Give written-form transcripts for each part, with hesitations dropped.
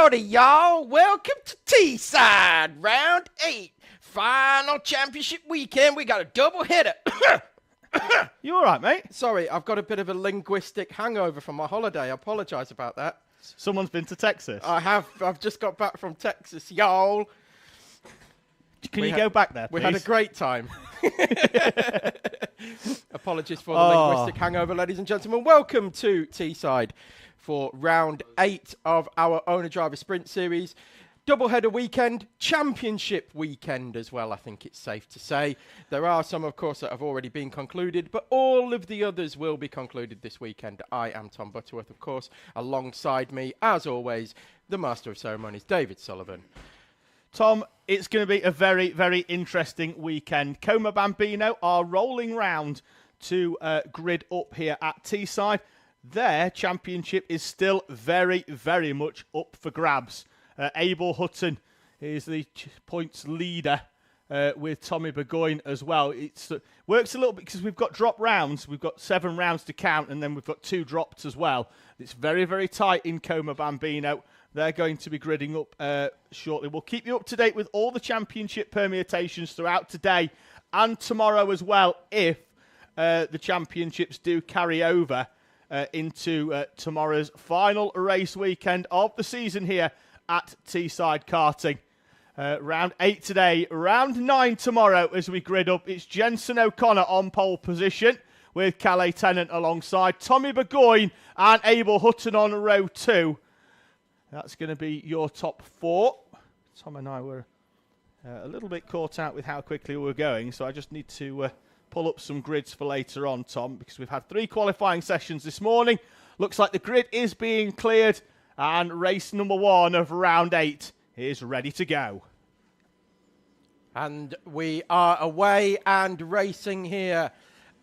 Howdy, y'all. Welcome to Teesside, round 8. Final championship weekend. We got a double header. You all right, mate? Sorry, I've got a bit of a linguistic hangover from my holiday. I apologise about that. Someone's been to Texas. I have. I've just got back from Texas, y'all. Can you go back there, please? We had a great time. Apologies for the linguistic hangover, ladies and gentlemen. Welcome to Teesside for round 8 of our owner-driver sprint series. Doubleheader weekend, championship weekend as well, I think it's safe to say. There are some, of course, that have already been concluded, but all of the others will be concluded this weekend. I am Tom Butterworth, of course. Alongside me, as always, the Master of Ceremonies, David Sullivan. Tom, it's going to be a very, very interesting weekend. Bambino are rolling round to grid up here at Teesside. Their championship is still very, very much up for grabs. Abel Hutton is the points leader with Tommy Burgoyne as well. It works a little bit because we've got drop rounds. We've got 7 rounds to count, and then we've got 2 drops as well. It's very, very tight in Bambino. They're going to be gridding up shortly. We'll keep you up to date with all the championship permutations throughout today and tomorrow as well, if the championships do carry over into tomorrow's final race weekend of the season here at Teesside Karting. Round 8 today, round 9 tomorrow as we grid up. It's Jenson O'Connor on pole position with Cadet Tennant alongside Tommy Burgoyne and Abel Hutton on row 2. That's going to be your top 4. Tom and I were a little bit caught out with how quickly we were going, so I just need to pull up some grids for later on, Tom, because we've had 3 qualifying sessions this morning. Looks like the grid is being cleared, and race number 1 of round 8 is ready to go. And we are away and racing here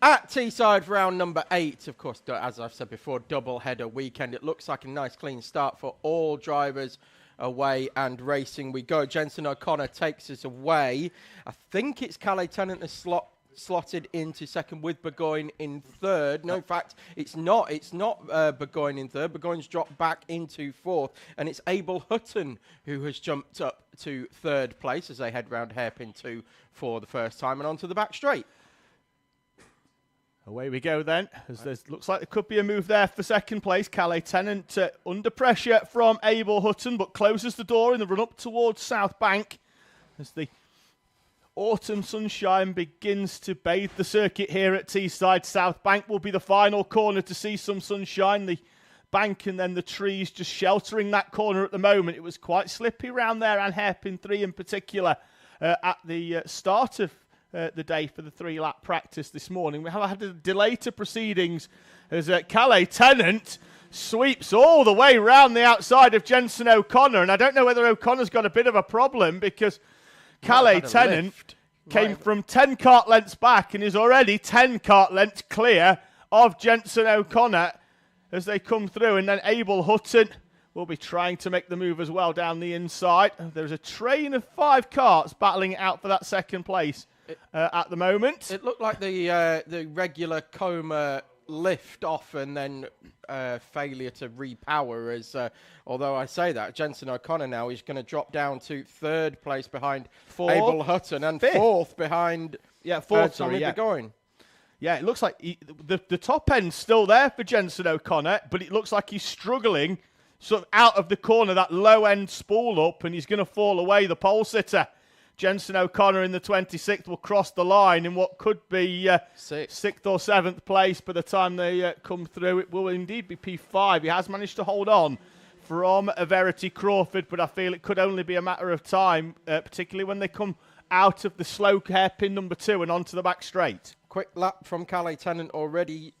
at Teesside for round number 8. Of course, as I've said before, double header weekend. It looks like a nice clean start for all drivers away and racing. We go. Jenson O'Connor takes us away. I think it's Cadet Tennant that's slotted into second with Burgoyne in third. No, in fact, it's not. It's not Burgoyne in third. Burgoyne's dropped back into fourth, and it's Abel Hutton who has jumped up to third place as they head round hairpin 2 for the first time and onto the back straight. Away we go then, as looks like there could be a move there for second place. Cadet Tennant under pressure from Abel Hutton, but closes the door in the run-up towards South Bank as the autumn sunshine begins to bathe the circuit here at Teesside. South Bank will be the final corner to see some sunshine. The bank and then the trees just sheltering that corner at the moment. It was quite slippy round there, and hairpin 3 in particular at the start of the day for the 3-lap practice this morning. We have had a delay to proceedings as Cadet Tennant sweeps all the way round the outside of Jenson O'Connor, and I don't know whether O'Connor's got a bit of a problem because Cadet Tennant came from 10 kart lengths back and is already 10 kart lengths clear of Jenson O'Connor as they come through, and then Abel Hutton will be trying to make the move as well down the inside. There's a train of 5 karts battling it out for that second place at the moment. It looked like the regular coma lift off and then failure to repower as although I say that Jenson O'Connor now is going to drop down to third place behind Abel Hutton and fourth behind Tommy Burgoyne. Yeah, it looks like the top end's still there for Jenson O'Connor, but it looks like he's struggling sort of out of the corner, that low end spool up, and he's going to fall away, the pole sitter. Jenson O'Connor in the 26th will cross the line in what could be 6th or 7th place by the time they come through. It will indeed be P5. He has managed to hold on from Verity Crawford, but I feel it could only be a matter of time, particularly when they come out of the slow hairpin number 2 and onto the back straight. Quick lap from Cadet Tennant already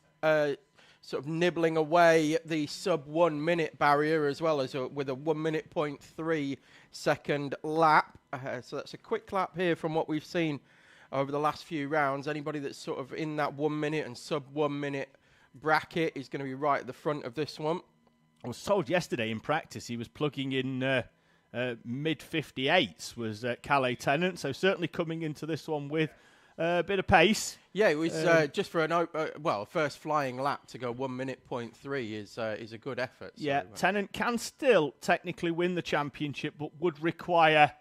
sort of nibbling away the sub 1 minute barrier as well as with a 1 minute 0.3 second lap. So that's a quick lap here from what we've seen over the last few rounds. Anybody that's sort of in that 1 minute and sub 1 minute bracket is going to be right at the front of this one. I was told yesterday in practice he was plugging in mid 58s was Cadet Tennant, so certainly coming into this one with bit of pace. Yeah, it was just for first flying lap to go 1:03 is a good effort. So, Yeah, Tennant can still technically win the championship, but would require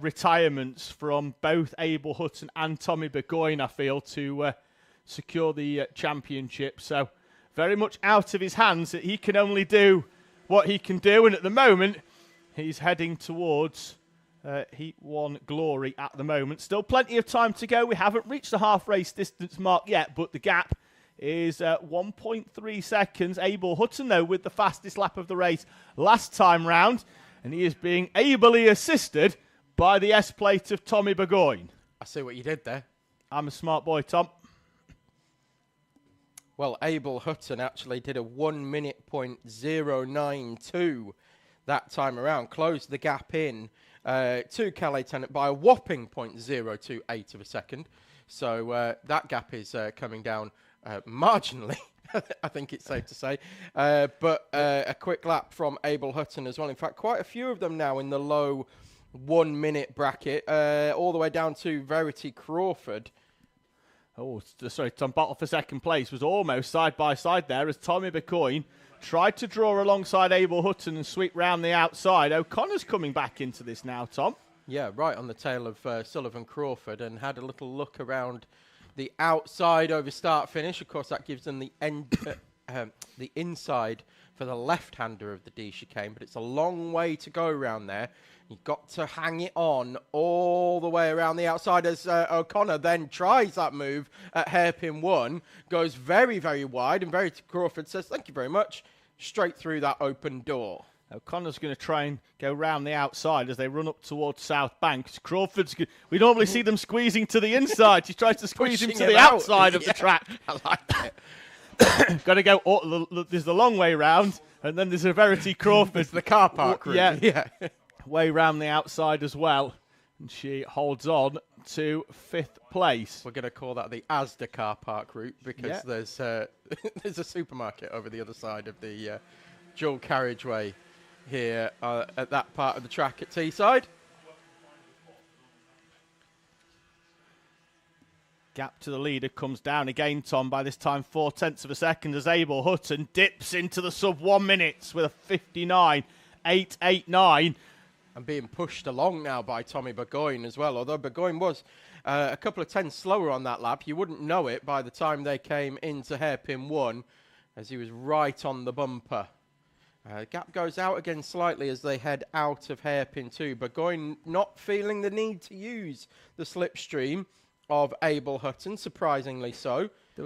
retirements from both Abel Hutton and Tommy Burgoyne, I feel, to secure the championship. So very much out of his hands. That he can only do what he can do, and at the moment he's heading towards Heat 1 glory at the moment. Still plenty of time to go. We haven't reached the half race distance mark yet, but the gap is 1.3 seconds. Abel Hutton, though, with the fastest lap of the race last time round, and he is being ably assisted by the S-plate of Tommy Burgoyne. I see what you did there. I'm a smart boy, Tom. Well, Abel Hutton actually did a 1:092 that time around. Closed the gap in to Cadet Tennant by a whopping 0.028 of a second. So that gap is coming down marginally, I think it's safe to say. But a quick lap from Abel Hutton as well. In fact, quite a few of them now in the low 1 minute bracket, all the way down to Verity Crawford. Oh, sorry, Tom Bottle for second place was almost side by side there as Tommy Burgoyne tried to draw alongside Abel Hutton and sweep round the outside. O'Connor's coming back into this now, Tom. Yeah, right on the tail of Sullivan Crawford, and had a little look around the outside over start-finish. Of course, that gives them the the inside for the left-hander of the D chicane, but it's a long way to go around there. You've got to hang it on all the way around the outside as O'Connor then tries that move at hairpin 1, goes very, very wide, and Verity Crawford says, thank you very much, straight through that open door. O'Connor's going to try and go round the outside as they run up towards South Bank. Crawford's, we normally see them squeezing to the inside. He tries to squeeze him to the outside of the track. I like it. Got to go, there's the long way round, and then there's a Verity Crawford. It's the car park route. Yeah. Way round the outside as well. And she holds on to 5th place. We're going to call that the Asda car park route because there's a supermarket over the other side of the dual carriageway here at that part of the track at Teesside. Gap to the leader comes down again, Tom, by this time 0.4 of a second as Abel Hutton dips into the sub 1 minutes with a 59.889. And being pushed along now by Tommy Burgoyne as well. Although Burgoyne was a couple of tenths slower on that lap, you wouldn't know it by the time they came into hairpin 1 as he was right on the bumper. Gap goes out again slightly as they head out of hairpin 2. Burgoyne not feeling the need to use the slipstream of Abel Hutton, surprisingly so. There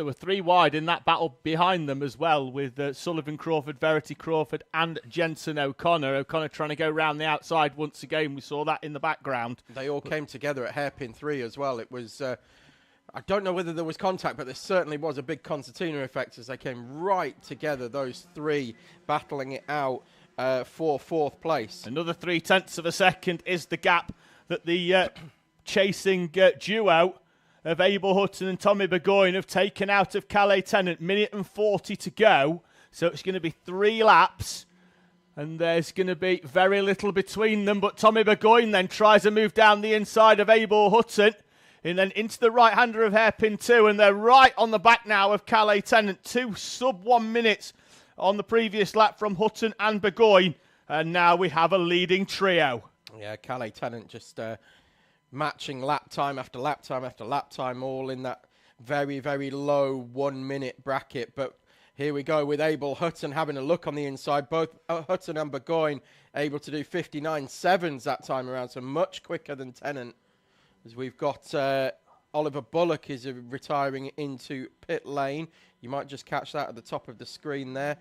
were 3 wide in that battle behind them as well, with Sullivan Crawford, Verity Crawford, and Jensen O'Connor. O'Connor trying to go round the outside once again. We saw that in the background. They all came together at hairpin 3 as well. It was, I don't know whether there was contact, but there certainly was a big concertina effect as they came right together, those 3 battling it out for 4th place. Another 0.3 of a second is the gap that the chasing duo of Abel Hutton and Tommy Burgoyne have taken out of Cadet Tennant. 1:40 to go. So it's going to be 3 laps. And there's going to be very little between them. But Tommy Burgoyne then tries a move down the inside of Abel Hutton. And then into the right-hander of hairpin 2. And they're right on the back now of Cadet Tennant. 2 sub 1 minutes on the previous lap from Hutton and Burgoyne. And now we have a leading trio. Yeah, Cadet Tennant just matching lap time after lap time after lap time, all in that very, very low 1 minute bracket. But here we go with Abel Hutton having a look on the inside. Both Hutton and Burgoyne able to do 59.7s that time around, so much quicker than Tennant. As we've got Oliver Bullock is retiring into pit lane. You might just catch that at the top of the screen there.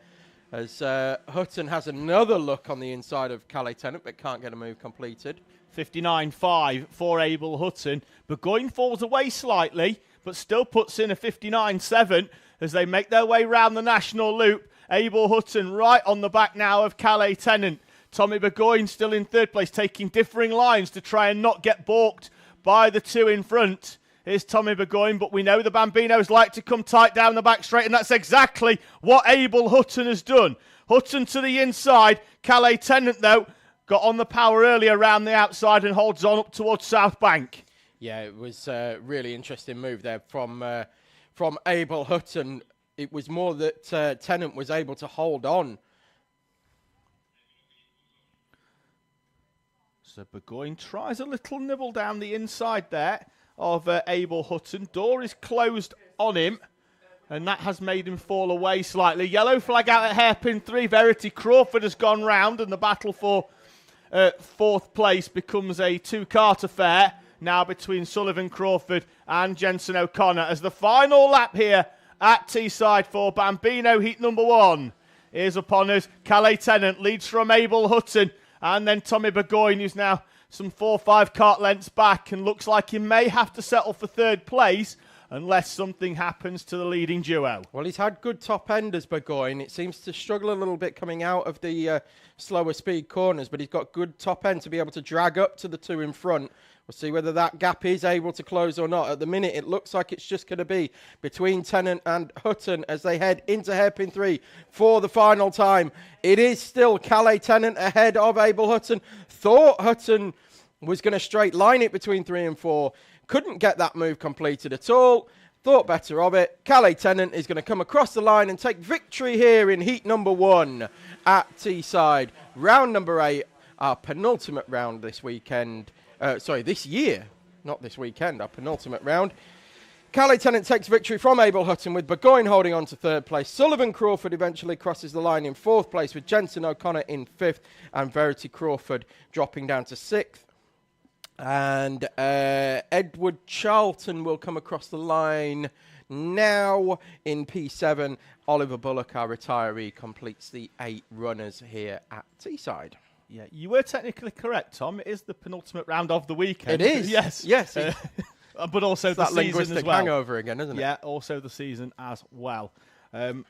As Hutton has another look on the inside of Cadet Tennant, but can't get a move completed. 59.5 for Abel Hutton. Burgoyne falls away slightly, but still puts in a 59.7 as they make their way round the national loop. Abel Hutton right on the back now of Cadet Tennant. Tommy Burgoyne still in 3rd place, taking differing lines to try and not get balked by the 2 in front. Here's Tommy Burgoyne, but we know the Bambinos like to come tight down the back straight, and that's exactly what Abel Hutton has done. Hutton to the inside. Cadet Tennant, though, got on the power earlier around the outside and holds on up towards South Bank. Yeah, it was a really interesting move there from Abel Hutton. It was more that Tennant was able to hold on. So Burgoyne tries a little nibble down the inside there of Abel Hutton. Door is closed on him, and that has made him fall away slightly. Yellow flag out at hairpin 3. Verity Crawford has gone round, and the battle for fourth place becomes a two-kart affair now between Sullivan Crawford and Jensen O'Connor as the final lap here at Teesside for Bambino heat number 1 is upon us. Calais Tennant leads from Abel Hutton, and then Tommy Burgoyne, who's now some 4 or 5 kart lengths back and looks like he may have to settle for third place unless something happens to the leading duo. Well, he's had good top enders, Burgoyne. It seems to struggle a little bit coming out of the slower speed corners, but he's got good top end to be able to drag up to the 2 in front. We'll see whether that gap is able to close or not. At the minute, it looks like it's just going to be between Tennant and Hutton as they head into hairpin 3 for the final time. It is still Calais Tennant ahead of Abel Hutton. Thought Hutton was going to straight line it between 3 and 4. Couldn't get that move completed at all. Thought better of it. Calais Tennant is going to come across the line and take victory here in heat number 1 at Teesside. Round number 8, our penultimate round this weekend. This year, not this weekend, our penultimate round. Calais Tennant takes victory from Abel Hutton with Burgoyne holding on to third place. Sullivan Crawford eventually crosses the line in fourth place with Jensen O'Connor in fifth and Verity Crawford dropping down to sixth. And Edward Charlton will come across the line now in P7. Oliver Bullock, our retiree, completes the 8 runners here at Teesside. Yeah, you were technically correct, Tom. It is the penultimate round of the weekend. It is. Yes. But also the that season linguistic as well. hangover again, isn't it? Yeah, also the season as well. Been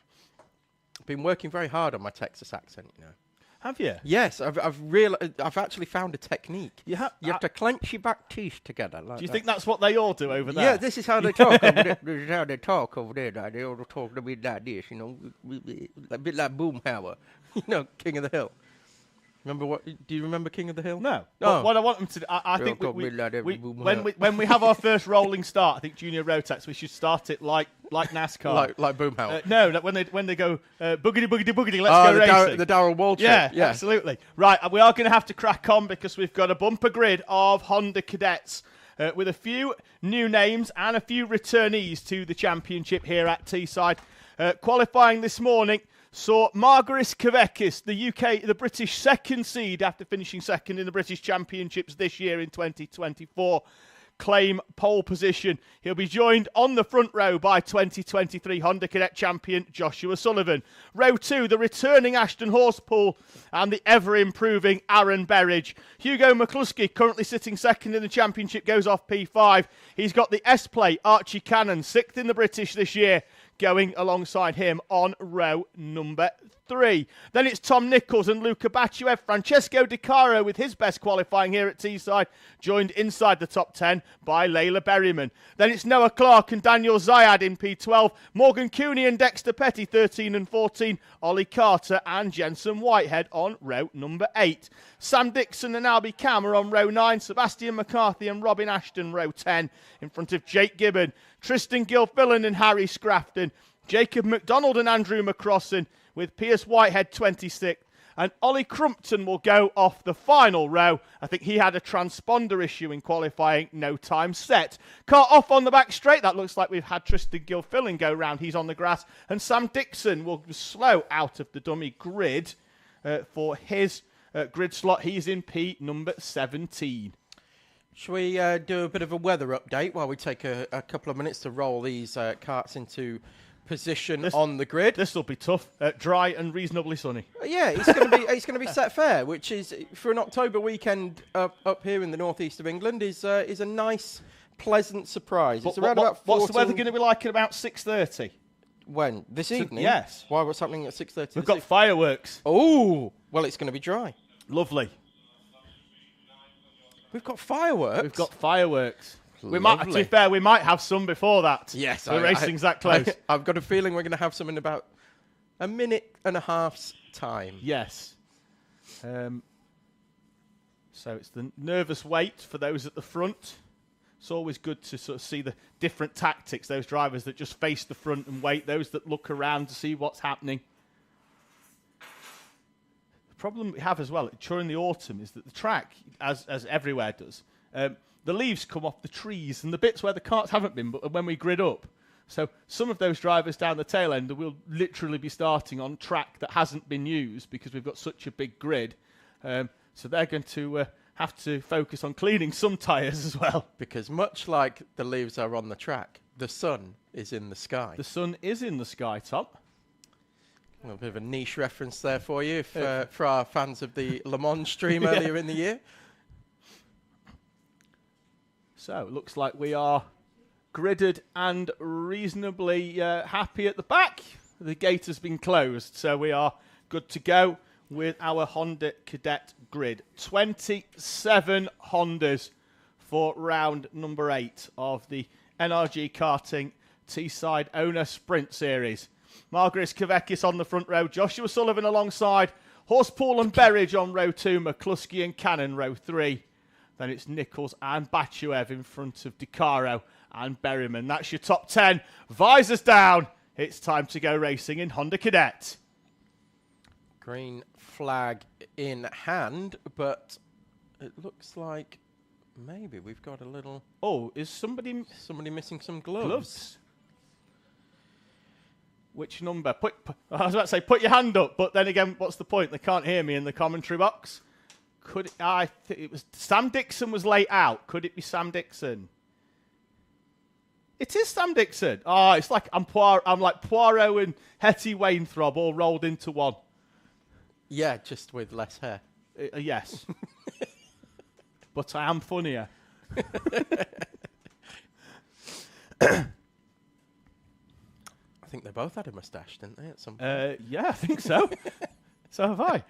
working very hard on my Texas accent, you know. Have you? Yes, I've actually found a technique. You have to clench your back teeth together. Like do you think that's what they all do over there? Yeah, this is how they talk over there. This is how they talk over there. They all talk to me like this, you know, a bit like Boomhauer, you know, King of the Hill. Do you remember King of the Hill? No. Oh. What I want them to do, I think when we have our first rolling start, I think Junior Rotax, we should start it like NASCAR. like Boomhauer. No, when they go boogity boogity boogity, let's go racing. The Darryl Wall trip. Yeah, absolutely. Right, we are going to have to crack on because we've got a bumper grid of Honda Cadets with a few new names and a few returnees to the championship here at Teesside. Qualifying this morning saw Margaris Kavekis, the British second seed after finishing second in the British Championships this year in 2024, claim pole position. He'll be joined on the front row by 2023 Honda Cadet champion Joshua Sullivan. Row 2, the returning Ashton Horsepool and the ever-improving Aaron Berridge. Hugo McCluskey, currently sitting second in the championship, goes off P5. He's got the S-Plate Archie Cannon, 6th in the British this year, going alongside him on row number 3. Then it's Tom Nichols and Luca Bachuev. Francesco Di Caro with his best qualifying here at Teesside, joined inside the top 10 by Layla Berryman. Then it's Noah Clark and Daniel Zayad in P12. Morgan Cooney and Dexter Petty, 13 and 14. Ollie Carter and Jensen Whitehead on row number 8. Sam Dixon and Albie Cam are on row 9. Sebastian McCarthy and Robin Ashton, row 10. In front of Jake Gibbon, Tristan Gilfillan and Harry Scrafton. Jacob McDonald and Andrew McCrossan with Pierce Whitehead 26th. And Ollie Crumpton will go off the final row. I think he had a transponder issue in qualifying, no time set. Car off on the back straight. That looks like we've had Tristan Gilfillan go round. He's on the grass. And Sam Dixon will slow out of the dummy grid for his grid slot. He's in P number 17. Shall we do a bit of a weather update while we take a couple of minutes to roll these karts into position on the grid? This will be tough. Dry and reasonably sunny. Yeah, it's going to be set fair, which is for an October weekend up here in the northeast of England is a nice, pleasant surprise. It's around about 14. What's the weather going to be like at about 6:30? When this evening? Yes. Why? What's happening at 6:30? We've got fireworks. Oh, well, it's going to be dry. Lovely. We've got fireworks. We've got fireworks. Lovely. To be fair, we might have some before that. Yes, the racing's that close. I've got a feeling we're going to have some in about a minute and a half's time. Yes. So it's the nervous wait for those at the front. it's always good to sort of see the different tactics, those drivers that just face the front and wait, those that look around to see what's happening. The problem we have as well during the autumn is that the track, as everywhere does, the leaves come off the trees and the bits where the karts haven't been, but when we grid up. So some of those drivers down the tail end will literally be starting on track that hasn't been used because we've got such a big grid. So they're going to have to focus on cleaning some tyres as well. Because much like the leaves are on the track, the sun is in the sky. The sun is in the sky, Tom. A little bit of a niche reference there for you, for our fans of the Le Mans stream earlier in the year. So it looks like we are gridded and reasonably happy at the back. The gate has been closed, so we are good to go with our Honda Cadet grid. 27 Hondas for round number 8 of the NRG Karting Teesside Owner Sprint Series. Margaris Kavekis on the front row, Joshua Sullivan alongside, Horspool and Berridge on row 2, McCluskey and Cannon row 3. Then it's Nichols and Bachuev in front of DeCaro and Berryman. That's your top 10. Visors down. It's time to go racing in Honda Cadet. Green flag in hand, but it looks like maybe we've got a little... Oh, is somebody missing some gloves? Which number? I was about to say, put your hand up, but then again, what's the point? They can't hear me in the commentary box. I think it was Sam Dixon was late out. Could it be Sam Dixon? It is Sam Dixon. Oh, it's like I'm like Poirot and Hetty Wainthrob all rolled into one. Yeah, just with less hair. Yes. But I am funnier. I think they both had a moustache, didn't they, at some point? Yeah, I think so. So have I.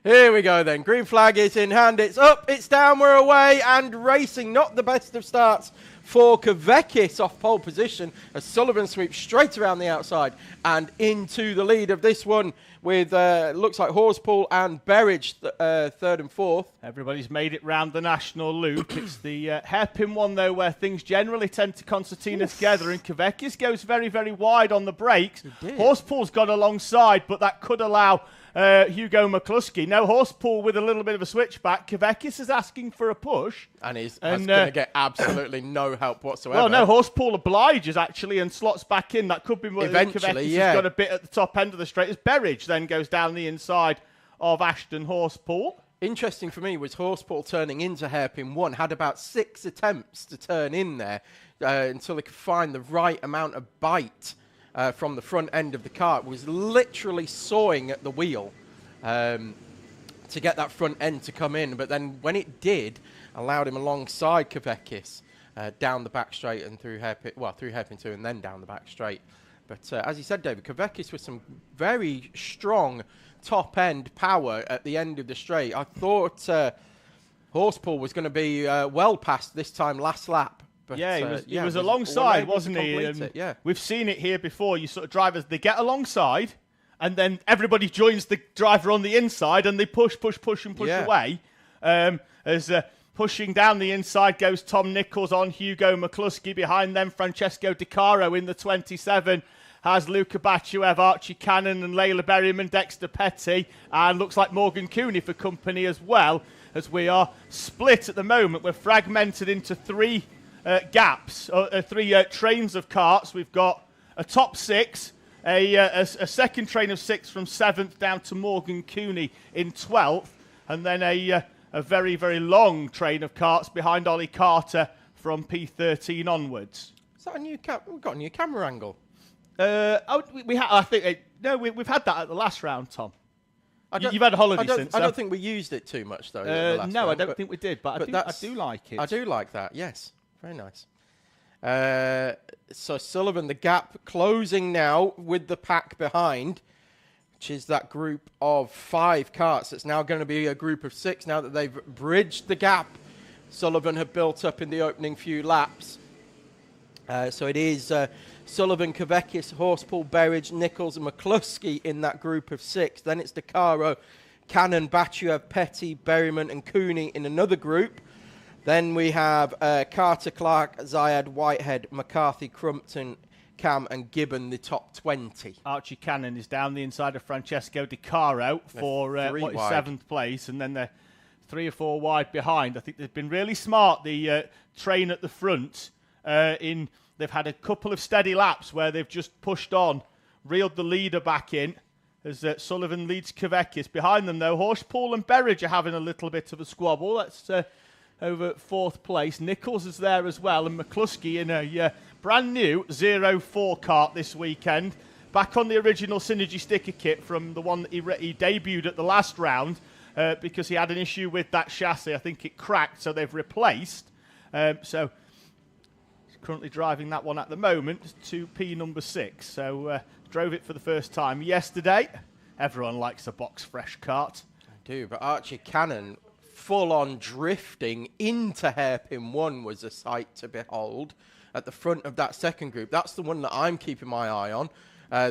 Here we go then. Green flag is in hand. It's up, it's down, we're away and racing. Not the best of starts for Kavekis off pole position as Sullivan sweeps straight around the outside and into the lead of this one with, looks like Horspool and Berridge third and fourth. Everybody's made it round the national loop. It's the hairpin one, though, where things generally tend to concertina together, and Kavekis goes very, very wide on the brakes. Horsepool's got alongside, but that could allow Hugo McCluskey. No, Horsepool with a little bit of a switchback. Kavekis is asking for a push. And he's going to get absolutely no help whatsoever. Well, no, Horsepool obliges, actually, and slots back in. That could be what Kavekis has got a bit at the top end of the straight. As Berridge then goes down the inside of Ashton Horsepool. Interesting for me was Horspool turning into hairpin 1, had about 6 attempts to turn in there until he could find the right amount of bite from the front end of the car. It was literally sawing at the wheel to get that front end to come in, but then when it did, allowed him alongside Kavekis down the back straight and through hairpin 2 and then down the back straight. But as you said, David, Kavekis with some very strong top-end power at the end of the straight. I thought Horsepool was going to be well past this time last lap. But, he was alongside, wasn't he? We've seen it here before. You sort of drivers, they get alongside, and then everybody joins the driver on the inside, and they push away. As pushing down the inside goes Tom Nichols on Hugo McCluskey. Behind them, Francesco DeCaro in the 27. Has Luca Bachuev, Archie Cannon and Layla Berryman, Dexter Petty, and looks like Morgan Cooney for company as well, as we are split at the moment. We're fragmented into 3 gaps, 3 trains of karts. We've got a top 6, a second train of 6 from 7th down to Morgan Cooney in 12th, and then a very, very long train of karts behind Ollie Carter from P13 onwards. Is that a new we've got a new camera angle? We've had that at the last round, Tom. You've had a holiday since. I don't think we used it too much, though. Round, I don't think we did, but I do like it. I do like that, yes. Very nice. So Sullivan, the gap closing now with the pack behind, which is that group of 5 karts. It's now going to be a group of 6 now that they've bridged the gap Sullivan had built up in the opening few laps. So it is Sullivan, Kavekis, Horsepool, Berridge, Nichols and McCluskey in that group of 6. Then it's DeCaro, Cannon, Bachuev, Petty, Berryman and Cooney in another group. Then we have Carter, Clark, Zayed, Whitehead, McCarthy, Crumpton, Cam and Gibbon, the top 20. Archie Cannon is down the inside of Francesco Di Caro for what is 7th place, and then they're 3 or 4 wide behind. I think they've been really smart, the train at the front. They've had a couple of steady laps where they've just pushed on, reeled the leader back in, as Sullivan leads Kavekis. Behind them, though, Horspool and Berridge are having a little bit of a squabble. That's over 4th place. Nichols is there as well, and McCluskey in a brand new 04 kart this weekend. Back on the original Synergy sticker kit from the one that he debuted at the last round because he had an issue with that chassis. I think it cracked, so they've replaced. So he's currently driving that one at the moment to P number 6. So drove it for the first time yesterday. Everyone likes a box fresh kart. I do, but Archie Cannon full-on drifting into hairpin 1 was a sight to behold at the front of that second group. That's the one that I'm keeping my eye on.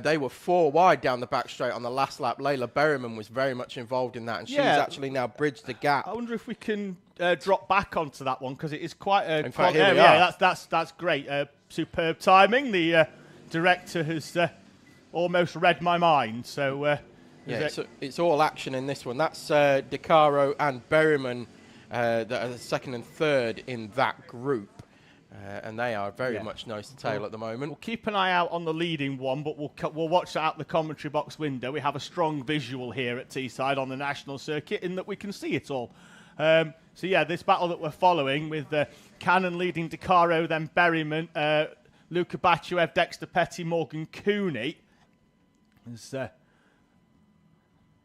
They were 4 wide down the back straight on the last lap. Layla Berryman was very much involved in that, and she's actually now bridged the gap. I wonder if we can drop back onto that one, because it is quite a... In fact, here we are. That's great. Superb timing. The director has almost read my mind, so... yeah, it's all action in this one. That's De Caro and Berryman that are the 2nd and 3rd in that group. And they are very much nose to tail at the moment. We'll keep an eye out on the leading one, but we'll watch that out the commentary box window. We have a strong visual here at Teesside on the national circuit in that we can see it all. So yeah, this battle that we're following with Cannon leading De Caro, then Berryman, Luca Bachuev, Dexter Petty, Morgan Cooney. As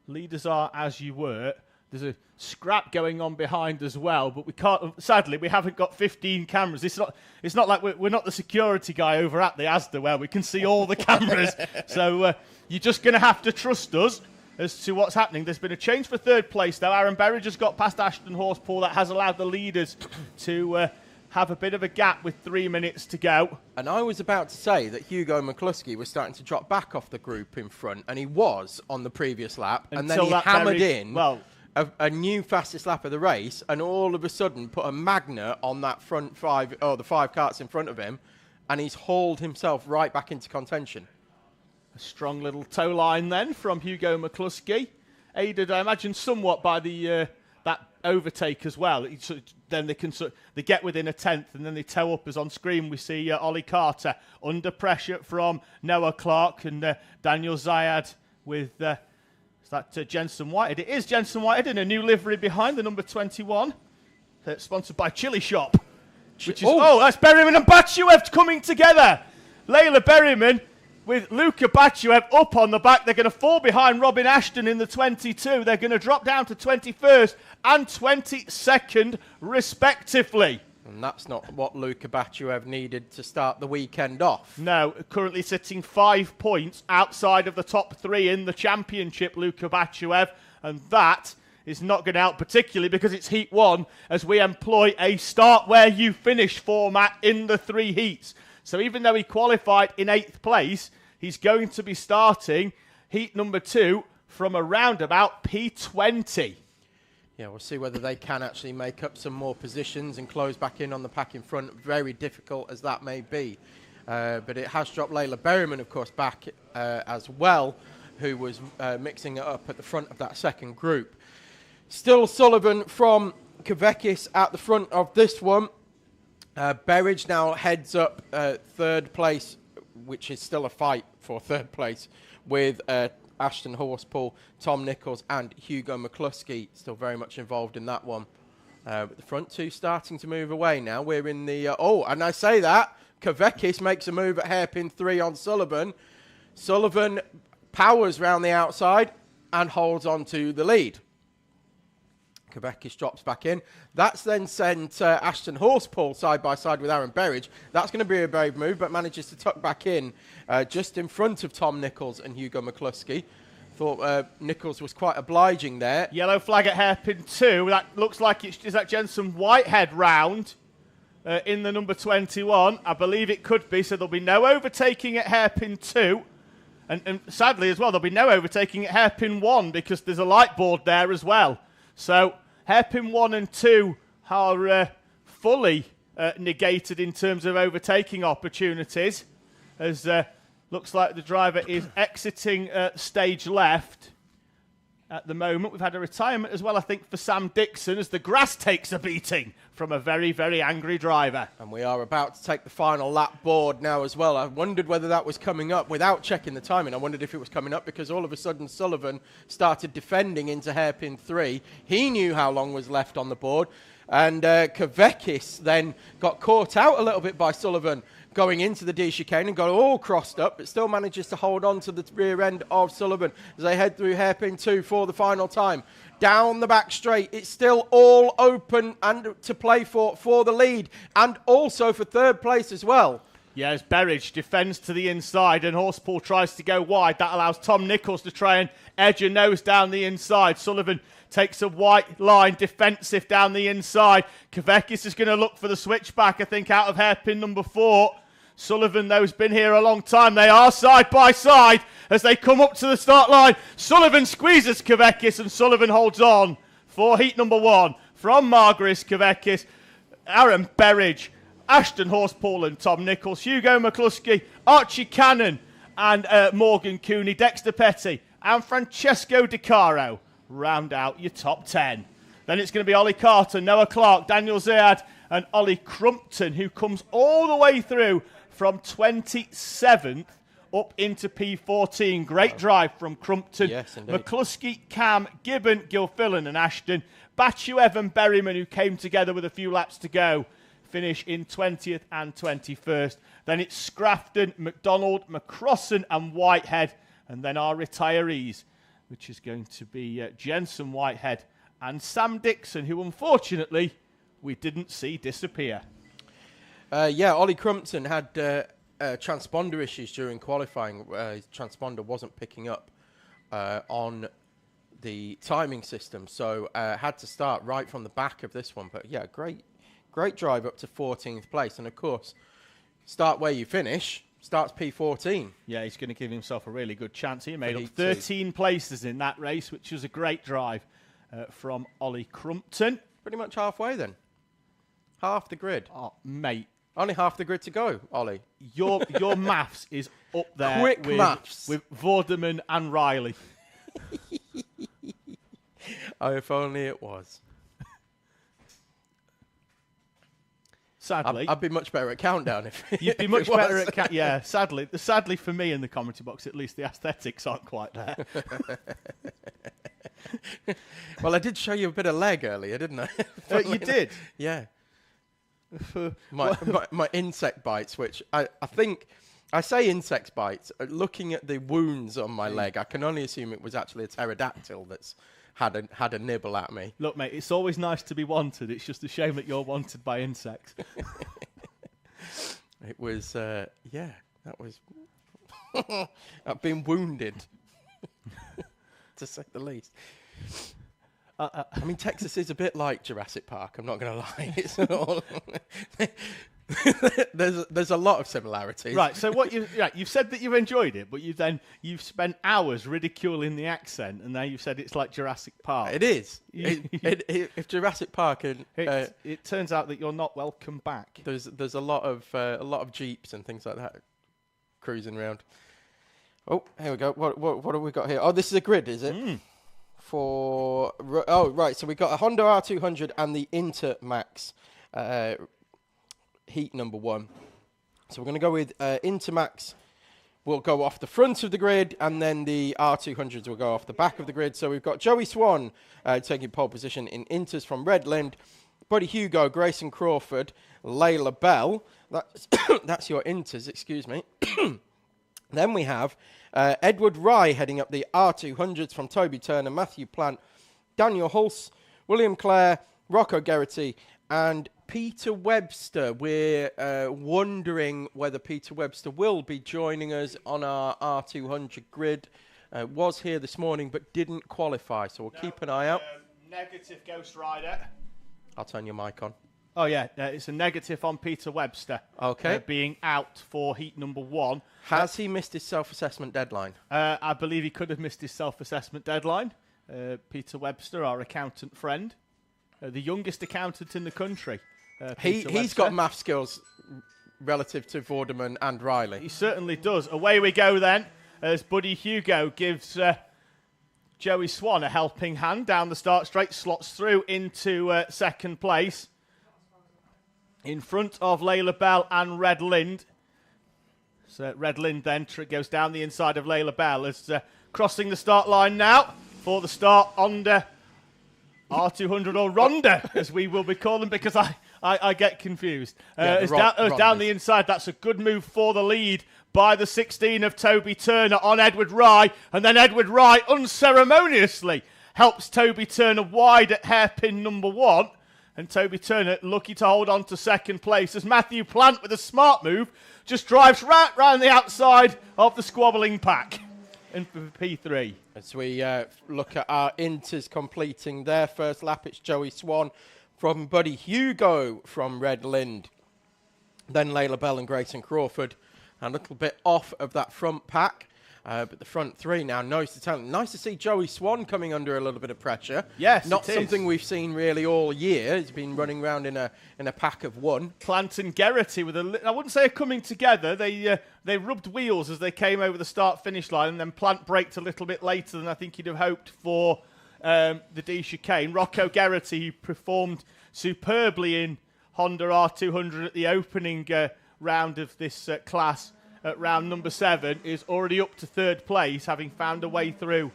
leaders are as you were. There's a scrap going on behind as well, but we can't. Sadly, we haven't got 15 cameras. It's not like we're not the security guy over at the Asda where we can see all the cameras. So you're just going to have to trust us as to what's happening. There's been a change for 3rd place though. Aaron Berridge has got past Ashton Horspool. That has allowed the leaders to have a bit of a gap with 3 minutes to go. And I was about to say that Hugo McCluskey was starting to drop back off the group in front, and he was on the previous lap, and then he hammered in a new fastest lap of the race, and all of a sudden put a magnet on that front 5, or the 5 karts in front of him, and he's hauled himself right back into contention. A strong little tow line then from Hugo McCluskey, aided, I imagine, somewhat by the that overtake as well. Then they get within a 10th, and then they tow up. As on screen we see Ollie Carter under pressure from Noah Clark and Daniel Zayed with is that Jensen Whitehead? It is Jensen Whitehead in a new livery behind the number 21, sponsored by Chili Shop. Which is that's Berryman and Bachuev coming together. Layla Berryman with Luca Bachuev up on the back. They're going to fall behind Robin Ashton in the 22. They're going to drop down to 21st and 22nd, respectively. And that's not what Luca Bachuev needed to start the weekend off. No, currently sitting 5 points outside of the top 3 in the championship, Luca Bachuev. And that is not going to help, particularly because it's Heat 1, as we employ a start where you finish format in the 3 heats. So even though he qualified in 8th place, he's going to be starting heat number 2 from around about P20. Yeah, we'll see whether they can actually make up some more positions and close back in on the pack in front. Very difficult as that may be. But it has dropped Layla Berryman, of course, back as well, who was mixing it up at the front of that second group. Still Sullivan from Kavekis at the front of this one. Berridge now heads up 3rd place, which is still a fight for 3rd place, with Ashton Horspool, Tom Nichols and Hugo McCluskey still very much involved in that one. But the front 2 starting to move away now. We're in the... and I say that. Kavekis makes a move at hairpin 3 on Sullivan. Sullivan powers round the outside and holds on to the lead. Kavekis drops back in. That's then sent Ashton Horspool side by side with Aaron Berridge. That's going to be a brave move, but manages to tuck back in just in front of Tom Nichols and Hugo McCluskey. Thought Nichols was quite obliging there. Yellow flag at hairpin 2. That looks like is that Jensen Whitehead round in the number 21. I believe it could be, so there'll be no overtaking at hairpin 2. And sadly as well, there'll be no overtaking at hairpin 1 because there's a light board there as well. So hairpin 1 and 2 are fully negated in terms of overtaking opportunities, as looks like the driver is exiting stage left. At the moment, we've had a retirement as well, I think, for Sam Dixon, as the grass takes a beating from a very, very angry driver. And we are about to take the final lap board now as well. I wondered whether that was coming up without checking the timing. I wondered if it was coming up because all of a sudden Sullivan started defending into hairpin 3. He knew how long was left on the board. And Kavekis then got caught out a little bit by Sullivan going into the D chicane and got all crossed up, but still manages to hold on to the rear end of Sullivan as they head through hairpin 2 for the final time. Down the back straight, it's still all open and to play for the lead and also for third place as well. Yeah, as Berridge defends to the inside and Horspool tries to go wide. That allows Tom Nichols to try and edge a nose down the inside. Sullivan takes a white line defensive down the inside. Kavekis is going to look for the switchback, I think, out of hairpin number 4. Sullivan, though, has been here a long time. They are side by side as they come up to the start line. Sullivan squeezes Kavekis and Sullivan holds on for heat number 1 from Margaris Kavekis, Aaron Berridge, Ashton Horspool and Tom Nichols, Hugo McCluskey, Archie Cannon and Morgan Cooney, Dexter Petty and Francesco Di Caro round out your top 10. Then it's going to be Ollie Carter, Noah Clark, Daniel Ziad and Ollie Crumpton, who comes all the way through from 27th up into P14. Great drive from Crumpton. Yes, indeed. McCluskey, Cam, Gibbon, Gilfillan and Ashton. Bachu, Evan, Berryman, who came together with a few laps to go, finish in 20th and 21st. Then it's Scrafton, McDonald, McCrossan and Whitehead. And then our retirees, which is going to be Jensen Whitehead and Sam Dixon, who unfortunately we didn't see disappear. Yeah, Ollie Crumpton had transponder issues during qualifying. His transponder wasn't picking up on the timing system, so had to start right from the back of this one. But yeah, great drive up to 14th place. And of course, start where you finish. Starts P14. Yeah, he's going to give himself a really good chance. He made up 13 places in that race, which was a great drive from Ollie Crumpton. Pretty much halfway then. Half the grid. Oh, mate. Only half the grid to go, Ollie. Your maths is up there Quick maths. with Vorderman and Riley. Oh, if only it was. Sadly, I'd be much better at countdown if you'd be much better at yeah. Sadly for me in the commentary box, at least the aesthetics aren't quite there. Well, I did show you a bit of leg earlier, didn't I? You did, yeah. my insect bites, which I think I say insect bites. Looking at the wounds on my leg, I can only assume it was actually a pterodactyl that's had a nibble at me. Look, mate, it's always nice to be wanted. It's just a shame that you're wanted by insects. It was, yeah, that was... I've been wounded, to say the least. I mean, Texas is a bit like Jurassic Park, I'm not going to lie. It's all there's a lot of similarities. Right, so what you've said that you've enjoyed it, but you've spent hours ridiculing the accent, and now you've said it's like Jurassic Park. It is. If Jurassic Park and it turns out that you're not welcome back. There's a lot of jeeps and things like that cruising around. Oh, here we go. What have we got here? Oh, this is a grid, is it? Right. So we got a Honda R200 and the Intermax. Heat number 1. So we're going to go with Intermax will go off the front of the grid, and then the R200s will go off the back of the grid. So we've got Joey Swan taking pole position in Inters from Redland, Buddy Hugo, Grayson Crawford, Layla Bell. That's your Inters, excuse me. Then we have Edward Rye heading up the R200s from Toby Turner, Matthew Plant, Daniel Hulse, William Clare, Rocco Geraghty, and Peter Webster. We're wondering whether Peter Webster will be joining us on our R200 grid. Was here this morning but didn't qualify, so we'll keep an eye out. Negative, Ghost Rider. I'll turn your mic on. Oh, yeah, it's a negative on Peter Webster. Okay. Being out for heat number 1. Has he missed his self-assessment deadline? I believe he could have missed his self-assessment deadline. Peter Webster, our accountant friend, the youngest accountant in the country. He's got math skills relative to Vorderman and Riley. He certainly does. Away we go then, as Buddy Hugo gives Joey Swan a helping hand down the start straight, slots through into second place. In front of Layla Bell and Red Lind. So Red Lind then goes down the inside of Layla Bell as crossing the start line now for the start under R200 or Ronda, as we will be calling, because I get confused. Down the inside, that's a good move for the lead by the 16 of Toby Turner on Edward Rye, and then Edward Rye unceremoniously helps Toby Turner wide at hairpin number 1, and Toby Turner lucky to hold on to second place as Matthew Plant, with a smart move, just drives right round the outside of the squabbling pack in P3. As we look at our Inters completing their first lap, it's Joey Swan from Buddy Hugo from Red Lind. Then Layla Bell and Grayson Crawford a little bit off of that front pack. But the front three now, nice to see Joey Swan coming under a little bit of pressure. Yes, not something we've seen really all year. He's been running around in a pack of one. Plant and Geraghty with I wouldn't say coming together. They rubbed wheels as they came over the start-finish line, and then Plant braked a little bit later than I think he'd have hoped for the D chicane. Rocco Geraghty, who performed superbly in Honda R200 at the opening round of this class. At round number 7, is already up to third place, having found a way through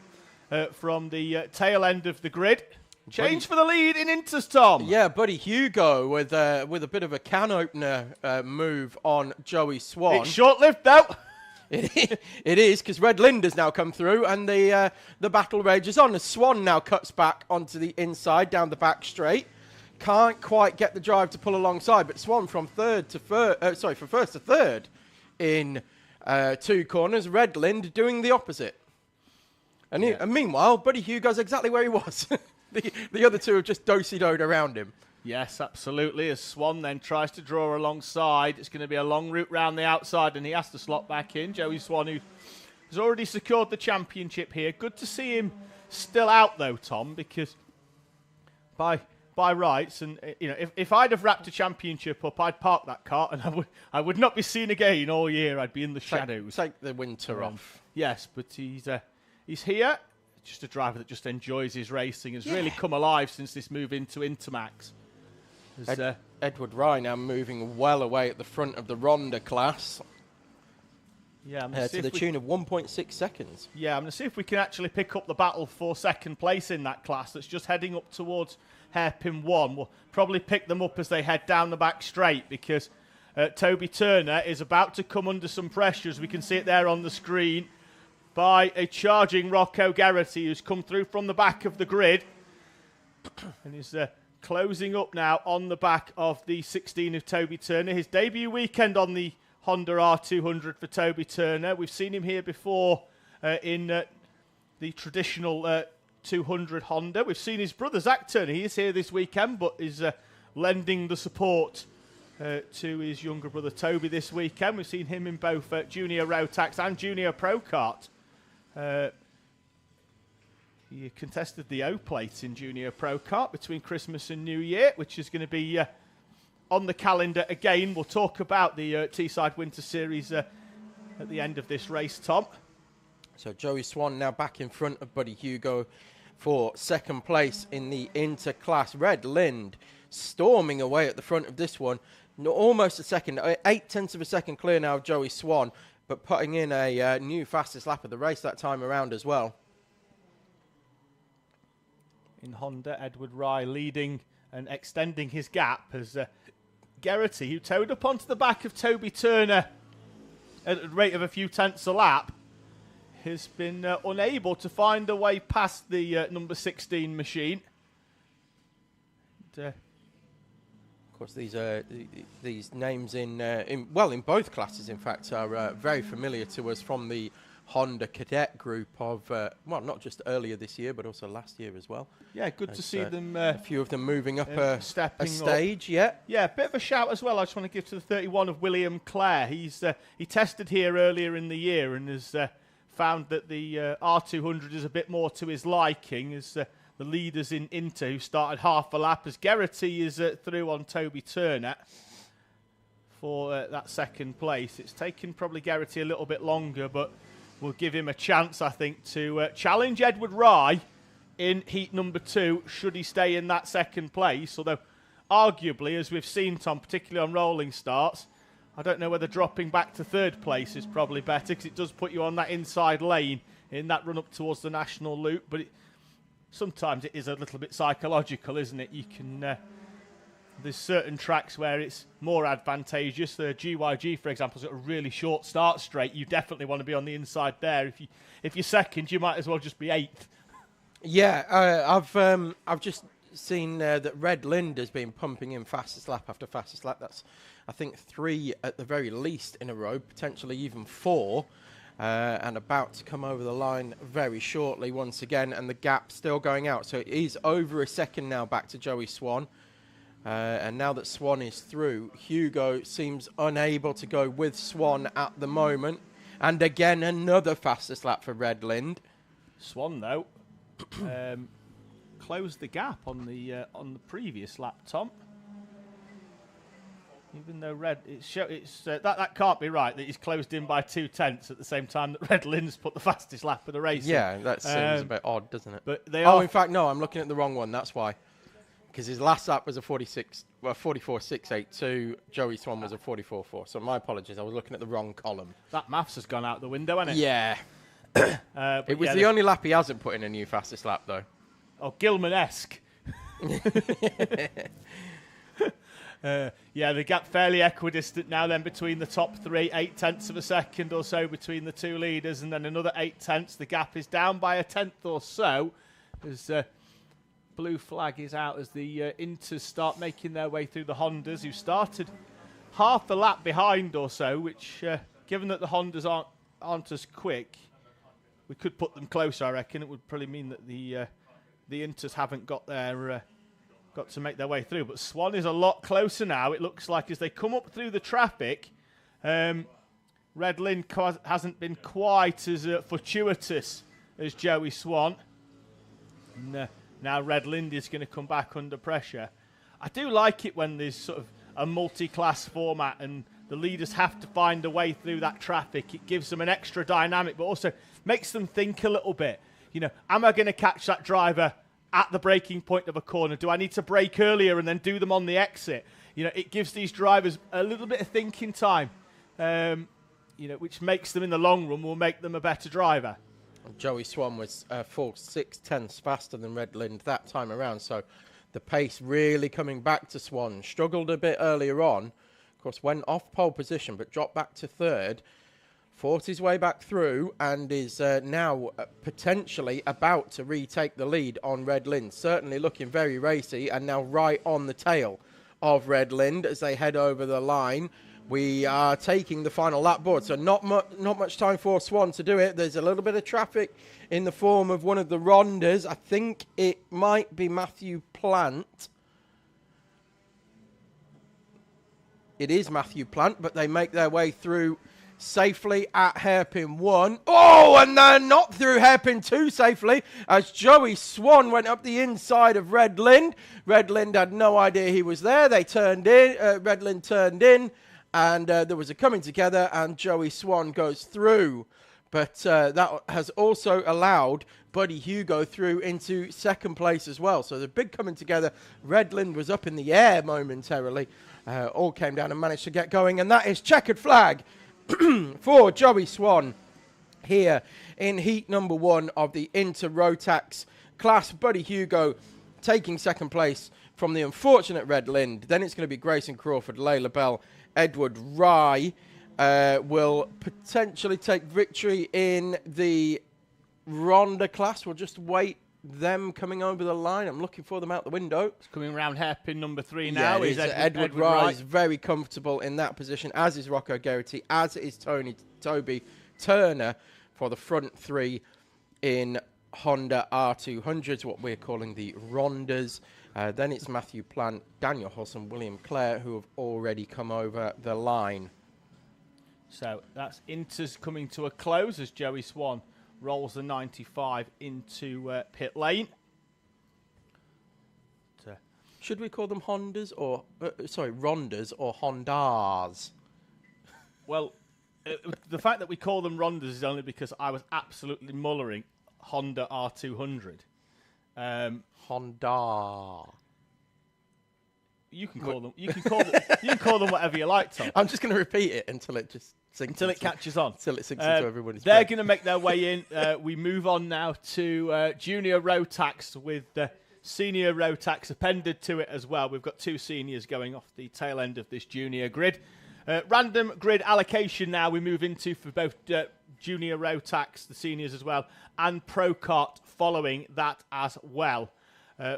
from the tail end of the grid. Change for the lead in Inters, Tom. Yeah, Buddy Hugo with a bit of a can opener move on Joey Swan. It's short-lived though. It is, because Red Lind has now come through, and the battle rages on as Swan now cuts back onto the inside down the back straight. Can't quite get the drive to pull alongside, but Swan from from first to third. In 2 corners, Red Lind doing the opposite. And meanwhile, Buddy Hugo's exactly where he was. the other two have just do-si-doed around him. Yes, absolutely. As Swan then tries to draw alongside, it's going to be a long route round the outside, and he has to slot back in. Joey Swan, who has already secured the championship here. Good to see him still out, though, Tom, because by rights, and if I'd have wrapped a championship up, I'd park that kart, and I would not be seen again all year. I'd be in the shadows. Take the winter off. Yes, but he's here. Just a driver that just enjoys his racing. Has really come alive since this move into Intermax. Edward Rye now moving well away at the front of the Ronda class. Yeah, to the tune of 1.6 seconds. Yeah, I'm going to see if we can actually pick up the battle for second place in that class that's just heading up towards hairpin 1. We'll probably pick them up as they head down the back straight, because Toby Turner is about to come under some pressure, as we can see it there on the screen, by a charging Rocco Geraghty, who's come through from the back of the grid and is closing up now on the back of the 16 of Toby Turner. His debut weekend on the Honda R200 for Toby Turner. We've seen him here before in the traditional 200 Honda. We've seen his brother Zach Turner. He is here this weekend, but is lending the support to his younger brother Toby this weekend. We've seen him in both Junior Rotax and Junior Pro Kart. He contested the O-Plate in Junior Pro Kart between Christmas and New Year, which is going to be on the calendar again. We'll talk about the Teesside Winter Series at the end of this race, Tom. So Joey Swan now back in front of Buddy Hugo for second place in the inter-class. Red Lind storming away at the front of this one. Almost a second, 0.8 of a second clear now of Joey Swan, but putting in a new fastest lap of the race that time around as well. In Honda, Edward Rye leading and extending his gap as Geraghty, who towed up onto the back of Toby Turner at a rate of a few tenths a lap, has been unable to find a way past the number 16 machine. Of course, these names in both classes, in fact, are very familiar to us from the Honda Cadet group of, not just earlier this year, but also last year as well. Yeah, good to see them. A few of them moving up a stage, up. Yeah, a bit of a shout as well. I just want to give to the 31 of William Clare. He tested here earlier in the year and has found that the R200 is a bit more to his liking. Has the leaders in Inter, who started half a lap, as Geraghty is through on Toby Turner for that second place. It's taken probably Geraghty a little bit longer, but we'll give him a chance, I think, to challenge Edward Rye in heat number 2, should he stay in that second place. Although, arguably, as we've seen, Tom, particularly on rolling starts, I don't know whether dropping back to third place is probably better, because it does put you on that inside lane in that run up towards the national loop. But sometimes it is a little bit psychological, isn't it? You can... There's certain tracks where it's more advantageous. The GYG, for example, has got a really short start straight. You definitely want to be on the inside there. If you're second, you might as well just be 8th. Yeah, I've just seen that Red Lind has been pumping in fastest lap after fastest lap. That's, I think, 3 at the very least in a row, potentially even 4, and about to come over the line very shortly once again, and the gap still going out. So it is over a second now back to Joey Swan. And now that Swan is through, Hugo seems unable to go with Swan at the moment. And again, another fastest lap for Red Lind. Swan, though, closed the gap on the previous lap, Tom. Even though that can't be right, that he's closed in by 2/10 at the same time that Red Lind's put the fastest lap of the race. Yeah, that seems a bit odd, doesn't it? But they in fact, no, I'm looking at the wrong one. That's why. Because his last lap was a 44.682. Joey Swan was a 44.4. So my apologies. I was looking at the wrong column. That maths has gone out the window, hasn't it? Yeah. It was the only lap he hasn't put in a new fastest lap, though. Oh, Gilman-esque. Yeah, the gap fairly equidistant now then between the top 3, 0.8 of a second or so between the 2 leaders, and then another 0.8. The gap is down by 1/10 or so as blue flag is out as the Inters start making their way through the Hondas, who started half a lap behind or so, which, given that the Hondas aren't as quick, we could put them closer, I reckon. It would probably mean that the Inters haven't got to make their way through. But Swan is a lot closer now, it looks like, as they come up through the traffic. Red Lind hasn't been quite as fortuitous as Joey Swan. Now Red Lind is going to come back under pressure. I do like it when there's sort of a multi-class format and the leaders have to find a way through that traffic. It gives them an extra dynamic, but also makes them think a little bit. You know, am I going to catch that driver at the braking point of a corner? Do I need to brake earlier and then do them on the exit? You know, it gives these drivers a little bit of thinking time, which makes them in the long run will make them a better driver. Joey Swan was full 0.6 faster than Red Lind that time around, so the pace really coming back to Swan. Struggled a bit earlier on, of course, went off pole position, but dropped back to 3rd, fought his way back through, and is now potentially about to retake the lead on Red Lind. Certainly looking very racy, and now right on the tail of Red Lind as they head over the line. We are taking the final lap board, so not much time for Swan to do it. There's a little bit of traffic in the form of one of the Rondas. I think it might be Matthew Plant. It is Matthew Plant, but they make their way through safely at hairpin 1. Oh, and they're not through hairpin 2 safely as Joey Swan went up the inside of Red Lind. Red Lind had no idea he was there. They turned in. Red Lind turned in. And there was a coming together, and Joey Swan goes through. But that has also allowed Buddy Hugo through into second place as well. So the big coming together. Red Lind was up in the air momentarily. All came down and managed to get going. And that is checkered flag for Joey Swan here in heat number 1 of the Inter Rotax class. Buddy Hugo taking second place from the unfortunate Red Lind. Then it's going to be Grayson Crawford, Layla Bell, Edward Rye will potentially take victory in the Ronda class. We'll just wait them coming over the line. I'm looking for them out the window. It's coming around hairpin number 3 now. Yeah, Edward Rye is very comfortable in that position, as is Rocco Geraghty, as is Toby Turner for the front 3 in Honda R200s, what we're calling the Rondas. Then it's Matthew Plant, Daniel Huss and William Clare who have already come over the line. So that's Inter's coming to a close as Joey Swan rolls the 95 into pit lane. Should we call them Hondas or, Rondas or Hondas? Well, the fact that we call them Rondas is only because I was absolutely mullering Honda R200. Honda. You can call them. You can call them whatever you like, Tom. I'm just going to repeat it until it just sinks. Until it catches on. Until it sinks into everybody's They're brain. going to make their way in. We move on now to Junior Rotax with Senior Rotax appended to it as well. We've got 2 seniors going off the tail end of this junior grid. Random grid allocation now we move into for both Junior Rotax, the seniors as well, and Pro Kart following that as well.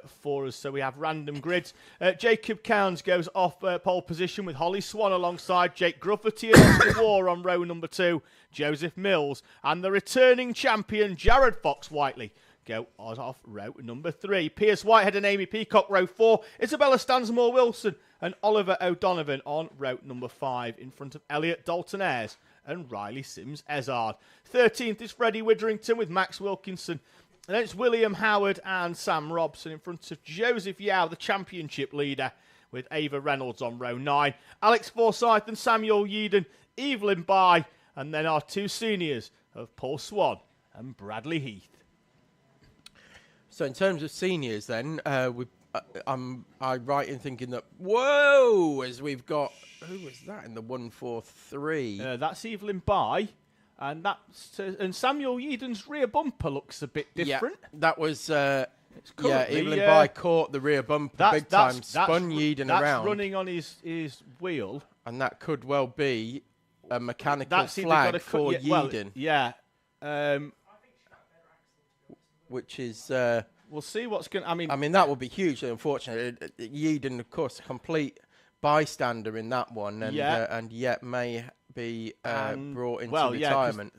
For us, so we have random grids. Jacob Cowns goes off pole position with Holly Swan alongside Jake Grufferty and Oscar War on row number 2, Joseph Mills, and the returning champion Jared Fox Whiteley go off row number 3. Pierce Whitehead and Amy Peacock row 4, Isabella Stansmore Wilson and Oliver O'Donovan on row number 5 in front of Elliot Dalton Ayres and Riley Sims Ezard. 13th is Freddie Witherington with Max Wilkinson. And then it's William Howard and Sam Robson in front of Joseph Yao, the championship leader, with Ava Reynolds on row 9. Alex Forsyth and Samuel Yeadon, Evelyn Bye, and then our 2 seniors of Paul Swan and Bradley Heath. So in terms of seniors then, I'm right in thinking that, whoa, as we've got, who was that in the 143? That's Evelyn Bye. And Samuel Yeadon's rear bumper looks a bit different. Yeah, that was Evelyn Bye caught the rear bumper big time, spun Yeadon around. That's running on his wheel. And that could well be a mechanical flag for Yeadon. Which is... we'll see what's going to... I mean, that would be hugely unfortunate. Yeadon, of course, a complete bystander in that one, and yet may be brought into retirement.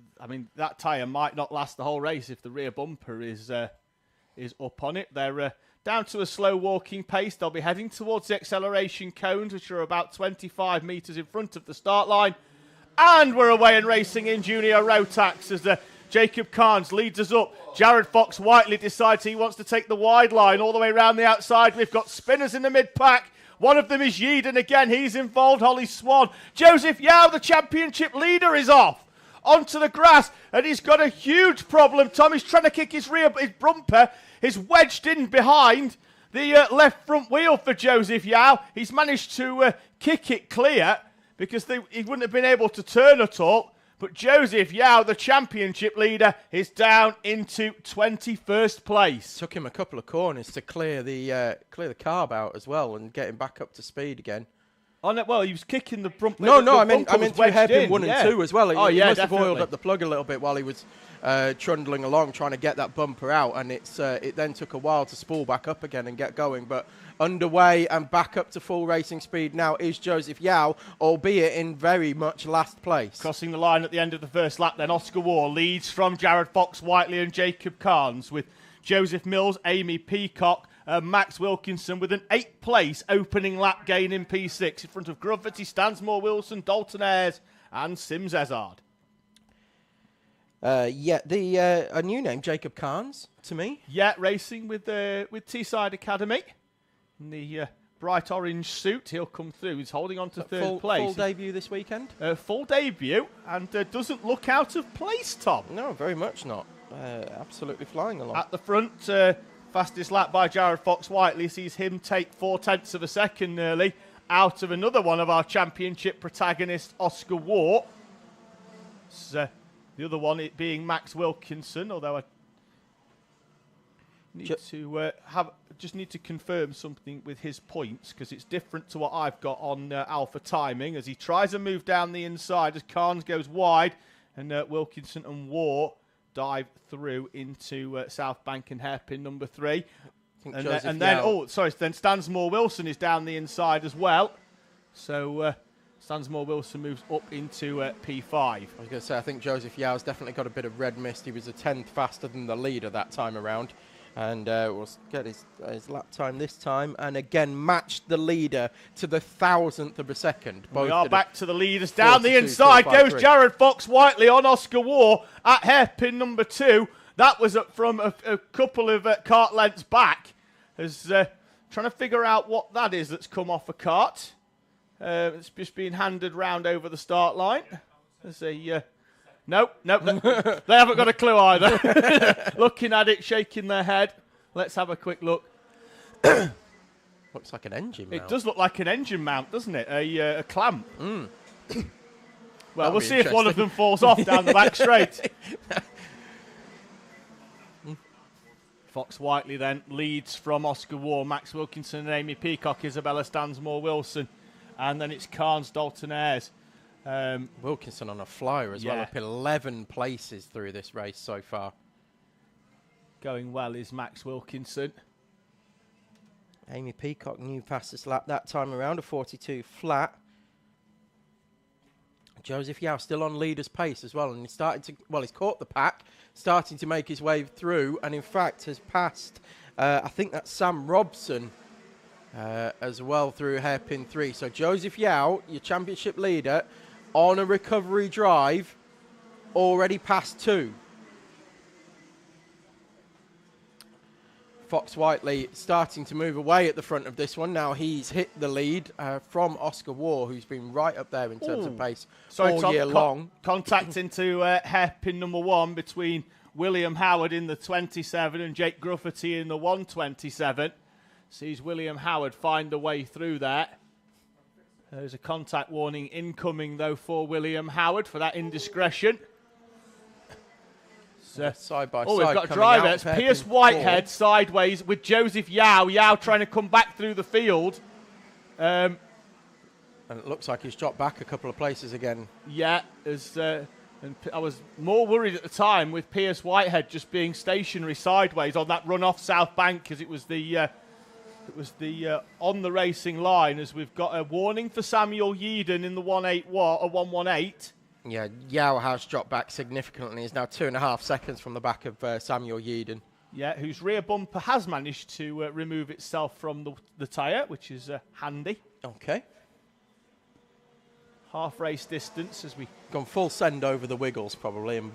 That tyre might not last the whole race if the rear bumper is up on it. They're down to a slow walking pace. They'll be heading towards the acceleration cones, which are about 25 metres in front of the start line. And we're away and racing in Junior Rotax as Jacob Carnes leads us up. Jared Fox Whiteley decides he wants to take the wide line all the way around the outside. We've got spinners in the mid-pack. One of them is Yeadon again. He's involved. Holly Swan. Joseph Yao, the championship leader, is off onto the grass, and he's got a huge problem. Tommy's trying to kick his bumper. He's wedged in behind the left front wheel for Joseph Yao. He's managed to kick it clear because he wouldn't have been able to turn at all. But Joseph Yao, the championship leader, is down into 21st place. Took him a couple of corners to clear the carb out as well and get him back up to speed again. Oh, no, well, he was kicking the front. I meant through hairpin 1 and 2 as well. He must have oiled up the plug a little bit while he was trundling along trying to get that bumper out, and it then took a while to spool back up again and get going. But underway and back up to full racing speed now is Joseph Yao, albeit in very much last place. Crossing the line at the end of the first lap, then Oscar War leads from Jared Fox Whiteley and Jacob Carnes, with Joseph Mills, Amy Peacock, Max Wilkinson with an 8th place opening lap gain in P6 in front of Grufferty, Stansmore Wilson, Dalton Ayres and Sims Ezard. A new name, Jacob Carnes, to me. Yeah, racing with Teesside Academy. In the bright orange suit, he'll come through. He's holding on to third place. Full debut this weekend? Full debut, and doesn't look out of place, Tom. No, very much not. Absolutely flying along. At the front, fastest lap by Jared Fox Whiteley sees him take 0.4 of a second nearly out of another one of our championship protagonists, Oscar War. So, the other one it being Max Wilkinson, although I need to confirm something with his points because it's different to what I've got on Alpha Timing as he tries to move down the inside as Carnes goes wide and Wilkinson and War dive through into South Bank and hairpin number 3. Then Stansmore Wilson is down the inside as well. So Stansmore Wilson moves up into P5. I was going to say, I think Joseph Yao's definitely got a bit of red mist. He was a 10th faster than the leader that time around. And we'll get his lap time this time. And again, matched the leader to the 1,000th of a second. We are back to the leaders. Down the inside goes Jared Fox Whiteley on Oscar War at hairpin number 2. That was from a couple of kart lengths back as Trying to figure out what that is that's come off a cart. It's just being handed round over the start line. There's a... Nope, they haven't got a clue either. Looking at it, shaking their head. Let's have a quick look. Looks like an engine mount. It does look like an engine mount, doesn't it? A clamp. Mm. Well, we'll see if one of them falls off down the back straight. Fox Whiteley then leads from Oscar Waugh, Max Wilkinson and Amy Peacock, Isabella Stansmore-Wilson. And then it's Carnes, Dalton Ayres. Wilkinson on a flyer as well, up 11 places through this race so far. Going well is Max Wilkinson. Amy Peacock, new fastest lap that time around, a 42 flat. Joseph Yao still on leader's pace as well, and he's starting to, well, he's caught the pack, starting to make his way through, and in fact has passed, I think that's Sam Robson as well through hairpin 3. So Joseph Yao, your championship leader, on a recovery drive, already past 2. Fox Whiteley starting to move away at the front of this one. Now he's hit the lead from Oscar Waugh, who's been right up there in terms of pace all year long. Contact into hairpin number 1 between William Howard in the 27 and Jake Grufferty in the 127. Sees William Howard find the way through there. There's a contact warning incoming, though, for William Howard for that indiscretion. Side by side. Oh, we've got a driver. It's Pierce Whitehead sideways with Joseph Yao. Yao trying to come back through the field. And it looks like he's dropped back a couple of places again. Yeah, and I was more worried at the time with Pierce Whitehead just being stationary sideways on that run off South Bank, because it was the on the racing line, as we've got a warning for Samuel Yeadon in the 118. Yeah, Yao has dropped back significantly. He's now 2.5 seconds from the back of Samuel Yeadon. Yeah, whose rear bumper has managed to remove itself from the tyre, which is handy. Okay. Half race distance as we... Gone full send over the wiggles probably and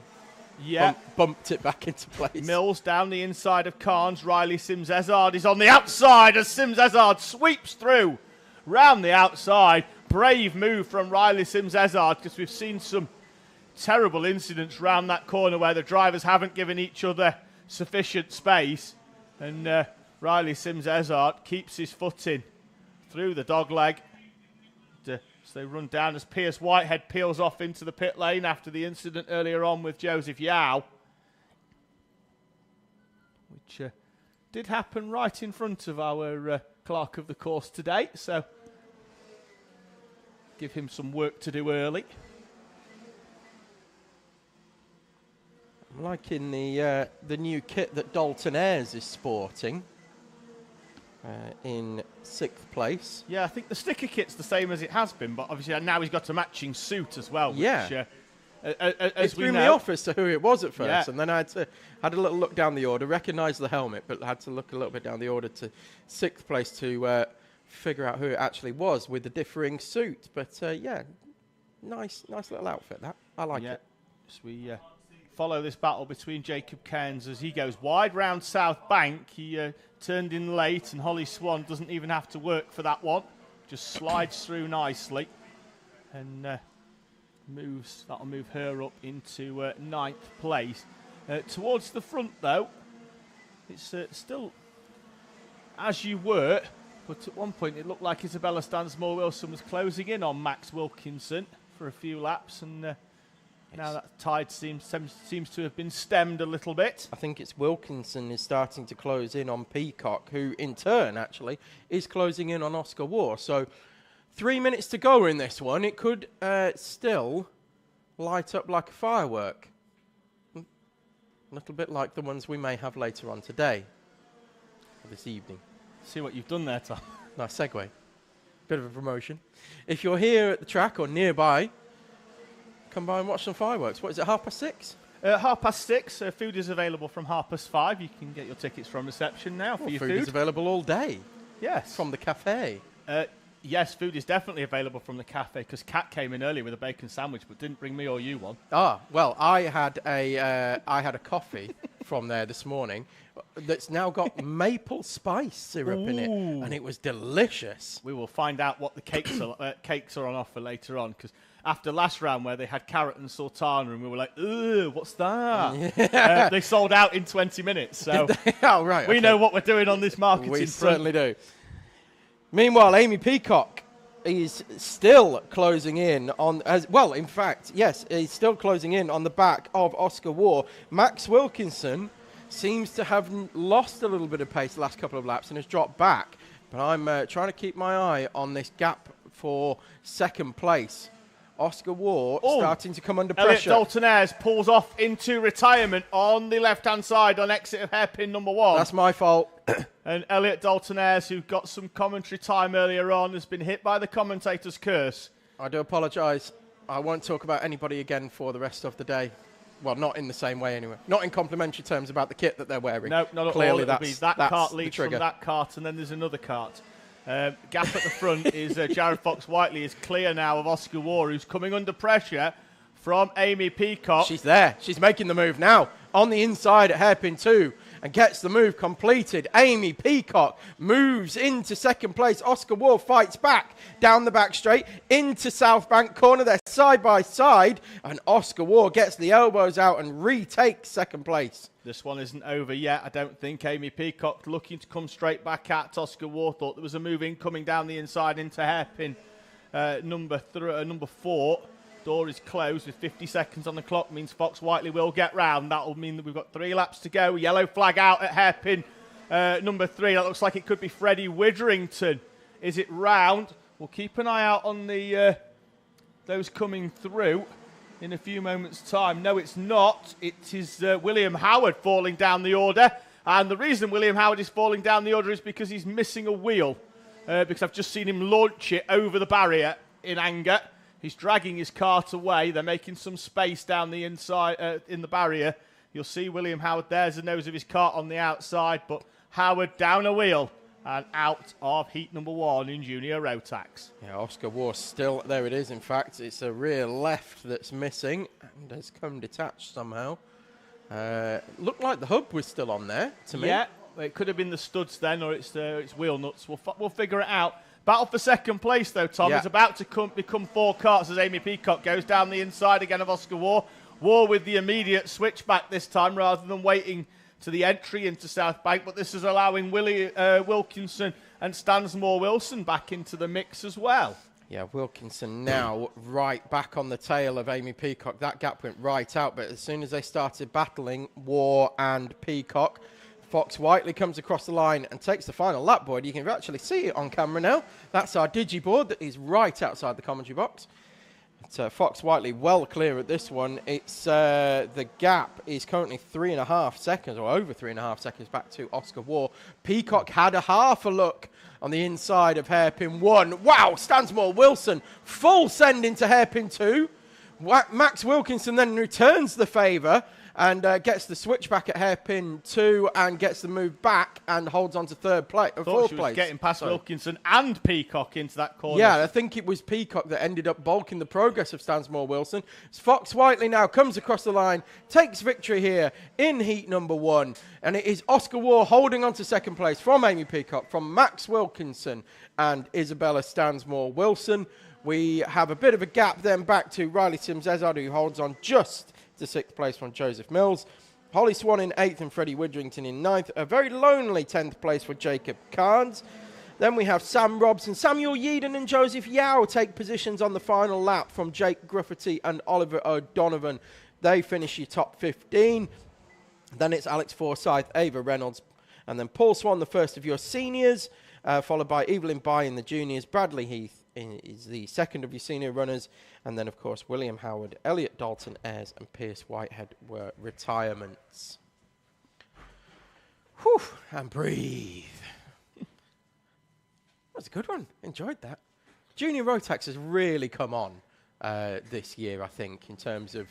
bumped it back into place. Mills down the inside of Carnes. Riley Sims-Ezard is on the outside as Sims-Ezard sweeps through round the outside. Brave move from Riley Sims-Ezard, because we've seen some terrible incidents round that corner where the drivers haven't given each other sufficient space. And Riley Sims-Ezard keeps his foot in through the dogleg. So they run down as Pierce Whitehead peels off into the pit lane after the incident earlier on with Joseph Yao, which did happen right in front of our clerk of the course today. So give him some work to do early. I'm liking the new kit that Dalton Ayres is sporting in 6th place. Yeah, I think the sticker kit's the same as it has been, but obviously now he's got a matching suit as well. Yeah. Which, as it we threw know, me off as to who it was at first, Yeah. and then I had a little look down the order, recognised the helmet, but had to look a little bit down the order to 6th place to figure out who it actually was with the differing suit. But yeah, nice little outfit that. I like it. So we follow this battle between Jacob Cairns as he goes wide round South Bank. He turned in late, and Holly Swan doesn't even have to work for that one. Just slides through nicely and that'll move her up into 9th place. Towards the front, though, it's still as you were, but at one point it looked like Isabella Stansmore-Wilson was closing in on Max Wilkinson for a few laps, and now that tide seems to have been stemmed a little bit. I think it's Wilkinson is starting to close in on Peacock, who in turn actually is closing in on Oscar Waugh. So 3 minutes to go in this one. It could still light up like a firework. A little bit like the ones we may have later on today, or this evening. See what you've done there, Tom. Nice segue. Bit of a promotion. If you're here at the track or nearby, come by and watch some fireworks. What is it, 6:30? 6:30. Food is available from 5:30. You can get your tickets from reception now for your food. Food is available all day. Yes. From the cafe. Yes, food is definitely available from the cafe, because Kat came in earlier with a bacon sandwich but didn't bring me or you one. Ah, well, I had a coffee from there this morning that's now got maple spice syrup in it, and it was delicious. We will find out what the cakes are on offer later on, because after last round where they had carrot and sultana and we were like, "Ugh, what's that?" They sold out in 20 minutes. So oh, right, we know what we're doing on this marketing We front. certainly do. Meanwhile, Amy Peacock is still closing in on, in fact, yes, he's still closing in on the back of Oscar War. Max Wilkinson seems to have lost a little bit of pace the last couple of laps and has dropped back. But I'm trying to keep my eye on this gap for second place. Oscar War starting to come under pressure. Elliot Dalton-Ayres pulls off into retirement on the left-hand side on exit of hairpin number 1. That's my fault. And Elliot Dalton-Ayres, who got some commentary time earlier on, has been hit by the commentator's curse. I do apologise. I won't talk about anybody again for the rest of the day. Well, not in the same way anyway. Not in complimentary terms about the kit that they're wearing. No, not at Clearly all. That's that cart leads from that cart, and then there's another cart. Gap at the front is Jared Fox-Whiteley is clear now of Oscar War, who's coming under pressure from Amy Peacock. She's there. She's making the move now on the inside at hairpin 2 and gets the move completed. Amy Peacock moves into second place. Oscar War fights back down the back straight into South Bank corner. They're side by side, and Oscar War gets the elbows out and retakes second place. This one isn't over yet, I don't think. Amy Peacock looking to come straight back at Oscar War. Thought there was a move in coming down the inside into hairpin number 4. Door is closed with 50 seconds on the clock. Means Fox-Whiteley will get round. That will mean that we've got 3 laps to go. Yellow flag out at hairpin number 3. That looks like it could be Freddie Witherington. Is it round? We'll keep an eye out on the those coming through in a few moments' time. No, it's not. It is William Howard falling down the order. And the reason William Howard is falling down the order is because he's missing a wheel. Because I've just seen him launch it over the barrier in anger. He's dragging his cart away. They're making some space down the inside in the barrier. You'll see William Howard. There's the nose of his cart on the outside. But Howard down a wheel and out of heat number 1 in Junior Rotax. Yeah, Oscar War still, there it is, in fact. It's a rear left that's missing and has come detached somehow. Looked like the hub was still on there to me. Yeah, it could have been the studs then, or it's wheel nuts. We'll figure it out. Battle for second place, though, Tom, is about to become 4 carts as Amy Peacock goes down the inside again of Oscar War. War with the immediate switchback this time rather than waiting to the entry into South Bank, but this is allowing Wilkinson and Stansmore Wilson back into the mix as well. Yeah, Wilkinson now right back on the tail of Amy Peacock. That gap went right out, but as soon as they started battling, War and Peacock, Fox-Whiteley comes across the line and takes the final lap, Boyd. You can actually see it on camera now. That's our digiboard that is right outside the commentary box. Fox-Whiteley well clear at this one. It's the gap is currently 3.5 seconds, or over 3.5 seconds back to Oscar War. Peacock had half a look on the inside of hairpin 1. Wow, Stansmore Wilson full send into hairpin 2. Max Wilkinson then returns the favour and gets the switch back at hairpin 2 and gets the move back and holds on to fourth place. She was getting past Wilkinson and Peacock into that corner. Yeah, I think it was Peacock that ended up bulking the progress of Stansmore Wilson. Fox-Whiteley now comes across the line, takes victory here in heat number 1. And it is Oscar War holding on to second place from Amy Peacock, from Max Wilkinson and Isabella Stansmore Wilson. We have a bit of a gap then back to Riley Sims-Ezard, who holds on just to 6th place from Joseph Mills. Holly Swan in 8th and Freddie Witherington in 9th. A very lonely 10th place for Jacob Carnes. Then we have Sam Robson, Samuel Yeadon and Joseph Yao take positions on the final lap from Jake Gruffity and Oliver O'Donovan. They finish your top 15. Then it's Alex Forsyth, Ava Reynolds, and then Paul Swan, the first of your seniors, followed by Evelyn Bye in the juniors. Bradley Heath is the second of your senior runners. And then, of course, William Howard, Elliot Dalton-Ayres, and Pierce Whitehead were retirements. Whew, and breathe. That was a good one. Enjoyed that. Junior Rotax has really come on this year, I think, in terms of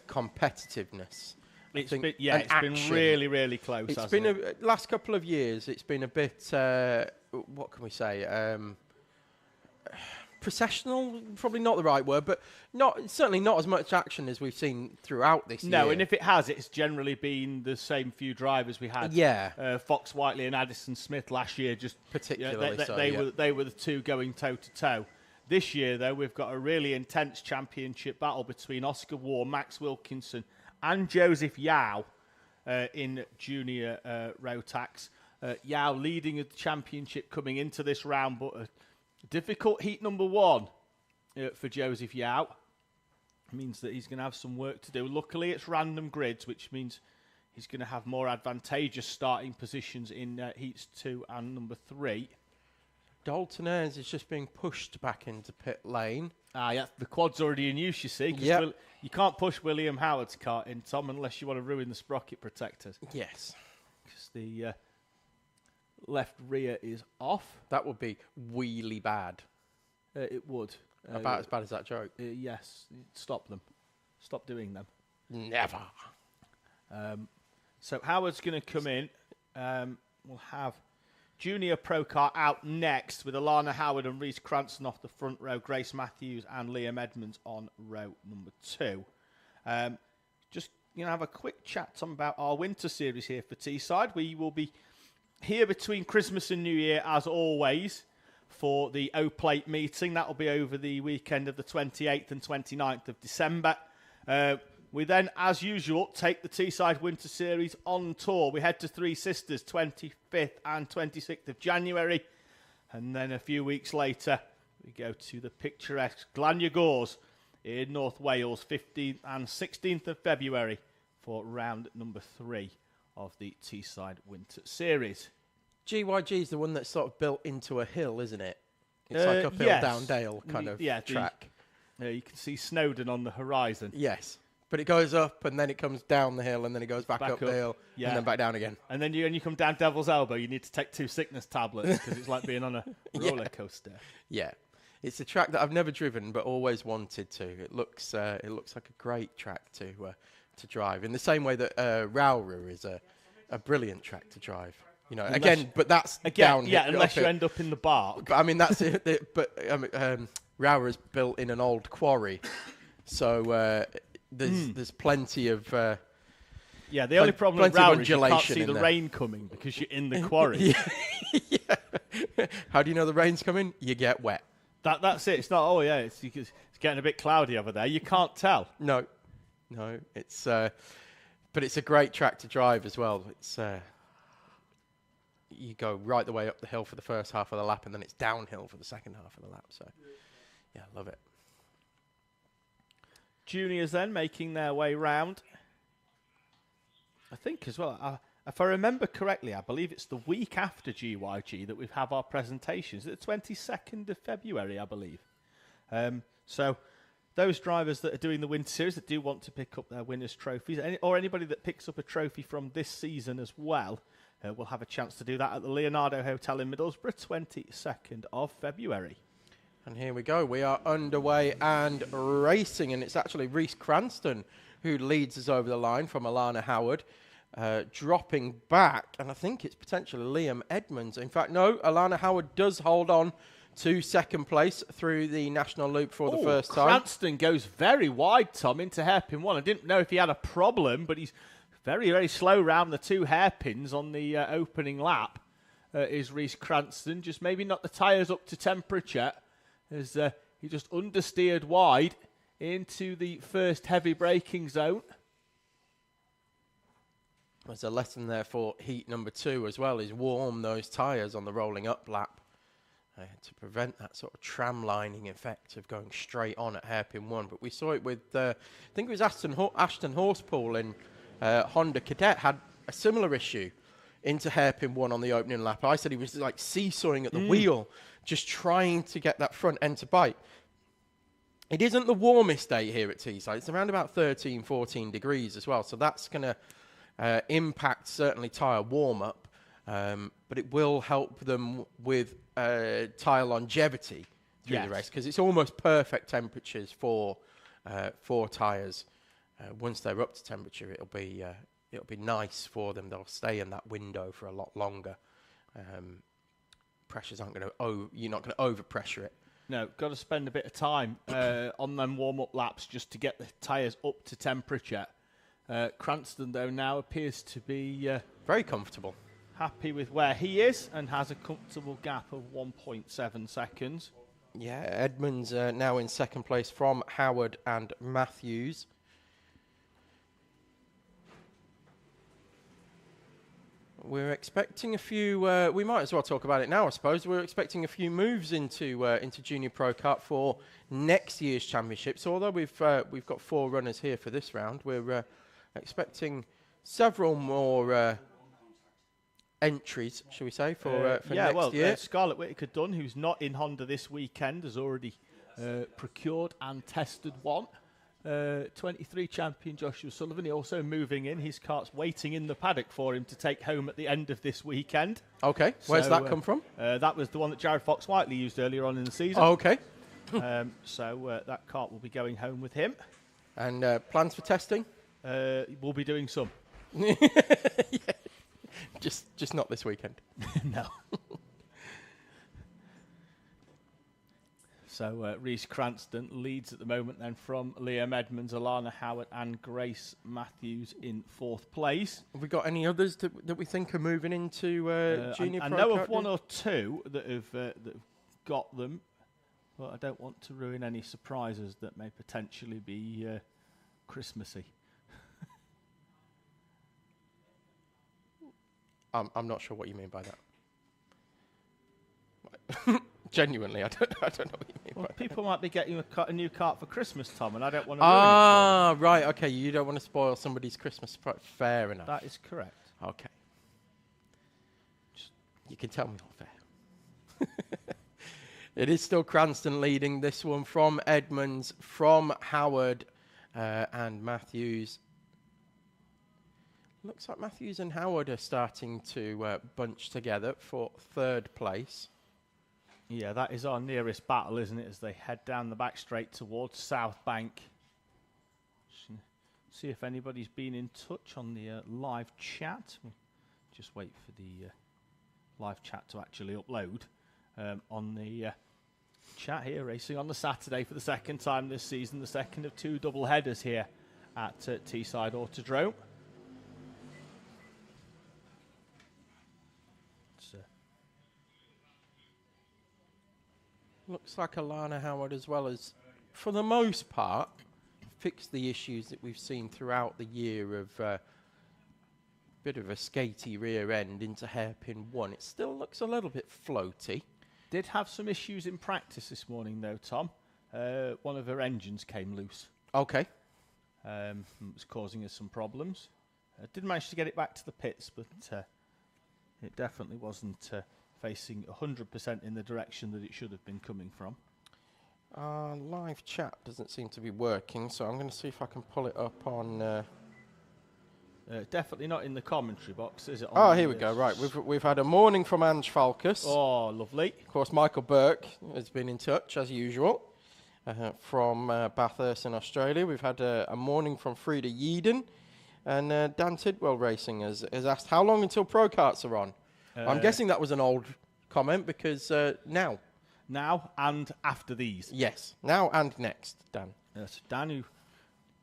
competitiveness. It's been really, really close. It's been last couple of years. It's been a bit. What can we say? processional, probably not the right word, but certainly not as much action as we've seen throughout this year. No, and if it has, it's generally been the same few drivers we had. Yeah. Fox Whiteley and Addison Smith last year, just particularly they were the two going toe to toe. This year, though, we've got a really intense championship battle between Oscar Waugh, Max Wilkinson, and Joseph Yao in Junior Rotax. Yao leading the championship coming into this round, but a difficult heat number 1 for Joseph Yao. Means that he's going to have some work to do. Luckily, it's random grids, which means he's going to have more advantageous starting positions in heats 2 and number 3. Dalton Ayres is just being pushed back into pit lane. Yeah, the quad's already in use, you see. Yep. You can't push William Howard's car in, Tom, unless you want to ruin the sprocket protectors. Yes. Because the left rear is off. That would be really bad. It would. About as bad as that joke. Yes. Stop them. Stop doing them. Never. So Howard's going to come in. We'll have Junior Pro Kart out next with Alana Howard and Reese Cranston off the front row, Grace Matthews and Liam Edmonds on row number 2. Just have a quick chat, Tom, about our winter series here for Teesside. We will be here between Christmas and New Year, as always, for the O-Plate meeting. That will be over the weekend of the 28th and 29th of December. We then, as usual, take the Teesside Winter Series on tour. We head to Three Sisters, 25th and 26th of January. And then a few weeks later, we go to the picturesque Glanyagors in North Wales, 15th and 16th of February for round number 3 of the Teesside Winter Series. GYG is the one that's sort of built into a hill, isn't it? It's like uphill, yes. down dale kind of track. You can see Snowdon on the horizon. Yes. But it goes up, and then it comes down the hill, and then it goes back up the hill, and then back down again. And then when you come down Devil's Elbow, you need to take 2 sickness tablets, because it's like being on a roller coaster. Yeah. It's a track that I've never driven, but always wanted to. It looks like a great track to drive, in the same way that Rauru is a brilliant track to drive. But that's down. Yeah, unless you end up in the bark. But I mean, that's it. But Rauru is built in an old quarry, so there's plenty of. The only problem with Rauru is you can't see the there. rain coming because you're in the quarry. Yeah. How do you know the rain's coming? You get wet. That's it. It's not. It's getting a bit cloudy over there. You can't tell. No, it's. But it's a great track to drive as well. It's. You go right the way up the hill for the first half of the lap, and then it's downhill for the second half of the lap. So, yeah, love it. Juniors then making their way round. I think as well, if I remember correctly, I believe it's the week after GYG that we have our presentations. It's the 22nd of February, I believe. So those drivers that are doing the Winter Series that do want to pick up their winners' trophies, or anybody that picks up a trophy from this season as well, will have a chance to do that at the Leonardo Hotel in Middlesbrough, 22nd of February. And here we go. We are underway and racing, and it's actually Reese Cranston who leads us over the line from Alana Howard, dropping back, and I think it's potentially Liam Edmonds. In fact, no, Alana Howard does hold on to second place through the National Loop for the first time. Cranston goes very wide, Tom, into hairpin 1. I didn't know if he had a problem, but he's very, very slow round the 2 hairpins on the opening lap. Is Reese Cranston, just maybe not the tyres up to temperature, as he just understeered wide into the first heavy braking zone. There's a lesson there for heat number 2 as well, is warm those tyres on the rolling up lap to prevent that sort of tram lining effect of going straight on at hairpin 1. But we saw it with, I think it was Ashton Horspool in Honda Cadet had a similar issue into hairpin 1 on the opening lap. I said he was like seesawing at the wheel, just trying to get that front end to bite. It isn't the warmest day here at Teesside. It's around about 13, 14 degrees as well. So that's going to impact certainly tyre warm-up. But it will help them with tyre longevity through the race, because it's almost perfect temperatures for tyres. Once they're up to temperature, it'll be nice for them. They'll stay in that window for a lot longer. Pressures aren't going to you're not going to overpressure it. No, got to spend a bit of time on them warm-up laps just to get the tyres up to temperature. Cranston, though, now appears to be very comfortable. Happy with where he is and has a comfortable gap of 1.7 seconds. Yeah, Edmonds now in second place from Howard and Matthews. We're expecting a few. We might as well talk about it now, I suppose. We're expecting a few moves into Junior Pro Kart for next year's championships. Although we've got 4 runners here for this round, we're expecting several more entries, shall we say, for next year. Scarlett Whitaker-Dunn, who's not in Honda this weekend, has already procured and tested one. 23 champion Joshua Sullivan, he also moving in. His kart's waiting in the paddock for him to take home at the end of this weekend. Okay, where's that come from? That was the one that Jared Fox-Whiteley used earlier on in the season. Oh, okay. So that kart will be going home with him. And plans for testing? We'll be doing some. Yeah. Just not this weekend. No. So Reese Cranston leads at the moment then from Liam Edmonds, Alana Howard and Grace Matthews in 4th place. Have we got any others that we think are moving into Junior Pro Kart? I know of 1 or 2 that have got them, but I don't want to ruin any surprises that may potentially be Christmassy. I'm not sure what you mean by that. Genuinely, I don't know what you mean by that. People might be getting a new kart for Christmas, Tom, and I don't want to ruin it for them. Right, okay. You don't want to spoil somebody's Christmas surprise. Fair enough. That is correct. Okay. You can tell me all fair. It is still Cranston leading this one from Edmonds, from Howard and Matthews. Looks like Matthews and Howard are starting to bunch together for 3rd place. Yeah, that is our nearest battle, isn't it, as they head down the back straight towards South Bank. See if anybody's been in touch on the live chat. Just wait for the live chat to actually upload on the chat here. Racing on the Saturday for the 2nd time this season, the 2nd of 2 double headers here at Teesside Autodrome. Looks like Alana Howard as well as, for the most part, fixed the issues that we've seen throughout the year of bit of a skatey rear end into hairpin 1. It still looks a little bit floaty. Did have some issues in practice this morning though, Tom. One of her engines came loose. Okay. It was causing us some problems. Did manage to get it back to the pits, but it definitely wasn't facing 100% in the direction that it should have been coming from. Live chat doesn't seem to be working, so I'm going to see if I can pull it up on... definitely not in the commentary box, is it? Here we go. Right, we've had a morning from Ange Falkus. Oh, lovely. Of course, Michael Burke has been in touch, as usual, from Bathurst in Australia. We've had a morning from Frida Yeadon, and Dan Tidwell Racing has asked, how long until Pro Karts are on? I'm guessing that was an old comment because now. Now and after these. Yes, now and next, Dan. Yes, Dan, who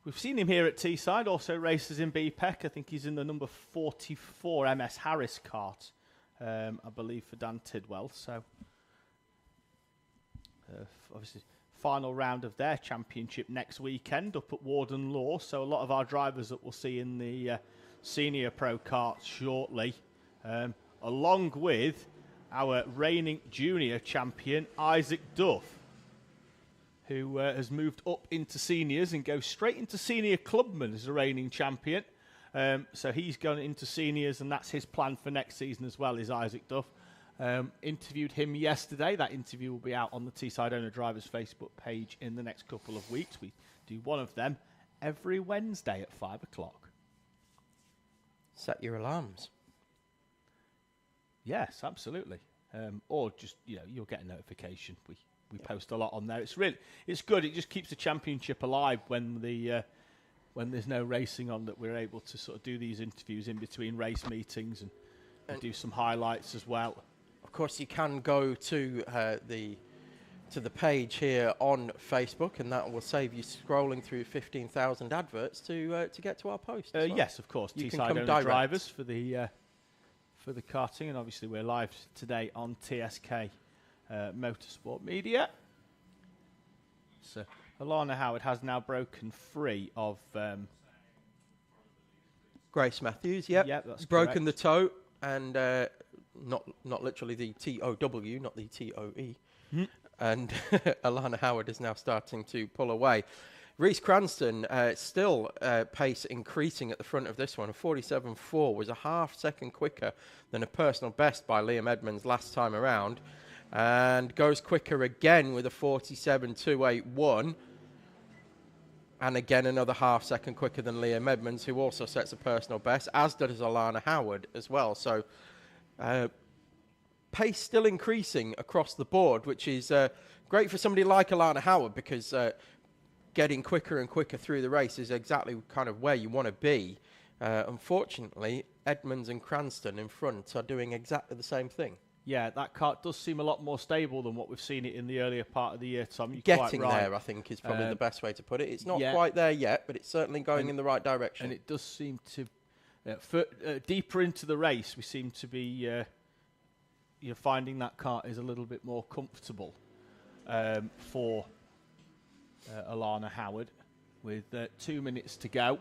we've seen him here at Teesside, also races in BPEC. I think he's in the number 44 MS Harris kart, I believe, for Dan Tidwell. So, obviously, final round of their championship next weekend up at Warden Law. So, a lot of our drivers that we'll see in the Senior Pro Karts shortly. Along with our reigning junior champion, Isaac Duff, who has moved up into seniors and goes straight into senior clubman as a reigning champion. So he's going into seniors, and that's his plan for next season as well, is Isaac Duff. Interviewed him yesterday. That interview will be out on the Teesside Owner Drivers Facebook page in the next couple of weeks. We do one of them every Wednesday at 5 o'clock. Set your alarms. Yes, absolutely. Or just, you'll get a notification. We post a lot on there. It's good. It just keeps the championship alive when there's no racing on, that we're able to sort of do these interviews in between race meetings and do some highlights as well. Of course, you can go to the to the page here on Facebook, and that will save you scrolling through 15,000 adverts to get to our post. Well. Yes, of course. Teesside owner drivers for the karting, and obviously we're live today on TSK Motorsport Media. So Alana Howard has now broken free of Grace Matthews. Yep, that's broken correct. the toe, and not literally the TOW, not the TOE. And Alana Howard is now starting to pull away. Reese Cranston still pace increasing at the front of this one. A 47.4 was a half second quicker than a personal best by Liam Edmonds last time around, and goes quicker again with a 47.281. And again, another half second quicker than Liam Edmonds, who also sets a personal best, as does Alana Howard as well. So pace still increasing across the board, which is great for somebody like Alana Howard, because getting quicker and quicker through the race is exactly kind of where you want to be. Unfortunately, Edmonds and Cranston in front are doing exactly the same thing. Yeah, that kart does seem a lot more stable than what we've seen it in the earlier part of the year, Tom. You're Getting quite right. there, I think, is probably the best way to put it. It's not quite there yet, but it's certainly going in the right direction. And it does seem to, deeper into the race, we seem to be finding that kart is a little bit more comfortable for Alana Howard, with 2 minutes to go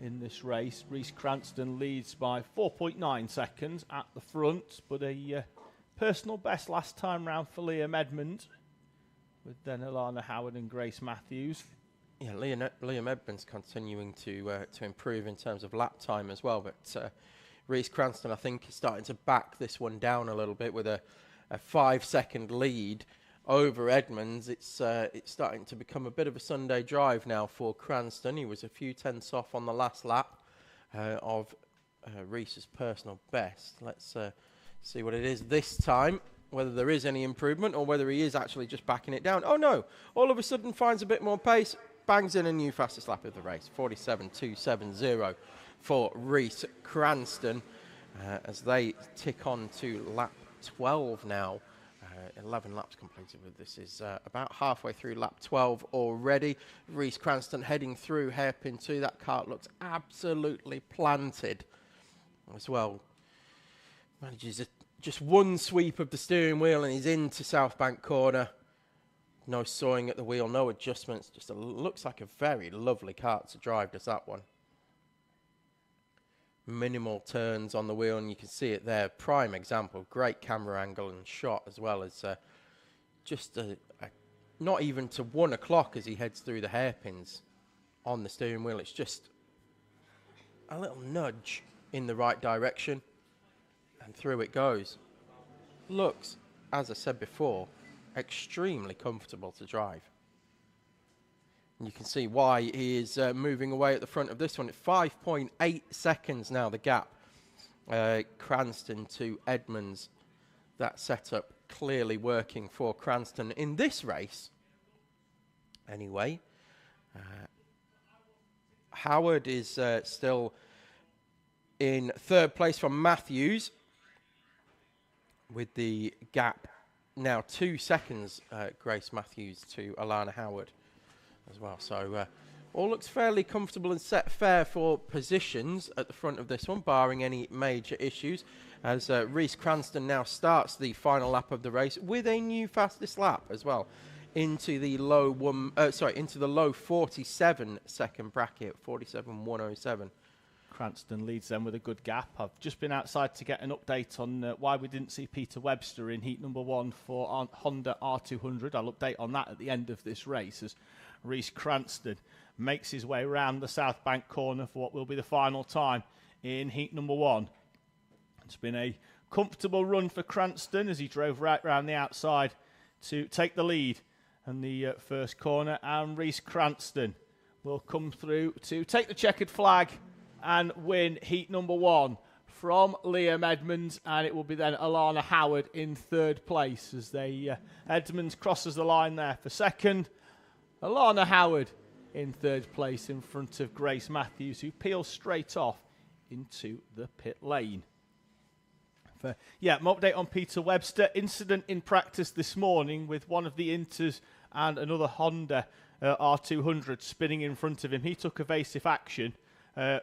in this race. Reese Cranston leads by 4.9 seconds at the front, but a personal best last time round for Liam Edmonds, with then Alana Howard and Grace Matthews. Yeah, Liam Edmonds continuing to improve in terms of lap time as well, but Reese Cranston, I think, is starting to back this one down a little bit with a 5 second lead over Edmonds. It's starting to become a bit of a Sunday drive now for Cranston. He was a few tenths off on the last lap of Reese's personal best. Let's see what it is this time, whether there is any improvement or whether he is actually just backing it down. Oh no, all of a sudden finds a bit more pace, bangs in a new fastest lap of the race, 47.270 for Reese Cranston, as they tick on to lap 12 now. 11 laps completed with this. Is about halfway through lap 12 already. Reese Cranston heading through hairpin 2. That kart looks absolutely planted as well. Manages just one sweep of the steering wheel and he's into Southbank corner. No sawing at the wheel, no adjustments. Just looks like a very lovely kart to drive, does that one. Minimal turns on the wheel, and you can see it there. Prime example, great camera angle and shot, as well as just not even to 1 o'clock as he heads through the hairpins on the steering wheel. It's just a little nudge in the right direction, and through it goes. Looks, as I said before, extremely comfortable to drive. And you can see why he is moving away at the front of this one. At 5.8 seconds now, the gap. Cranston to Edmonds. That setup clearly working for Cranston in this race. Anyway, Howard is still in third place from Matthews, with the gap now 2 seconds, Grace Matthews to Alana Howard as well. So all looks fairly comfortable and set fair for positions at the front of this one, barring any major issues, as Reese Cranston now starts the final lap of the race with a new fastest lap as well, into the low 47 second bracket, 47.107. Cranston leads them with a good gap. I've just been outside to get an update on why we didn't see Peter Webster in heat number 1 for Honda R200. I'll update on that at the end of this race, as Reese Cranston makes his way around the South Bank corner for what will be the final time in heat number 1. It's been a comfortable run for Cranston as he drove right round the outside to take the lead in the first corner, and Reese Cranston will come through to take the checkered flag and win heat number 1 from Liam Edmonds, and it will be then Alana Howard in third place as Edmonds crosses the line there for second. Alana Howard in third place in front of Grace Matthews, who peels straight off into the pit lane. Yeah, my update on Peter Webster. Incident in practice this morning with one of the Inters and another Honda R200 spinning in front of him. He took evasive action,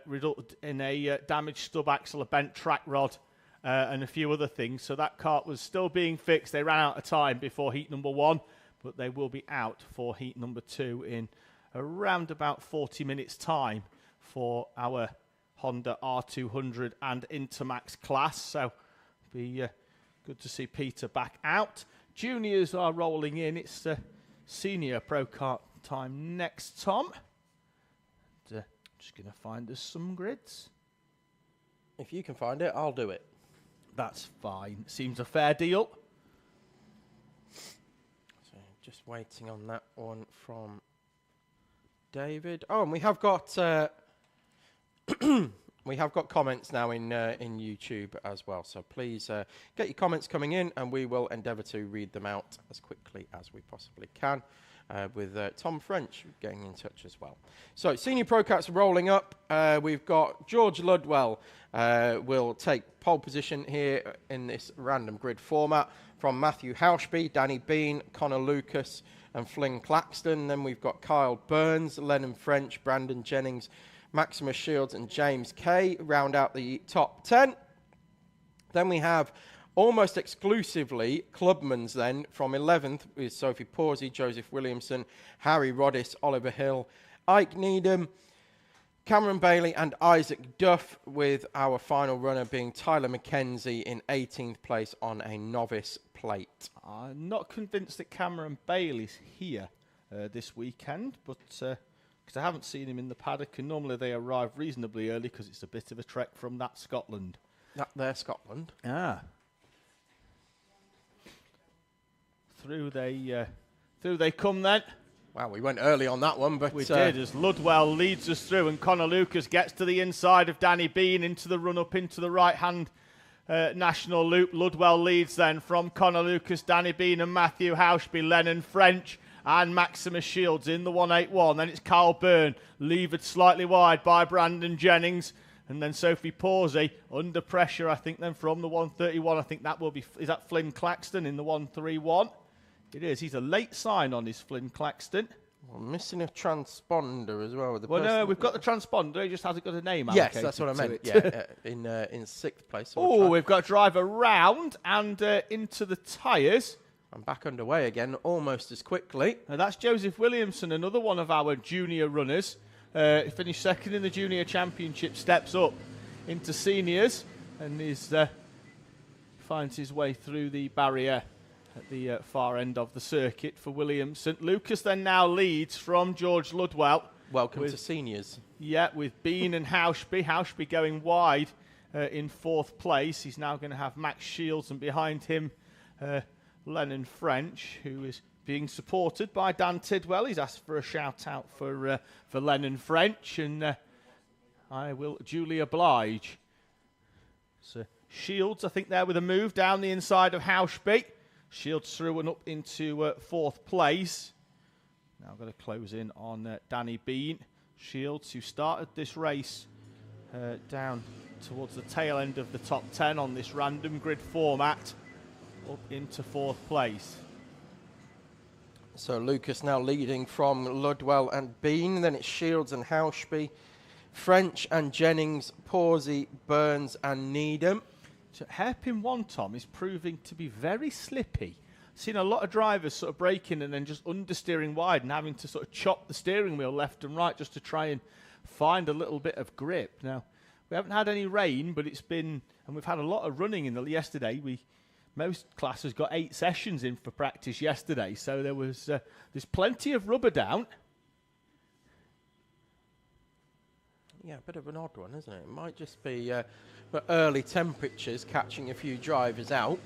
resulted in a damaged stub axle, a bent track rod, and a few other things. So that kart was still being fixed. They ran out of time before heat number 1, but they will be out for heat number 2 in around about 40 minutes' time for our Honda R200 and Intermax class. So be good to see Peter back out. Juniors are rolling in. It's Senior Pro Kart time next, Tom. And, just going to find us some grids. If you can find it, I'll do it. That's fine. Seems a fair deal. So just waiting on that one from David. Oh, and we have got we have got comments now in YouTube as well. So please get your comments coming in, and we will endeavour to read them out as quickly as we possibly can. With Tom French getting in touch as well. So Senior Pro Karts rolling up. We've got George Ludwell will take pole position here in this random grid format from Matthew Hauschby, Danny Bean, Connor Lucas and Flynn Claxton. Then we've got Kyle Burns, Lennon French, Brandon Jennings, Maximus Shields and James Kay round out the top 10. Then we have almost exclusively clubmans then from 11th with Sophie Pawsey, Joseph Williamson, Harry Roddis, Oliver Hill, Ike Needham, Cameron Bailey and Isaac Duff, with our final runner being Tyler McKenzie in 18th place on a novice plate. I'm not convinced that Cameron Bailey's here this weekend, but because I haven't seen him in the paddock, and normally they arrive reasonably early because it's a bit of a trek from that Scotland. That there, Scotland. Ah. Through they come then. Wow, we went early on that one, but we did, as Ludwell leads us through, and Connor Lucas gets to the inside of Danny Bean into the run-up into the right-hand national loop. Ludwell leads then from Connor Lucas, Danny Bean and Matthew Hauschby, Lennon French and Maximus Shields in the 181. Then it's Carl Byrne, levered slightly wide by Brandon Jennings. And then Sophie Pawsey under pressure, I think, then from the 131. I think that will be, is that Flynn Claxton in the 131? It is. He's a late sign on his Flynn Claxton. Well, missing a transponder as well. Well, no, we've got the transponder. He just hasn't got a name allocated. Yes, that's what I meant. Yeah, in 6th place. So we've got to drive around and into the tyres. I'm back underway again, almost as quickly. And that's Joseph Williamson, another one of our junior runners. He finished second in the junior championship, steps up into seniors, and finds his way through the barrier at the far end of the circuit for Williamson. Lucas then now leads from George Ludwell. Welcome to seniors. Yeah, with Bean and Hauschby. Hauschby going wide in 4th place. He's now going to have Max Shields, and behind him Lennon French, who is being supported by Dan Tidwell. He's asked for a shout-out for Lennon French, and I will duly oblige. So Shields, I think, there with a move down the inside of Hauschby. Shields through and up into 4th place. Now I've got to close in on Danny Bean. Shields, who started this race down towards the tail end of the top 10 on this random grid format, up into 4th place. So Lucas now leading from Ludwell and Bean. Then it's Shields and Hauschby, French and Jennings, Pawsey, Burns and Needham. So hairpin 1, Tom, is proving to be very slippy. I've seen a lot of drivers sort of braking and then just understeering wide and having to sort of chop the steering wheel left and right just to try and find a little bit of grip. Now, we haven't had any rain, but it's been, and we've had a lot of running yesterday. Most classes got 8 sessions in for practice yesterday, so there's plenty of rubber down. Yeah, a bit of an odd one, isn't it? It might just be for early temperatures catching a few drivers out,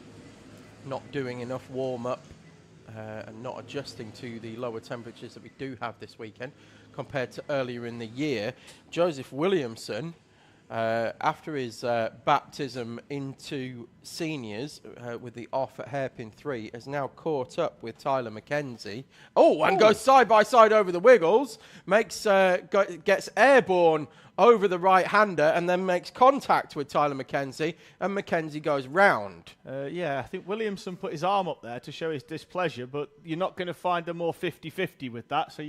not doing enough warm-up and not adjusting to the lower temperatures that we do have this weekend compared to earlier in the year. Joseph Williamson, after his baptism into seniors with the off at hairpin 3, has now caught up with Tyler McKenzie. Oh, and goes side by side over the wiggles, gets airborne over the right-hander and then makes contact with Tyler McKenzie, and McKenzie goes round. Yeah, I think Williamson put his arm up there to show his displeasure, but you're not going to find a more 50-50 with that. So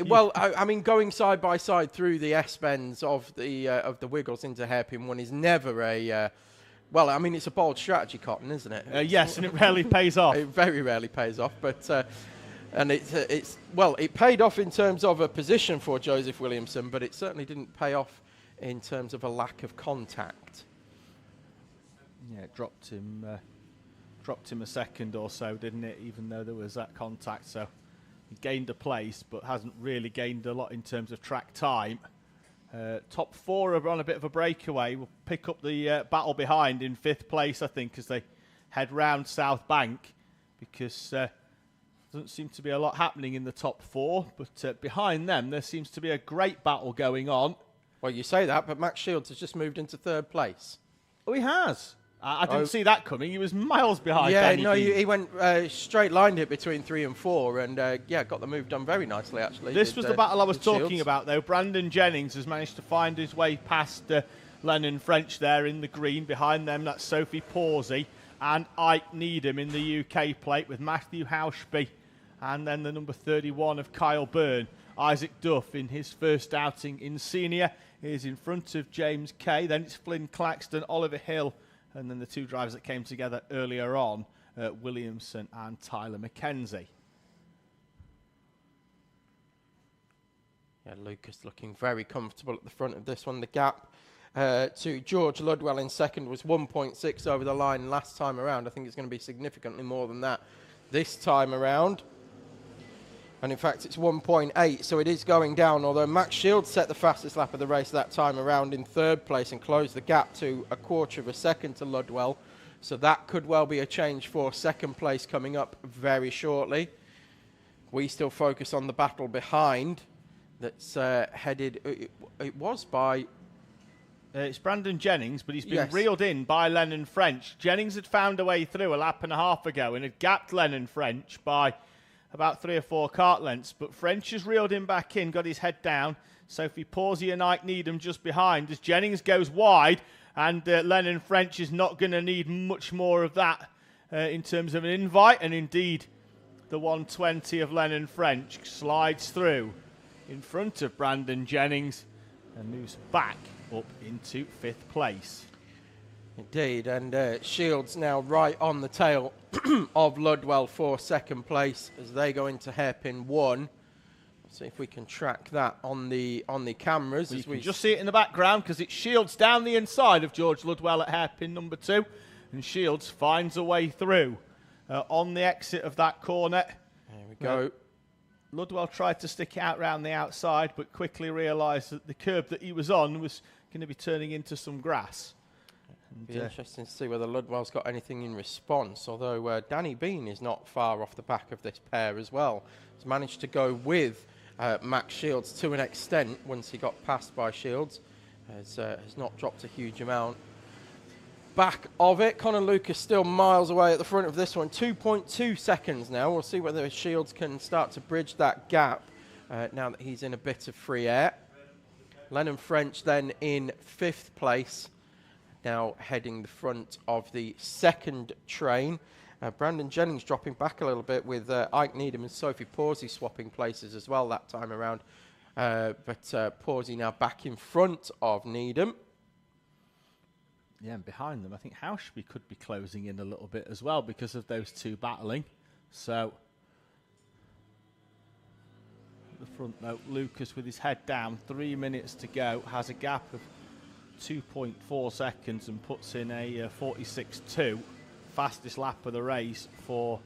well, I mean, going side by side through the S-bends of the Wiggles into hairpin one is never a... well, I mean, it's a bold strategy, Cotton, isn't it? Yes, and it rarely pays off. It very rarely pays off, but... and it paid off in terms of a position for Joseph Williamson, but it certainly didn't pay off in terms of a lack of contact. Yeah, it dropped him a second or so, didn't it? Even though there was that contact, so he gained a place, but hasn't really gained a lot in terms of track time. Top four are on a bit of a breakaway. We'll pick up the battle behind in 5th place, I think, as they head round South Bank, because doesn't seem to be a lot happening in the top 4, but behind them there seems to be a great battle going on. Well, you say that, but Max Shields has just moved into 3rd place. Oh, he has? I didn't see that coming. He was miles behind. Yeah, no, he went straight lined it between 3 and 4, and got the move done very nicely, actually. This was the battle I was talking Shields about, though. Brandon Jennings has managed to find his way past Lennon French there in the green. Behind them, that's Sophie Pawsey and Ike Needham in the UK plate with Matthew Hauschby. And then the number 31 of Kyle Byrne. Isaac Duff in his first outing in senior is in front of James Kay. Then it's Flynn Claxton, Oliver Hill, and then the 2 drivers that came together earlier on, Williamson and Tyler McKenzie. Yeah, Lucas looking very comfortable at the front of this one. The gap to George Ludwell in second was 1.6 over the line last time around. I think it's going to be significantly more than that this time around. And in fact, it's 1.8, so it is going down, although Max Shields set the fastest lap of the race that time around in 3rd place and closed the gap to a 1/4 of a second to Ludwell. So that could well be a change for 2nd place coming up very shortly. We still focus on the battle behind that's headed... It was by... It's Brandon Jennings, but he's been reeled in by Lennon French. Jennings had found a way through a lap and a half ago and had gapped Lennon French by about 3 or 4 kart lengths, but French has reeled him back in, got his head down. Sophie Pawsey and Ike Needham just behind as Jennings goes wide, and Lennon French is not going to need much more of that in terms of an invite, and indeed the 120 of Lennon French slides through in front of Brandon Jennings and moves back up into 5th place. Indeed, and Shields now right on the tail of Ludwell for 2nd place as they go into hairpin 1. Let's see if we can track that on the cameras. Well, you can just see it in the background because it's Shields down the inside of George Ludwell at hairpin number 2, and Shields finds a way through on the exit of that corner. There we go. Ludwell tried to stick it out round the outside, but quickly realised that the curb that he was on was going to be turning into some grass. It'd be interesting to see whether Ludwell's got anything in response, although Danny Bean is not far off the back of this pair as well. He's managed to go with Max Shields to an extent once he got passed by Shields. Has not dropped a huge amount. Back of it, Connor Lucas still miles away at the front of this one. 2.2 seconds now. We'll see whether Shields can start to bridge that gap now that he's in a bit of free air. Lennon French then in 5th place. Now heading the front of the 2nd train. Brandon Jennings dropping back a little bit with Ike Needham and Sophie Pawsey swapping places as well that time around. But Pawsey now back in front of Needham. Yeah, and behind them, I think Hauschby could be closing in a little bit as well because of those 2 battling. So, at the front note, Lucas with his head down, 3 minutes to go, has a gap of 2.4 seconds and puts in a 46.2, fastest lap of the race for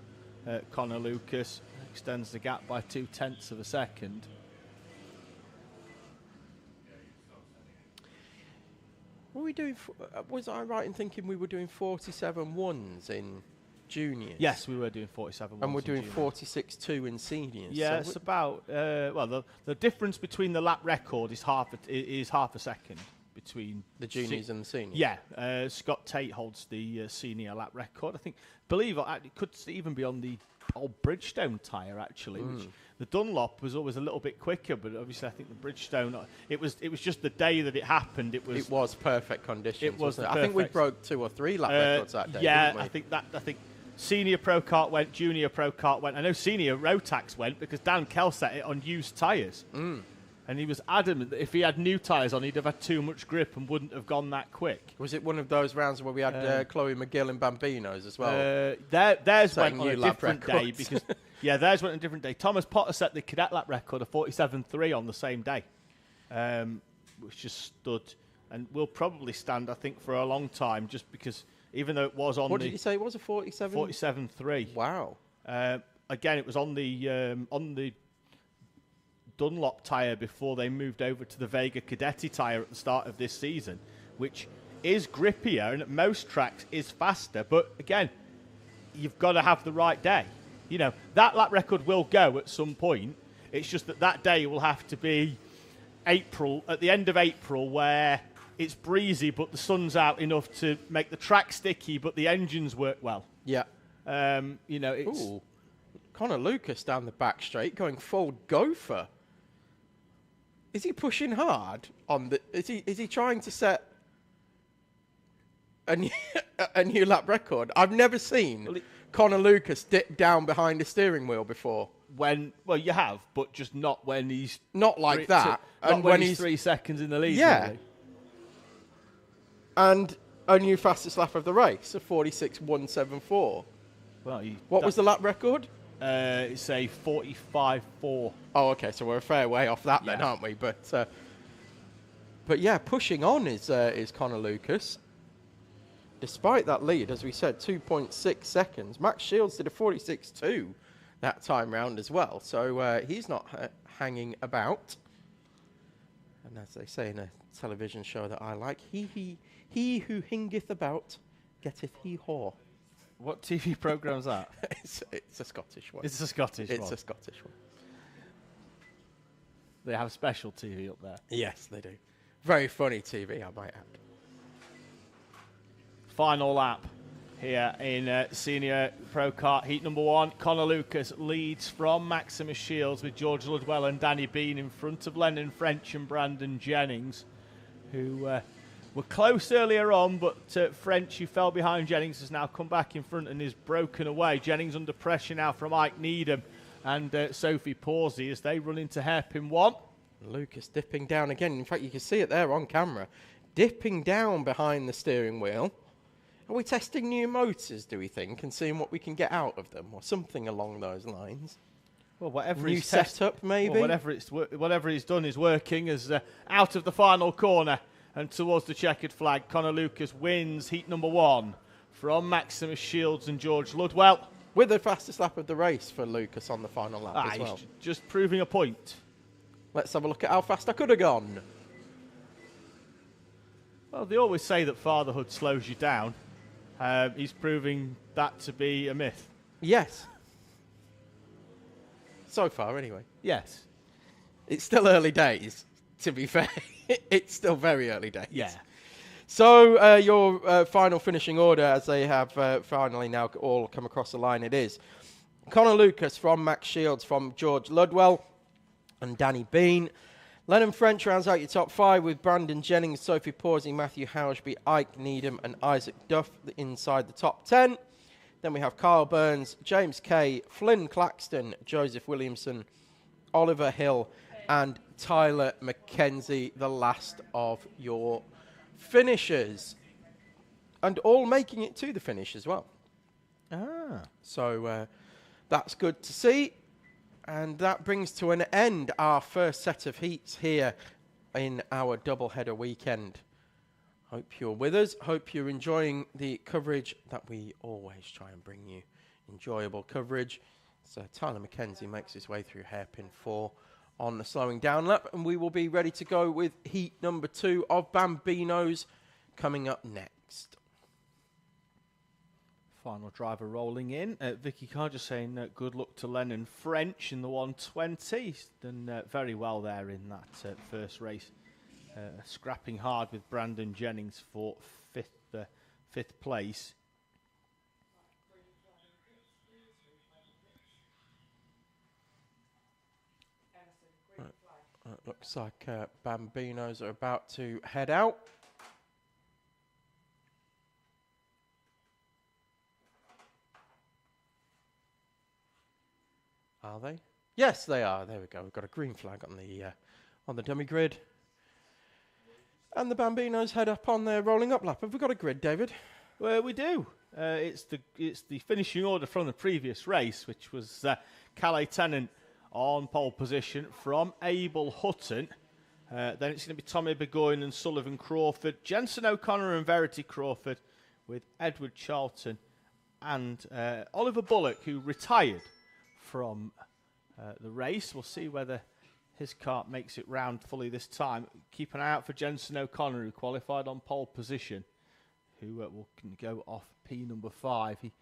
Connor Lucas. Extends the gap by 0.2 of a second. Were we doing? Was I right in thinking we were doing 47 ones in juniors? Yes, we were doing 47 ones. And we're doing 46.2 in seniors. Yeah, so it's about well, the difference between the lap record is half a second between the juniors and the seniors. Yeah, Scott Tate holds the senior lap record. Believe it could even be on the old Bridgestone tyre actually, which the Dunlop was always a little bit quicker, but obviously I think the Bridgestone, it was just the day that it happened. It was perfect conditions. It was. I think we broke 2 or 3 lap records that day. Yeah, didn't we? I think Senior Pro Kart went, Junior Pro Kart went. I know Senior Rotax went because Dan Kell set it on used tyres. And he was adamant that if he had new tyres on, he'd have had too much grip and wouldn't have gone that quick. Was it one of those rounds where we had Chloe McGill and Bambinos as well? Theirs went on a different day records. because theirs went on a different day. Thomas Potter set the Cadet lap record of 47.3 on the same day, which just stood and will probably stand, I think, for a long time, just because even though it was on what did you say? It was a 47? 47.3. Wow. Again, it was on the Dunlop tyre before they moved over to the Vega Cadetti tyre at the start of this season, which is grippier and at most tracks is faster. But again, you've got to have the right day. You know, that lap record will go at some point. It's just that day will have to be April, at the end of April, where it's breezy but the sun's out enough to make the track sticky but the engines work well. Yeah. You know, it's... Ooh. Connor Lucas down the back straight going full gopher. Is he pushing hard on the? Is he trying to set a new lap record? I've never seen Connor Lucas dip down behind a steering wheel before. Well, you have, but just not when he's not like that. And when he's 3 seconds in the lead. Yeah. Really. And a new fastest lap of the race, a 46.174. Well, what was the lap record? It's a 45.4. Oh, okay, so we're a fair way off that then, aren't we? But yeah, pushing on is Connor Lucas. Despite that lead, as we said, 2.6 seconds. Max Shields did a 46.2 that time round as well, so he's not hanging about. And as they say in a television show that I like, he who hingeth about getteth he haw. What TV program's that? It's a Scottish one. It's a Scottish one. It's a Scottish one. They have special TV up there. Yes, they do. Very funny TV, I might add. Final lap here in Senior Pro Kart Heat number 1. Connor Lucas leads from Maximus Shields with George Ludwell and Danny Bean in front of Lennon French and Brandon Jennings, who... were close earlier on, but French, who fell behind Jennings, has now come back in front and is broken away. Jennings under pressure now from Ike Needham and Sophie Pawsey as they run into hairpin 1. Lucas dipping down again. In fact, you can see it there on camera. Dipping down behind the steering wheel. Are we testing new motors, do we think, and seeing what we can get out of them, or something along those lines? Well, whatever new setup, maybe? Well, whatever he's done is working as out of the final corner. And towards the checkered flag, Connor Lucas wins Heat number 1 from Maximus Shields and George Ludwell. With the fastest lap of the race for Lucas on the final lap as well. He's just proving a point. Let's have a look at how fast I could have gone. Well, they always say that fatherhood slows you down. He's proving that to be a myth. Yes. So far, anyway. Yes. It's still early days, to be fair. It's still very early days. Yeah. So your final finishing order, as they have finally now all come across the line, it is Connor Lucas from Max Shields, from George Ludwell and Danny Bean. Lennon French rounds out your top 5 with Brandon Jennings, Sophie Pawsey, Matthew Housby, Ike Needham and Isaac Duff inside the top 10. Then we have Kyle Burns, James Kay, Flynn Claxton, Joseph Williamson, Oliver Hill and Tyler McKenzie, the last of your finishers. And all making it to the finish as well. So that's good to see. And that brings to an end our first set of heats here in our doubleheader weekend. Hope you're with us. Hope you're enjoying the coverage that we always try and bring you. Enjoyable coverage. So Tyler McKenzie makes his way through hairpin 4 on the slowing down lap, and we will be ready to go with heat number 2 of Bambinos coming up next. Final driver rolling in. Vicky Carr just saying good luck to Lennon French in the 120. He's done very well there in that first race. Scrapping hard with Brandon Jennings for fifth place. It looks like Bambinos are about to head out. Are they? Yes, they are. There we go. We've got a green flag on the dummy grid. And the Bambinos head up on their rolling up lap. Have we got a grid, David? Well, we do. It's the finishing order from the previous race, which was Calais Tennant on pole position from Abel Hutton. Then it's going to be Tommy Burgoyne and Sullivan Crawford, Jensen O'Connor and Verity Crawford, with Edward Charlton and Oliver Bullock, who retired from the race. We'll see whether his kart makes it round fully this time. Keep an eye out for Jensen O'Connor, who qualified on pole position, who will go off P number 5. He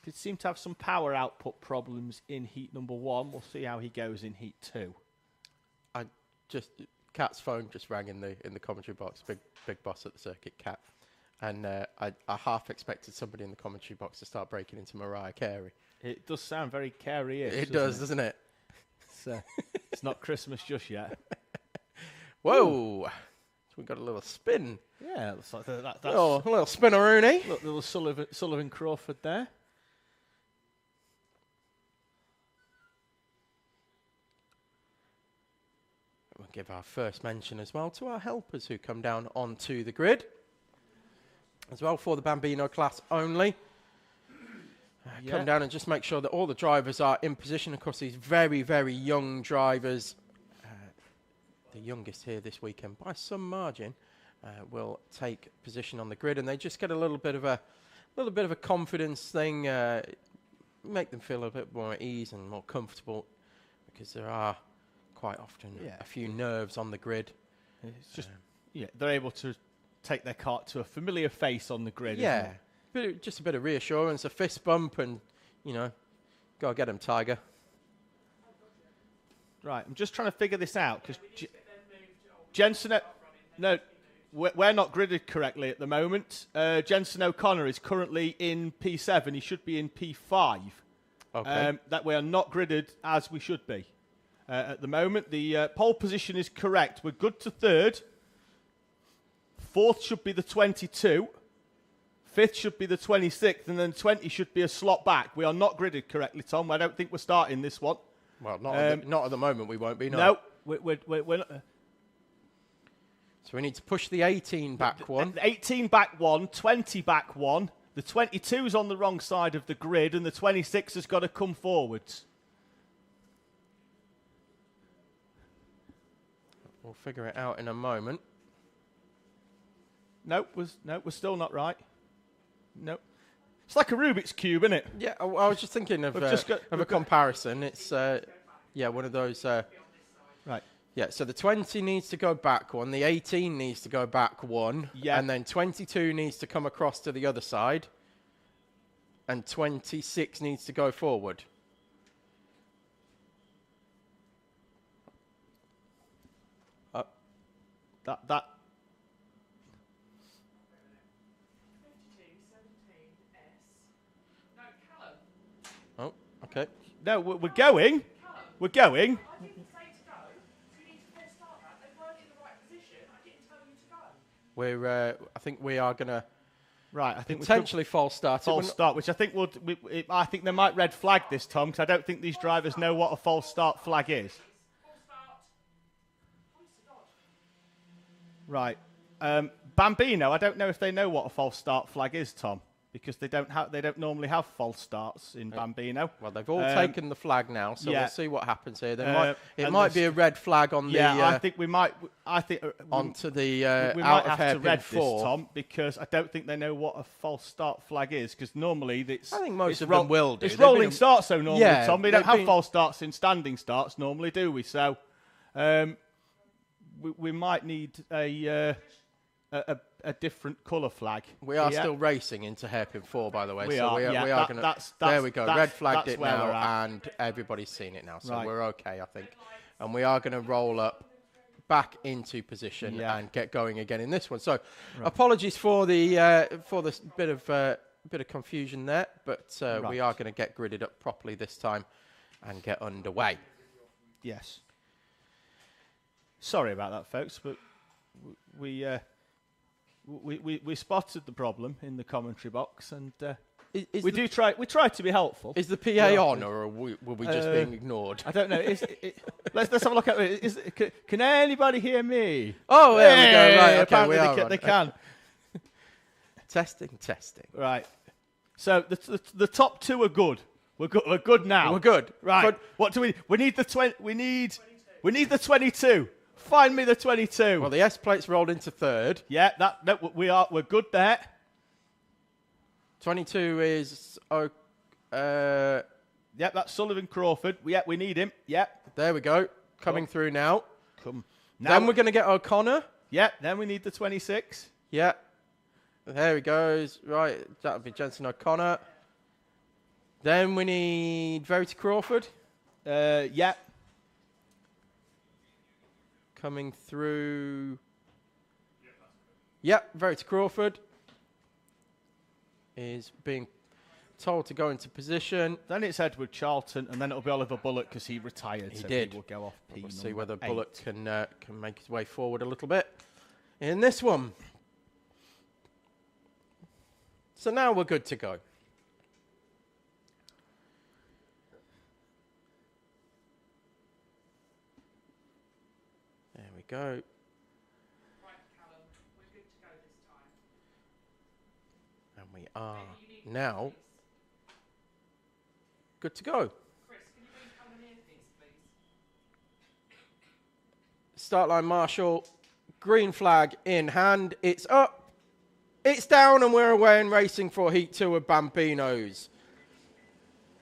did seem to have some power output problems in heat number 1. We'll see how he goes in heat 2. Cat's phone just rang in the commentary box. Big boss at the circuit, Cat, and I half expected somebody in the commentary box to start breaking into Mariah Carey. It does sound very Carey-ish. It does, doesn't it? It's not Christmas just yet. Whoa! So we got a little spin. Yeah, it looks like that's a little spinneroony. Look, little Sullivan Crawford there. We'll give our first mention as well to our helpers who come down onto the grid as well for the Bambino class only. Come down and just make sure that all the drivers are in position. Of course, these very, very young drivers, the youngest here this weekend by some margin, will take position on the grid, and they just get a little bit of a confidence thing, make them feel a bit more at ease and more comfortable, because there are quite often a few nerves on the grid. It's just they're able to take their kart to a familiar face on the grid. Yeah. Just a bit of reassurance, a fist bump, and, go get him, Tiger. Right, I'm just trying to figure this out, because Jensen... No, we're not gridded correctly at the moment. Jensen O'Connor is currently in P7. He should be in P5. Okay. That we are not gridded as we should be. At the moment, the pole position is correct. We're good to 3rd. 4th should be the 22. 5th should be the 26th, and then 20 should be a slot back. We are not gridded correctly, Tom. I don't think we're starting this one. Well, not at the moment. We won't be. No, we're not. So we need to push the 18 back one. 18 back one, 20 back one. The 22 is on the wrong side of the grid, and the 26 has got to come forwards. We'll figure it out in a moment. Nope, we're still not right. Nope. It's like a Rubik's Cube, isn't it? Yeah, I was just thinking of a comparison. It's, one of those... right. Yeah, so the 20 needs to go back one, the 18 needs to go back one, and then 22 needs to come across to the other side, and 26 needs to go forward. That... Oh, okay. No, we're going. We're going. I think we are going to I think potentially false start. False start, which I think I think they might red flag this, Tom, because I don't think these drivers know what a false start flag is. Right. Bambino, I don't know if they know what a false start flag is, Tom, because they don't normally have false starts in Bambino. Well, they've all taken the flag now, so we'll see what happens here. It might be a red flag on the. Yeah, I think we might. I think onto the we out might of have to red four. this, Tom, because I don't think they know what a false start flag is. Because normally it's. I think most of them will do. It's rolling starts, so normally, Tom. We don't have false starts in standing starts normally, do we? So, we might need a different colour flag. We are still racing into hairpin 4, by the way. We so are. we are going to. There we go. Red flagged it now, and everybody's seen it now. So we're okay, I think. And we are going to roll up back into position and get going again in this one. So, apologies for the bit of confusion there, but we are going to get gridded up properly this time and get underway. Yes. Sorry about that, folks, but we spotted the problem in the commentary box, and we try to be helpful. Is the PA on, or were we just being ignored? I don't know. Let's have a look at it. Can anybody hear me? Oh, there we go. Right, okay, apparently they can. Testing. Right. So the top two are good. We're good now. We're good. Right. But what do we? We need the 20. We need the 22. Find me the 22. Well, the S plate's rolled into third. Yeah, we're good there. 22 is Yep, that's Sullivan Crawford. We need him. Yep. There we go. Coming through now. Now Then we're going to get O'Connor. Yeah, then we need the 26. Yeah. There he goes. Right, that'll be Jensen O'Connor. Then we need Verity Crawford. Yeah. Coming through. Yep, Verity Crawford is being told to go into position. Then it's Edward Charlton, and then it'll be Oliver Bullock because he retired. He so did. He will go off P. We'll see whether 8. Bullock can make his way forward a little bit in this one. So now we're good to go. There we go. Right, Callum, we're good to go this time. And we are now good to go. Chris, can you bring Callum an earpiece, please? Start line marshal, green flag in hand. It's up, it's down, and we're away and racing for Heat 2 of Bambinos.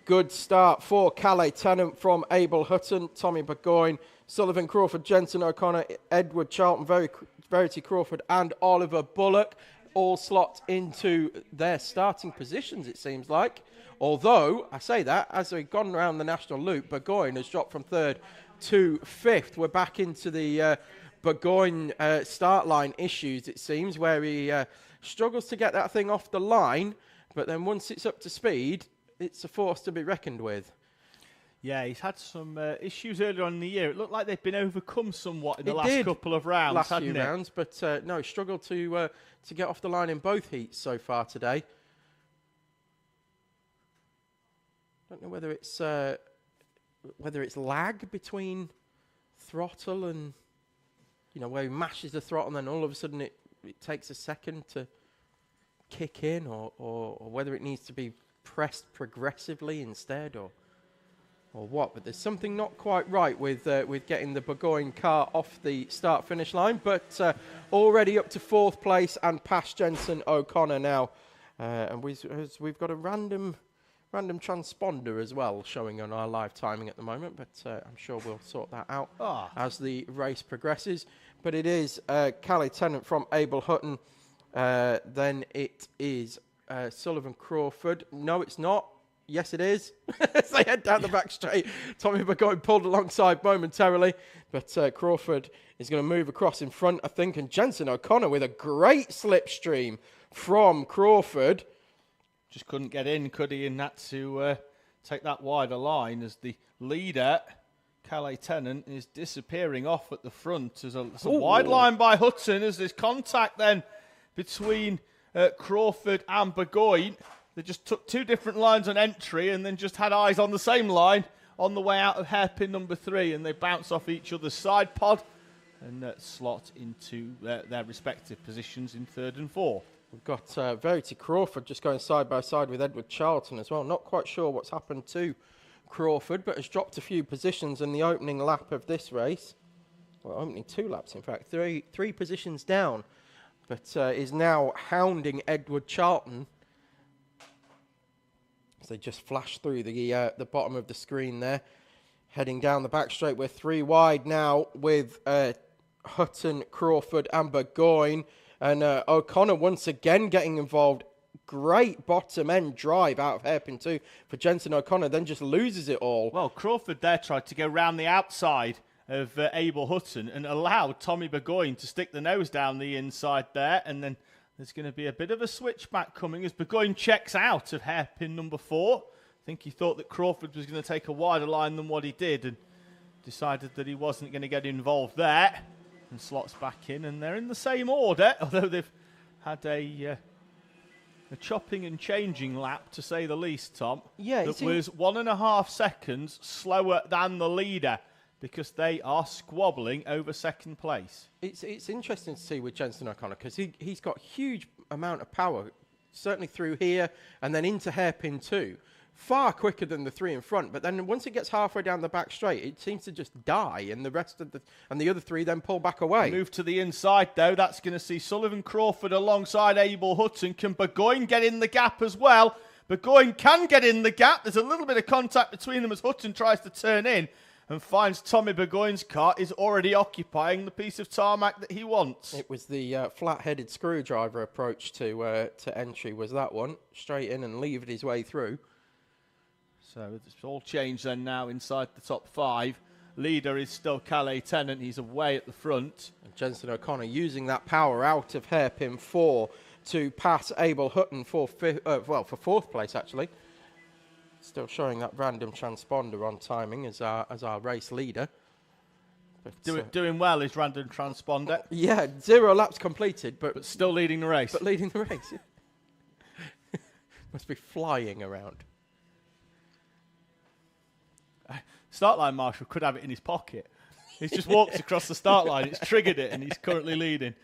Good start for Calais Tennant from Abel Hutton, Tommy Burgoyne, Sullivan Crawford, Jensen O'Connor, Edward Charlton, Verity Crawford, and Oliver Bullock all slot into their starting positions, it seems like. Although, I say that, as we've gone around the national loop, Burgoyne has dropped from third to fifth. We're back into the Burgoyne start line issues, it seems, where he struggles to get that thing off the line, but then once it's up to speed, it's a force to be reckoned with. Yeah, he's had some issues earlier on in the year. It looked like they've been overcome somewhat in the last couple of rounds, last few rounds, but no, struggled to get off the line in both heats so far today. Don't know whether it's lag between throttle and, you know, where he mashes the throttle and then all of a sudden it takes a second to kick in, or whether it needs to be pressed progressively instead, or what. But there's something not quite right with getting the Burgoyne car off the start-finish line. But already up to fourth place and past Jensen O'Connor now. And we've got a random transponder as well showing on our live timing at the moment. But I'm sure we'll sort that out as the race progresses. But it is Calais Tennant from Abel Hutton. Then it is Sullivan Crawford. No, it's not. Yes, it is. As they head down the back straight, Tommy Burgoyne pulled alongside momentarily, but Crawford is going to move across in front, I think, and Jensen O'Connor with a great slipstream from Crawford. Just couldn't get in, could he, in that to take that wider line as the leader, Calais Tennant, is disappearing off at the front. There's a wide line by Hutton as there's contact then between Crawford and Burgoyne. They just took two different lines on entry and then just had eyes on the same line on the way out of hairpin number 3, and they bounce off each other's side pod and slot into their respective positions in 3rd and 4th. We've got Verity Crawford just going side by side with Edward Charlton as well. Not quite sure what's happened to Crawford, but has dropped a few positions in the opening lap of this race. Well, opening 2 laps, in fact. Three positions down, but is now hounding Edward Charlton. As they just flash through the bottom of the screen there. Heading down the back straight, we're 3 wide now with Hutton, Crawford and Burgoyne. And O'Connor once again getting involved. Great bottom end drive out of hairpin 2 for Jensen O'Connor, then just loses it all. Well, Crawford there tried to go round the outside of Abel Hutton and allowed Tommy Burgoyne to stick the nose down the inside there, and then there's going to be a bit of a switchback coming as Burgoyne checks out of hairpin number 4. I think he thought that Crawford was going to take a wider line than what he did and decided that he wasn't going to get involved there. and slots back in, and they're in the same order, although they've had a chopping and changing lap, to say the least, Tom. Yeah, that was 1.5 seconds slower than the leader, because they are squabbling over second place. It's interesting to see with Jenson O'Connor, because he's got huge amount of power, certainly through here and then into hairpin 2. Far quicker than the 3 in front, but then once it gets halfway down the back straight, it seems to just die, and the other 3 then pull back away. Move to the inside, though. That's going to see Sullivan Crawford alongside Abel Hutton. Can Burgoyne get in the gap as well? Burgoyne can get in the gap. There's a little bit of contact between them as Hutton tries to turn in and finds Tommy Burgoyne's car is already occupying the piece of tarmac that he wants. It was the flat-headed screwdriver approach to entry, was that one. Straight in and levered his way through. So it's all changed then now inside the top 5. Leader is still Calais Tennant. He's away at the front. And Jenson O'Connor using that power out of hairpin 4 to pass Abel Hutton for 4th place, actually. Still showing that random transponder on timing as our race leader. But, doing well is random transponder. Yeah, 0 laps completed, but still leading the race. But leading the race. Must be flying around. Start line marshal could have it in his pocket. He's just walked across the start line. It's triggered it, and he's currently leading.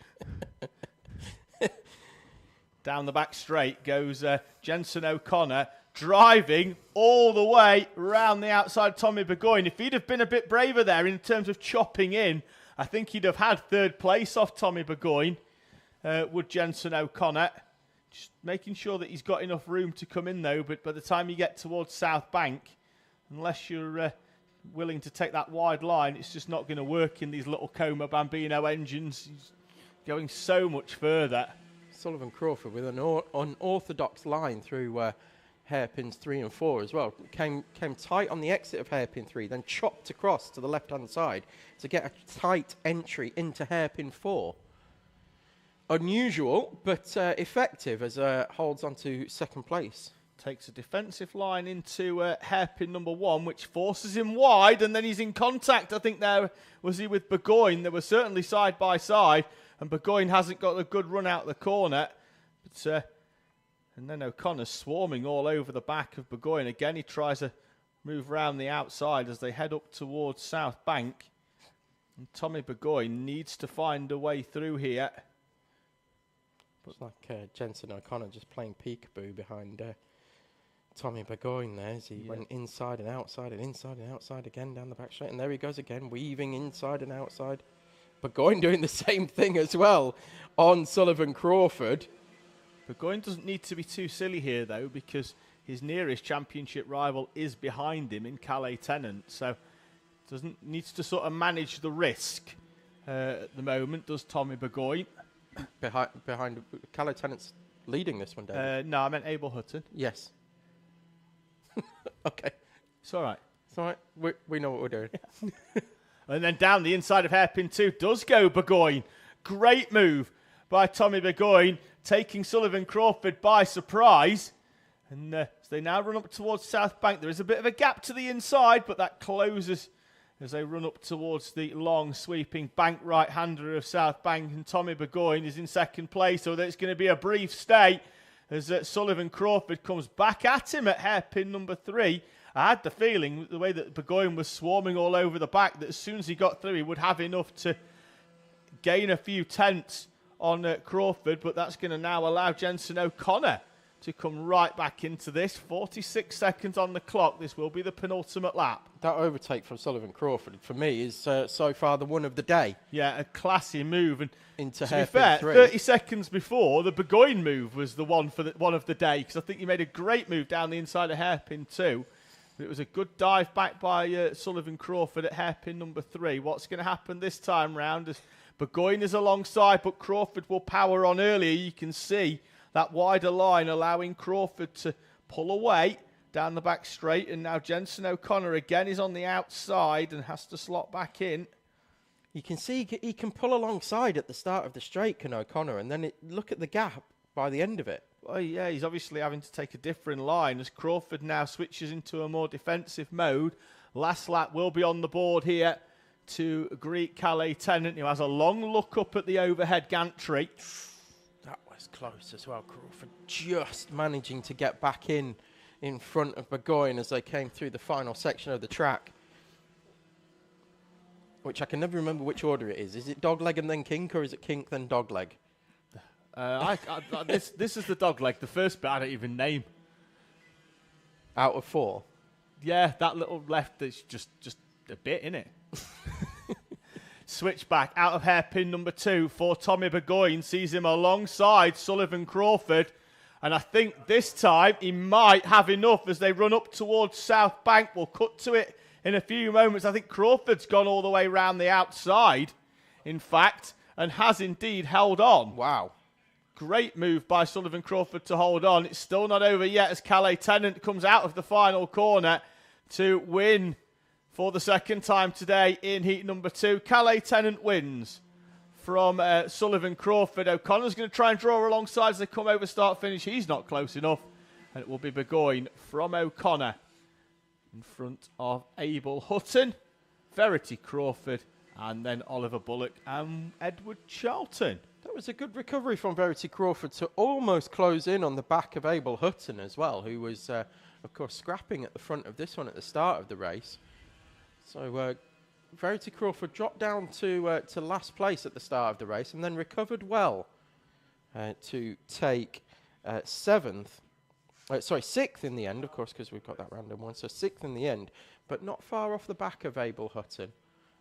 Down the back straight goes Jenson O'Connor, driving all the way round the outside Tommy Burgoyne. If he'd have been a bit braver there in terms of chopping in, I think he'd have had 3rd place off Tommy Burgoyne, would Jenson O'Connor. Just making sure that he's got enough room to come in, though, but by the time you get towards South Bank, unless you're willing to take that wide line, it's just not going to work in these little Coma Bambino engines. He's going so much further. Sullivan Crawford with an unorthodox line through hairpins 3 and 4 as well. Came tight on the exit of hairpin 3, then chopped across to the left-hand side to get a tight entry into hairpin 4. Unusual, but effective as holds on to 2nd place. Takes a defensive line into hairpin number 1, which forces him wide, and then he's in contact. I think there was he with Burgoyne. They were certainly side by side, and Burgoyne hasn't got a good run out the corner. But and then O'Connor's swarming all over the back of Burgoyne. Again, he tries to move round the outside as they head up towards South Bank. And Tommy Burgoyne needs to find a way through here. Looks like Jenson O'Connor just playing peekaboo behind Tommy Burgoyne there as he went inside and outside and inside and outside again down the back straight. And there he goes again, weaving inside and outside. Burgoyne doing the same thing as well on Sullivan Crawford. Burgoyne doesn't need to be too silly here, though, because his nearest championship rival is behind him in Calais Tennant. So needs to sort of manage the risk at the moment, does Tommy Burgoyne. Behind Calais Tennant's leading this one, David. No, I meant Abel Hutton. Yes. Okay. It's all right. It's all right. We know what we're doing. And then down the inside of hairpin 2 does go Burgoyne. Great move by Tommy Burgoyne, taking Sullivan Crawford by surprise. And as they now run up towards South Bank, there is a bit of a gap to the inside, but that closes as they run up towards the long, sweeping bank right-hander of South Bank. And Tommy Burgoyne is in 2nd place, so it's going to be a brief stay as Sullivan Crawford comes back at him at hairpin number 3. I had the feeling, the way that Burgoyne was swarming all over the back, that as soon as he got through, he would have enough to gain a few tenths on Crawford, but that's going to now allow Jenson O'Connor to come right back into this. 46 seconds on the clock. This will be the penultimate lap. That overtake from Sullivan Crawford, for me, is so far the one of the day. Yeah, a classy move. And into to be fair, 30 seconds before, the Burgoyne move was the one for the one of the day, because I think he made a great move down the inside of hairpin 2. It was a good dive back by Sullivan Crawford at hairpin number 3. What's going to happen this time round as Burgoyne is alongside, but Crawford will power on earlier. You can see that wider line allowing Crawford to pull away down the back straight. And now Jenson O'Connor again is on the outside and has to slot back in. You can see he can pull alongside at the start of the straight, can O'Connor, and then look at the gap by the end of it. Well, yeah, he's obviously having to take a different line as Crawford now switches into a more defensive mode. Last lap will be on the board here. to greet Calais Tennant, who has a long look up at the overhead gantry. That was close as well. Crawford just managing to get back in front of Burgoyne as they came through the final section of the track. Which I can never remember which order it is. Is it dogleg and then kink, or is it kink then dogleg? This is the dogleg. The first bit I don't even name. Out of 4? Yeah, that little left is just a bit, innit? Switch back out of hairpin number 2 for Tommy Burgoyne. Sees him alongside Sullivan Crawford. And I think this time he might have enough as they run up towards South Bank. We'll cut to it in a few moments. I think Crawford's gone all the way round the outside, in fact, and has indeed held on. Wow. Great move by Sullivan Crawford to hold on. It's still not over yet as Calais Tennant comes out of the final corner to win for the second time today in heat number 2. Calais Tennant wins from Sullivan Crawford. O'Connor's going to try and draw alongside as they come over start finish. He's not close enough. And it will be Burgoyne from O'Connor in front of Abel Hutton, Verity Crawford, and then Oliver Bullock and Edward Charlton. That was a good recovery from Verity Crawford to almost close in on the back of Abel Hutton as well, who was, of course, scrapping at the front of this one at the start of the race. So Verity Crawford dropped down to last place at the start of the race and then recovered well to take 6th in the end, of course, because we've got that random one. So 6th in the end, but not far off the back of Abel Hutton.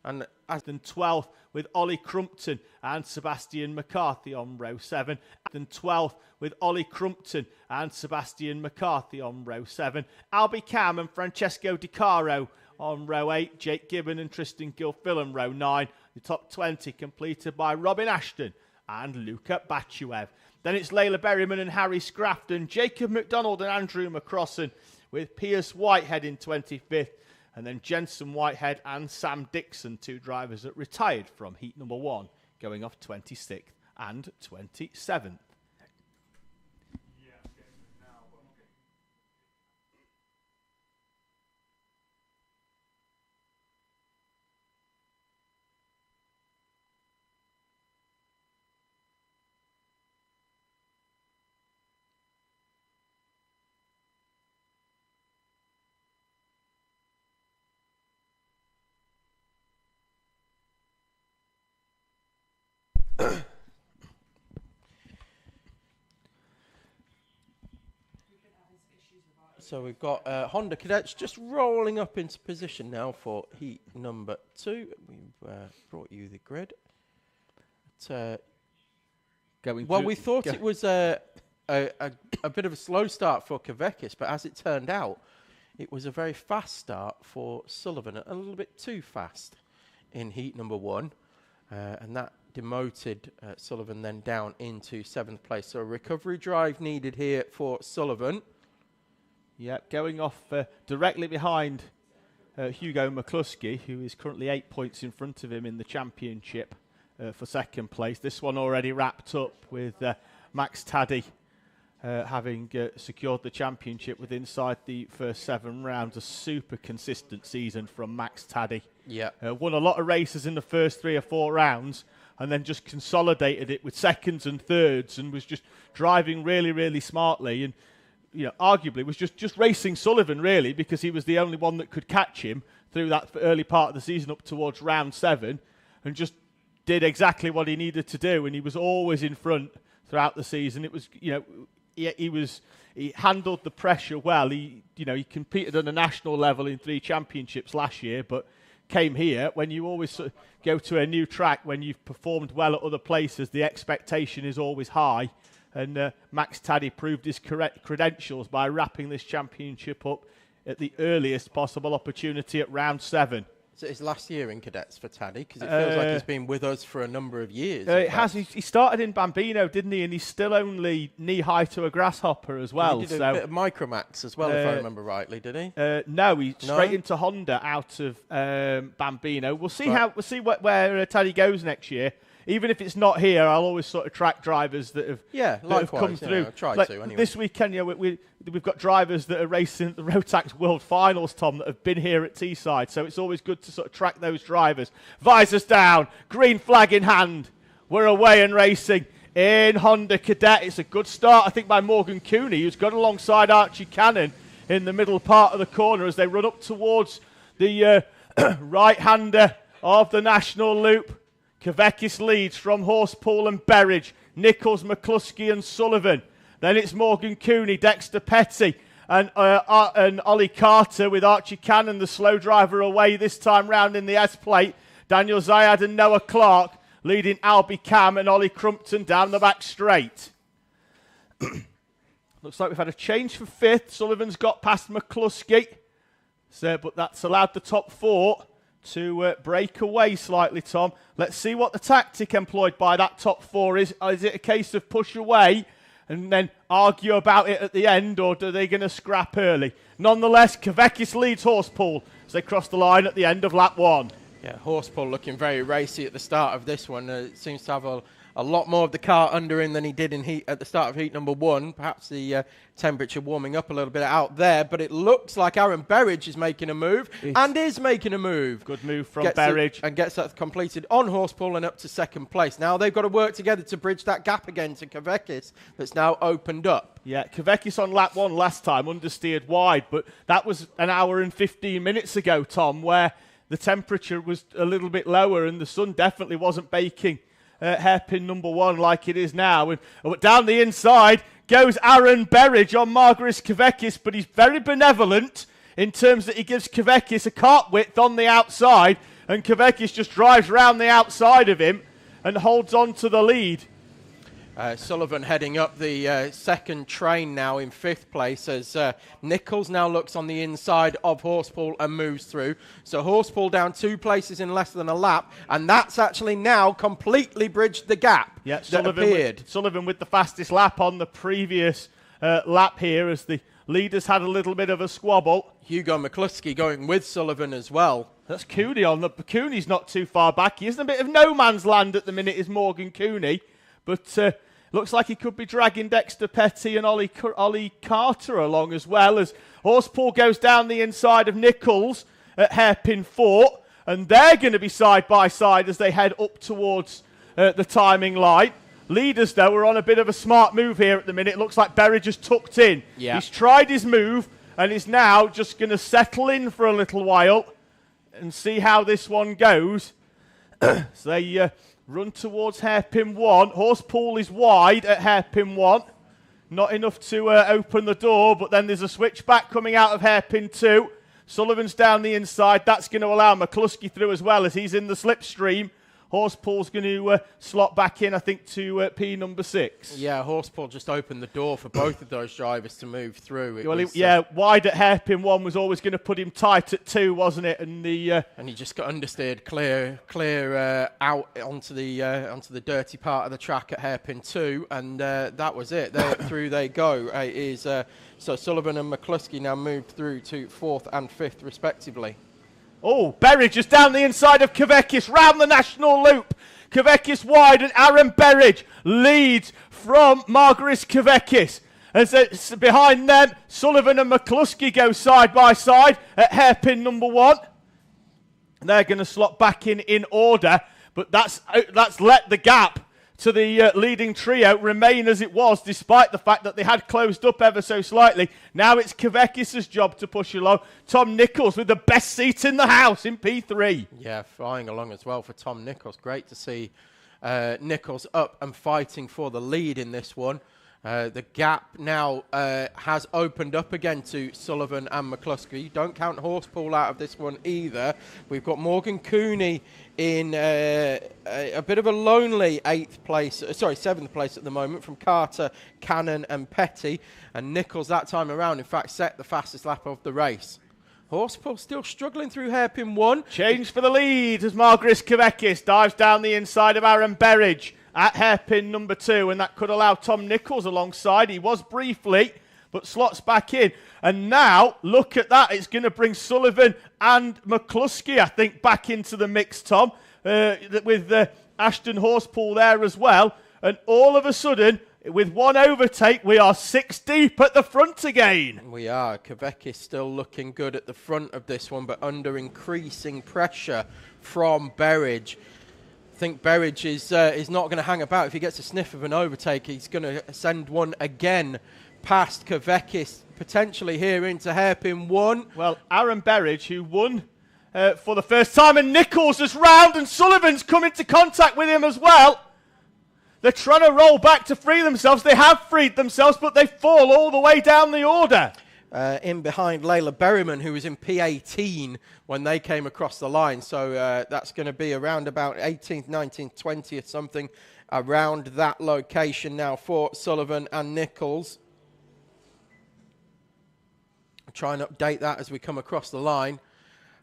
And then 12th with Ollie Crumpton and Sebastian McCarthy on row 7. Then 12th with Ollie Crumpton and Sebastian McCarthy on row 7. Albie Cam and Francesco Di Caro on row 8. Jake Gibbon and Tristan Gilfillan row 9. The top 20 completed by Robin Ashton and Luca Bachuev. Then it's Layla Berryman and Harry Scrafton, Jacob McDonald and Andrew McCrossan, with Piers Whitehead in 25th. And then Jensen Whitehead and Sam Dixon, 2 drivers that retired from heat number 1, going off 26th and 27th. So we've got Honda Cadets just rolling up into position now for heat number 2. We've brought you the grid. We thought it was a bit of a slow start for Kavekis, but as it turned out, it was a very fast start for Sullivan, a little bit too fast in heat number 1, and that demoted Sullivan then down into 7th place. So a recovery drive needed here for Sullivan. Yep, going off directly behind Hugo McCluskey, who is currently 8 points in front of him in the championship for second place. This one already wrapped up with Max Taddy having secured the championship with inside the first 7 rounds. A super consistent season from Max Taddy. Yeah, won a lot of races in the first 3 or 4 rounds and then just consolidated it with seconds and thirds and was just driving really, really smartly. And arguably was just racing Sullivan, really, because he was the only one that could catch him through that early part of the season up towards round 7, and just did exactly what he needed to do, and he was always in front throughout the season. It was, he handled the pressure well. He competed on a national level in 3 championships last year, but came here when you always go to a new track, when you've performed well at other places, the expectation is always high. And Max Taddy proved his correct credentials by wrapping this championship up at the earliest possible opportunity at round 7. Is it his last year in Cadets for Taddy? Because it feels like he's been with us for a number of years. It has. He started in Bambino, didn't he? And he's still only knee-high to a grasshopper as well. He did a bit of Micromax as well, if I remember rightly, did he? No, he's straight into Honda out of Bambino. We'll see where Taddy goes next year. even if it's not here, I'll always sort of track drivers that have, Yeah, that have come likewise, through. I try to anyway. This weekend, we've got drivers that are racing at the Rotax World Finals, Tom, that have been here at Teesside. So it's always good to sort of track those drivers. Visors down, green flag in hand. We're away and racing in Honda Cadet. It's a good start, I think, by Morgan Cooney, who's got alongside Archie Cannon in the middle part of the corner as they run up towards the right-hander of the National Loop. Kavekis leads from Horsepool and Berridge, Nichols, McCluskey and Sullivan. Then it's Morgan Cooney, Dexter Petty and Ollie Carter with Archie Cannon, the slow driver, away this time round in the S-plate. Daniel Zayad and Noah Clark leading Albie Cam and Ollie Crumpton down the back straight. Looks like we've had a change for fifth. Sullivan's got past McCluskey, but that's allowed the top four to break away slightly, Tom. Let's see what the tactic employed by that top four is. Is it a case of push away and then argue about it at the end, or are they going to scrap early? Nonetheless, Kavekis leads Horsepool as they cross the line at the end of lap one. Yeah, Horsepool looking very racy at the start of this one. It seems to have a lot more of the car under him than he did in heat at the start of heat number one. Perhaps the temperature warming up a little bit out there, but it looks like Aaron Berridge is making a move and is making a move. Good move from Berridge. And gets that completed on Horsepool and up to second place. Now they've got to work together to bridge that gap again to Kavekis that's now opened up. Yeah, Kavekis on lap one last time understeered wide, but that was an hour and 15 minutes ago, Tom, where the temperature was a little bit lower and the sun definitely wasn't baking hairpin number one like it is now. And down the inside goes Aaron Berridge on Margaris Kavekis, but he's very benevolent in terms that he gives Kavekis a cart width on the outside, and Kavekis just drives round the outside of him and holds on to the lead. Sullivan heading up the second train now in fifth place as Nichols now looks on the inside of Horsepool and moves through. So Horsepool down 2 places in less than a lap, and that's actually now completely bridged the gap that appeared. Sullivan with the fastest lap on the previous lap here as the leaders had a little bit of a squabble. Hugo McCluskey going with Sullivan as well. That's Cooney on the... Cooney's not too far back. He is in a bit of no man's land at the minute, is Morgan Cooney. But... looks like he could be dragging Dexter Petty and Ollie Carter along as well, as Horsepool goes down the inside of Nichols at hairpin 4, and they're going to be side by side as they head up towards the timing line. Leaders, though, are on a bit of a smart move here at the minute. It looks like Berridge has tucked in. Yeah. He's tried his move and is now just going to settle in for a little while and see how this one goes. So they... run towards hairpin 1. Horsepool is wide at hairpin 1. Not enough to open the door, but then there's a switchback coming out of hairpin 2. Sullivan's down the inside. That's going to allow McCluskey through as well as he's in the slipstream. Horsepool's going to slot back in, I think, to P number 6. Yeah, Horsepool just opened the door for both of those drivers to move through. Wide at hairpin 1 was always going to put him tight at 2, wasn't it? And he just got understeered clear out onto the dirty part of the track at hairpin 2, and that was it. Through they go. So Sullivan and McCluskey now moved through to 4th and 5th respectively. Oh, Berridge is down the inside of Kavekis, round the National Loop. Kavekis wide, and Aaron Berridge leads from Margaris Kavekis. As behind them, Sullivan and McCluskey go side by side at hairpin number 1. They're going to slot back in order, but that's let the gap to the leading trio remain as it was, despite the fact that they had closed up ever so slightly. Now it's Kavekis' job to push along. Tom Nichols with the best seat in the house in P3. Yeah, flying along as well for Tom Nichols. Great to see Nichols up and fighting for the lead in this one. The gap now has opened up again to Sullivan and McCluskey. Don't count Horsepool out of this one either. We've got Morgan Cooney in a bit of a lonely 7th place at the moment from Carter, Cannon and Petty. And Nichols that time around, in fact, set the fastest lap of the race. Horsepool still struggling through hairpin 1. Change for the lead as Margaris Kavekis dives down the inside of Aaron Berridge at hairpin number 2, and that could allow Tom Nichols alongside. He was briefly, but slots back in. And now, look at that. It's going to bring Sullivan and McCluskey, I think, back into the mix, Tom, with Ashton Horspool there as well. And all of a sudden, with one overtake, we are 6 deep at the front again. We are. Quebec is still looking good at the front of this one, but under increasing pressure from Berridge. I think Berridge is not going to hang about. If he gets a sniff of an overtake, he's going to send one again past Kvekis, potentially here into hairpin 1. Well, Aaron Berridge, who won for the first time, and Nichols is round, and Sullivan's come into contact with him as well. They're trying to roll back to free themselves. They have freed themselves, but they fall all the way down the order. In behind Layla Berryman, who was in P18 when they came across the line. So that's going to be around about 18th, 19th, 20th, something around that location now for Sullivan and Nichols. I'll try and update that as we come across the line.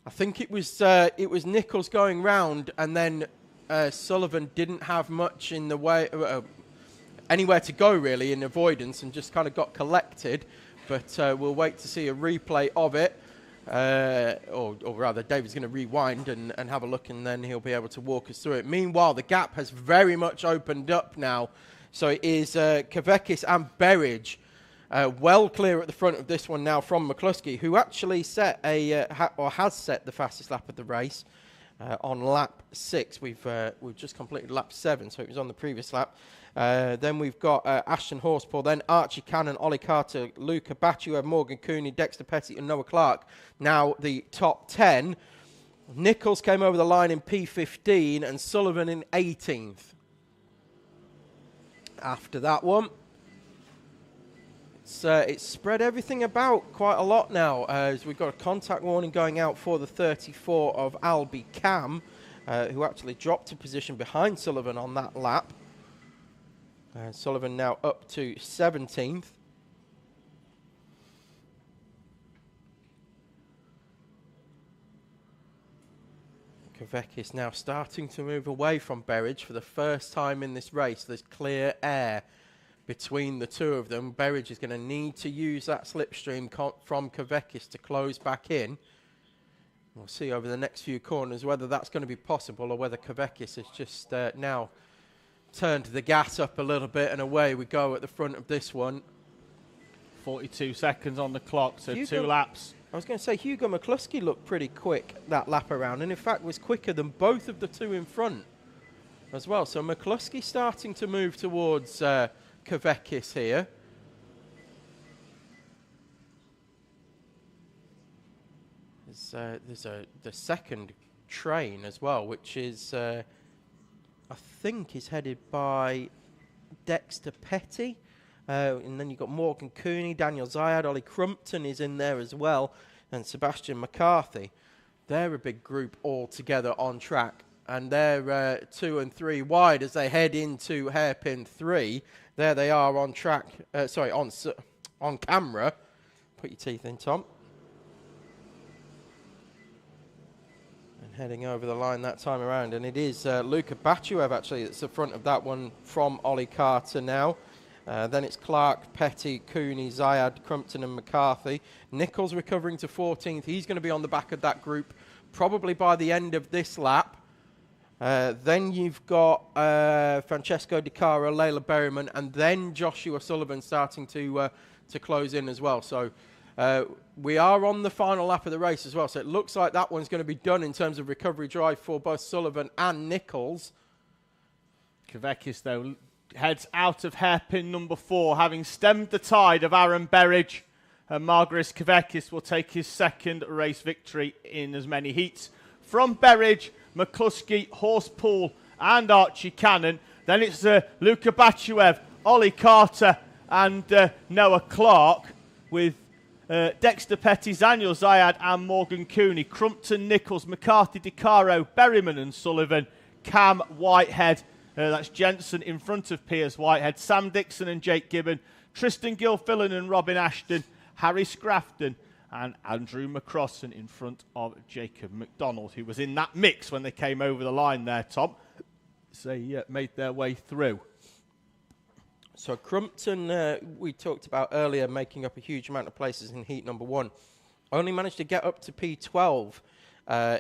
I think it was Nichols going round, and then Sullivan didn't have much in the way, anywhere to go really in avoidance, and just kind of got collected. But we'll wait to see a replay of it. Or rather, David's going to rewind and have a look, and then he'll be able to walk us through it. Meanwhile, the gap has very much opened up now. So it is Kvekis and Berridge well clear at the front of this one now from McCluskey, who actually set has set the fastest lap of the race on lap 6. We've just completed lap 7, so it was on the previous lap. Then we've got Ashton Horspool, then Archie Cannon, Ollie Carter, Luca Batu, Morgan Cooney, Dexter Petty and Noah Clark. Now the top 10. Nichols came over the line in P15 and Sullivan in 18th. After that one, it's spread everything about quite a lot now, as we've got a contact warning going out for the 34 of Albie Cam, who actually dropped a position behind Sullivan on that lap. Sullivan now up to 17th. Kvekis now starting to move away from Berridge for the first time in this race. There's clear air between the two of them. Berridge is going to need to use that slipstream from Kvekis to close back in. We'll see over the next few corners whether that's going to be possible, or whether Kvekis has just now turned the gas up a little bit, and away we go at the front of this one. 42 seconds on the clock, so Hugo, 2 laps. I was going to say, Hugo McCluskey looked pretty quick that lap around, and in fact was quicker than both of the two in front as well. So McCluskey starting to move towards Kvekis here. There's the second train as well, which is I think is headed by Dexter Petty. And then you've got Morgan Cooney, Daniel Zayad, Ollie Crumpton is in there as well, and Sebastian McCarthy. They're a big group all together on track, and they're 2 and 3 wide as they head into hairpin 3. There they are on track, on camera. Put your teeth in, Tom. Heading over the line that time around, and it is Luca Batuev actually that's the front of that one from Ollie Carter now. Then it's Clark, Petty, Cooney, Zayad, Crumpton and McCarthy. Nichols recovering to 14th. He's going to be on the back of that group probably by the end of this lap. Then you've got Francesco Di Cara, Layla Berryman, and then Joshua Sullivan starting to close in as well. So we are on the final lap of the race as well, so it looks like that one's going to be done in terms of recovery drive for both Sullivan and Nichols. Kvekis, though, heads out of hairpin number 4, having stemmed the tide of Aaron Berridge. And Margaris Kvekis will take his second race victory in as many heats. From Berridge, McCluskey, Horspool and Archie Cannon. Then it's Luca Batuev, Ollie Carter and Noah Clark, with Dexter Petty, Daniel Zayad and Morgan Cooney, Crumpton, Nichols, McCarthy, DiCaro, Berryman and Sullivan, Cam, Whitehead, that's Jensen in front of Piers Whitehead, Sam Dixon and Jake Gibbon, Tristan Gilfillan and Robin Ashton, Harry Scrafton and Andrew McCrossan in front of Jacob McDonald, who was in that mix when they came over the line there, Tom. So they made their way through. So Crumpton, we talked about earlier, making up a huge amount of places in heat number 1. Only managed to get up to P12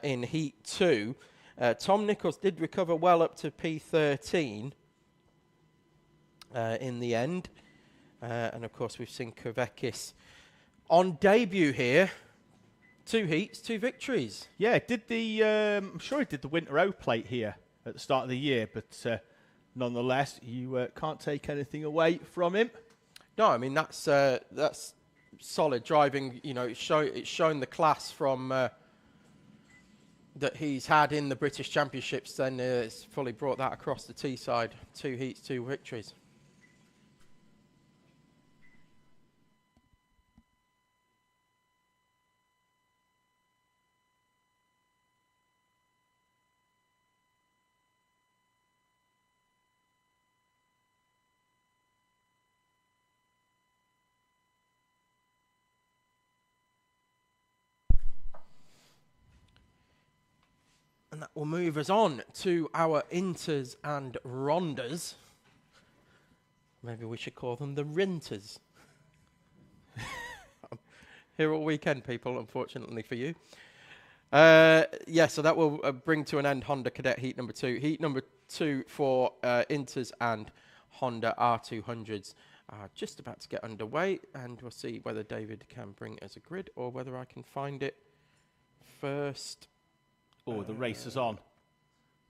in heat 2. Tom Nichols did recover well up to P13 in the end. And of course, we've seen Kovekis on debut here. 2 heats, 2 victories. Yeah, I'm sure he did the Winter O plate here at the start of the year, but nonetheless, you can't take anything away from him. No, I mean that's solid driving. You know, it's shown the class from that he's had in the British Championships. Then it's fully brought that across the Teesside. 2 heats, 2 victories. And that will move us on to our Inters and Rondas. Maybe we should call them the Rinters. Here all weekend, people, unfortunately for you. Yeah, so that will bring to an end Honda Cadet Heat number 2. Heat number 2 for Inters and Honda R200s are just about to get underway. And we'll see whether David can bring us a grid or whether I can find it first. Oh, the race is on.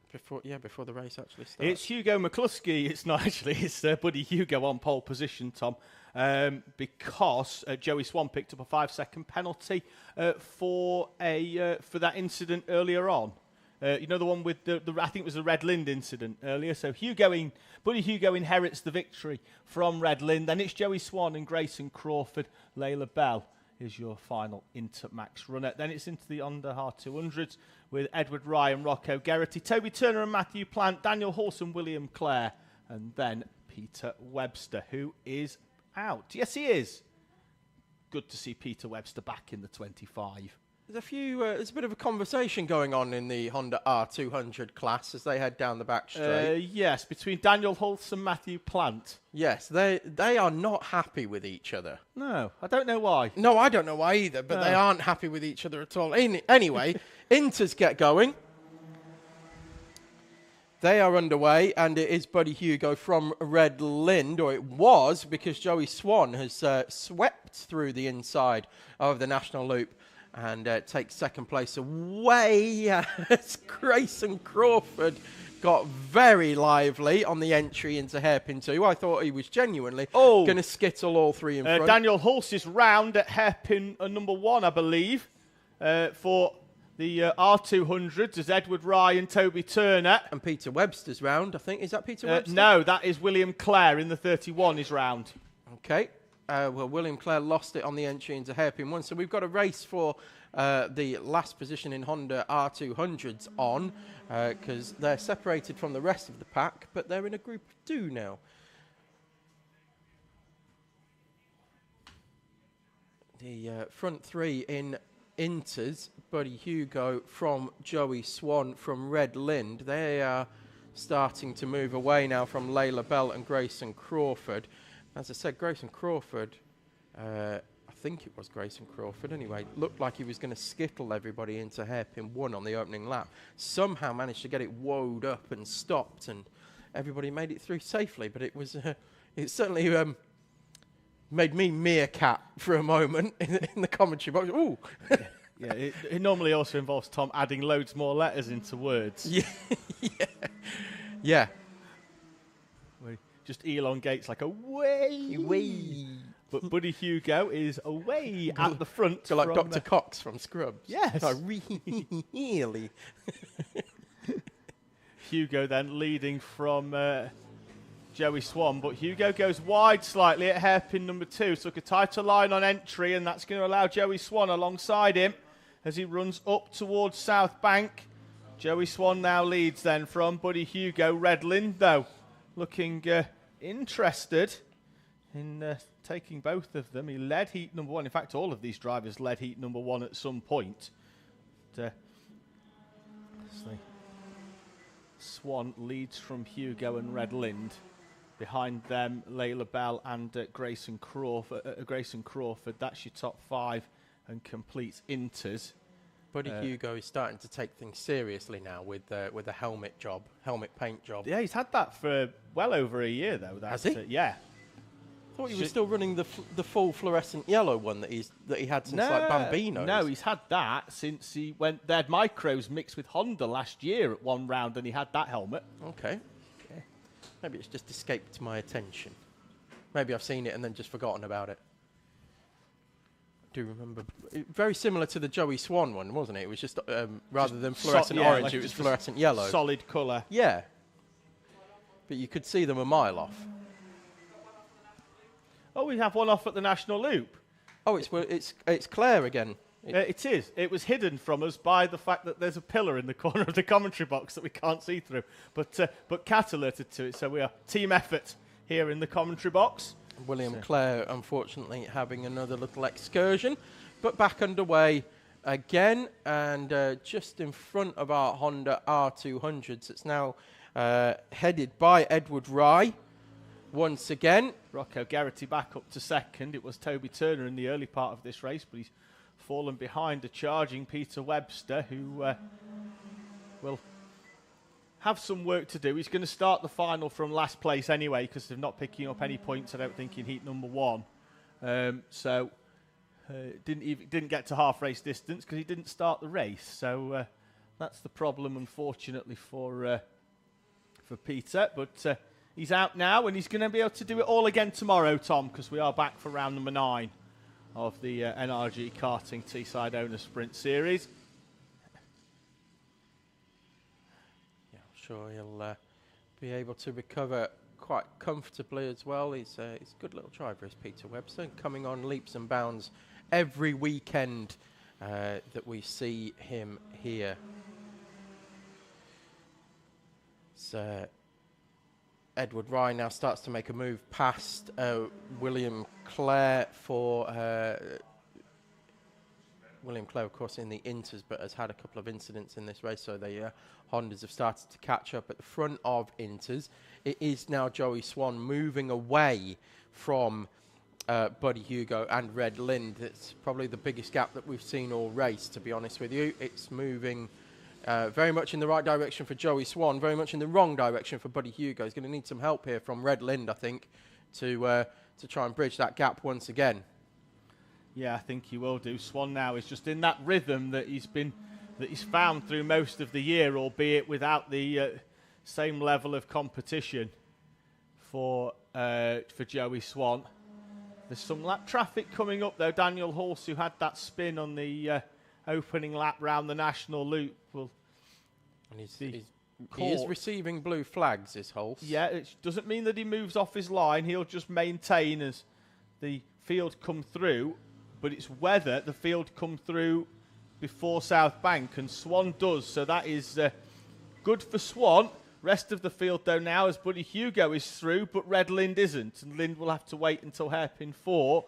Before the race actually starts. It's Hugo McCluskey. It's not actually. It's Buddy Hugo on pole position, Tom, because Joey Swan picked up a 5-second penalty for that incident earlier on. You know, the one with the I think it was the Red Lind incident earlier. So Buddy Hugo inherits the victory from Red Lind. Then it's Joey Swan and Grayson Crawford. Layla Bell is your final Intermax runner. Then it's into the Honda R200s with Edward Ryan, Rocco Geraghty, Toby Turner and Matthew Plant, Daniel Hulse and William Clare, and then Peter Webster, who is out. Yes, he is. Good to see Peter Webster back in the 25. There's a bit of a conversation going on in the Honda R200 class as they head down the back straight. Yes, between Daniel Hulse and Matthew Plant. Yes, they are not happy with each other. No, I don't know why. No, I don't know why either, but they aren't happy with each other at all. Anyway, Inters get going. They are underway, and it is Buddy Hugo from Red Lind, or it was, because Joey Swan has swept through the inside of the National Loop and takes second place away as Grayson Crawford got very lively on the entry into hairpin 2. I thought he was genuinely going to skittle all 3 in front. Daniel Hulse is round at hairpin number 1, I believe, for the R200s as Edward Ryan, Toby Turner. And Peter Webster's round, I think. Is that Peter Webster? No, that is William Clare in the 31 is round. Okay. Well, William Clare lost it on the entry into hairpin 1. So we've got a race for the last position in Honda R200s on, because they're separated from the rest of the pack, but they're in a group of 2 now. The front 3 in Inters, Buddy Hugo from Joey Swan from Red Lind. They are starting to move away now from Layla Bell and Grayson Crawford. As I said, Grayson Crawford, I think it was Grayson Crawford anyway, looked like he was going to skittle everybody into hairpin 1 on the opening lap. Somehow managed to get it woed up and stopped, and everybody made it through safely. But it was, it certainly made me meerkat for a moment in the commentary box. Ooh. Yeah, it normally also involves Tom adding loads more letters into words. Yeah. Just elongates like a way. But Buddy Hugo is away at the front. So like Dr. Cox from Scrubs. Yes. Oh, really? Hugo then leading from Joey Swan. But Hugo goes wide slightly at hairpin number 2. So a tighter line on entry, and that's going to allow Joey Swan alongside him as he runs up towards South Bank. Joey Swan now leads then from Buddy Hugo. Red Lind, though, looking interested in taking both of them. He led heat number 1. In fact, all of these drivers led heat number 1 at some point. Swan leads from Hugo and Red Lind. Behind them, Layla Bell and Grayson Crawford. That's your top 5 and completes Inters. Buddy Hugo is starting to take things seriously now with the helmet paint job. Yeah, he's had that for well over a year though. Has he? Yeah. I thought he was still running the full fluorescent yellow one that he had since like Bambino. No, he's had that since he went. They had micros mixed with Honda last year at one round, and he had that helmet. Okay. Yeah. Maybe it's just escaped my attention. Maybe I've seen it and then just forgotten about it. I do remember. Very similar to the Joey Swan one, wasn't it? It was just rather than fluorescent orange, like it was fluorescent yellow. Solid colour. Yeah. But you could see them a mile off. Oh, we have one off at the National Loop. Oh, it's Claire again. It is. It was hidden from us by the fact that there's a pillar in the corner of the commentary box that we can't see through. But Cat alerted to it, so we are team effort here in the commentary box. William Clare, unfortunately, having another little excursion, but back underway again, and just in front of our Honda R200s. It's now headed by Edward Rye once again. Rocco Geraghty back up to second. It was Toby Turner in the early part of this race, but he's fallen behind a charging Peter Webster, who will have some work to do. He's going to start the final from last place anyway, because they're not picking up any points, I don't think, in heat number 1. Didn't get to half race distance because he didn't start the race. So that's the problem, unfortunately, for Peter. But he's out now, and he's going to be able to do it all again tomorrow, Tom, because we are back for round number 9 of the NRG Karting Teesside Owner Sprint Series. Yeah, I'm sure he'll be able to recover quite comfortably as well. He's a good little driver, is Peter Webster, coming on leaps and bounds every weekend that we see him here. So Edward Rye now starts to make a move past William Clare for William Clare, of course, in the Inters, but has had a couple of incidents in this race, so the Hondas have started to catch up at the front of Inters. It is now Joey Swan moving away from Buddy Hugo and Red Lind. It's probably the biggest gap that we've seen all race, to be honest with you. It's moving very much in the right direction for Joey Swan, very much in the wrong direction for Buddy Hugo. He's going to need some help here from Red Lind, I think, to try and bridge that gap once again. Yeah, I think he will do. Swan now is just in that rhythm that he's found through most of the year, albeit without the same level of competition for Joey Swan. There's some lap traffic coming up though. Daniel Hulse, who had that spin on the opening lap round the National Loop, he is receiving blue flags, is Hulse. Yeah, it doesn't mean that he moves off his line. He'll just maintain as the field come through. But it's whether the field come through before South Bank, and Swan does, so that is good for Swan. Rest of the field, though, now as Buddy Hugo is through, but Red Lind isn't, and Lind will have to wait until hairpin 4,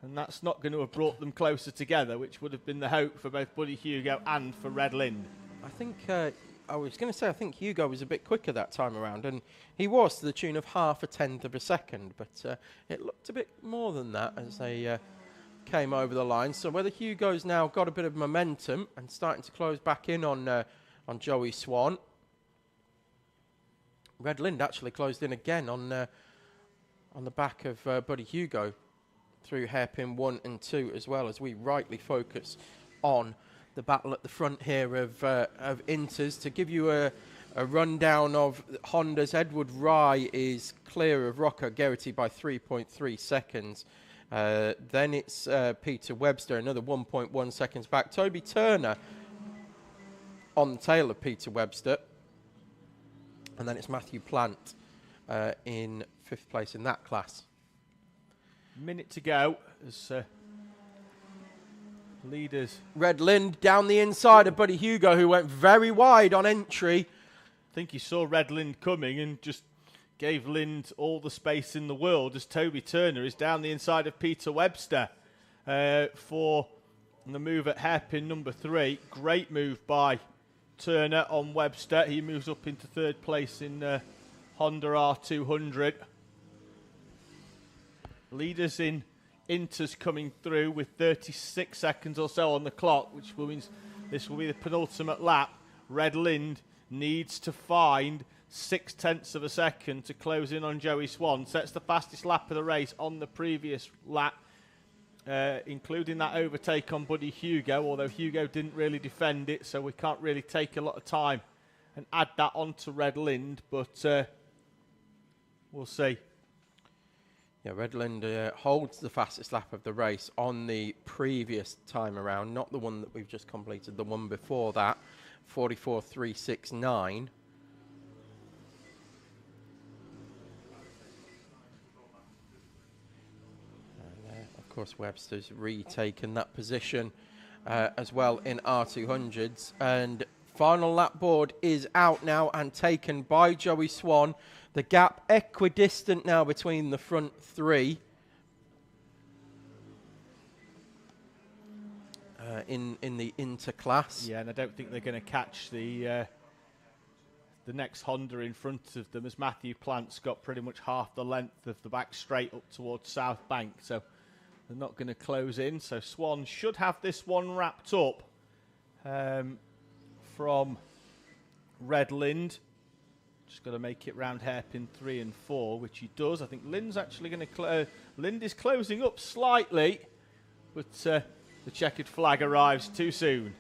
and that's not going to have brought them closer together, which would have been the hope for both Buddy Hugo and for Red Lind. I think, I was going to say, I think Hugo was a bit quicker that time around, and he was to the tune of half a tenth of a second, but it looked a bit more than that as they came over the line. So whether Hugo's now got a bit of momentum and starting to close back in on Joey Swan. Red Lind actually closed in again on the back of Buddy Hugo through hairpin 1 and 2, as well, as we rightly focus on the battle at the front here of Inters. To give you a rundown of Honda's, Edward Rye is clear of Rocco Geraghty by 3.3 seconds. Then it's Peter Webster, another 1.1 seconds back. Toby Turner on the tail of Peter Webster. And then it's Matthew Plant in 5th place in that class. Minute to go as leaders. Red Lind down the inside of Buddy Hugo, who went very wide on entry. I think he saw Red Lind coming and just gave Lind all the space in the world as Toby Turner is down the inside of Peter Webster for the move at hairpin number 3. Great move by Turner on Webster. He moves up into 3rd place in Honda R200. Leaders in Inters coming through with 36 seconds or so on the clock, which means This will be the penultimate lap. Red Lind needs to find 0.6 of a second to close in on Joey Swan. Sets the fastest lap of the race on the previous lap, including that overtake on Buddy Hugo, although Hugo didn't really defend it, so we can't really take a lot of time and add that onto Red Lind, but we'll see. Yeah, Red Lind holds the fastest lap of the race on the previous time around, not the one that we've just completed, the one before that, 44.369. Of course, Webster's retaken that position as well in R200s. And final lap board is out now and taken by Joey Swan. The gap equidistant now between the front three in the interclass. Yeah, and I don't think they're going to catch the next Honda in front of them, as Matthew Plant's got pretty much half the length of the back straight up towards South Bank. So they're not going to close in. So Swan should have this one wrapped up from Red Lind. Just got to make it round hairpin 3 and 4, which he does. I think Lind's actually going to Lind is closing up slightly, but the checkered flag arrives too soon,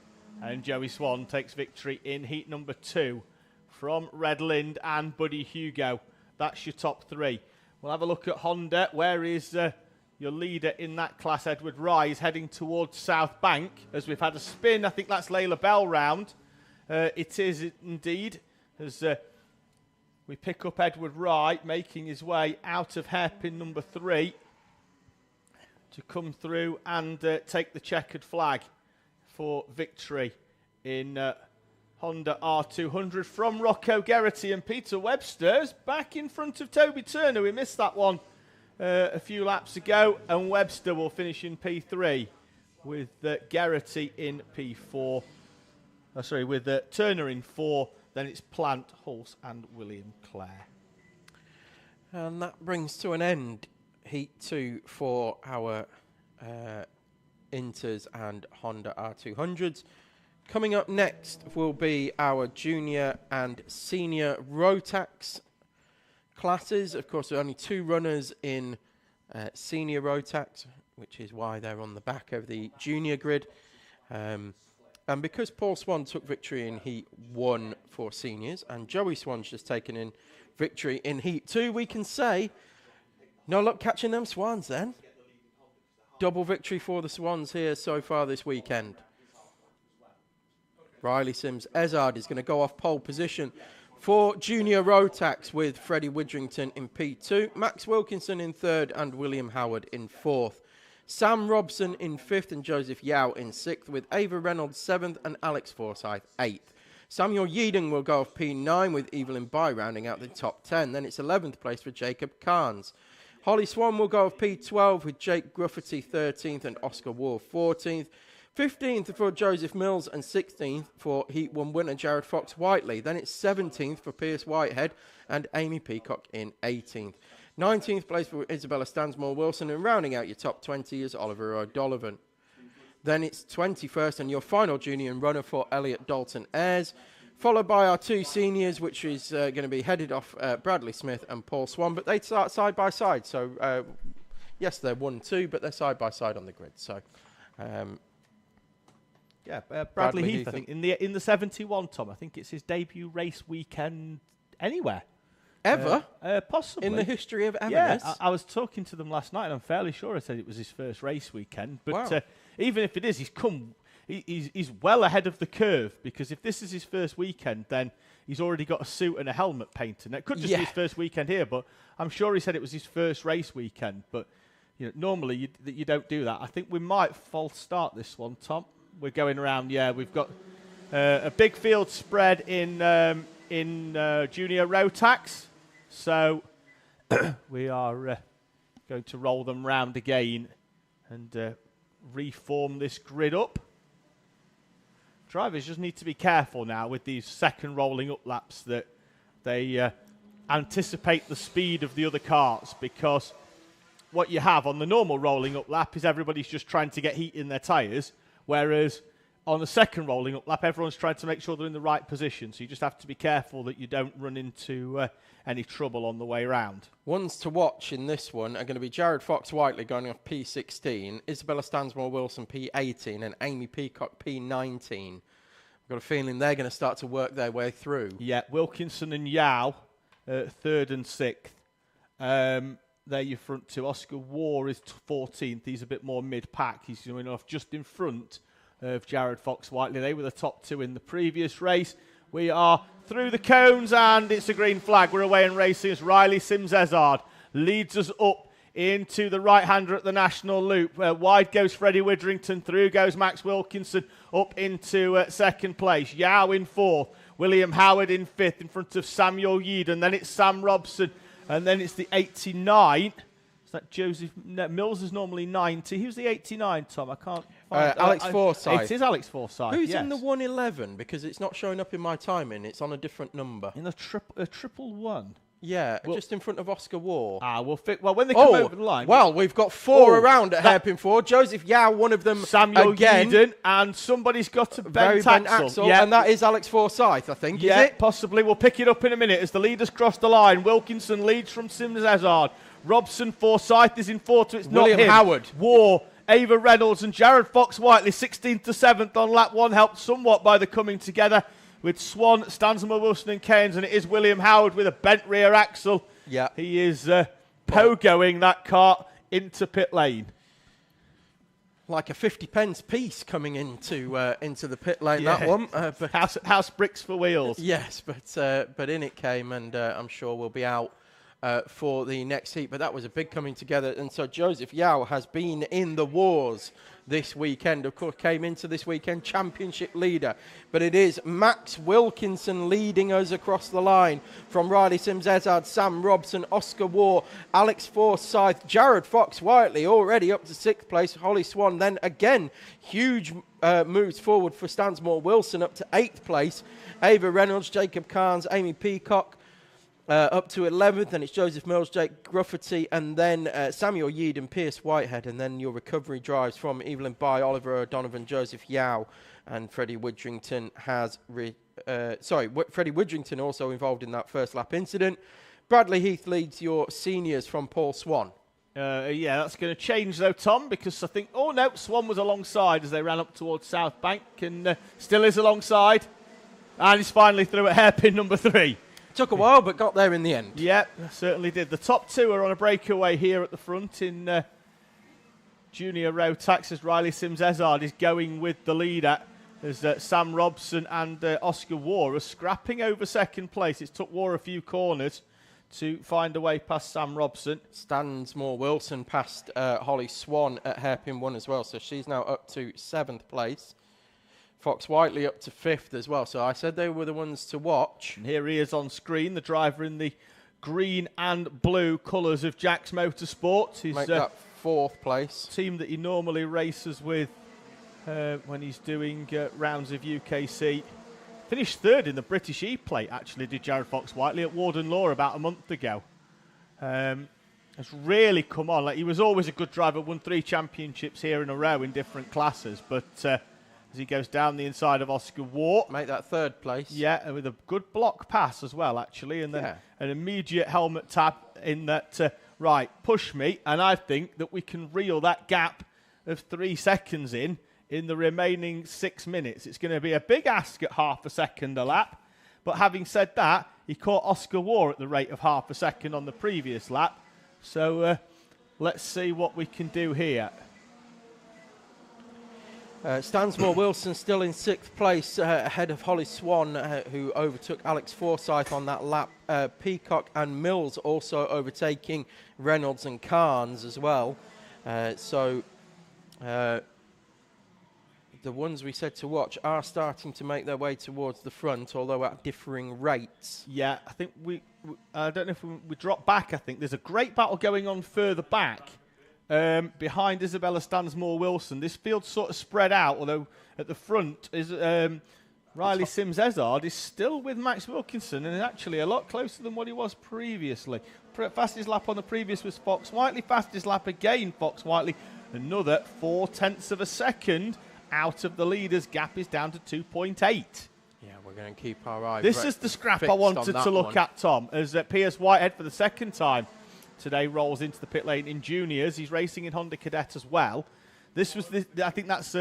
and Joey Swan takes victory in heat number 2 from Red Lind and Buddy Hugo. That's your top 3. We'll have a look at Honda. Where is your leader in that class, Edward Rise, heading towards South Bank, as we've had a spin. I think that's Layla Bell round. It is indeed, as we pick up Edward Wright, making his way out of hairpin number 3 to come through and take the checkered flag for victory in Honda R200 from Rocco Geraghty. And Peter Webster's back in front of Toby Turner. We missed that one a few laps ago, and Webster will finish in P3 with Geraghty in P4. With Turner in 4. Then it's Plant, Hulse and William Clare. And that brings to an end Heat 2 for our Inters and Honda R200s. Coming up next will be our Junior and Senior Rotax classes. Of course, there are only 2 runners in Senior Rotax, which is why they're on the back of the Junior grid. And because Paul Swan took victory in Heat 1 for seniors, and Joey Swan's just taken in victory in Heat 2, we can say, no luck catching them Swans then. Double victory for the Swans here so far this weekend. Riley Sims Ezard is going to go off pole position for Junior Rotax with Freddie Widrington in P2, Max Wilkinson in 3rd and William Howard in 4th. Sam Robson in 5th and Joseph Yao in 6th, with Ava Reynolds 7th and Alex Forsyth 8th. Samuel Yeading will go off P9 with Evelyn Bai rounding out the top 10. Then it's 11th place for Jacob Carnes. Holly Swan will go off P12 with Jake Grufferty 13th and Oscar Wall 14th. 15th for Joseph Mills and 16th for Heat 1 winner Jared Fox Whiteley. Then it's 17th for Pierce Whitehead and Amy Peacock in 18th. 19th place for Isabella Stansmore Wilson, and rounding out your top 20 is Oliver O'Donovan. Then it's 21st and your final junior and runner for Elliot Dalton Ayres, followed by our 2 seniors, which is going to be headed off Bradley Smith and Paul Swan, but they start side by side. So, yes, they're 1-2, but they're side by side on the grid. So, Bradley Heath, I think, in the 71, Tom, I think it's his debut race weekend anywhere. Ever? Possibly. In the history of ever. Yeah, I was talking to them last night, and I'm fairly sure I said it was his first race weekend. But wow. Even if it is, he's well ahead of the curve, because if this is his first weekend, then he's already got a suit and a helmet painted. It could just be his first weekend here, but I'm sure he said it was his first race weekend. But normally you don't do that. I think we might false start this one, Tom. We're going around. Yeah, we've got a big field spread in Junior Rotax. So we are going to roll them round again and reform this grid up. Drivers just need to be careful now with these second rolling up laps that they anticipate the speed of the other karts, because what you have on the normal rolling up lap is everybody's just trying to get heat in their tyres, whereas on the second rolling up lap, everyone's trying to make sure they're in the right position. So you just have to be careful that you don't run into any trouble on the way round. Ones to watch in this one are going to be Jared Fox-Whiteley going off P16, Isabella Stansmore-Wilson P18, and Amy Peacock P19. I've got a feeling they're going to start to work their way through. Yeah, Wilkinson and Yao, 3rd and 6th. They're your front two. Oscar War is 14th. He's a bit more mid-pack. He's coming off just in front of Jared Fox-Whiteley. They were the top two in the previous race. We are through the cones and it's a green flag. We're away and racing as Riley Sims-Ezard leads us up into the right-hander at the National Loop. Wide goes Freddie Widrington. Through goes Max Wilkinson up into second place. Yao in 4th. William Howard in 5th in front of Samuel Yead. And then it's Sam Robson. And then it's the 89. Is that Joseph? No, Mills is normally 90. Who's the 89, Tom? I can't find Alex Forsyth. It is Alex Forsyth. Who's in the 111? Because it's not showing up in my timing. It's on a different number. In the triple one? Yeah, just in front of Oscar War. Well, when they come over the line. Well, we've got 4 around at hairpin 4. Joseph Yao, one of them Samuel again. Yeadon, and somebody's got to bent axle. Yeah. And that is Alex Forsyth, I think, yeah, is it? Possibly. We'll pick it up in a minute as the leaders cross the line. Wilkinson leads from Sims-Ezard. Robson, Forsyth is in 4th, so it's William not him. Howard. War, Ava Reynolds and Jared Fox-Whiteley, 16th to 7th on lap 1, helped somewhat by the coming together with Swan, Stansmore, Wilson and Keynes, and it is William Howard with a bent rear axle. Yeah. He is pogoing that car into pit lane. Like a 50p piece coming into the pit lane, that one. But house bricks for wheels. Yes, but in it came, and I'm sure we'll be out for the next heat. But that was a big coming together. And so Joseph Yao has been in the wars this weekend. Of course, came into this weekend championship leader. But it is Max Wilkinson leading us across the line from Riley Sims-Ezard, Sam Robson, Oscar War, Alex Forsyth, Jared Fox-Whiteley already up to 6th place. Holly Swan then again huge moves forward for Stansmore Wilson up to 8th place. Ava Reynolds, Jacob Carnes, Amy Peacock up to 11th, and it's Joseph Mills, Jake Grufferty, and then Samuel Yead and Pierce Whitehead, and then your recovery drives from Evelyn Bye, Oliver O'Donovan, Joseph Yao, and Freddie Widrington Freddie Widrington also involved in that first lap incident. Bradley Heath leads your seniors from Paul Swan. Yeah, that's going to change though, Tom, because I think, Swan was alongside as they ran up towards South Bank, and still is alongside, and he's finally through at hairpin number 3. Took a while, but got there in the end. Yeah, certainly did. The top 2 are on a breakaway here at the front in Junior Rotax as Riley Sims-Ezard is going with the leader as Sam Robson and Oscar War are scrapping over second place. It's took War a few corners to find a way past Sam Robson. Stansmore Wilson past Holly Swan at hairpin 1 as well, so she's now up to 7th place. Fox-Whiteley up to 5th as well. So I said they were the ones to watch. And here he is on screen, the driver in the green and blue colours of Jack's Motorsport. His make that 4th place. Team that he normally races with when he's doing rounds of UKC. Finished 3rd in the British E-Plate, actually, did Jared Fox-Whiteley at Warden Law about a month ago. Has really come on. Like, he was always a good driver, won 3 championships here in a row in different classes, but as he goes down the inside of Oscar War. Make that 3rd place. Yeah, and with a good block pass as well, actually. And then an immediate helmet tap in that, right, push me. And I think that we can reel that gap of 3 seconds in the remaining 6 minutes. It's going to be a big ask at half a second a lap. But having said that, he caught Oscar War at the rate of half a second on the previous lap. So let's see what we can do here. Stansmore Wilson still in 6th place ahead of Holly Swan, who overtook Alex Forsyth on that lap. Peacock and Mills also overtaking Reynolds and Carnes as well. The ones we said to watch are starting to make their way towards the front, although at differing rates. Yeah, I think I don't know if we drop back, I think. There's a great battle going on further back. Behind Isabella Stansmore Wilson. This field's sort of spread out, although at the front is Riley Sims-Ezard is still with Max Wilkinson and is actually a lot closer than what he was previously. Fastest lap on the previous was Fox-Whiteley. Fastest lap again, Fox-Whiteley. Another 0.4 of a second out of the leaders. Gap is down to 2.8. Yeah, we're going to keep our eye. This is the scrap I wanted to look at, Tom, as Piers Whitehead for the second time today rolls into the pit lane in juniors. He's racing in Honda Cadet as well. This was, I think that's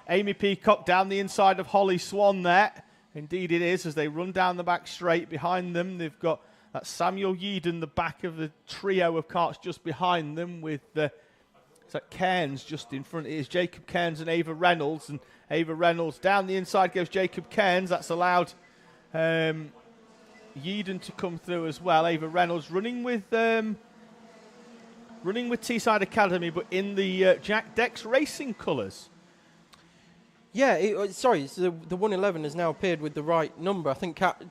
Amy Peacock down the inside of Holly Swan there. Indeed it is, as they run down the back straight. Behind them, they've got that Samuel Yeadon, the back of the trio of karts just behind them, with Cairns just in front. It is Jacob Cairns and Ava Reynolds. And Ava Reynolds down the inside goes Jacob Cairns. That's allowed Yeadon to come through as well. Ava Reynolds running with Teesside Academy, but in the Jack Dex Racing colours. Yeah, it's the 111 has now appeared with the right number. I think Kat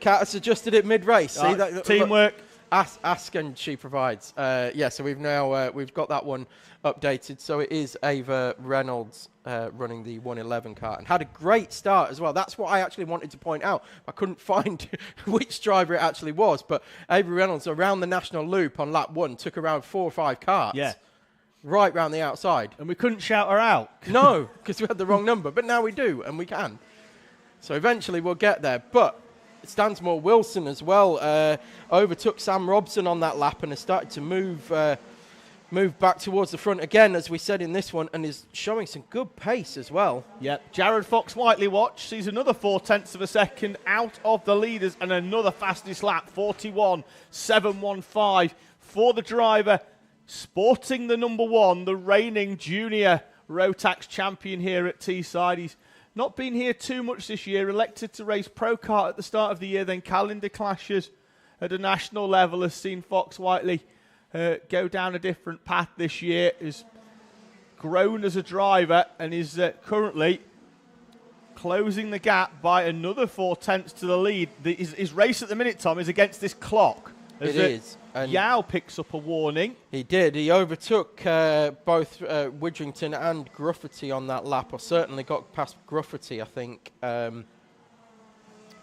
has adjusted it mid-race. See that teamwork. Ask and she provides. So we've now we've got that one updated. So it is Ava Reynolds running the 111 kart, and had a great start as well. That's what I actually wanted to point out. I couldn't find which driver it actually was, but Ava Reynolds around the national loop on lap 1 took around 4 or 5 karts. Yeah. Right round the outside. And we couldn't shout her out. No, because we had the wrong number. But now we do, and we can. So eventually we'll get there. But Stansmore Wilson as well overtook Sam Robson on that lap and has started to move back towards the front again, as we said in this one, and is showing some good pace as well. Yep. Jared Fox Whiteley watch sees another 0.4 of a second out of the leaders, and another fastest lap, 41.715 for the driver. Sporting the number 1, the reigning Junior Rotax champion here at Teesside. He's not been here too much this year, elected to race Pro Kart at the start of the year, then calendar clashes at a national level has seen Fox Whiteley go down a different path this year, has grown as a driver and is currently closing the gap by another 0.4 to the lead. His race at the minute, Tom, is against this clock. It is. And Yao picks up a warning. He did. He overtook both Widrington and Grufferty on that lap, or certainly got past Grufferty, I think, and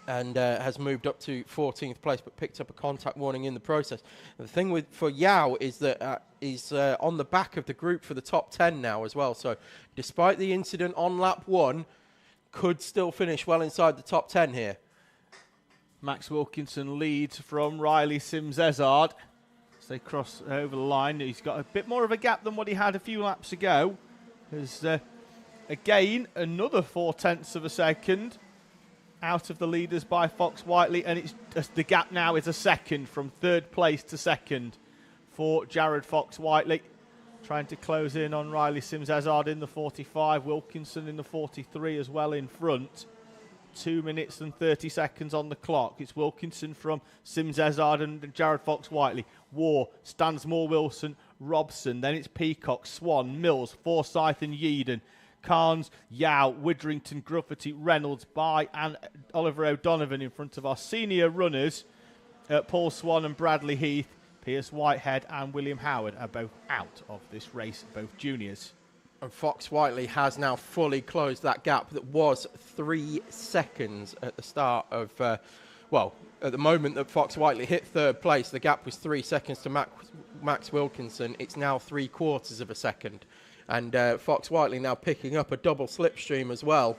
has moved up to 14th place, but picked up a contact warning in the process. The thing for Yao is that he's on the back of the group for the top 10 now as well. So despite the incident on lap 1, could still finish well inside the top 10 here. Max Wilkinson leads from Riley Sims-Ezard as they cross over the line. He's got a bit more of a gap than what he had a few laps ago. There's, again, another 0.4 of a second out of the leaders by Fox Whiteley, and it's the gap now is a second from 3rd place to 2nd for Jared Fox Whiteley. Trying to close in on Riley Sims-Ezard in the 45, Wilkinson in the 43 as well in front. 2 minutes and 30 seconds on the clock. It's Wilkinson from Sims-Ezard and Jared Fox Whiteley. War, Stansmore Wilson, Robson. Then it's Peacock, Swan, Mills, Forsyth and Yeadon. Carnes, Yao, Widrington, Grufferty, Reynolds, By and Oliver O'Donovan in front of our senior runners. Paul Swan and Bradley Heath. Piers Whitehead and William Howard are both out of this race, both juniors. And Fox Whiteley has now fully closed that gap that was 3 seconds at the start of, at the moment that Fox Whiteley hit 3rd place, the gap was 3 seconds to Max Wilkinson. It's now 3/4 of a second. And Fox Whiteley now picking up a double slipstream as well.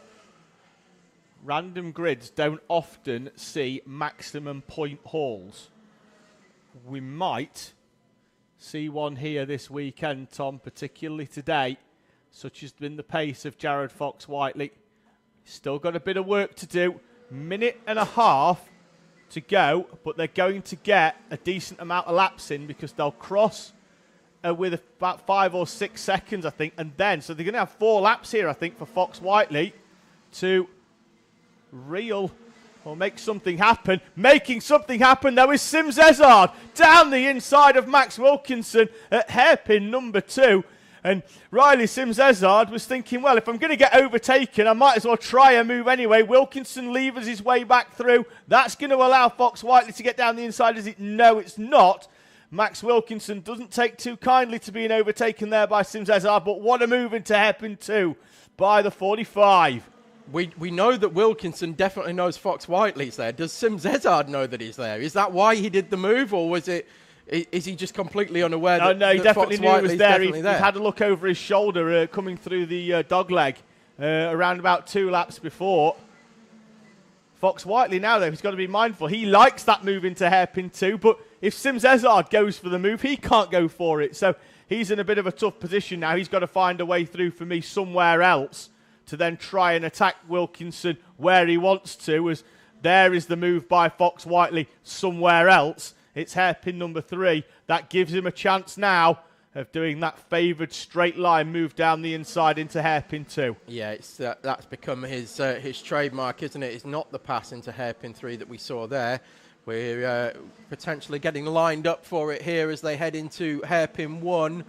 Random grids don't often see maximum point hauls. We might see one here this weekend, Tom, particularly today. Such has been the pace of Jared Fox Whiteley. Still got a bit of work to do. 1.5 minutes to go, but they're going to get a decent amount of laps in because they'll cross with about 5 or 6 seconds, I think. And then, so they're going to have 4 laps here, I think, for Fox Whiteley to make something happen. Making something happen, though, is Sims-Ezard down the inside of Max Wilkinson at hairpin number 2. And Riley Sims-Ezard was thinking, well, if I'm going to get overtaken, I might as well try a move anyway. Wilkinson levers his way back through. That's going to allow Fox Whiteley to get down the inside. No, it's not. Max Wilkinson doesn't take too kindly to being overtaken there by Sims-Ezard, but what a move into hairpin 2 by the 45. We know that Wilkinson definitely knows Fox Whiteley's there. Does Sims-Ezard know that he's there? Is that why he did the move, or is he just completely unaware No, he definitely Fox knew he was there. He He had a look over his shoulder coming through the dog leg around about 2 laps before. Fox Whiteley now, though, he's got to be mindful. He likes that move into hairpin 2, but if Sims Ezard goes for the move, he can't go for it. So he's in a bit of a tough position now. He's got to find a way through for me somewhere else to then try and attack Wilkinson where he wants to, as there is the move by Fox Whiteley somewhere else. It's hairpin number 3. That gives him a chance now of doing that favoured straight line move down the inside into hairpin 2. Yeah, it's that's become his trademark, isn't it? It's not the pass into hairpin 3 that we saw there. We're potentially getting lined up for it here as they head into hairpin 1.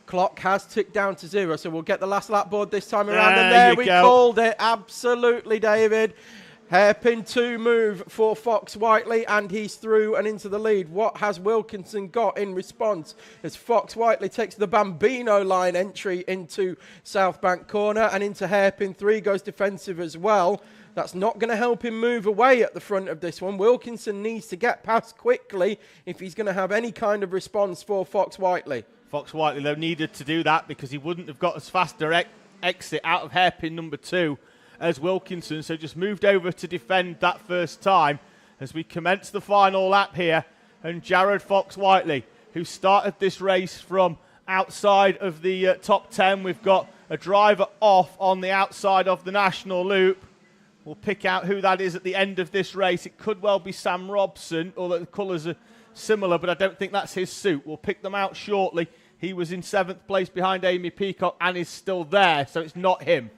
Clock has ticked down to 0, so we'll get the last lap board this time around. And there we called it. Absolutely, David. Hairpin 2 move for Fox Whiteley, and he's through and into the lead. What has Wilkinson got in response as Fox Whiteley takes the Bambino line entry into South Bank Corner, and into hairpin 3 goes defensive as well. That's not going to help him move away at the front of this one. Wilkinson needs to get past quickly if he's going to have any kind of response for Fox Whiteley. Fox Whiteley, though, needed to do that because he wouldn't have got as fast direct exit out of hairpin number 2 as Wilkinson, so just moved over to defend that first time as we commence the final lap here. And Jared Fox Whiteley, who started this race from outside of the top 10, we've got a driver off on the outside of the national loop. We'll pick out who that is at the end of this race. It could well be Sam Robson, although the colours are similar, but I don't think that's his suit. We'll pick them out shortly. He was in 7th place behind Amy Peacock and is still there, so it's not him.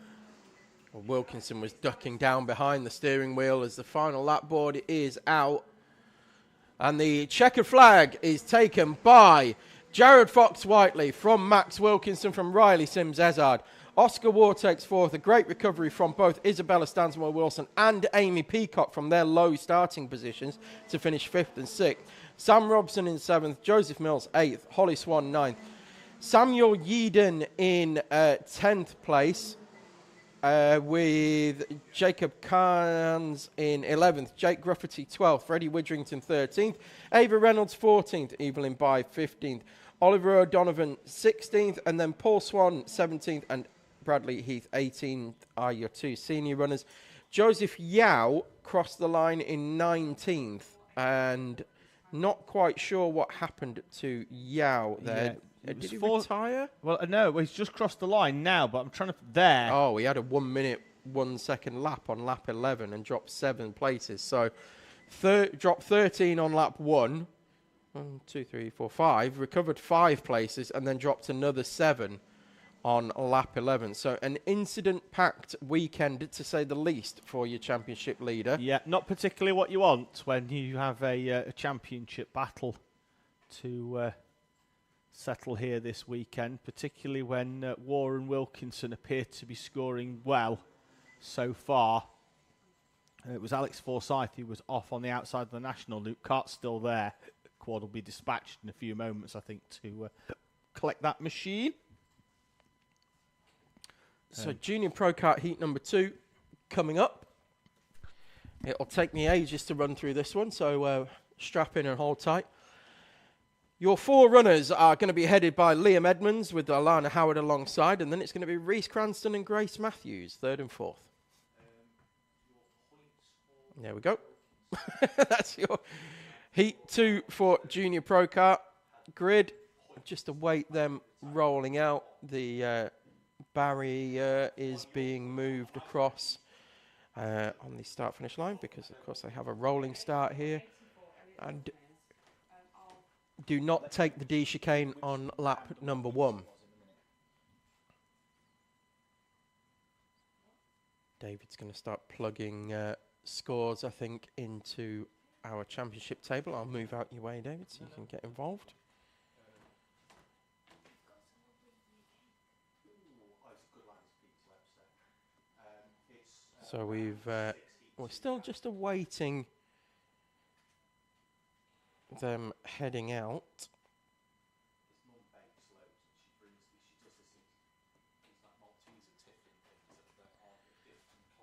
Well, Wilkinson was ducking down behind the steering wheel as the final lap board is out. And the checkered flag is taken by Jared Fox Whiteley from Max Wilkinson from Riley Sims Ezard. Oscar Wartex 4th, a great recovery from both Isabella Stansmore-Wilson and Amy Peacock from their low starting positions to finish 5th and 6th. Sam Robson in 7th, Joseph Mills 8th, Holly Swan 9th. Samuel Yeadon in 10th place. With Jacob Carnes in 11th, Jake Grufferty 12th, Freddie Widrington 13th, Ava Reynolds 14th, Evelyn By 15th, Oliver O'Donovan 16th, and then Paul Swan 17th, and Bradley Heath 18th are your 2 senior runners. Joseph Yao crossed the line in 19th, and not quite sure what happened to Yao there. Yeah. Did he retire? Well, no, he's just crossed the line now, but I'm trying to... There. Oh, he had a 1 minute, 1 second lap on lap 11 and dropped 7 places. So, dropped 13 on lap 1. 1, 2, 3, 4, 5. Recovered 5 places and then dropped another 7 on lap 11. So, an incident-packed weekend, to say the least, for your championship leader. Yeah, not particularly what you want when you have a championship battle to... settle here this weekend, particularly when Warren Wilkinson appeared to be scoring well so far. It was Alex Forsyth who was off on the outside of the national loop. Kart's still there. Quad will be dispatched in a few moments, I think, to collect that machine. So Junior Pro Kart Heat number 2 coming up. It'll take me ages to run through this one, so strap in and hold tight. Your 4 runners are going to be headed by Liam Edmonds with Alana Howard alongside, and then it's going to be Reese Cranston and Grace Matthews, 3rd and 4th. There we go. That's your Heat 2 for Junior Pro Kart. Grid, just await them rolling out. The barrier is being moved across on the start-finish line because, of course, they have a rolling start here. And do not take the D chicane on lap number 1. David's going to start plugging scores, I think, into our championship table. I'll move out your way, David, so you can get involved. So we're still just awaiting them heading out.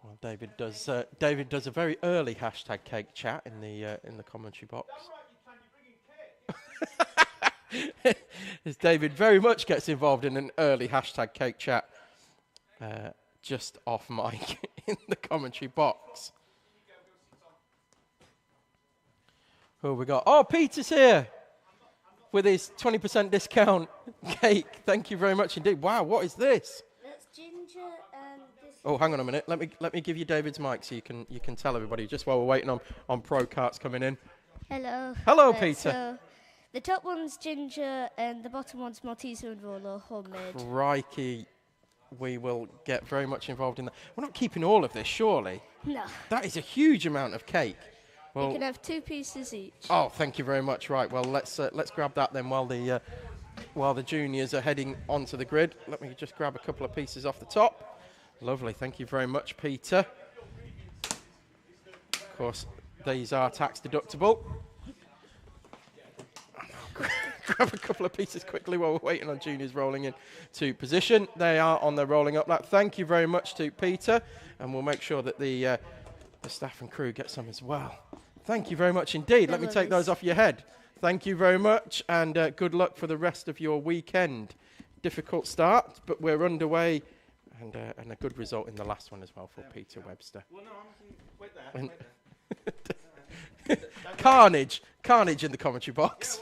Well, David does a very early hashtag cake chat in the commentary box. As David very much gets involved in an early hashtag cake chat just off mic in the commentary box. Who we got? Oh, Peter's here with his 20% discount cake. Thank you very much indeed. Wow, what is this? That's ginger and this. Oh, hang on a minute. Let me give you David's mic so you can tell everybody just while we're waiting on Pro Karts coming in. Hello. Hello, Peter. So the top one's ginger and the bottom one's Malteser and roller, homemade. Crikey, we will get very much involved in that. We're not keeping all of this, surely. No. That is a huge amount of cake. You Well, can have 2 pieces each. oh, thank you very much. Right, well, let's grab that then while the juniors are heading onto the grid. Let me just grab a couple of pieces off the top. Lovely, thank you very much, Peter. Of course, these are tax deductible. Grab a couple of pieces quickly while we're waiting on juniors rolling in to position. They are on their rolling up lap. Thank you very much to Peter, and we'll make sure that the staff and crew get some as well. Thank you very much indeed. Let me take those off your head. Thank you very much, and good luck for the rest of your weekend. Difficult start, but we're underway, and a good result in the last one as well for Peter Webster. Well, no, wait there. Carnage in the commentary box.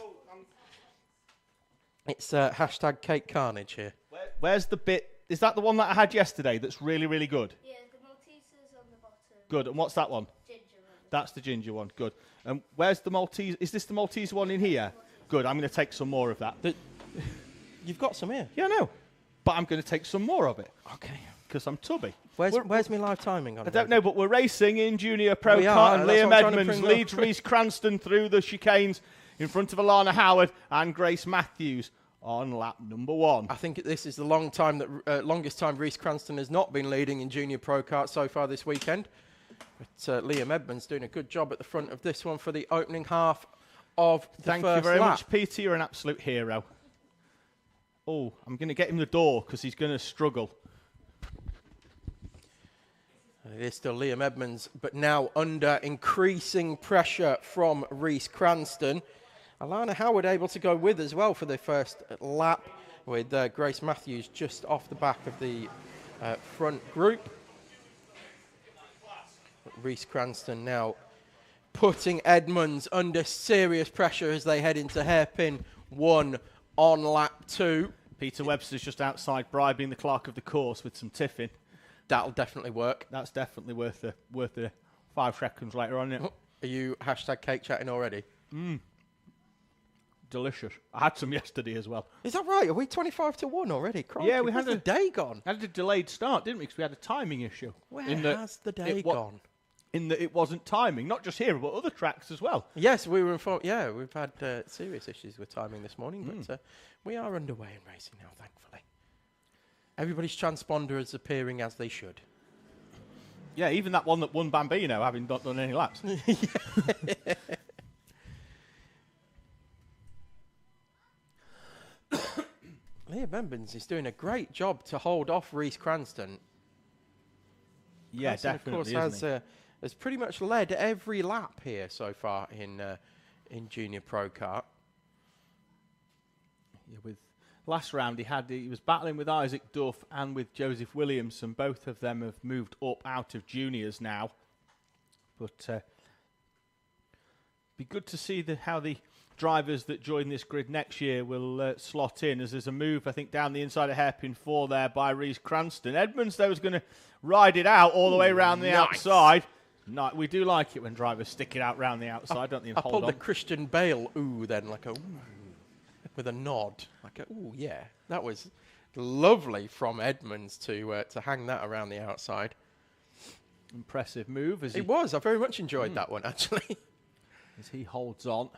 It's hashtag cake carnage here. Where's the bit? Is that the one that I had yesterday that's really, really good? Yeah, the Maltesers on the bottom. Good. And what's that one? Ginger one. That's the ginger one. Good. And where's the Maltese? Is this the Maltese one in here? Good. I'm going to take some more of that. You've got some here. Yeah, I know. But I'm going to take some more of it. Okay. Because I'm tubby. Where's my live timing on? I don't know, but we're racing in Junior Pro We Kart, are, and that's Liam what I'm trying to Edmonds bring up. leads Reese Cranston through the chicanes in front of Alana Howard and Grace Matthews on lap number 1. I think this is the longest time Reese Cranston has not been leading in Junior Pro Kart so far this weekend. But Liam Edmonds doing a good job at the front of this one for the opening half of the Thank first you very lap. much, Peter. You're an absolute hero. Oh, I'm going to get him the door because he's going to struggle. It is still Liam Edmonds, but now under increasing pressure from Reese Cranston. Alana Howard able to go with as well for the first lap, with Grace Matthews just off the back of the front group. Reese Cranston now putting Edmonds under serious pressure as they head into hairpin 1 on lap 2. Peter Webster's just outside bribing the clerk of the course with some tiffin. That'll definitely work. That's definitely worth the 5 seconds later on. Isn't it? Are you hashtag cake chatting already? Delicious. I had some yesterday as well. Is that right? Are we 25 to 1 already? Crikey, Yeah, we had where's the day gone. Had a delayed start, didn't we? Because we had a timing issue. Where has the day gone? In that it wasn't timing, not just here, but other tracks as well. Yes, we were informed. Yeah, we've had serious issues with timing this morning, but we are underway in racing now, thankfully. Everybody's transponder is appearing as they should. Yeah, even that one that won Bambino, having not done any laps. Liam Edmonds is doing a great job to hold off Reese Cranston. Yeah, Cranston, definitely. of course, has pretty much led every lap here so far in Junior Pro Kart. Yeah, with last round, he was battling with Isaac Duff and with Joseph Williamson. Both of them have moved up out of juniors now. But be good to see how the drivers that join this grid next year will slot in, as there's a move, I think, down the inside of hairpin 4 there by Reese Cranston. Edmonds, though, is going to ride it out all the way around the outside. No, we do like it when drivers stick it out round the outside, don't they? I pulled the Christian Bale ooh then, like a ooh, with a nod, like a ooh, yeah. That was lovely from Edmonds to hang that around the outside. Impressive move. It was. I very much enjoyed that one, actually. As he holds on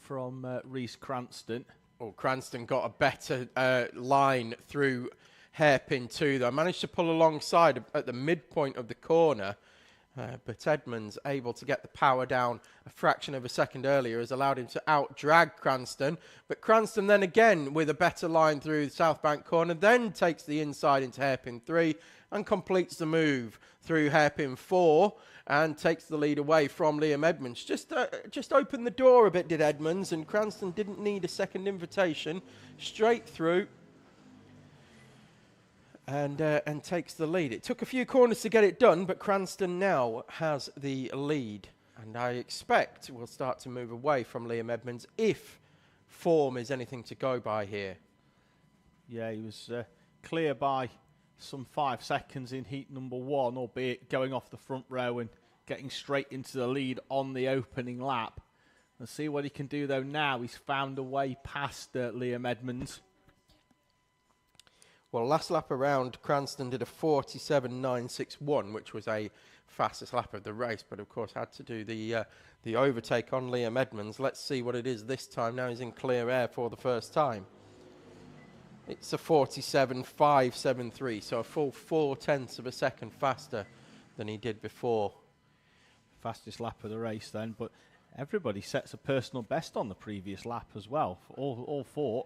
from Reese Cranston. Oh, Cranston got a better line through hairpin 2, though. Managed to pull alongside at the midpoint of the corner. But Edmonds, able to get the power down a fraction of a second earlier, has allowed him to out-drag Cranston. But Cranston then again with a better line through the South Bank corner, then takes the inside into hairpin 3 and completes the move through hairpin 4 and takes the lead away from Liam Edmonds. Just opened the door a bit, did Edmonds, and Cranston didn't need a second invitation. Straight through. and takes the lead. It took a few corners to get it done, but Cranston now has the lead. And I expect we'll start to move away from Liam Edmonds if form is anything to go by here. Yeah, he was clear by some 5 seconds in heat number 1, albeit going off the front row and getting straight into the lead on the opening lap. Let's see what he can do, though, now. He's found a way past Liam Edmonds. Well, last lap around, Cranston did a 47.961, which was a fastest lap of the race, but of course had to do the overtake on Liam Edmonds. Let's see what it is this time. Now he's in clear air for the first time. It's a 47.573, so a full 0.4 of a second faster than he did before. Fastest lap of the race then, but everybody sets a personal best on the previous lap as well, for all 4.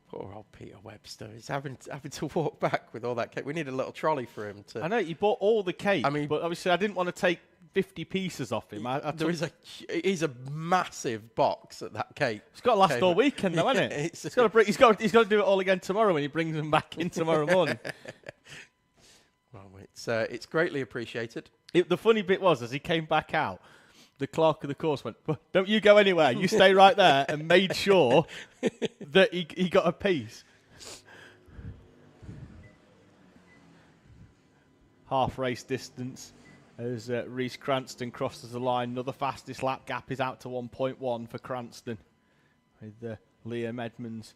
Poor old Peter Webster. He's having to walk back with all that cake. We need a little trolley for him to... I know, he bought all the cake, I mean, but obviously I didn't want to take 50 pieces off him. He's a massive box at that cake. It's got to last all weekend, though, hasn't it? He's got to do it all again tomorrow when he brings them back in tomorrow morning. Well, it's greatly appreciated. The funny bit was, as he came back out, the clerk of the course went, well, don't you go anywhere, you stay right there, and made sure that he got a piece. Half race distance as Rhys Cranston crosses the line. Another fastest lap gap is out to 1.1 for Cranston, with Liam Edmonds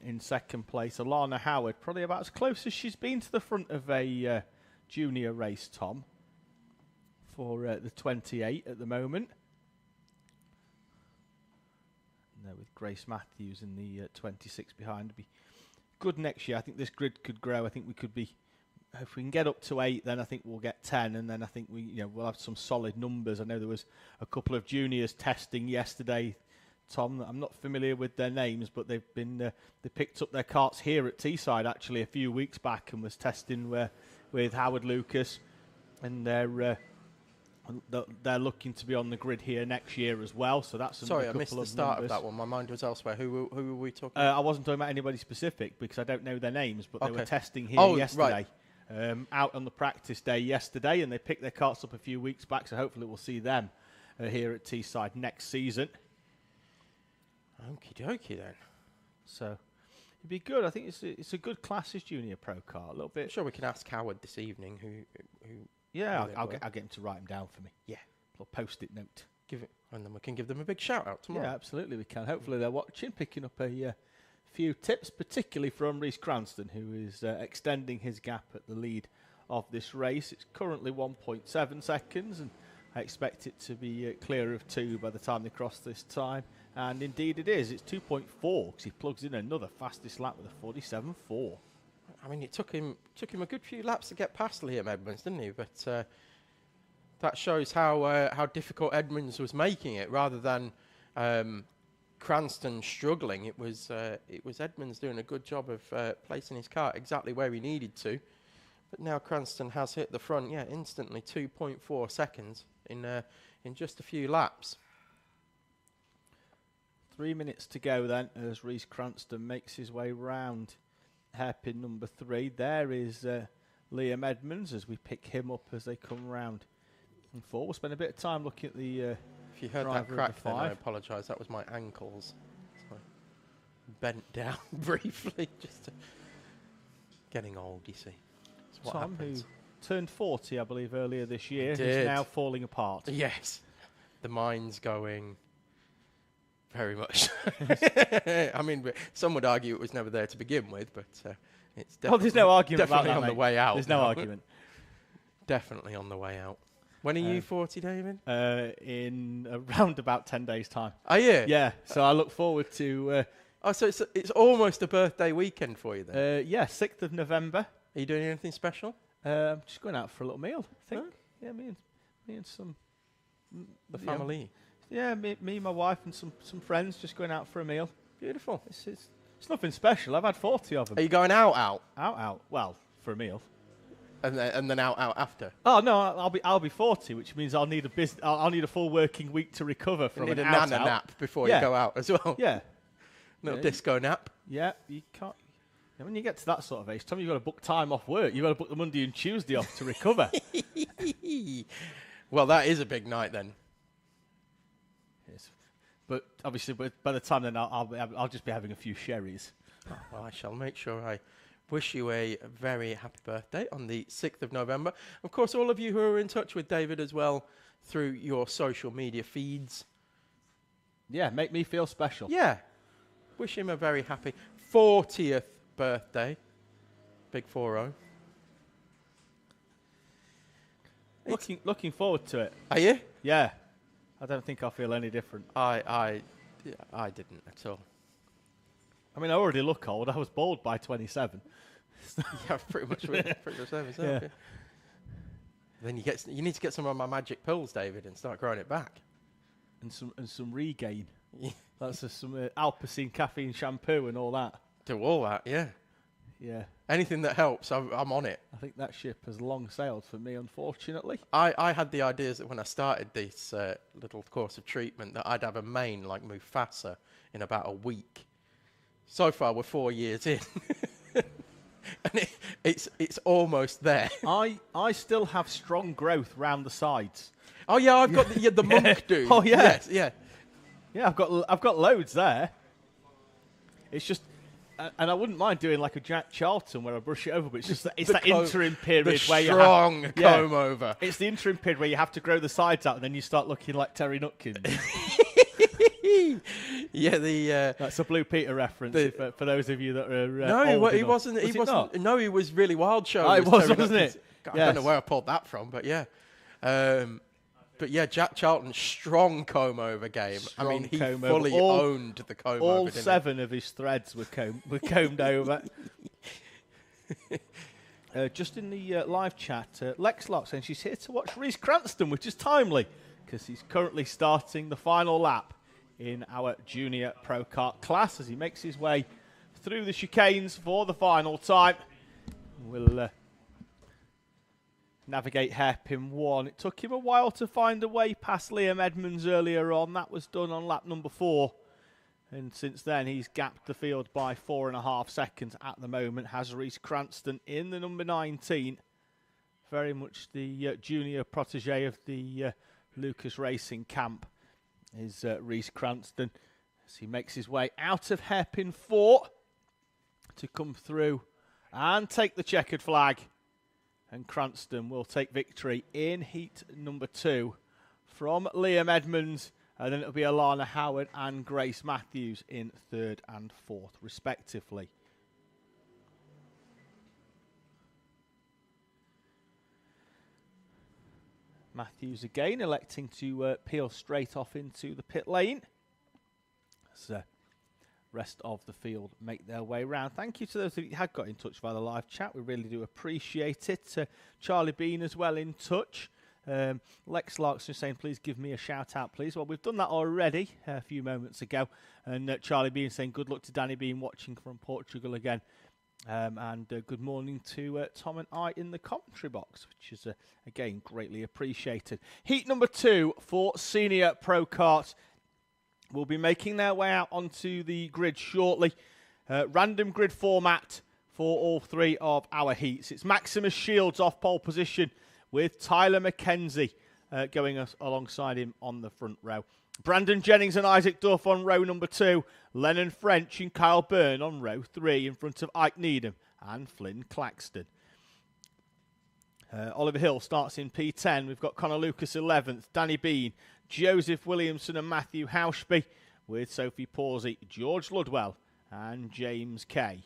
in second place. Alana Howard, probably about as close as she's been to the front of a junior race, Tom, for the 28 at the moment. And there with Grace Matthews in the 26 behind. It'd be good next year. I think this grid could grow. I think we could be, if we can get up to 8, then I think we'll get 10, and then I think we'll have some solid numbers. I know there was a couple of juniors testing yesterday, Tom. I'm not familiar with their names, but they've been they picked up their karts here at Teesside actually a few weeks back and was testing with Howard Lucas, and they're looking to be on the grid here next year as well. So that's sorry, I missed the start of that one. My mind was elsewhere. Who were we talking about? I wasn't talking about anybody specific because I don't know their names, but they were testing here yesterday. Right. Out on the practice day yesterday, and they picked their karts up a few weeks back, so hopefully we'll see them here at Teesside next season. Okie dokie then. So it'd be good. I think it's a good class as Junior Pro Kart. A little bit. I'm sure we can ask Howard this evening who yeah, I'll get him to write them down for me. Yeah. A little post-it note. And then we can give them a big shout out tomorrow. Yeah, absolutely we can. Hopefully they're watching, picking up a few tips, particularly from Rhys Cranston, who is extending his gap at the lead of this race. It's currently 1.7 seconds, and I expect it to be clear of 2 by the time they cross this time. And indeed it is. It's 2.4 because he plugs in another fastest lap with a 47.4. I mean, it took him a good few laps to get past Liam Edmonds, didn't he? But that shows how difficult Edmonds was making it, rather than Cranston struggling. It was Edmonds doing a good job of placing his kart exactly where he needed to. But now Cranston has hit the front, instantly 2.4 seconds in just a few laps. 3 minutes to go then as Rhys Cranston makes his way round hairpin number 3. There is Liam Edmonds as we pick him up as they come round and 4. We'll spend a bit of time looking at the if you heard that crack then, I apologise. That was my ankles. So I bent down briefly. Getting old, you see. That's what Tom, happens. who turned 40, I believe, earlier this year, is now falling apart. Yes. The mind's going very much. I mean, some would argue it was never there to begin with, but it's definitely, there's no argument definitely about that, on the way out. There's no argument. Definitely on the way out. When are you 40, David? In around about 10 days' time. Are you? Yeah, so I look forward to... so it's almost a birthday weekend for you then? 6th of November. Are you doing anything special? I'm just going out for a little meal, I think. Huh? Yeah, me and some... The family? Yeah, me, my wife, and some friends just going out for a meal. Beautiful. It's nothing special. I've had 40 of them. Are you going out? Out. Well, for a meal. And then out after? Oh no, I'll be 40, which means I'll need a full working week to recover from an an out nap before you go out as well. Yeah. Little disco nap. Yeah, you can't. When you get to that sort of age, Tom, you've got to book time off work. You've got to book the Monday and Tuesday off to recover. Well, that is a big night then. Yes. But obviously, by the time then, I'll just be having a few sherries. Well, I shall make sure I wish you a very happy birthday on the 6th of November. Of course, all of you who are in touch with David as well through your social media feeds. Yeah, make me feel special. Yeah. Wish him a very happy 40th birthday. Big 40. Looking forward to it. Are you? Yeah. I don't think I'll feel any different. I didn't at all. I mean, I already look old. I was bald by 27. Yeah, pretty much the same as that. Yeah. Then you need to get some of my magic pills, David, and start growing it back. And some regain. Yeah. That's some Alpacin caffeine shampoo and all that. Do all that, yeah. Yeah. Anything that helps, I'm on it. I think that ship has long sailed for me, unfortunately. I had the ideas that when I started this little course of treatment that I'd have a mane like Mufasa in about a week. So far, we're 4 years in. And it's almost there. I still have strong growth round the sides. Oh, yeah, I've got the monk dude. Oh, yeah. Yes, yeah. Yeah, I've got loads there. It's just... and I wouldn't mind doing like a Jack Charlton where I brush it over, but it's just that interim period where you strong comb over. It's the interim period where you have to grow the sides out, and then you start looking like Terry Nutkins. Yeah, that's a Blue Peter reference for those of you that are. No, he wasn't. He wasn't. No, he was really Wild Show. It was, wasn't it? I don't know where I pulled that from, but yeah. But yeah, Jack Charlton's strong comb over game. Strong, I mean, he fully owned the comb over. All 7 of his threads were combed over. Just in the live chat, Lex Locke saying she's here to watch Reece Cranston, which is timely because he's currently starting the final lap in our Junior Pro Kart class as he makes his way through the chicanes for the final time. We'll navigate hairpin 1. It took him a while to find a way past Liam Edmonds earlier on. That was done on lap number 4. And since then, he's gapped the field by 4.5 seconds at the moment. Has Reece Cranston in the number 19. Very much the junior protege of the Lucas Racing camp is Reece Cranston. As he makes his way out of hairpin 4 to come through and take the checkered flag. And Cranston will take victory in heat number 2 from Liam Edmonds. And then it'll be Alana Howard and Grace Matthews in 3rd and 4th, respectively. Matthews again electing to peel straight off into the pit lane. So rest of the field make their way round. Thank you to those of you who had got in touch via the live chat. We really do appreciate it. Charlie Bean as well in touch. Lex Larkson saying, please give me a shout out, please. Well, we've done that already a few moments ago. And Charlie Bean saying, good luck to Danny Bean watching from Portugal again. And good morning to Tom and I in the commentary box, which is, again, greatly appreciated. Heat number 2 for Senior Pro Karts will be making their way out onto the grid shortly. Random grid format for all 3 of our heats. It's Maximus Shields off pole position with Tyler McKenzie going alongside him on the front row. Brandon Jennings and Isaac Duff on row number 2. Lennon French and Kyle Byrne on row 3 in front of Ike Needham and Flynn Claxton. Oliver Hill starts in P10. We've got Connor Lucas 11th, Danny Bean, Joseph Williamson and Matthew Hauschby with Sophie Pawsey, George Ludwell and James Kay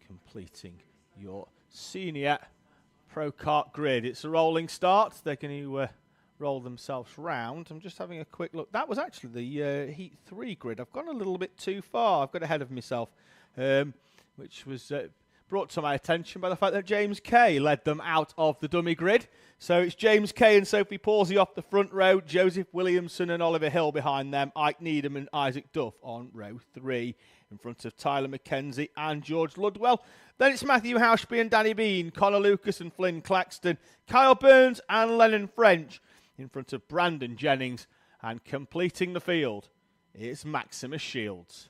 completing your Senior Pro Kart grid. It's a rolling start. They're going to roll themselves round. I'm just having a quick look. That was actually the Heat 3 grid. I've gone a little bit too far. I've got ahead of myself, which was brought to my attention by the fact that James Kay led them out of the dummy grid. So it's James Kay and Sophie Pawsey off the front row, Joseph Williamson and Oliver Hill behind them, Ike Needham and Isaac Duff on row 3 in front of Tyler McKenzie and George Ludwell. Then it's Matthew Hauschby and Danny Bean, Connor Lucas and Flynn Claxton, Kyle Burns and Lennon French in front of Brandon Jennings, and completing the field is Maximus Shields.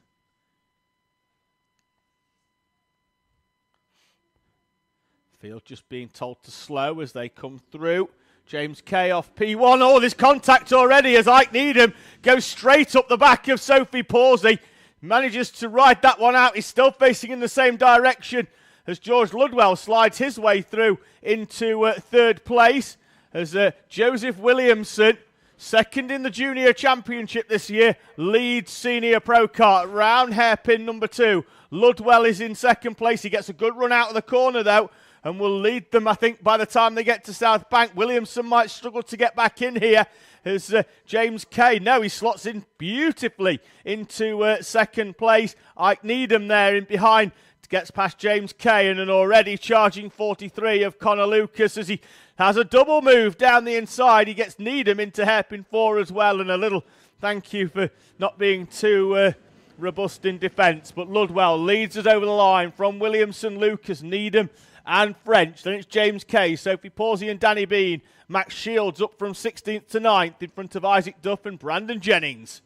Field just being told to slow as they come through. James Kay off P1. Oh, there's contact already as Ike Needham goes straight up the back of Sophie Pawsey. Manages to ride that one out. He's still facing in the same direction as George Ludwell slides his way through into third place. As Joseph Williamson, second in the Junior Championship this year, leads Senior Pro Kart. Round hairpin number 2. Ludwell is in second place. He gets a good run out of the corner, though, and will lead them, I think, by the time they get to South Bank. Williamson might struggle to get back in here as James Kay. No, he slots in beautifully into second place. Ike Needham there in behind gets past James Kay, and an already charging 43 of Connor Lucas as he has a double move down the inside. He gets Needham into hairpin 4 as well, and a little thank you for not being too robust in defence. But Ludwell leads us over the line from Williamson, Lucas, Needham and French. Then it's James Kay, Sophie Pawsey and Danny Bean. Max Shields up from 16th to 9th in front of Isaac Duff and Brandon Jennings.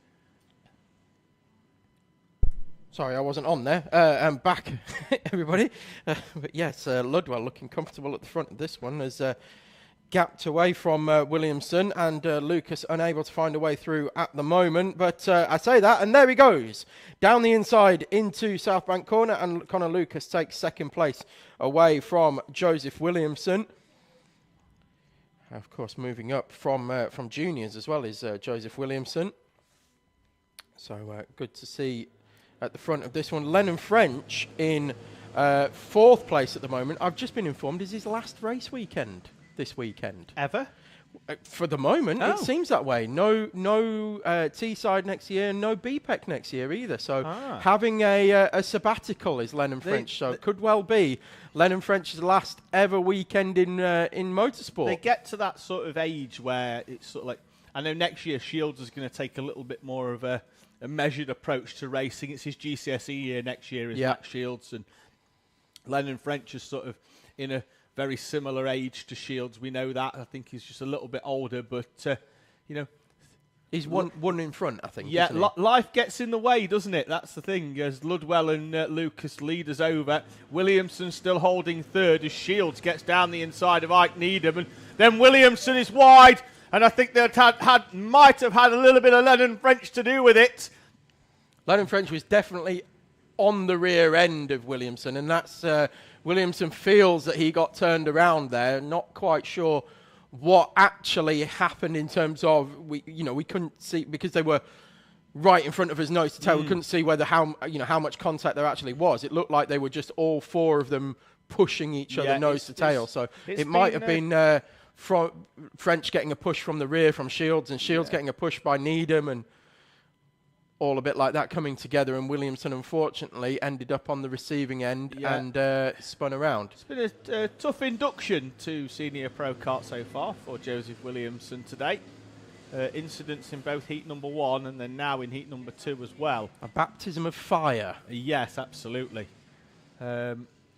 Sorry, I wasn't on there. I'm back, everybody. But yes, Ludwell looking comfortable at the front of this one as gapped away from Williamson, and Lucas unable to find a way through at the moment. But I say that, and there he goes. Down the inside into South Bank Corner, and Connor Lucas takes second place away from Joseph Williamson. Of course, moving up from juniors as well is Joseph Williamson. So good to see at the front of this one. Lennon French in fourth place at the moment. I've just been informed is his last race weekend this weekend. Ever? For the moment, Oh. it seems that way. No Teesside next year, no BPEC next year either. So having a sabbatical is Lennon French. So it could well be Lennon French's last ever weekend in motorsport. They get to that sort of age where it's sort of like, I know next year Shields is going to take a little bit more of a measured approach to racing. It's his GCSE year next year, is Max Shields, and Lennon French is sort of in a very similar age to Shields. We know that. I think he's just a little bit older, but you know, he's one in front, I think. Yeah, isn't he? life gets in the way, doesn't it? That's the thing. As Ludwell and Lucas lead us over, Williamson still holding third as Shields gets down the inside of Ike Needham, and then Williamson is wide. And I think they might have had a little bit of Lennon French to do with it. Lennon French was definitely on the rear end of Williamson, and that's Williamson feels that he got turned around there. Not quite sure what actually happened in terms of we couldn't see because they were right in front of us nose to tail. We couldn't see whether how much contact there actually was. It looked like they were just all four of them pushing each other nose to tail. So it might have been. From French getting a push from the rear from Shields, and Shields getting a push by Needham, and all a bit like that coming together. And Williamson, unfortunately, ended up on the receiving end and spun around. It's been a tough induction to Senior Pro Kart so far for Joseph Williamson today. Incidents in both heat number 1 and then now in heat number 2 as well. A baptism of fire. Yes, absolutely.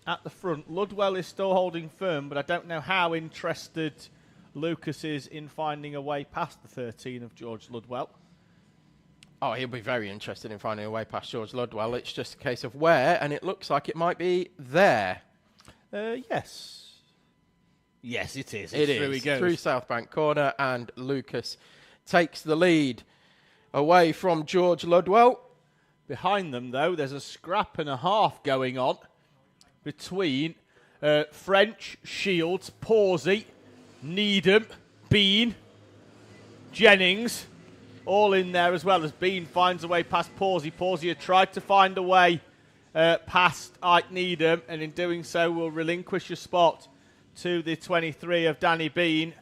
At the front, Ludwell is still holding firm, but I don't know how interested Lucas is in finding a way past the 13 of George Ludwell. Oh, he'll be very interested in finding a way past George Ludwell. It's just a case of where, and it looks like it might be there. Yes. Yes, it is. It through is. he goes. Through South Bank Corner, and Lucas takes the lead away from George Ludwell. Behind them, though, there's a scrap and a half going on between French, Shields, Pawsey, Needham, Bean, Jennings, all in there as well as Bean finds a way past Pawsey. Pawsey had tried to find a way past Ike Needham, and in doing so will relinquish a spot to the 23 of Danny Bean.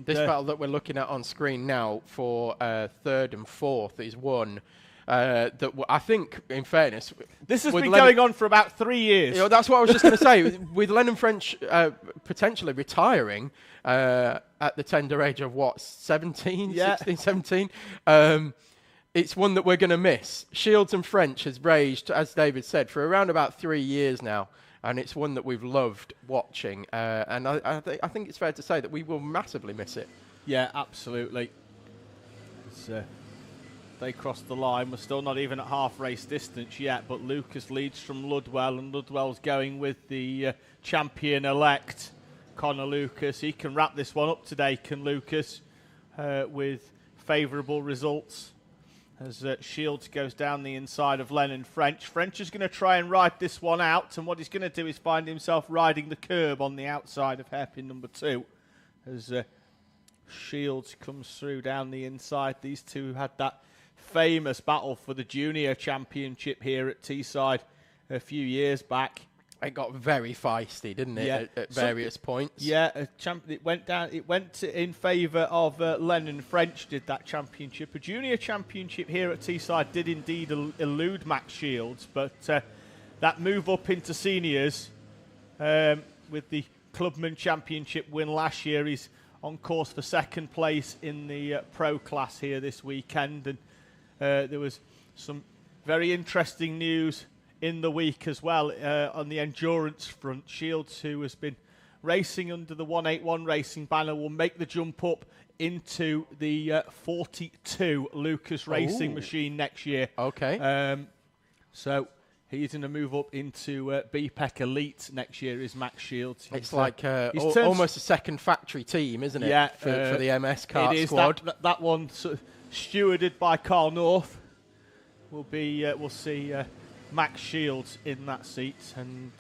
This battle that we're looking at on screen now for third and fourth is one that I think, in fairness... This has been going on for about 3 years. You know, that's what I was just going to say. With Lennon French potentially retiring at the tender age of, 17, 16, 17, it's one that we're going to miss. Shields and French has raged, as David said, for around about 3 years now. And it's one that we've loved watching. And I think it's fair to say that we will massively miss it. Yeah, absolutely. They crossed the line. We're still not even at half race distance yet, but Lucas leads from Ludwell, and Ludwell's going with the champion-elect, Connor Lucas. He can wrap this one up today, can Lucas, with favourable results. As Shields goes down the inside of Lennon French. French is going to try and ride this one out, and what he's going to do is find himself riding the curb on the outside of hairpin number 2. As Shields comes through down the inside. These two had that famous battle for the junior championship here at Teesside a few years back. It got very feisty, didn't it, Yeah. at various points? Yeah, it went down. It went in favour of Lennon French. Did that championship? A junior championship here at Teesside did indeed elude Max Shields, but that move up into seniors with the Clubman Championship win last year, he's on course for second place in the pro class here this weekend, and there was some very interesting news in the week as well on the endurance front. Shields, who has been racing under the 181 racing banner, will make the jump up into the 42 Lucas Racing machine next year. Okay. So he's going to move up into BPEC Elite next year, is Max Shields. It's like almost a second factory team, isn't it? Yeah, for the MS Kart it is. squad. That one sort of stewarded by Carl North will be. We'll see Max Shields in that seat, and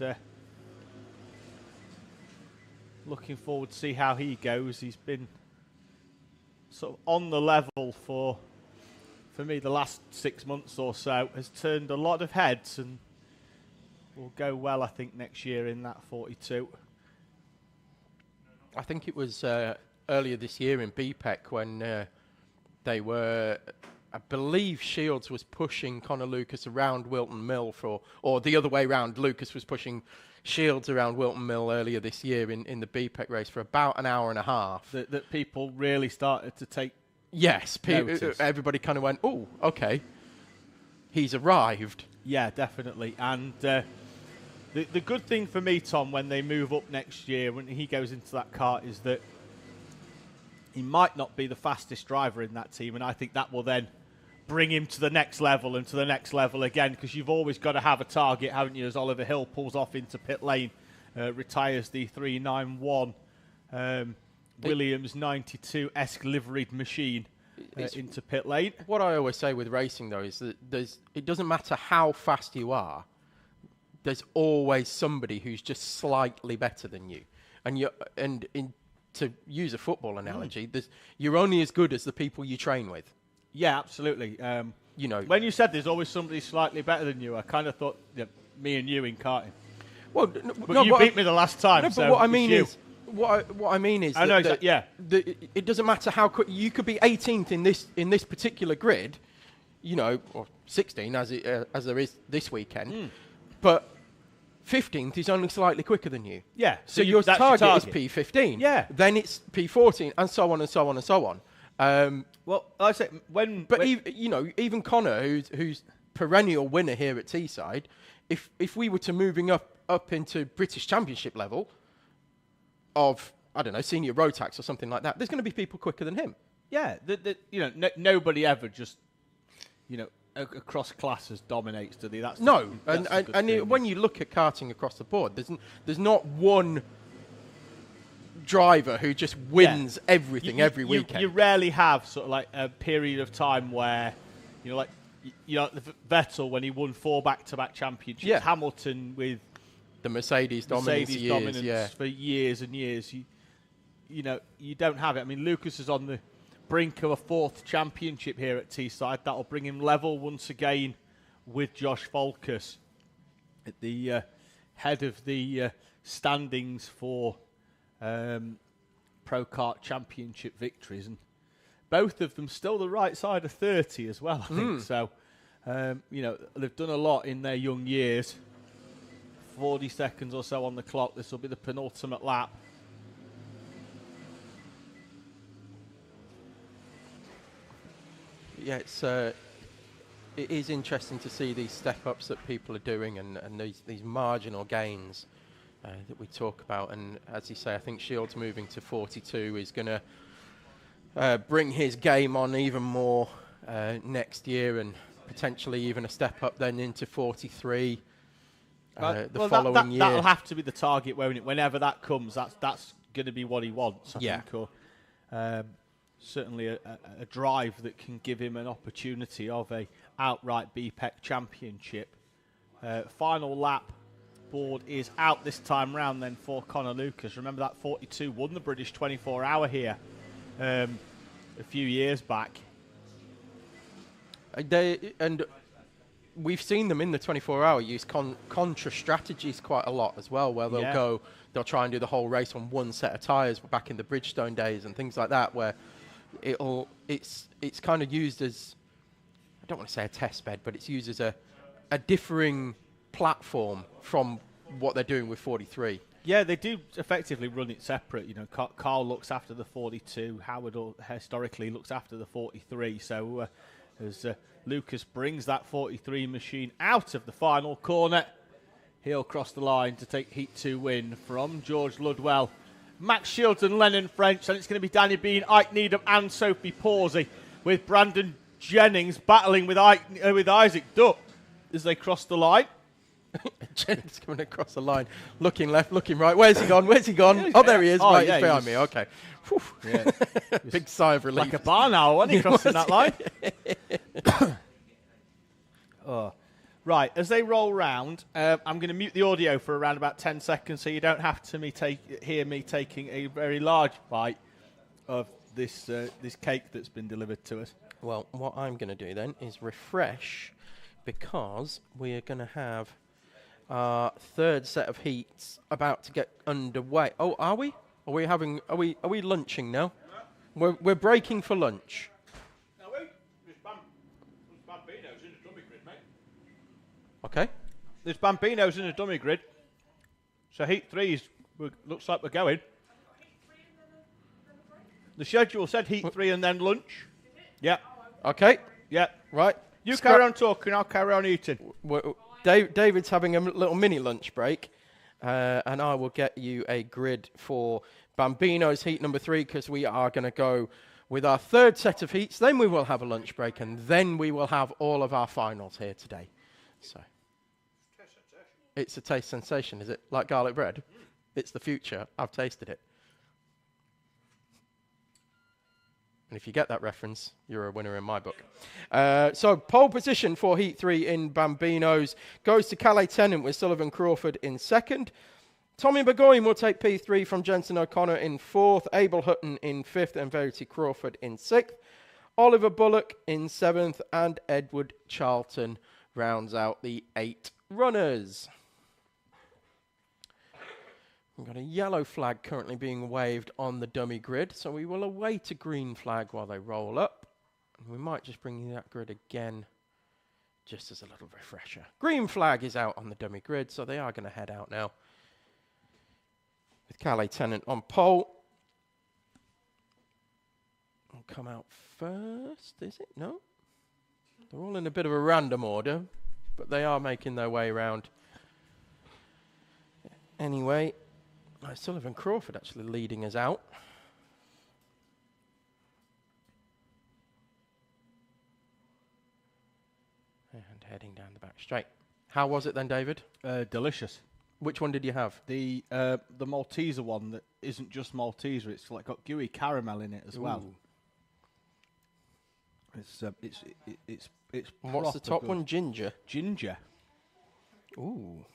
looking forward to see how he goes. He's been sort of on the level for me the last 6 months or so. Has turned a lot of heads and will go well, I think, next year in that 42. I think it was earlier this year in BPEC when they were, I believe Shields was pushing Connor Lucas around Wilton Mill or the other way round. Lucas was pushing Shields around Wilton Mill earlier this year in the BPEC race for about an hour and a half. That people really started to take. Yes, notice. Everybody kind of went, oh, okay, he's arrived. Yeah, definitely. And the good thing for me, Tom, when they move up next year, when he goes into that kart, is that he might not be the fastest driver in that team, and I think that will then bring him to the next level and to the next level again, because you've always got to have a target, haven't you, as Oliver Hill pulls off into pit lane, retires the 391 Williams 92-esque liveried machine into pit lane. What I always say with racing, though, is that it doesn't matter how fast you are, there's always somebody who's just slightly better than you. To use a football analogy, you're only as good as the people you train with. Yeah, absolutely. You know, when you said there's always somebody slightly better than you, I kind of thought me and you in karting. Well, but you beat me the last time. No, so but what I mean is, what I mean is, I know exactly. Yeah, it doesn't matter how quick you could be 18th in this particular grid, you know, or 16 as there is this weekend, but 15th is only slightly quicker than you. Yeah. So your target is P15. Yeah. Then it's P14, and so on and so on and so on. Well, I say even Connor, who's perennial winner here at Teesside, if we were to moving up into British Championship level of, I don't know, Senior Rotax or something like that, there's going to be people quicker than him. Yeah. Nobody ever just, across classes dominates, do they? That's no. That's when you look at karting across the board, there's not one driver who just wins everything every weekend. You rarely have sort of like a period of time where, like Vettel when he won 4 back-to-back championships. Yeah. Hamilton with the Mercedes dominance for years and years. You don't have it. I mean, Lucas is on the brink of a 4th championship here at Teesside. That'll bring him level once again with Josh Volkus at the head of the standings for Pro Kart Championship victories, and both of them still the right side of 30 as well, I think. So, they've done a lot in their young years. 40 seconds or so on the clock. This will be the penultimate lap. Yeah, it is interesting to see these step-ups that people are doing and these marginal gains that we talk about. And as you say, I think Shields moving to 42 is going to bring his game on even more next year, and potentially even a step up then into 43 the following year. That'll have to be the target, won't it? Whenever that comes, that's going to be what he wants, I think. Or certainly a drive that can give him an opportunity of a outright BPEC championship. Final lap board is out this time round then for Connor Lucas. Remember that 42 won the British 24-hour here a few years back. And we've seen them in the 24-hour use contra strategies quite a lot as well, where they'll try and do the whole race on one set of tyres back in the Bridgestone days and things like that, where it's kind of used as, I don't want to say a test bed, but it's used as a differing platform from what they're doing with 43. Yeah, they do effectively run it separate. You know, Carl looks after the 42. Howard historically looks after the 43. So as Lucas brings that 43 machine out of the final corner, he'll cross the line to take Heat 2 win from George Ludwell, Max Shields and Lennon French. And it's going to be Danny Bean, Ike Needham and Sophie Pawsey, with Brandon Jennings battling with Isaac Dutt as they cross the line. Jennings coming across the line, looking left, looking right. Where's he gone? Where's he gone? Oh, there he is. Right, he's behind me. Okay. Yeah. Big sigh of relief. Like a barn owl when he crossing that line. Right, as they roll round, I'm going to mute the audio for around about 10 seconds so you don't have to hear me taking a very large bite of this cake that's been delivered to us. Well, what I'm going to do then is refresh, because we're going to have our third set of heats about to get underway. Oh, are we? Are we lunching now? We're breaking for lunch. Are we? There's Bambinos in the dummy grid, mate. Okay. There's Bambinos in the dummy grid. So Heat 3 looks like we're going. The schedule said Heat 3 and then lunch. Yeah. Okay. Yeah. Right. You carry on talking, I'll carry on eating. David's having a little mini lunch break, and I will get you a grid for Bambino's heat number 3, because we are going to go with our third set of heats. Then we will have a lunch break, and then we will have all of our finals here today. So it's a taste sensation, is it? Like garlic bread? It's the future. I've tasted it. And if you get that reference, you're a winner in my book. So pole position for Heat 3 in Bambinos goes to Calais Tennant, with Sullivan Crawford in second. Tommy Burgoyne will take P3 from Jensen O'Connor in fourth. Abel Hutton in fifth, and Verity Crawford in sixth. Oliver Bullock in seventh, and Edward Charlton rounds out the 8 runners. We've got a yellow flag currently being waved on the dummy grid, so we will await a green flag while they roll up. And we might just bring you that grid again, just as a little refresher. Green flag is out on the dummy grid, so they are going to head out now, with Calais Tennant on pole. Will come out first, is it? No? They're all in a bit of a random order, but they are making their way around. Anyway, Sullivan Crawford actually leading us out. And heading down the back straight. How was it then, David? Delicious. Which one did you have? The Malteser one that isn't just Malteser; it's like got gooey caramel in it as well. It's What's the top good. one? Ginger. Ginger. Ooh.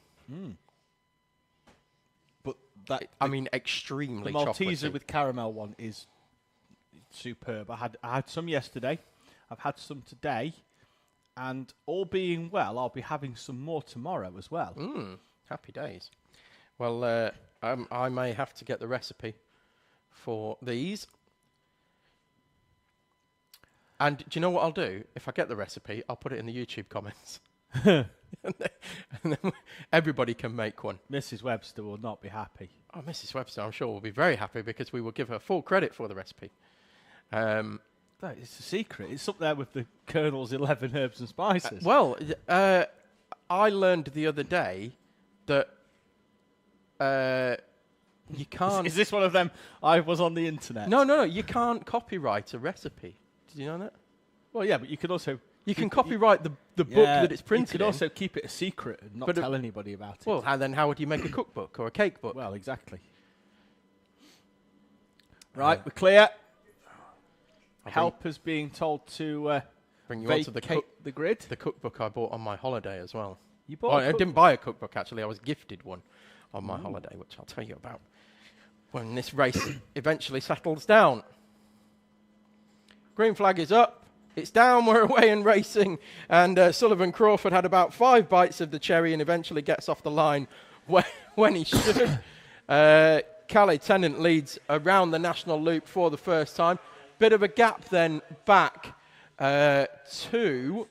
But that extremely the Malteser chocolatey. with caramel one is superb. I had some yesterday. I've had some today, and all being well, I'll be having some more tomorrow as well. Happy days. Well, I may have to get the recipe for these. And do you know what I'll do? If I get the recipe, I'll put it in the YouTube comments. and then everybody can make one. Mrs. Webster will not be happy. Oh, Mrs. Webster, I'm sure will be very happy, because we will give her full credit for the recipe. That is a secret. It's up there with the Colonel's 11 herbs and spices. I learned the other day that you can't... Is this one of them? I was on the internet. No, you can't copyright a recipe. Did you know that? Well, yeah, but you can also... You can copyright the book that it's printed You could also keep it a secret and not tell anybody about it. Well, and then how would you make a cookbook or a cake book? Well, exactly. Right, we're clear. Help is being told to bring you onto the grid. The cookbook I bought on my holiday as well. You bought I didn't buy a cookbook, actually. I was gifted one on my holiday, which I'll tell you about when this race eventually settles down. Green flag is up. It's down, we're away and racing. And Sullivan Crawford had about 5 bites of the cherry and eventually gets off the line when he should. Cadet Tennant leads around the national loop for the first time. Bit of a gap then back to,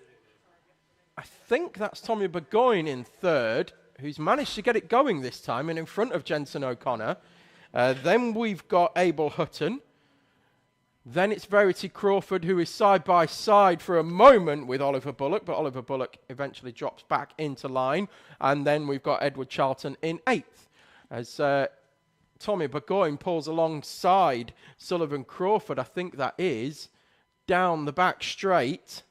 I think that's Tommy Burgoyne in third, who's managed to get it going this time and in front of Jensen O'Connor. Then we've got Abel Hutton. Then it's Verity Crawford, who is side by side for a moment with Oliver Bullock, but Oliver Bullock eventually drops back into line. And then we've got Edward Charlton in 8th, as Tommy Burgoyne pulls alongside Sullivan Crawford, I think that is, down the back straight.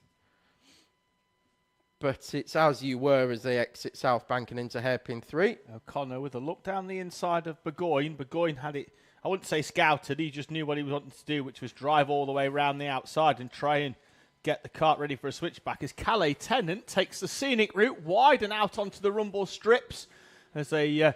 But it's As You Were as they exit South Bank and into hairpin 3. O'Connor with a look down the inside of Burgoyne. Burgoyne had it, I wouldn't say scouted, he just knew what he was wanting to do, which was drive all the way around the outside and try and get the kart ready for a switchback. As Cadet Tennant takes the scenic route wide and out onto the rumble strips as they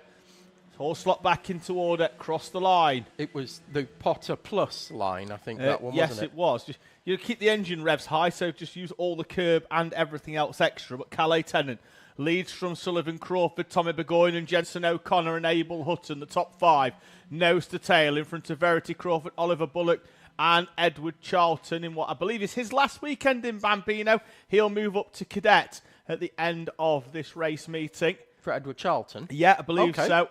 all slot back into order, cross the line. It was the Potter Plus line, I think that one, yes, wasn't it? Yes, it was. Just, you keep the engine revs high, so just use all the curb and everything else extra. But Cadet Tennant leads from Sullivan Crawford, Tommy Burgoyne and Jensen O'Connor and Abel Hutton, the top 5. Nose to tail in front of Verity Crawford, Oliver Bullock and Edward Charlton in what I believe is his last weekend in Bambino. He'll move up to Cadet at the end of this race meeting. For Edward Charlton? Yeah, I believe so.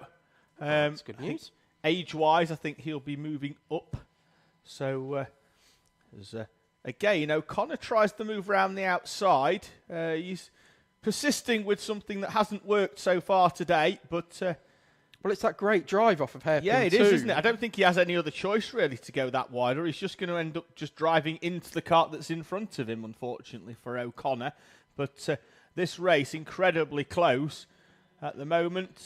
That's good news. Age-wise, I think he'll be moving up. So, again, O'Connor tries to move around the outside. He's persisting with something that hasn't worked so far today, but... well, it's that great drive off of hairpin 2. Yeah, it is, isn't it? I don't think he has any other choice, really, to go that wide, or he's just going to end up just driving into the kart that's in front of him, unfortunately, for O'Connor. But this race, incredibly close at the moment.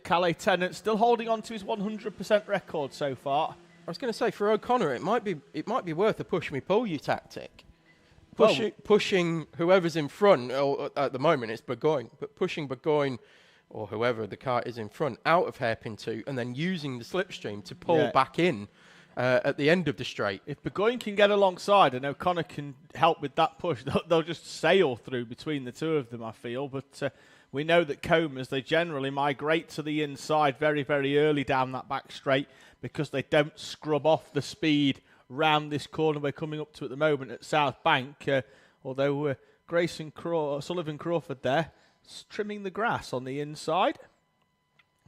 Cadet Tennant still holding on to his 100% record so far. I was going to say, for O'Connor, it might be worth a push-me-pull-you tactic. Pushing whoever's in front, or at the moment it's Burgoyne, but pushing Burgoyne or whoever the kart is in front out of hairpin 2 and then using the slipstream to pull back in at the end of the straight. If Burgoyne can get alongside and O'Connor can help with that push, they'll just sail through between the two of them, I feel. But we know that Comas, they generally migrate to the inside very, very early down that back straight because they don't scrub off the speed round this corner we're coming up to at the moment at South Bank. Although Sullivan Crawford there trimming the grass on the inside.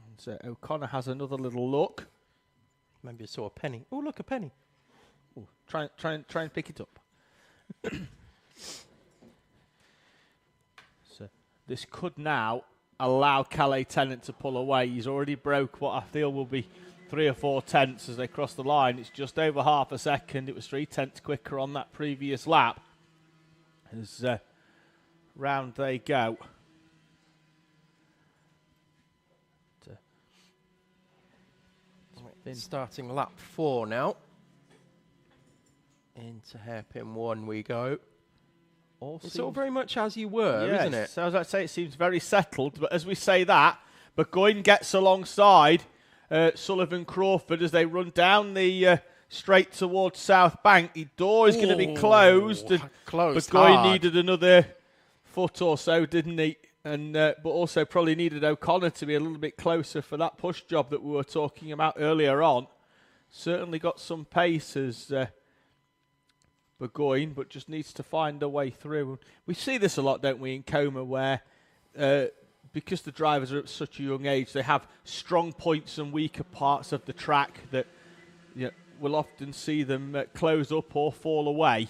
And so O'Connor has another little look. Maybe I saw a penny. Oh, look, a penny. Ooh, try and pick it up. So this could now allow Cadet Tennant to pull away. He's already broke what I feel will be 3 or 4 tenths as they cross the line. It's just over half a second. It was 3 tenths quicker on that previous lap. As round they go. Starting lap 4 now. Into hairpin 1 we go. It's all very much as you were, isn't it? So as I say, it seems very settled. But as we say that, Burgoyne gets alongside Sullivan Crawford as they run down the straight towards South Bank. The door is going to be closed. And Burgoyne needed another foot or so, didn't he? And but also probably needed O'Connor to be a little bit closer for that push job that we were talking about earlier on. Certainly got some pace as Burgoyne, but just needs to find a way through. We see this a lot, don't we, in Coma, where because the drivers are at such a young age, they have strong points and weaker parts of the track that we'll often see them close up or fall away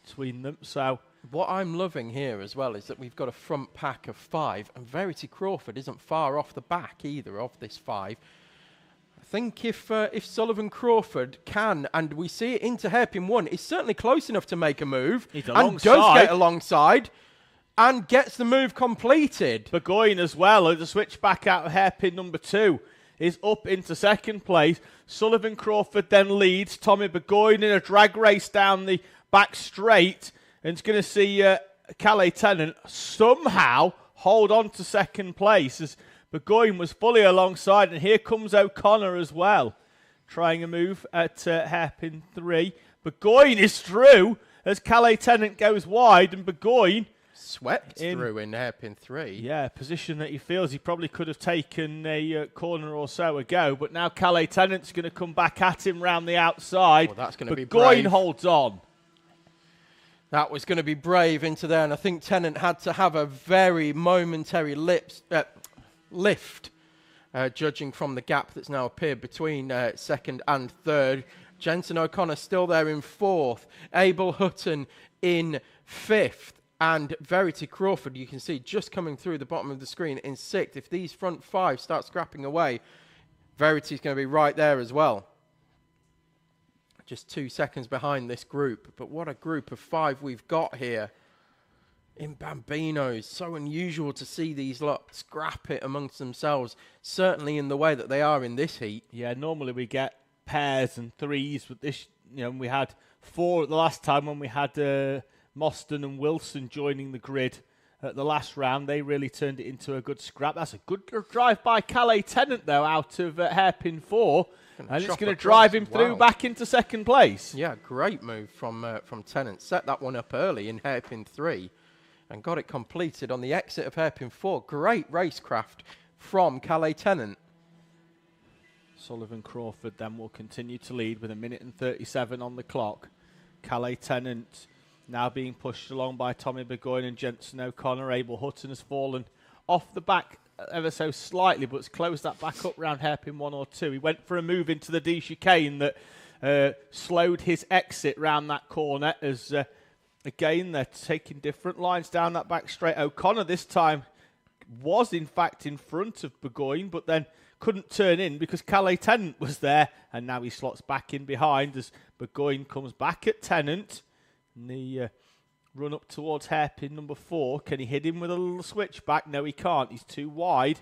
between them. So what I'm loving here as well is that we've got a front pack of 5, and Verity Crawford isn't far off the back either of this 5. I think if Sullivan Crawford can, and we see it into hairpin 1, is certainly close enough to make a move. He's and does get alongside and gets the move completed. Burgoyne as well, the switch back out of hairpin number 2, is up into second place. Sullivan Crawford then leads. Tommy Burgoyne in a drag race down the back straight, and it's going to see Cadet Tennant somehow hold on to second place as Burgoyne was fully alongside, and here comes O'Connor as well, trying a move at hairpin 3. Burgoyne is through as Cadet Tennant goes wide, and Burgoyne swept through in hairpin 3. Yeah, position that he feels he probably could have taken a corner or so ago, but now Cadet Tennant's going to come back at him round the outside. Well, that's going to be Burgoyne brave. holds on. That was going to be brave into there, and I think Tennant had to have a very momentary lift, judging from the gap that's now appeared between second and third. Jensen O'Connor still there in fourth, Abel Hutton in fifth, and Verity Crawford, you can see just coming through the bottom of the screen, in sixth. If these front 5 start scrapping away, Verity's going to be right there as well. Just 2 seconds behind this group. But what a group of 5 we've got here in Bambinos. So unusual to see these lot scrap it amongst themselves, certainly in the way that they are in this heat. Yeah, normally we get pairs and threes with this. You know, we had 4 the last time when we had Mostyn and Wilson joining the grid at the last round. They really turned it into a good scrap. That's a good drive by Cadet Tennant, though, out of hairpin 4. And it's going to drive him through back into second place. Yeah, great move from Tennant. Set that one up early in hairpin 3 and got it completed on the exit of hairpin 4. Great racecraft from Cadet Tennant. Sullivan Crawford then will continue to lead with 1:37 on the clock. Cadet Tennant now being pushed along by Tommy Burgoyne and Jensen O'Connor. Abel Hutton has fallen off the back ever so slightly, but it's closed that back up round hairpin 1 or 2. He went for a move into the D chicane that slowed his exit round that corner as, again, they're taking different lines down that back straight. O'Connor this time was, in fact, in front of Burgoyne, but then couldn't turn in because Cadet Tennant was there, and now he slots back in behind as Burgoyne comes back at Tennant. And the run up towards hairpin number 4. Can he hit him with a little switchback? No, he can't. He's too wide.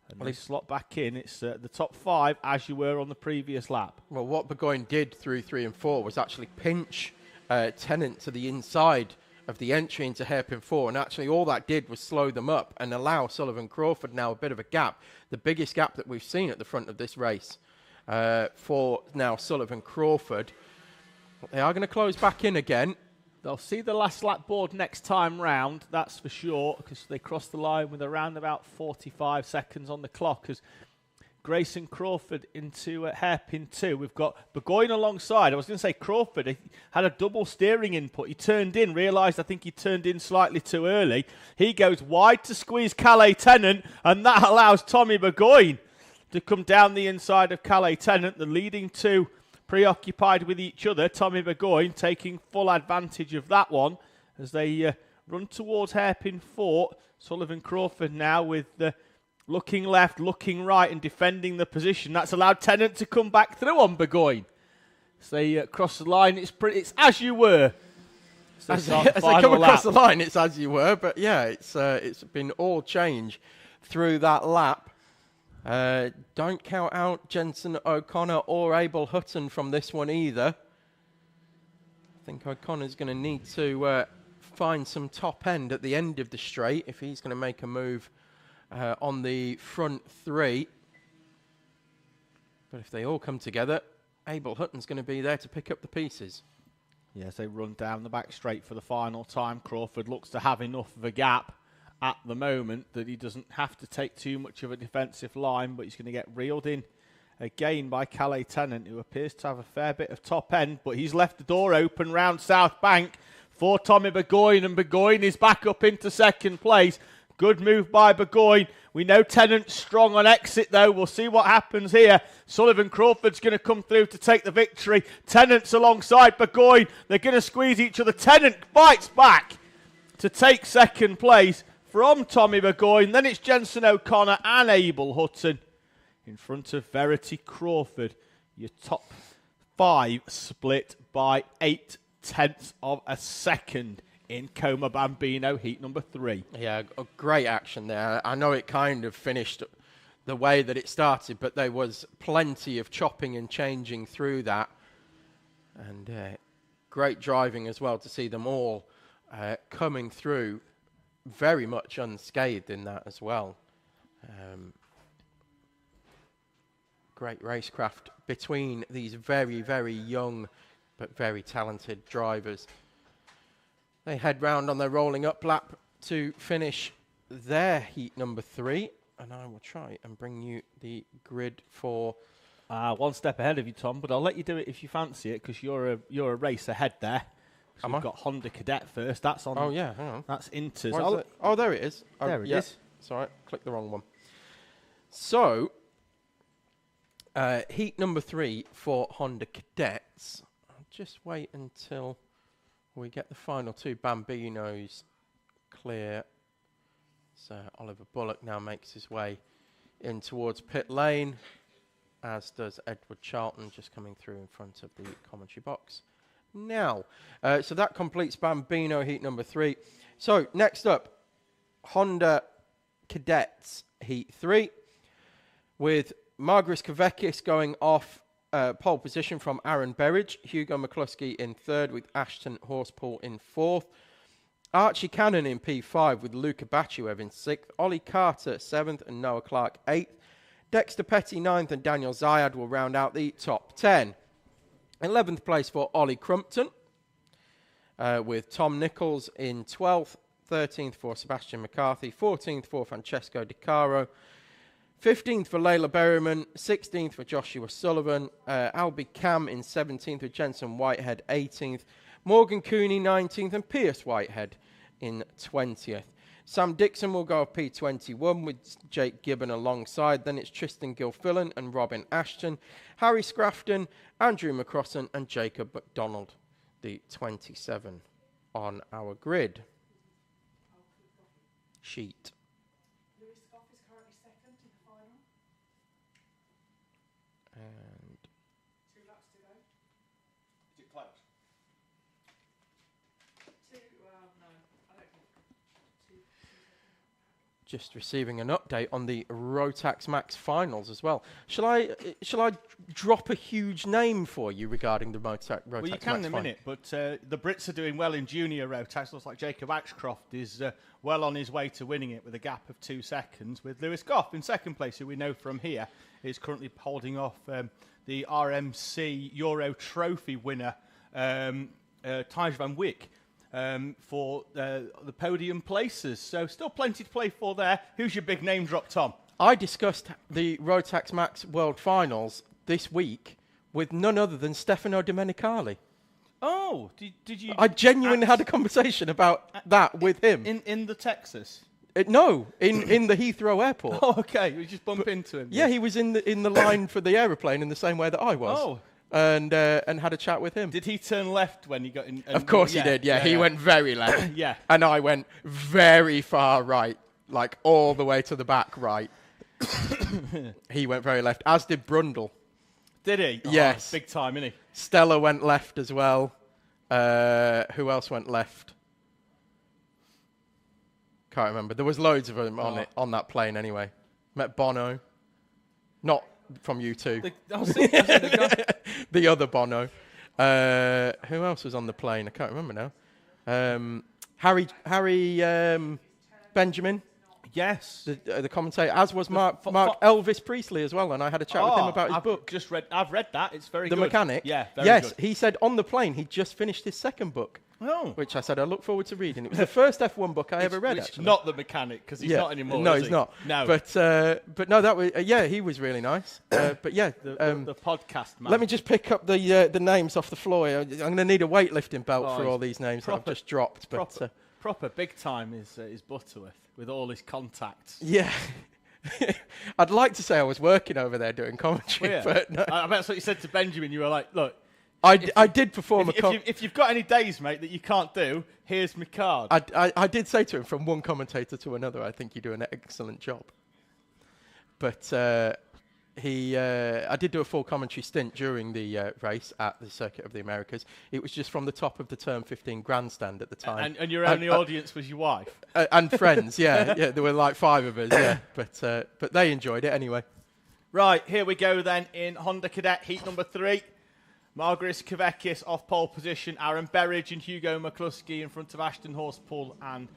And they slot back in. It's the top 5 as you were on the previous lap. Well, what Burgoyne did through 3 and 4 was actually pinch Tennant to the inside of the entry into hairpin 4. And actually all that did was slow them up and allow Sullivan Crawford now a bit of a gap. The biggest gap that we've seen at the front of this race for now Sullivan Crawford. They are going to close back in again. They'll see the last lap board next time round, that's for sure, because they cross the line with around about 45 seconds on the clock as Grayson Crawford into hairpin 2. We've got Burgoyne alongside. I was going to say Crawford, he had a double steering input. He turned in, realised I think he turned in slightly too early. He goes wide to squeeze Cadet Tennant, and that allows Tommy Burgoyne to come down the inside of Cadet Tennant. The leading 2 preoccupied with each other. Tommy Burgoyne taking full advantage of that one as they run towards hairpin 4. Sullivan Crawford now with looking left, looking right and defending the position. That's allowed Tennant to come back through on Burgoyne. As they cross the line, it's as you were. As they come across the line, it's as you were. But yeah, it's been all change through that lap. Don't count out Jensen O'Connor or Abel Hutton from this one either. I think O'Connor's going to need to find some top end at the end of the straight if he's going to make a move on the front 3. But if they all come together, Abel Hutton's going to be there to pick up the pieces. Yes, they run down the back straight for the final time. Crawford looks to have enough of a gap at the moment that he doesn't have to take too much of a defensive line, but he's going to get reeled in again by Cadet Tennant, who appears to have a fair bit of top end, but he's left the door open round South Bank for Tommy Burgoyne, and Burgoyne is back up into second place. Good move by Burgoyne. We know Tennant's strong on exit, though. We'll see what happens here. Sullivan Crawford's going to come through to take the victory. Tennant's alongside Burgoyne. They're going to squeeze each other. Tennant fights back to take second place from Tommy Burgoyne. Then it's Jensen O'Connor and Abel Hutton in front of Verity Crawford. Your top 5 split by 0.8 of a second in Como Bambino, heat number 3. Yeah, a great action there. I know it kind of finished the way that it started, but there was plenty of chopping and changing through that. And great driving as well to see them all coming through very much unscathed in that as well. Great racecraft between these very, very young but very talented drivers. They head round on their rolling up lap to finish their heat number 3. And I will try and bring you the grid for... One step ahead of you, Tom, but I'll let you do it if you fancy it, because you're a race ahead there. So we've got Honda Cadet first. That's on. Oh, yeah, hang on. That's Inters. Oh, there it is. There it is. Sorry, clicked the wrong one. So, heat number 3 for Honda Cadets. I'll just wait until we get the final 2 Bambinos clear. So Oliver Bullock now makes his way in towards pit lane, as does Edward Charlton, just coming through in front of the commentary box. Now, so that completes Bambino heat number 3. So next up, Honda Cadets heat 3, with Margaris Kavekis going off pole position from Aaron Berridge, Hugo McCluskey in 3rd with Ashton Horspool in 4th, Archie Cannon in P5 with Luca Bachuev in 6th, Ollie Carter 7th and Noah Clark 8th, Dexter Petty 9th and Daniel Zayad will round out the top 10. 11th place for Ollie Crumpton with Tom Nichols in 12th, 13th for Sebastian McCarthy, 14th for Francesco Di Caro, 15th for Layla Berryman, 16th for Joshua Sullivan, Albie Cam in 17th with Jensen Whitehead 18th, Morgan Cooney 19th and Pierce Whitehead in 20th. Sam Dixon will go off P21 with Jake Gibbon alongside. Then it's Tristan Gilfillan and Robin Ashton, Harry Scrafton, Andrew McCrossan and Jacob McDonald, the 27 on our grid sheet. Lewis Goff is currently 2nd in the final. And 2 laps to go. Is it close? 2, no, I don't think. 2 seconds. just receiving an update on the Rotax Max finals as well. Shall I drop a huge name for you regarding the Rotax Well, you Max can in a final? minute, but the Brits are doing well in Junior Rotax. Looks like Jacob Axcroft is well on his way to winning it with a gap of 2 seconds, with Lewis Goff in 2nd place, who we know from here is currently holding off the RMC Euro Trophy winner, Tijs van Wyk, for the podium places. So still plenty to play for there. Who's your big name drop, Tom? I discussed the Rotax Max World Finals this week with none other than Stefano Domenicali. Oh, did you? I genuinely had a conversation about that with him. In the Texas? No, in the Heathrow airport. Oh, okay. We just bump into him. Yeah, he was in the line for the aeroplane in the same way that I was. Oh. And had a chat with him. Did he turn left when he got in? Of course he did, yeah. He went very left. Yeah. And I went very far right, like all the way to the back right. He went very left, as did Brundle. Did he? Yes. Big time, isn't he? Stella went left as well. Who else went left? Can't remember. There was loads of them on that plane anyway. Met Bono. Not from U2. The other Bono. Who else was on the plane? I can't remember now. Harry Benjamin. Yes. The commentator, as was Mark Elvis Priestley as well, and I had a chat with him about his book. I've read that. It's very The good. Mechanic? Yeah, very yes, good. he said on the plane he'd just finished his second book. Oh. Which I said I look forward to reading. It was the first F1 book I ever read, Which actually. Not The Mechanic, because he's not anymore, No, is he's he? not. No. But no, that was, he was really nice. But yeah. The podcast man. Let me just pick up the names off the floor. I'm going to need a weightlifting belt for all these names that I've just dropped. But proper big time is Butterworth, with all his contacts. yeah. I'd like to say I was working over there doing commentary, but no. That's what you said to Benjamin. You were like, look. I did perform if you've got any days, mate, that you can't do, here's my card. I did say to him, from one commentator to another, I think you do an excellent job. But I did do a full commentary stint during the race at the Circuit of the Americas. It was just from the top of the Turn 15 grandstand at the time. And your only audience was your wife? And friends, yeah. There were like 5 of us, yeah. But they enjoyed it anyway. Right, here we go then in Honda Cadet Heat number 3. Margaris Kavekis off pole position, Aaron Berridge and Hugo McCluskey in front of Ashton Horspool and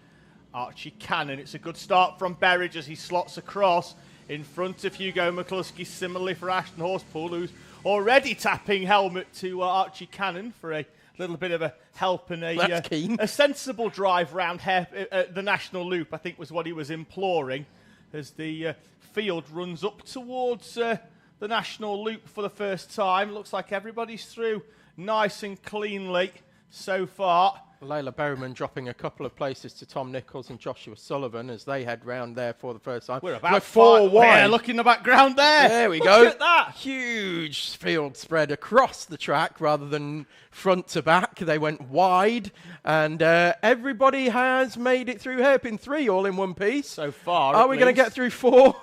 Archie Cannon. It's a good start from Berridge as he slots across in front of Hugo McCluskey, similarly for Ashton Horspool, who's already tapping helmet to Archie Cannon for a little bit of a help and a sensible drive round the National Loop, I think was what he was imploring, as the field runs up towards the National Loop for the first time. Looks like everybody's through nice and cleanly so far. Layla Berryman dropping a couple of places to Tom Nichols and Joshua Sullivan as they head round there for the first time. We're about 4 wide. Yeah, look in the background there. There we go. Look at that. Huge field spread across the track rather than front to back. They went wide, and everybody has made it through hairpin 3 all in one piece. So far, are we going to get through 4?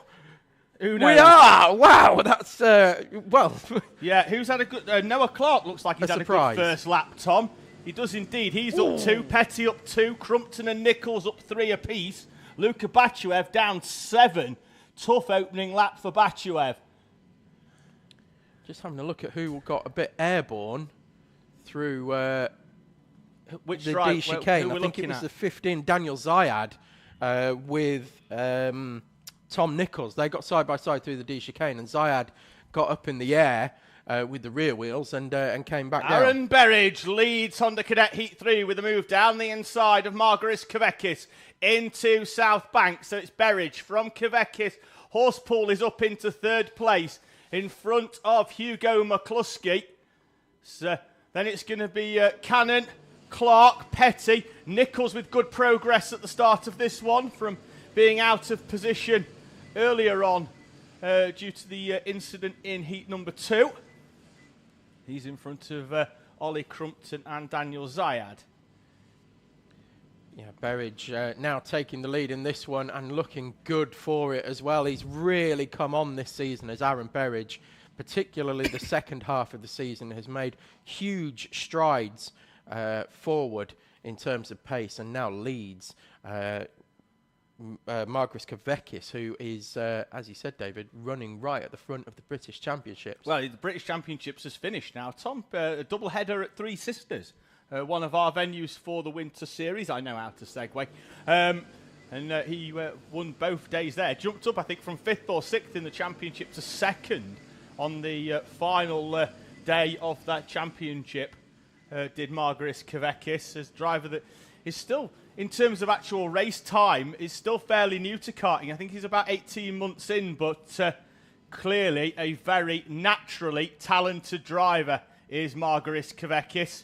Who knows? We are! Wow, that's, well... Yeah, who's had a good... Noah Clark looks like he's had surprise. A good first lap, Tom. He does indeed. He's up 2, Petty up 2, Crumpton and Nichols up 3 apiece. Luka Bachuev down 7. Tough opening lap for Bachuev. Just having a look at who got a bit airborne through Which the drive? D chicane. I think it was at? the 15 Daniel Zayad with Tom Nichols. They got side by side through the D chicane, and Zayad got up in the air with the rear wheels and came back down. Aaron Berridge leads Honda Cadet Heat 3 with a move down the inside of Margaris Kavekis into South Bank. So it's Berridge from Kavekis. Horspool is up into 3rd place in front of Hugo McCluskey. So then it's going to be Cannon, Clark, Petty, Nichols with good progress at the start of this one from being out of position earlier on due to the incident in heat number 2. He's in front of Ollie Crumpton and Daniel Zayad. Yeah, Berridge now taking the lead in this one and looking good for it as well. He's really come on this season as Aaron Berridge, particularly the second half of the season, has made huge strides forward in terms of pace and now leads Margaris Kavekis, who is, as you said, David, running right at the front of the British Championships. Well, the British Championships has finished now, Tom. A double header at Three Sisters, one of our venues for the Winter Series. I know how to segue. And he won both days there. Jumped up, I think, from 5th or 6th in the championship to 2nd on the final day of that championship. Did Margaris Kavekis, as driver that is still, in terms of actual race time, is still fairly new to karting. I think he's about 18 months in, but clearly a very naturally talented driver is Margaris Kavekis.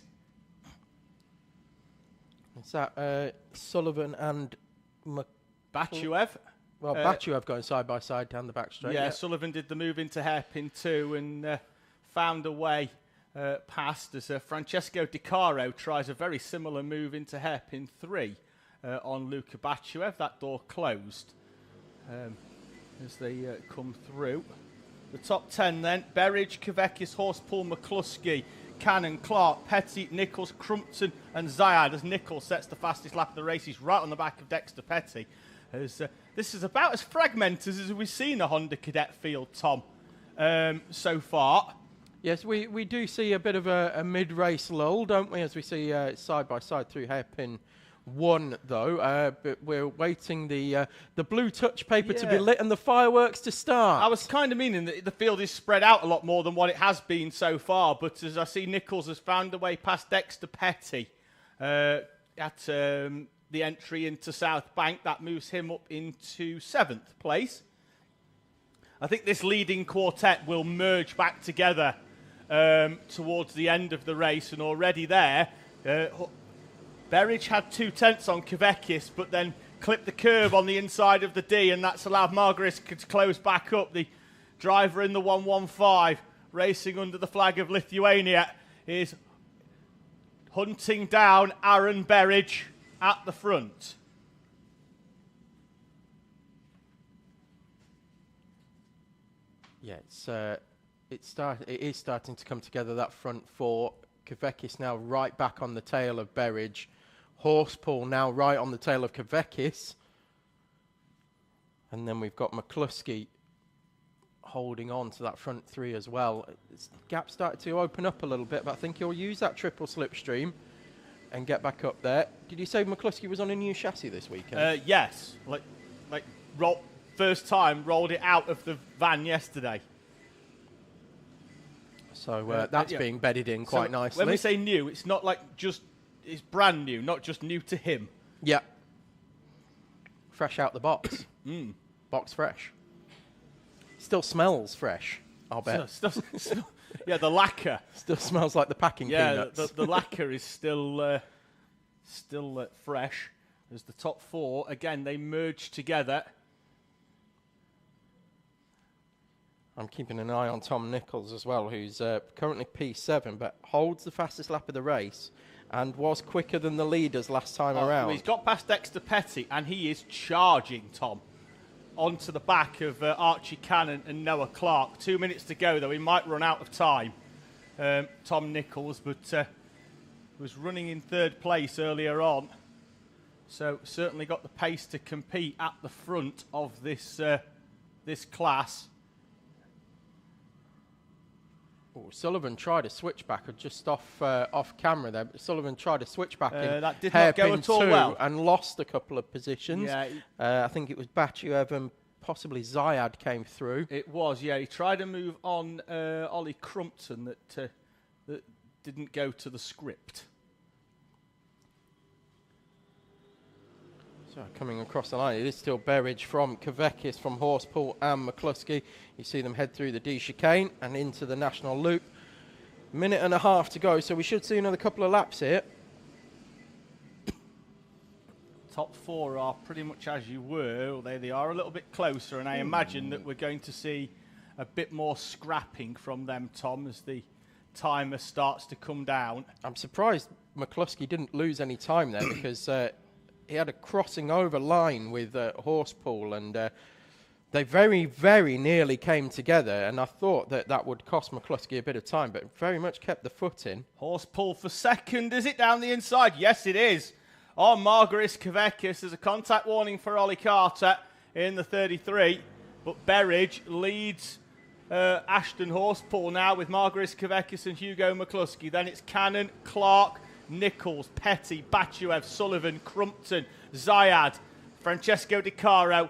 Is that Sullivan and Bachuev? Well, Bachuev going side by side down the back straight. Yeah, Sullivan did the move into hairpin 2 and found a way past as Francesco Di Caro tries a very similar move into hairpin 3 on Luka Bachuev. That door closed as they come through. The top 10 then: Berridge, Kavekis, Horspool, McCluskey, Cannon, Clark, Petty, Nichols, Crumpton and Zayad, as Nichols sets the fastest lap of the race. He's right on the back of Dexter Petty. As, this is about as fragmented as we've seen a Honda Cadet field, Tom, so far. Yes, we do see a bit of a mid-race lull, don't we, as we see side by side through hairpin 1, though. But we're waiting the blue touch paper to be lit and the fireworks to start. I was kind of meaning that the field is spread out a lot more than what it has been so far, but as I see, Nichols has found a way past Dexter Petty at the entry into South Bank. That moves him up into 7th place. I think this leading quartet will merge back together towards the end of the race, and already there, Berridge had 2/10 on Kavekis, but then clipped the curb on the inside of the D, and that's allowed Margaris to close back up. The driver in the 115, racing under the flag of Lithuania, is hunting down Aaron Berridge at the front. Yeah, it is starting to come together, that front four. Kavekis now right back on the tail of Berridge. Horspool now right on the tail of Kavekis. And then we've got McCluskey holding on to that front three as well. The gap started to open up a little bit, but I think he'll use that triple slipstream and get back up there. Did you say McCluskey was on a new chassis this weekend? Yes. First time rolled it out of the van yesterday. So that's being bedded in quite nicely. When we say new, it's not like it's brand new, not just new to him. Yeah. Fresh out the box. Box fresh. Still smells fresh, I'll bet. Yeah, the lacquer. Still smells like the packing peanuts. Yeah, the lacquer is still fresh. As the top four, again, they merge together. I'm keeping an eye on Tom Nichols as well, who's currently P7, but holds the fastest lap of the race and was quicker than the leaders last time around. He's got past Dexter Petty, and he is charging, Tom, onto the back of Archie Cannon and Noah Clark. 2 minutes to go, though. He might run out of time, Tom Nichols, but was running in third place earlier on. So certainly got the pace to compete at the front of this class. Sullivan tried a switchback just off camera there, but Sullivan tried a switchback in that did not go at all well and lost a couple of positions. Yeah, I think it was Batchev and possibly Zayad came through. It was, yeah. He tried to move on Ollie Crumpton that didn't go to the script. So coming across the line, it is still Berridge from Kavekis, from Horspool and McCluskey. You see them head through the D chicane and into the national loop. Minute and a half to go, so we should see another couple of laps here. Top four are pretty much as you were, although they are a little bit closer, and I imagine that we're going to see a bit more scrapping from them, Tom, as the timer starts to come down. I'm surprised McCluskey didn't lose any time there because he had a crossing over line with Horspool, and they very, very nearly came together, and I thought that would cost McCluskey a bit of time, but very much kept the foot in. Horspool for second. Is it down the inside? Yes, it is. On Margaris Kavekis, there's a contact warning for Ollie Carter in the 33, but Berridge leads Ashton Horspool now with Margaris Kavekis and Hugo McCluskey. Then it's Cannon, Clark, Nichols, Petty, Batchev, Sullivan, Crumpton, Zayad, Francesco Di Caro,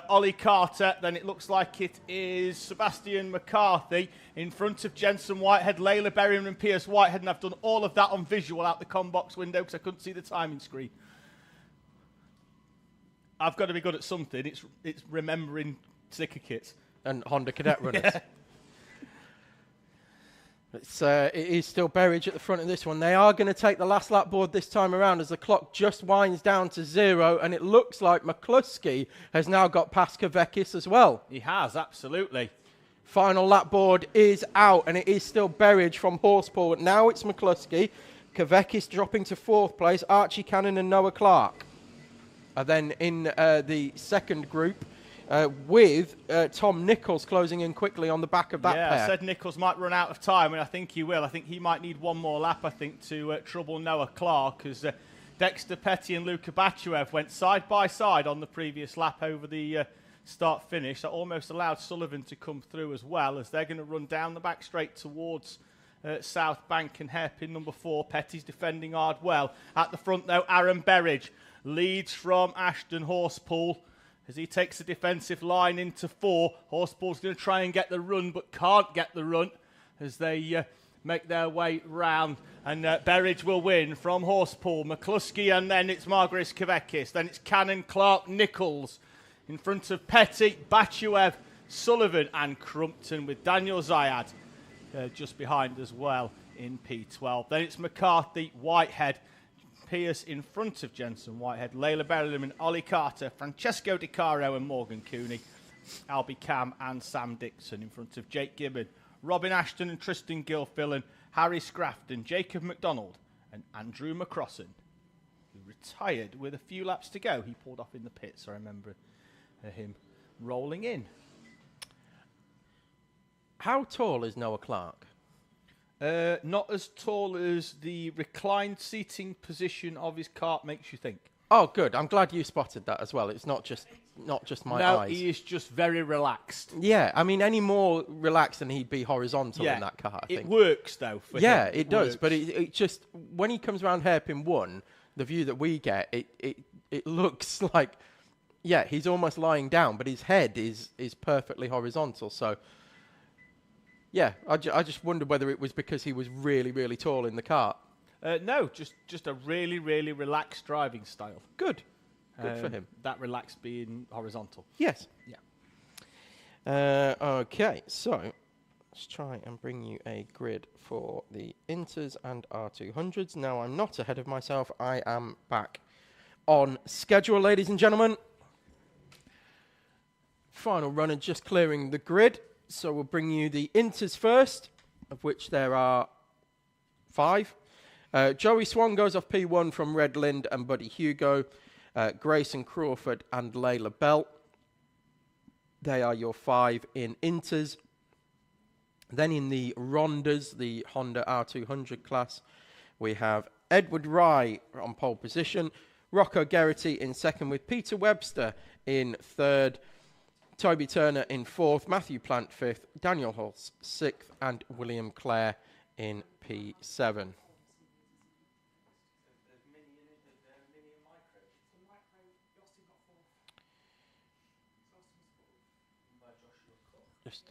Ollie Carter. Then it looks like it is Sebastian McCarthy in front of Jensen Whitehead, Layla Berryman and Pierce Whitehead. And I've done all of that on visual out the combox window because I couldn't see the timing screen. I've got to be good at something. It's remembering sticker kits. And Honda Cadet runners. Yeah. It is still Berridge at the front of this one. They are going to take the last lap board this time around as the clock just winds down to 0, and it looks like McCluskey has now got past Kavekis as well. He has, absolutely. Final lap board is out, and it is still Berridge from Horspool. Now it's McCluskey. Kavekis dropping to 4th place. Archie Cannon and Noah Clark are then in the second group. With Tom Nichols closing in quickly on the back of that pair. Yeah, I said Nichols might run out of time, and I think he will. I think he might need one more lap, to trouble Noah Clark, as Dexter Petty and Luka Batchev went side by side on the previous lap over the start-finish. That almost allowed Sullivan to come through as well, as they're going to run down the back straight towards South Bank and hairpin number 4. Petty's defending hard well. At the front, though, Aaron Berridge leads from Ashton Horspool. As he takes the defensive line into 4, Horsepool's going to try and get the run, but can't get the run as they make their way round. And Berridge will win from Horsepool, McCluskey, and then it's Margaris Kavekis. Then it's Cannon, Clark, Nichols in front of Petty, Batchev, Sullivan, and Crumpton with Daniel Zayad just behind as well in P12. Then it's McCarthy, Whitehead, Pierce in front of Jensen Whitehead, Layla Berryman, Ollie Carter, Francesco Di Caro and Morgan Cooney, Albie Cam and Sam Dixon in front of Jake Gibbon, Robin Ashton and Tristan Gilfillan, Harry Scrafton, Jacob McDonald and Andrew McCrossan, who retired with a few laps to go. He pulled off in the pits, I remember him rolling in. How tall is Noah Clark? Not as tall as the reclined seating position of his kart makes you think. Oh, good. I'm glad you spotted that as well. It's not just my eyes. No, he is just very relaxed. Yeah, I mean, any more relaxed and he'd be horizontal in that car, I think. It works, though, for him. Yeah, it does. Works. But it just, when he comes around hairpin 1, the view that we get, it looks like, yeah, he's almost lying down, but his head is perfectly horizontal. So, yeah, I just wondered whether it was because he was really, really tall in the kart. No, just a really, really relaxed driving style. Good. Good for him. That relaxed being horizontal. Yes. Yeah. Okay, so let's try and bring you a grid for the Inters and R200s. Now, I'm not ahead of myself. I am back on schedule, ladies and gentlemen. Final runner just clearing the grid. So we'll bring you the Inters first, of which there are 5. Joey Swan goes off P1 from Red Lind and Buddy Hugo. Grayson Crawford and Layla Bell. They are your 5 in Inters. Then in the Rondas, the Honda R200 class, we have Edward Rye on pole position, Rocco Geraghty in second with Peter Webster in third, Toby Turner in fourth, Matthew Plant fifth, Daniel Holtz sixth, and William Clare in P7.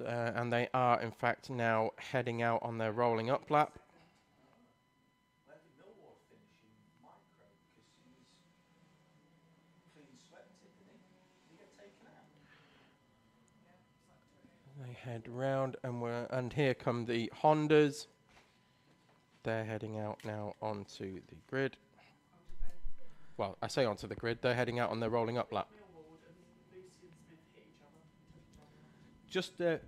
And they are, in fact, now heading out on their rolling up lap. Where did Millwall finish in micro? Because he was clean swept it, didn't he? Did he get taken out? They head round, and here come the Hondas. They're heading out now onto the grid. Well, I say onto the grid. They're heading out on their rolling up lap. Just a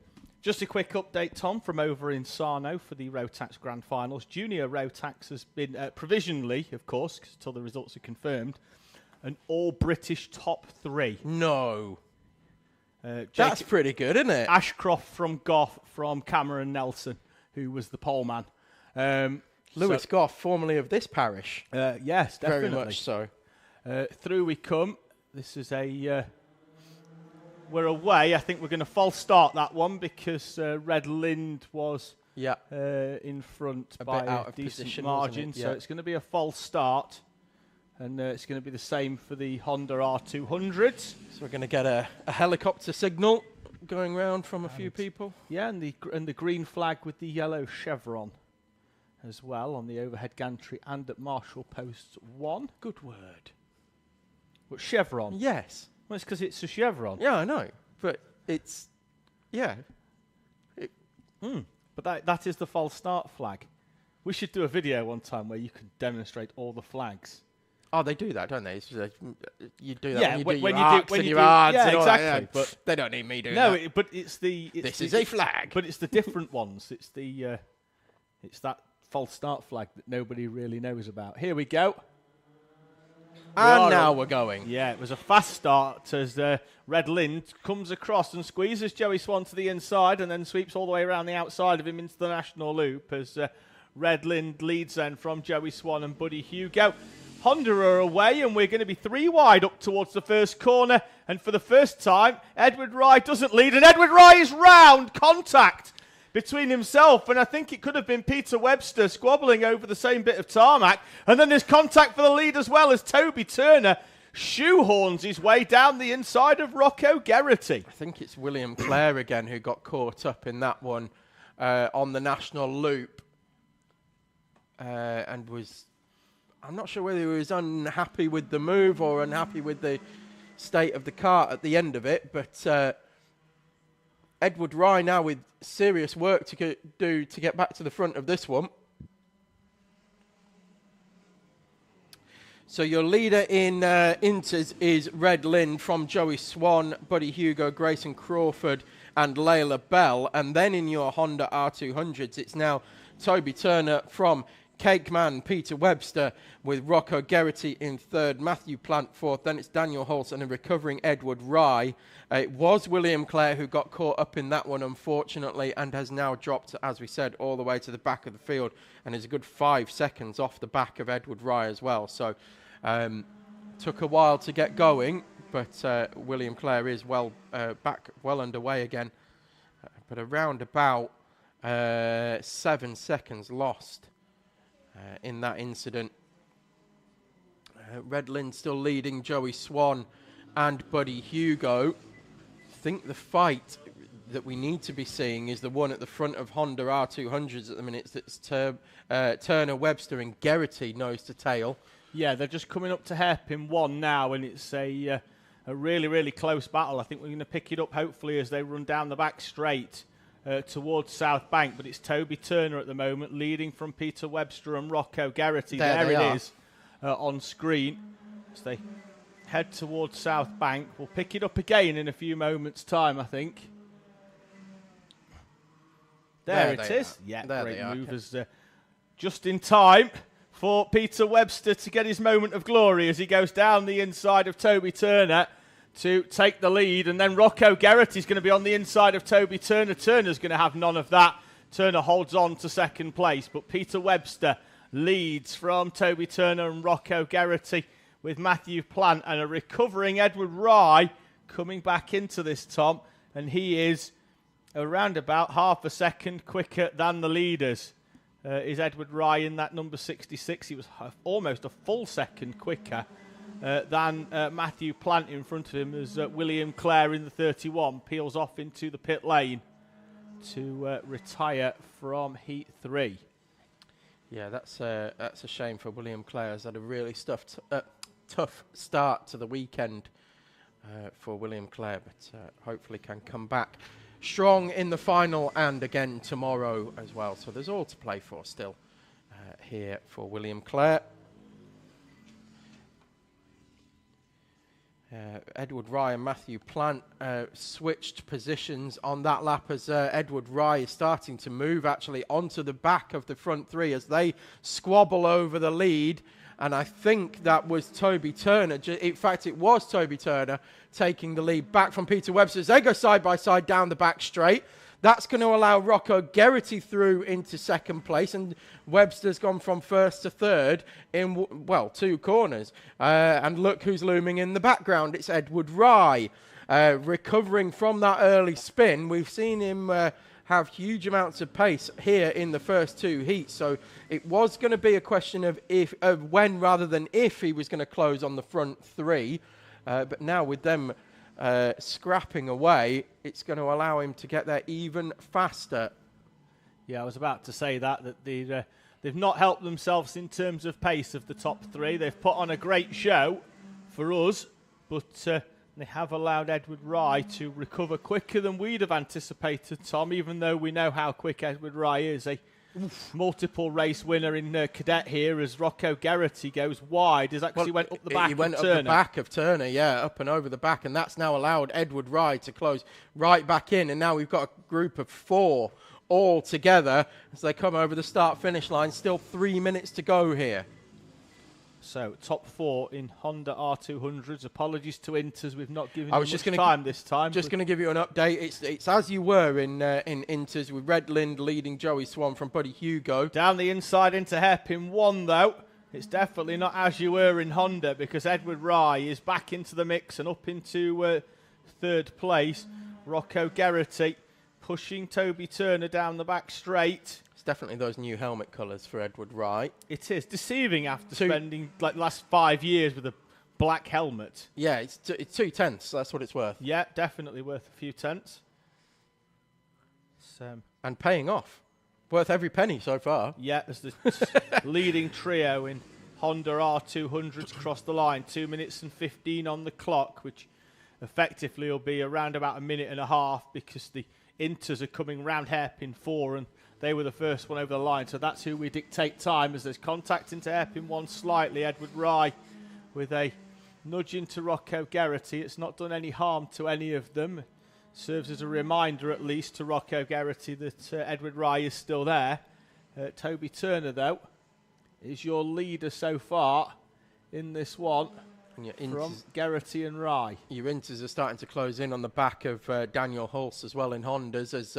quick update, Tom, from over in Sarno for the Rotax Grand Finals. Junior Rotax has been provisionally, of course, until the results are confirmed, an all-British top 3. No. That's pretty good, isn't it? Ashcroft from Goff, from Cameron Nelson, who was the pole man. Lewis Goff, formerly of this parish. Yes, definitely. Very much so. Through we come. This is a... we're away. I think we're going to false start that one because Red Lind was in front by a decent margin. So it's going to be a false start. And it's going to be the same for the Honda R200s. So we're going to get a helicopter signal going round from a few people. Yeah, and the green flag with the yellow chevron as well on the overhead gantry and at Marshall Post 1. Good word. What, chevron? Yes. Well, it's because it's a chevron. Yeah, I know. But it's, yeah. But that is the false start flag. We should do a video one time where you can demonstrate all the flags. Oh, they do that, don't they? It's just, you do that when you do your when arcs and your arts and all exactly. that. But they don't need me doing that. but it's the... This is a flag. But it's the different ones. It's the... it's that false start flag that nobody really knows about. Here we go. And now we're going. Yeah, it was a fast start as Red Lind comes across and squeezes Joey Swan to the inside and then sweeps all the way around the outside of him into the national loop as Red Lind leads then from Joey Swan and Buddy Hugo. Honda are away and we're going to be 3 wide up towards the first corner. And for the first time, Edward Rye doesn't lead and Edward Rye is round. Contact between himself and I think it could have been Peter Webster squabbling over the same bit of tarmac. And then there's contact for the lead as well as Toby Turner shoehorns his way down the inside of Rocco Geraghty. I think it's William Clare again who got caught up in that one on the national loop and was... I'm not sure whether he was unhappy with the move or unhappy with the state of the kart at the end of it, but Edward Rye now with serious work to do to get back to the front of this one. So your leader in Inters is Red Lind from Joey Swan, Buddy Hugo, Grayson Crawford and Layla Bell. And then in your Honda R200s, it's now Toby Turner from Cake Man, Peter Webster, with Rocco Geraghty in third, Matthew Plant fourth, then it's Daniel Holtz and a recovering Edward Rye. It was William Clare who got caught up in that one, unfortunately, and has now dropped, as we said, all the way to the back of the field, and is a good 5 seconds off the back of Edward Rye as well. So took a while to get going, but William Clare is back well underway again. But around about 7 seconds lost in that incident. Redland still leading Joey Swan and Buddy Hugo. I think the fight that we need to be seeing is the one at the front of Honda R200s at the minute. It's Turner, Webster and Geraghty nose to tail. Yeah, they're just coming up to hairpin 1 now, and it's a really, really close battle. I think we're going to pick it up, hopefully, as they run down the back straight towards South Bank. But it's Toby Turner at the moment, leading from Peter Webster and Rocco Geraghty. There it is on screen. As they head towards South Bank. We'll pick it up again in a few moments' time, I think. There it is. Yeah, great movers. Just in time for Peter Webster to get his moment of glory as he goes down the inside of Toby Turner to take the lead. And then Rocco Geraghty's going to be on the inside of Toby Turner. Turner's going to have none of that. Turner holds on to second place, but Peter Webster leads from Toby Turner and Rocco Geraghty, with Matthew Plant and a recovering Edward Rye coming back into this, Tom, and he is around about half a second quicker than the leaders. Is Edward Rye in that number 66? He was almost a full second quicker than Matthew Plant in front of him, as William Clare in the 31 peels off into the pit lane to retire from Heat 3. Yeah, that's a shame for William Clare. Has had a really tough start to the weekend for William Clare, but hopefully can come back strong in the final and again tomorrow as well. So there's all to play for still here for William Clare. Edward Rye and Matthew Plant switched positions on that lap as Edward Rye is starting to move actually onto the back of the front three as they squabble over the lead. And I think that was Toby Turner. In fact, it was Toby Turner taking the lead back from Peter Webster as they go side by side down the back straight. That's going to allow Rocco Geraghty through into second place, and Webster's gone from first to third in, 2 corners. And look who's looming in the background. It's Edward Rye, recovering from that early spin. We've seen him have huge amounts of pace here in the first 2 heats, so it was going to be a question of when rather than if he was going to close on the front 3. But now with them scrapping away, it's going to allow him to get there even faster. Yeah, I was about to say that they've not helped themselves in terms of pace of the top 3. They've put on a great show for us, but they have allowed Edward Rye to recover quicker than we'd have anticipated, Tom, even though we know how quick Edward Rye is. A multiple race winner in Cadet here, as Rocco Geraghty goes wide. Went up the back of Turner. He went up the back of Turner, yeah, up and over the back, and that's now allowed Edward Rye to close right back in, and now we've got a group of 4 all together as they come over the start-finish line. Still 3 minutes to go here. So, top 4 in Honda R200s. Apologies to Inters, we've not given you much time this time. Just going to give you an update. It's as you were in Inters, with Redland leading Joey Swan from Buddy Hugo. Down the inside into hairpin 1, though. It's definitely not as you were in Honda, because Edward Rye is back into the mix and up into third place. Rocco Geraghty pushing Toby Turner down the back straight. It's definitely those new helmet colours for Edward Rye. It is deceiving after spending like the last 5 years with a black helmet. Yeah, it's 2 tenths. That's what it's worth. Yeah, definitely worth a few tenths. And paying off. Worth every penny so far. Yeah, as the leading trio in Honda R200s cross the line. 2 minutes and 15 on the clock, which effectively will be around about a minute and a half, because the Inters are coming round hairpin 4 and they were the first one over the line. So that's who we dictate time, as there's contact into hairpin 1 slightly. Edward Rye with a nudge into Rocco Geraghty. It's not done any harm to any of them. Serves as a reminder, at least, to Rocco Geraghty that Edward Rye is still there. Toby Turner, though, is your leader so far in this one And your from Inters, Geraghty and Rye. your Inters are starting to close in on the back of Daniel Hulse as well in Hondas, as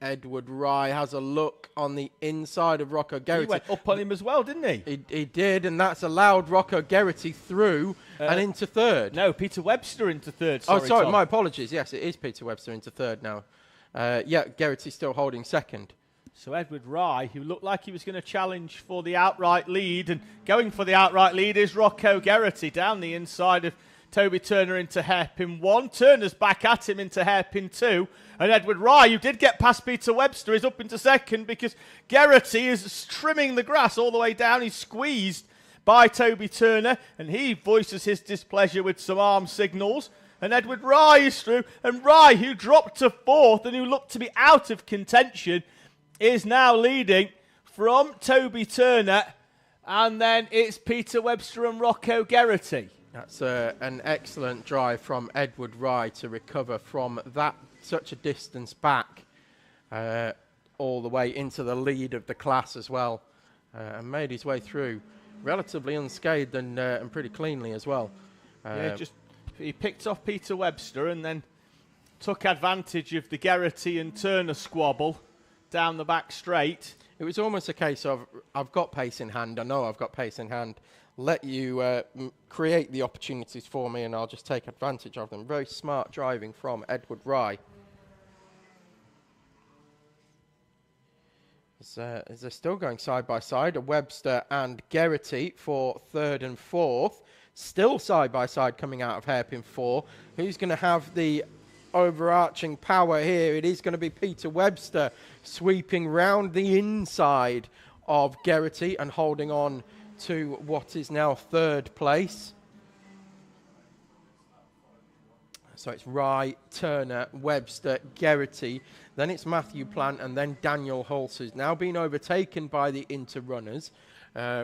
Edward Rye has a look on the inside of Rocco He Geraghty. went up on him as well, didn't he? He did, and that's allowed Rocco Geraghty through and into third. No, Peter Webster into third. Sorry, Tom. my apologies. Yes, it is Peter Webster into third now. Yeah, Geraghty's still holding second. So Edward Rye, who looked like he was going to challenge for the outright lead, and going for the outright lead is Rocco Geraghty down the inside of Toby Turner into hairpin 1. Turner's back at him into hairpin 2. And Edward Rye, who did get past Peter Webster, is up into second because Geraghty is trimming the grass all the way down. He's squeezed by Toby Turner, and he voices his displeasure with some arm signals. And Edward Rye is through. And Rye, who dropped to fourth and who looked to be out of contention, is now leading from Toby Turner. And then it's Peter Webster and Rocco Geraghty. That's an excellent drive from Edward Rye to recover from that such a distance back all the way into the lead of the class as well, and made his way through relatively unscathed and pretty cleanly as well. He picked off Peter Webster and then took advantage of the Geraghty and Turner squabble down the back straight. It was almost a case of, I've got pace in hand, I know I've got pace in hand, let you create the opportunities for me and I'll just take advantage of them. Very smart driving from Edward Rye. As they're still going side by side, Webster and Geraghty for third and fourth. Still side by side coming out of hairpin 4. Who's going to have the overarching power here? It is going to be Peter Webster sweeping round the inside of Geraghty and holding on to what is now third place. So it's Rye, Turner, Webster, Geraghty, then it's Matthew Plant, and then Daniel Hulse, who's now been overtaken by the Inter runners,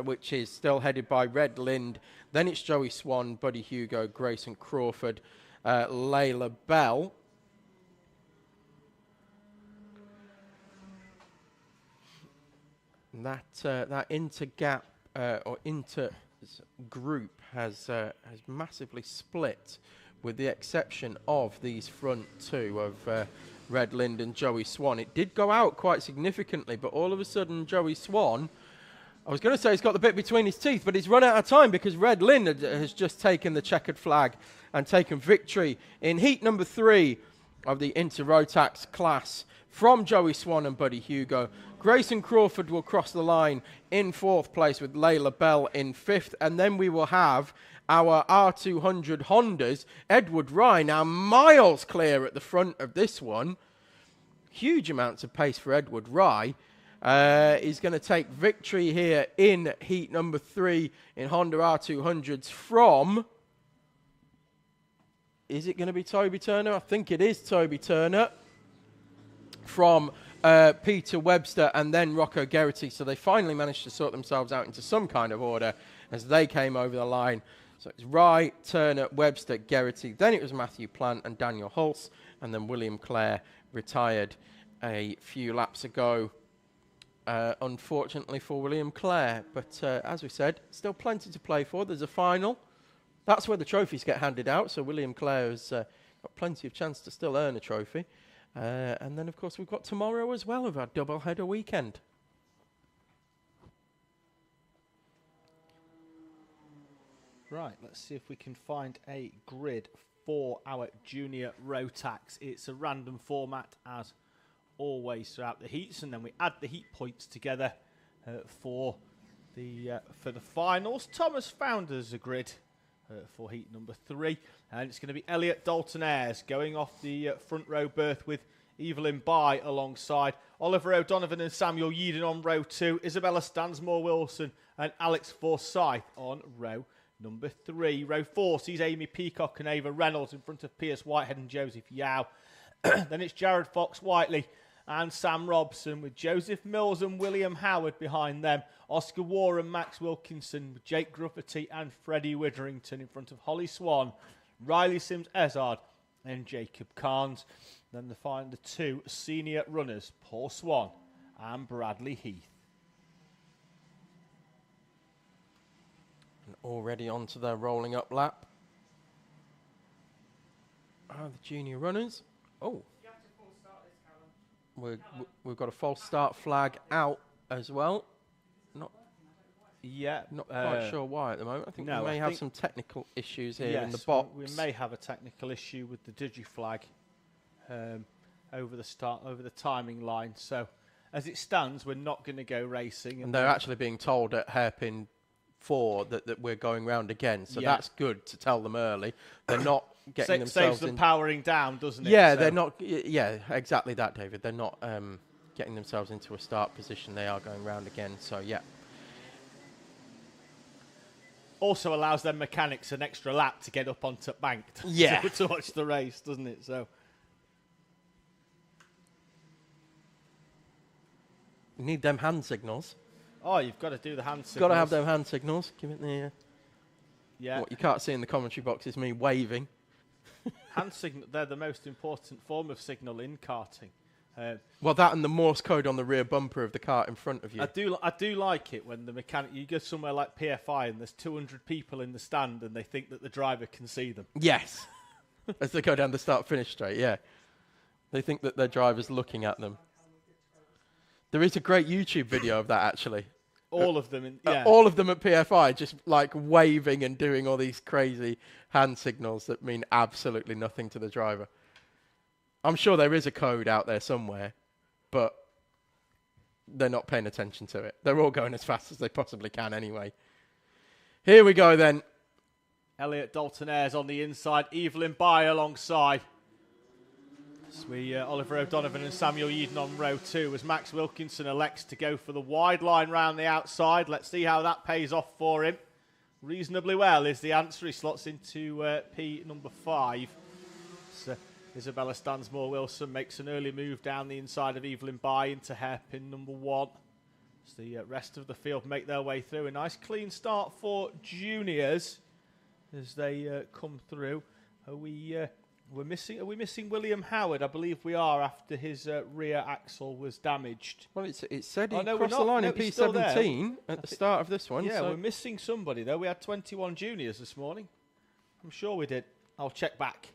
which is still headed by Red Lind. Then it's Joey Swan, Buddy Hugo, Grayson Crawford, Layla Bell. That inter-gap or inter-group has massively split, with the exception of these front two of Red Lind and Joey Swan. It did go out quite significantly, but all of a sudden Joey Swan, I was going to say he's got the bit between his teeth, but he's run out of time because Red Lind has just taken the checkered flag and taken victory in heat number 3 of the Inter Rotax class from Joey Swan and Buddy Hugo. Grayson Crawford will cross the line in 4th place with Layla Bell in 5th, and then we will have our R200 Hondas. Edward Rye now miles clear at the front of this one. Huge amounts of pace for Edward Rye. He's going to take victory here in heat number 3 in Honda R200s from... Is it going to be Toby Turner? I think it is Toby Turner. From Peter Webster and then Rocco Geraghty. So they finally managed to sort themselves out into some kind of order as they came over the line. So it's Rye, Turner, Webster, Geraghty. Then it was Matthew Plant and Daniel Hulse. And then William Clare retired a few laps ago. Unfortunately for William Clare. But as we said, still plenty to play for. There's a final. That's where the trophies get handed out. So William Clare has got plenty of chance to still earn a trophy. And then, of course, we've got tomorrow as well of our double-header weekend. Right, let's see if we can find a grid for our Junior Rotax. It's a random format, as always, throughout the heats, and then we add the heat points together for the finals. Thomas found us a grid for heat number 3, and it's going to be Elliot Dalton Ayres going off the front row berth with Evelyn Bye alongside Oliver O'Donovan and Samuel Yeadon on row 2, Isabella Stansmore Wilson and Alex Forsyth on row number 3. Row 4 sees Amy Peacock and Ava Reynolds in front of Pierce Whitehead and Joseph Yao. Then it's Jared Fox Whiteley and Sam Robson with Joseph Mills and William Howard behind them. Oscar Waugh and Max Wilkinson with Jake Grufferty and Freddie Witherington in front of Holly Swan, Riley Sims-Ezard and Jacob Carnes. Then the 2 senior runners, Paul Swan and Bradley Heath. Already onto their rolling up lap. The junior runners. Oh, You have to full start this, Callum. we've got a false start flag out as well. Yeah. Not quite sure why at the moment. I think no, we may I have think- some technical issues here in the Yes, box. we may have a technical issue with the digi-flag over the timing line. So, as it stands, we're not going to go racing. And they're actually being told at hairpin 4 that we're going round again. So Yeah. that's good to tell them early. They're not getting saves themselves them in. powering down, doesn't it? Yeah, So- they're not. Yeah, exactly that, David. They're not getting themselves into a start position. They are going round again. So yeah. Also allows them mechanics an extra lap to get up onto bank Yeah. to watch the race, doesn't it? So You need them hand signals. you've got to do the hand signals. Got to have them hand signals. Give it the. Yeah, What you can't see in the commentary box is me waving. hand signal. They're the most important form of signal in karting. Well, that and the Morse code on the rear bumper of the cart in front of you. I do like it when the mechanic. You go somewhere like PFI and there's 200 people in the stand and they think that the driver can see them. Yes. As they go down the start-finish straight, yeah. They think that their driver's looking at them. There is a great YouTube video of that, actually. All of them, All of them at PFI, just like waving and doing all these crazy hand signals that mean absolutely nothing to the driver. I'm sure there is a code out there somewhere, but they're not paying attention to it. They're all going as fast as they possibly can anyway. Here we go then. Elliot Dalton Ayres on the inside, Evelyn Bye alongside. Oliver O'Donovan and Samuel Yeadon on row 2 as Max Wilkinson elects to go for the wide line round the outside. Let's see how that pays off for him. Reasonably well is the answer. He slots into P number 5. So Isabella Stansmore-Wilson makes an early move down the inside of Evelyn Bye into hairpin number 1. As the rest of the field make their way through. A nice clean start for juniors as they come through. Are we missing William Howard? I believe we are, after his rear axle was damaged. Well, it said he Oh, no, crossed we're the not. line No, in he's still there. P17 at the start of this one. Yeah, so we're missing somebody though. We had 21 juniors this morning. I'm sure we did. I'll check back.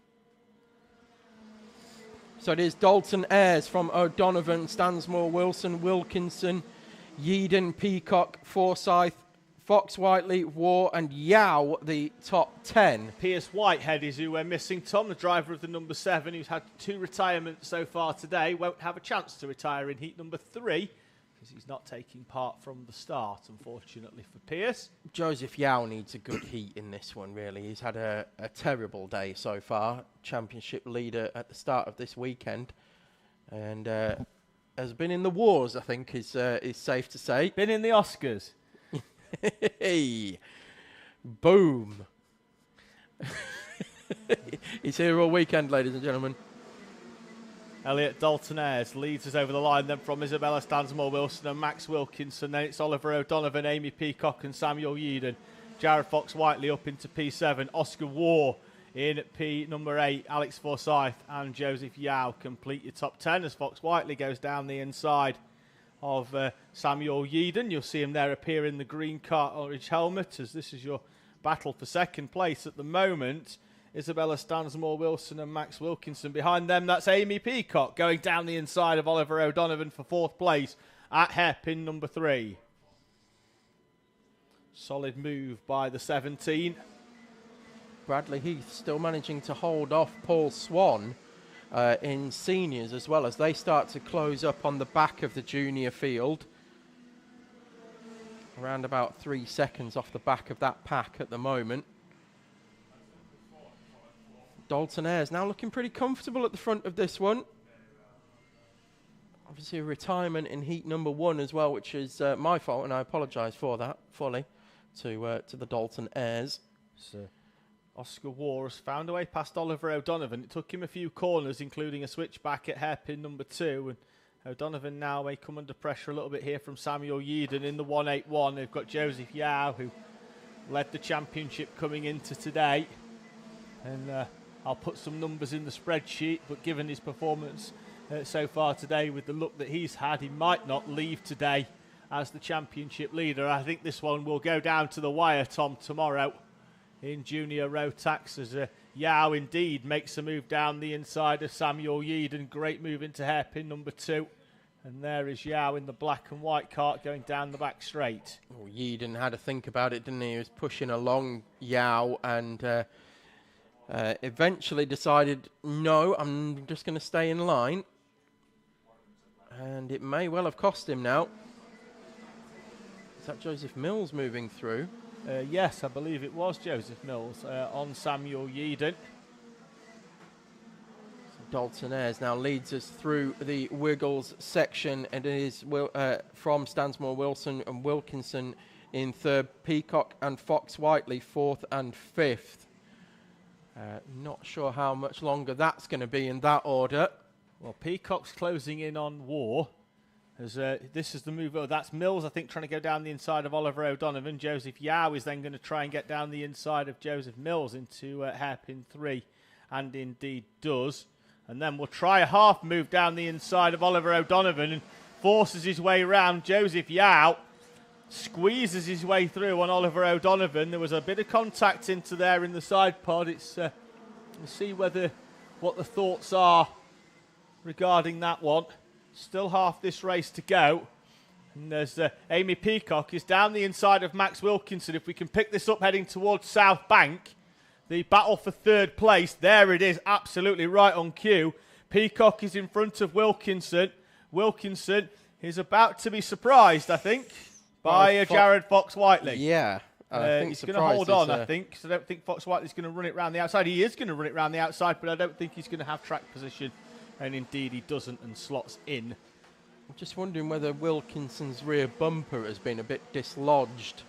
So it is Dalton Ayres from O'Donovan, Stansmore, Wilson, Wilkinson, Yeadon, Peacock, Forsyth, Fox Whiteley, War and Yao, the top 10. Pierce Whitehead is who we're missing. Tom, the driver of the number 7, who's had 2 retirements so far today, won't have a chance to retire in heat number 3 because he's not taking part from the start, unfortunately for Pierce. Joseph Yao needs a good heat in this one, really. He's had a terrible day so far. Championship leader at the start of this weekend. And has been in the wars, I think, is safe to say. Been in the Oscars. Hey, boom. He's here all weekend, ladies and gentlemen. Elliot Dalton Ayres leads us over the line, then from Isabella Stansmore-Wilson and Max Wilkinson. Then it's Oliver O'Donovan, Amy Peacock and Samuel Yeadon. Jared Fox-Whiteley up into P7. Oscar War in P number 8. Alex Forsyth and Joseph Yao complete your top 10 as Fox-Whiteley goes down the inside of Samuel Yeadon. You'll see him there appear in the green kart orange helmet as this is your battle for second place at the moment. Isabella Stansmore-Wilson and Max Wilkinson. Behind them, that's Amy Peacock going down the inside of Oliver O'Donovan for 4th place at hairpin number 3. Solid move by the 17. Bradley Heath still managing to hold off Paul Swan in seniors as well as they start to close up on the back of the junior field. Around about 3 seconds off the back of that pack at the moment. Dalton Ayres now looking pretty comfortable at the front of this one. Obviously a retirement in heat number 1 as well, which is my fault, and I apologise for that fully to the Dalton Ayres. So Oscar War has found a way past Oliver O'Donovan. It took him a few corners, including a switchback at hairpin number 2. And O'Donovan now may come under pressure a little bit here from Samuel Yeadon in the 181. They've got Joseph Yao, who led the championship coming into today. And I'll put some numbers in the spreadsheet, but given his performance so far today with the look that he's had, he might not leave today as the championship leader. I think this one will go down to the wire, Tom, tomorrow in Junior Rotax, as Yao indeed makes a move down the inside of Samuel Yeadon. Great move into hairpin number 2. And there is Yao in the black and white kart going down the back straight. Oh, Yeadon had to think about it, didn't he? He was pushing along Yao and eventually decided, no, I'm just going to stay in line. And it may well have cost him now. Is that Joseph Mills moving through? Yes, I believe it was Joseph Mills on Samuel Yeadon. Dalton Ayres now leads us through the Wiggles section, and it is from Stansmore, Wilson and Wilkinson in third, Peacock and Fox Whiteley fourth and fifth. Not sure how much longer that's going to be in that order. Well, Peacock's closing in on War. As this is the move. Oh, that's Mills, I think, trying to go down the inside of Oliver O'Donovan. Joseph Yao is then going to try and get down the inside of Joseph Mills into hairpin 3, and indeed does. And then we'll try a half move down the inside of Oliver O'Donovan and forces his way round. Joseph Yao squeezes his way through on Oliver O'Donovan. There was a bit of contact into there in the side pod. It's we'll see what the thoughts are regarding that one. Still half this race to go. And there's Amy Peacock is down the inside of Max Wilkinson. If we can pick this up heading towards South Bank. The battle for third place, there it is, absolutely right on cue. Peacock is in front of Wilkinson. Wilkinson is about to be surprised, I think, by Jared Fox Whiteley. Yeah. He's going to hold on, I think, because I don't think Fox Whiteley's going to run it round the outside. He is going to run it round the outside, but I don't think he's going to have track position. And indeed, he doesn't and slots in. I'm just wondering whether Wilkinson's rear bumper has been a bit dislodged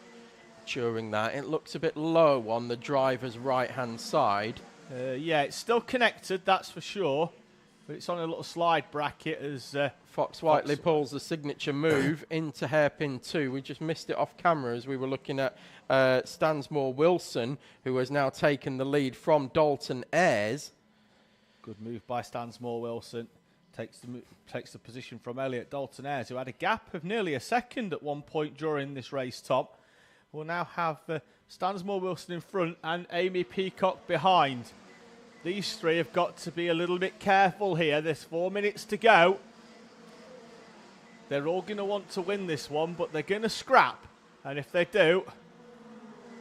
during that. It looks a bit low on the driver's right-hand side. Yeah, it's still connected, that's for sure. But it's on a little slide bracket as Fox Whiteley pulls the signature move into hairpin 2. We just missed it off camera as we were looking at Stansmore Wilson, who has now taken the lead from Dalton Ayres. Good move by Stansmore Wilson. Takes the position from Elliot Dalton Ayres, who had a gap of nearly a second at one point during this race, Tom. We'll now have Stansmore Wilson in front and Amy Peacock behind. These three have got to be a little bit careful here. There's 4 minutes to go. They're all going to want to win this one, but they're going to scrap. And if they do,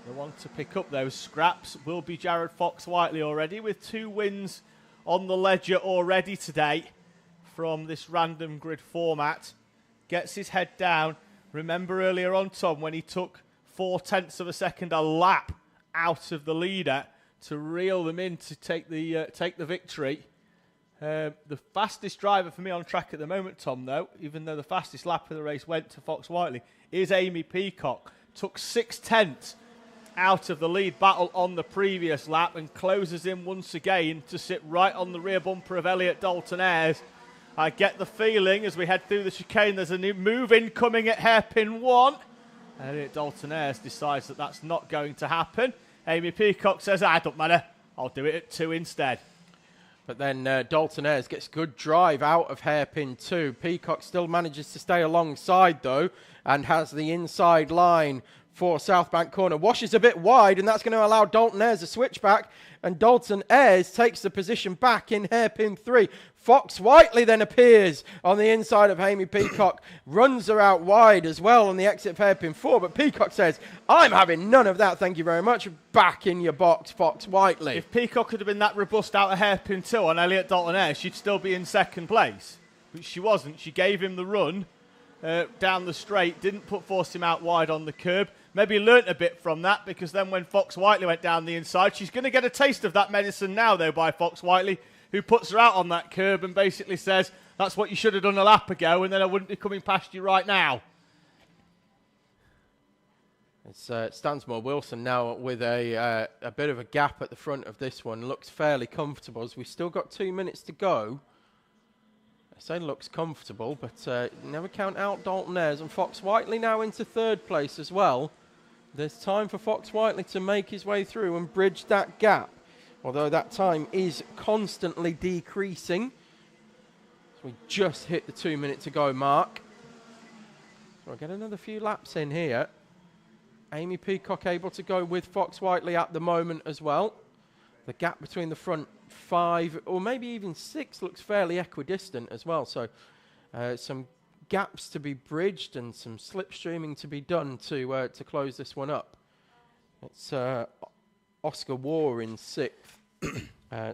the one to pick up those scraps will be Jared Fox Whiteley already, with 2 wins on the ledger already today from this random grid format. Gets his head down. Remember earlier on, Tom, when he took 0.4 of a second a lap out of the leader to reel them in to take the victory. The fastest driver for me on track at the moment, Tom, though, even though the fastest lap of the race went to Fox Whiteley, is Amy Peacock. Took 0.6 out of the lead battle on the previous lap and closes in once again to sit right on the rear bumper of Elliot Dalton Ayres. I get the feeling as we head through the chicane there's a new move incoming at hairpin 1. Elliot Dalton Ayres decides that that's not going to happen. Amy Peacock says, don't matter, I'll do it at 2 instead. But then Dalton Ayres gets good drive out of hairpin 2. Peacock still manages to stay alongside, though, and has the inside line for South Bank corner. Washes a bit wide, and that's going to allow Dalton Ayres a switchback. And Dalton Ayres takes the position back in hairpin 3. Fox Whiteley then appears on the inside of Amy Peacock, runs her out wide as well on the exit of hairpin 4. But Peacock says, I'm having none of that, thank you very much. Back in your box, Fox Whiteley. If Peacock had been that robust out of hairpin 2 on Elliot Dalton Ayres, she'd still be in second place. But she wasn't. She gave him the run down the straight, didn't force him out wide on the curb. Maybe learnt a bit from that, because then when Fox Whiteley went down the inside, she's going to get a taste of that medicine now, though, by Fox Whiteley, who puts her out on that curb and basically says, that's what you should have done a lap ago, and then I wouldn't be coming past you right now. It's Stansmore Wilson now with a bit of a gap at the front of this one. Looks fairly comfortable, as we've still got 2 minutes to go. I say looks comfortable, but never count out Dalton Ayres. And Fox Whiteley now into third place as well. There's time for Fox Whiteley to make his way through and bridge that gap, although that time is constantly decreasing. So we just hit the 2 minute to go mark. So we'll get another few laps in here. Amy Peacock able to go with Fox Whiteley at the moment as well. The gap between the front 5 or maybe even 6 looks fairly equidistant as well. So some gaps to be bridged and some slipstreaming to be done to close this one up. It's Oscar War in 6th.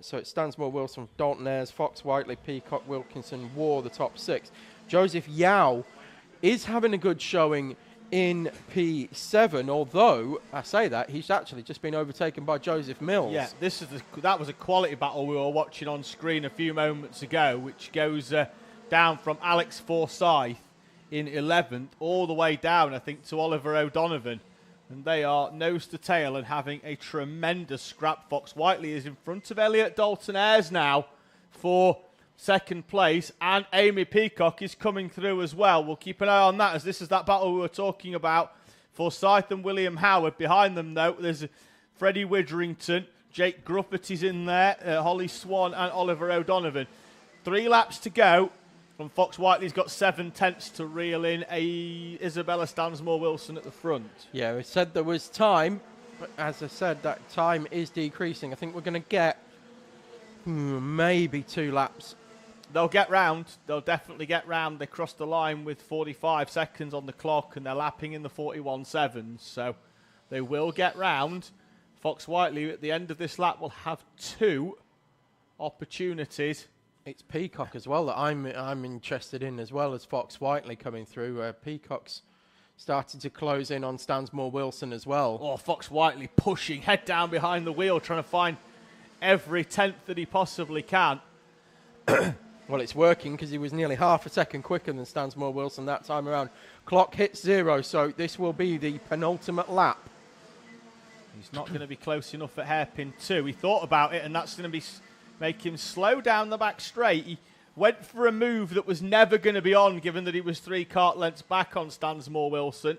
So it Stansmore, Wilson, Dalton Ayres, Fox Whiteley, Peacock, Wilkinson, War, the top 6. Joseph Yao is having a good showing in P7, although I say that he's actually just been overtaken by Joseph Mills. Yeah, that was a quality battle we were watching on screen a few moments ago, which goes down from Alex Forsyth in 11th all the way down, I think, to Oliver O'Donovan. And they are nose to tail and having a tremendous scrap. Fox Whiteley is in front of Elliot Dalton Ayres now for second place, and Amy Peacock is coming through as well. We'll keep an eye on that, as this is that battle we were talking about. Forsyth and William Howard. Behind them, though, there's Freddie Witherington, Jake Gruffett is in there, Holly Swan and Oliver O'Donovan. 3 laps to go, and Fox Whiteley's got 7/10 to reel in Isabella Stansmore-Wilson at the front. Yeah, we said there was time, but as I said, that time is decreasing. I think we're going to get maybe 2 laps. They'll get round. They'll definitely get round. They crossed the line with 45 seconds on the clock, and they're lapping in the 41.7s. So they will get round. Fox Whiteley at the end of this lap will have 2 opportunities. It's Peacock as well that I'm interested in, as well as Fox Whiteley coming through. Peacock's started to close in on Stansmore Wilson as well. Oh, Fox Whiteley pushing, head down behind the wheel, trying to find every 10th that he possibly can. Well, it's working because he was nearly half a second quicker than Stansmore Wilson that time around. Clock hits 0, so this will be the penultimate lap. He's not going to be close enough at hairpin 2. He thought about it, and that's going to make him slow down the back straight. He went for a move that was never going to be on, given that he was 3 kart lengths back on Stansmore Wilson.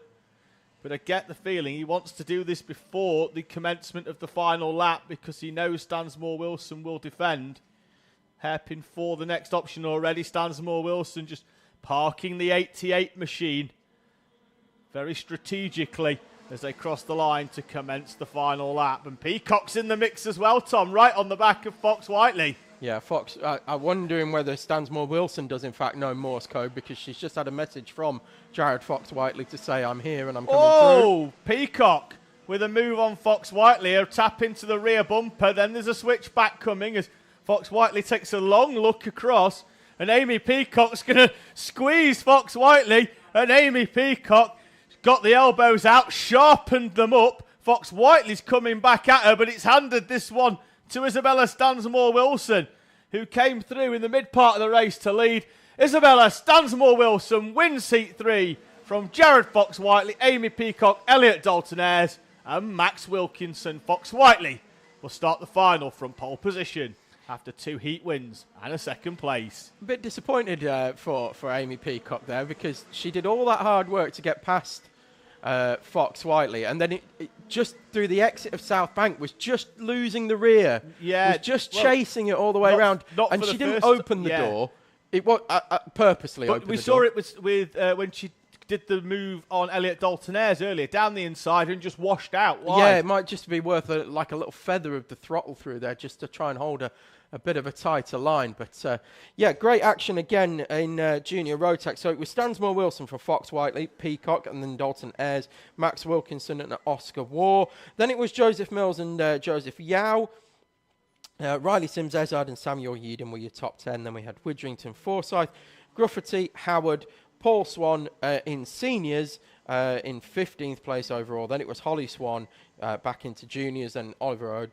But I get the feeling he wants to do this before the commencement of the final lap, because he knows Stansmore Wilson will defend. Hairpin 4, the next option already. Stansmore Wilson just parking the 88 machine very strategically as they cross the line to commence the final lap. And Peacock's in the mix as well, Tom, right on the back of Fox Whiteley. Yeah, Fox, I'm wondering whether Stansmore Wilson does in fact know Morse code, because she's just had a message from Jared Fox Whiteley to say, I'm here and I'm coming through. Oh, Peacock with a move on Fox Whiteley, a tap into the rear bumper. Then there's a switch back coming as Fox Whiteley takes a long look across, and Amy Peacock's going to squeeze Fox Whiteley, and Amy Peacock got the elbows out, sharpened them up. Fox Whiteley's coming back at her, but it's handed this one to Isabella Stansmore Wilson, who came through in the mid part of the race to lead. Isabella Stansmore Wilson wins seat 3 from Jared Fox Whiteley, Amy Peacock, Elliot Dalton Ayres, and Max Wilkinson. Fox Whiteley will start the final from pole position after 2 heat wins and a second place. A bit disappointed for Amy Peacock there, because she did all that hard work to get past Fox Whiteley, and then it just through the exit of South Bank was just losing the rear. Yeah, was just chasing it all the way around, and she didn't open the door. It was purposely open. But we saw it with when she did the move on Elliot Dalton Ayres earlier, down the inside and just washed out wide. Yeah, it might just be worth like a little feather of the throttle through there, just to try and hold a bit of a tighter line. But yeah, great action again in Junior Rotax. So it was Stansmore Wilson for Fox Whiteley, Peacock, and then Dalton Ayres, Max Wilkinson and Oscar War. Then it was Joseph Mills and Joseph Yao. Riley Sims, Ezard and Samuel Yeadon were your top 10. Then we had Witherington, Forsyth, Grufferty, Howard, Paul Swan in seniors in 15th place overall. Then it was Holly Swan back into juniors, and Oliver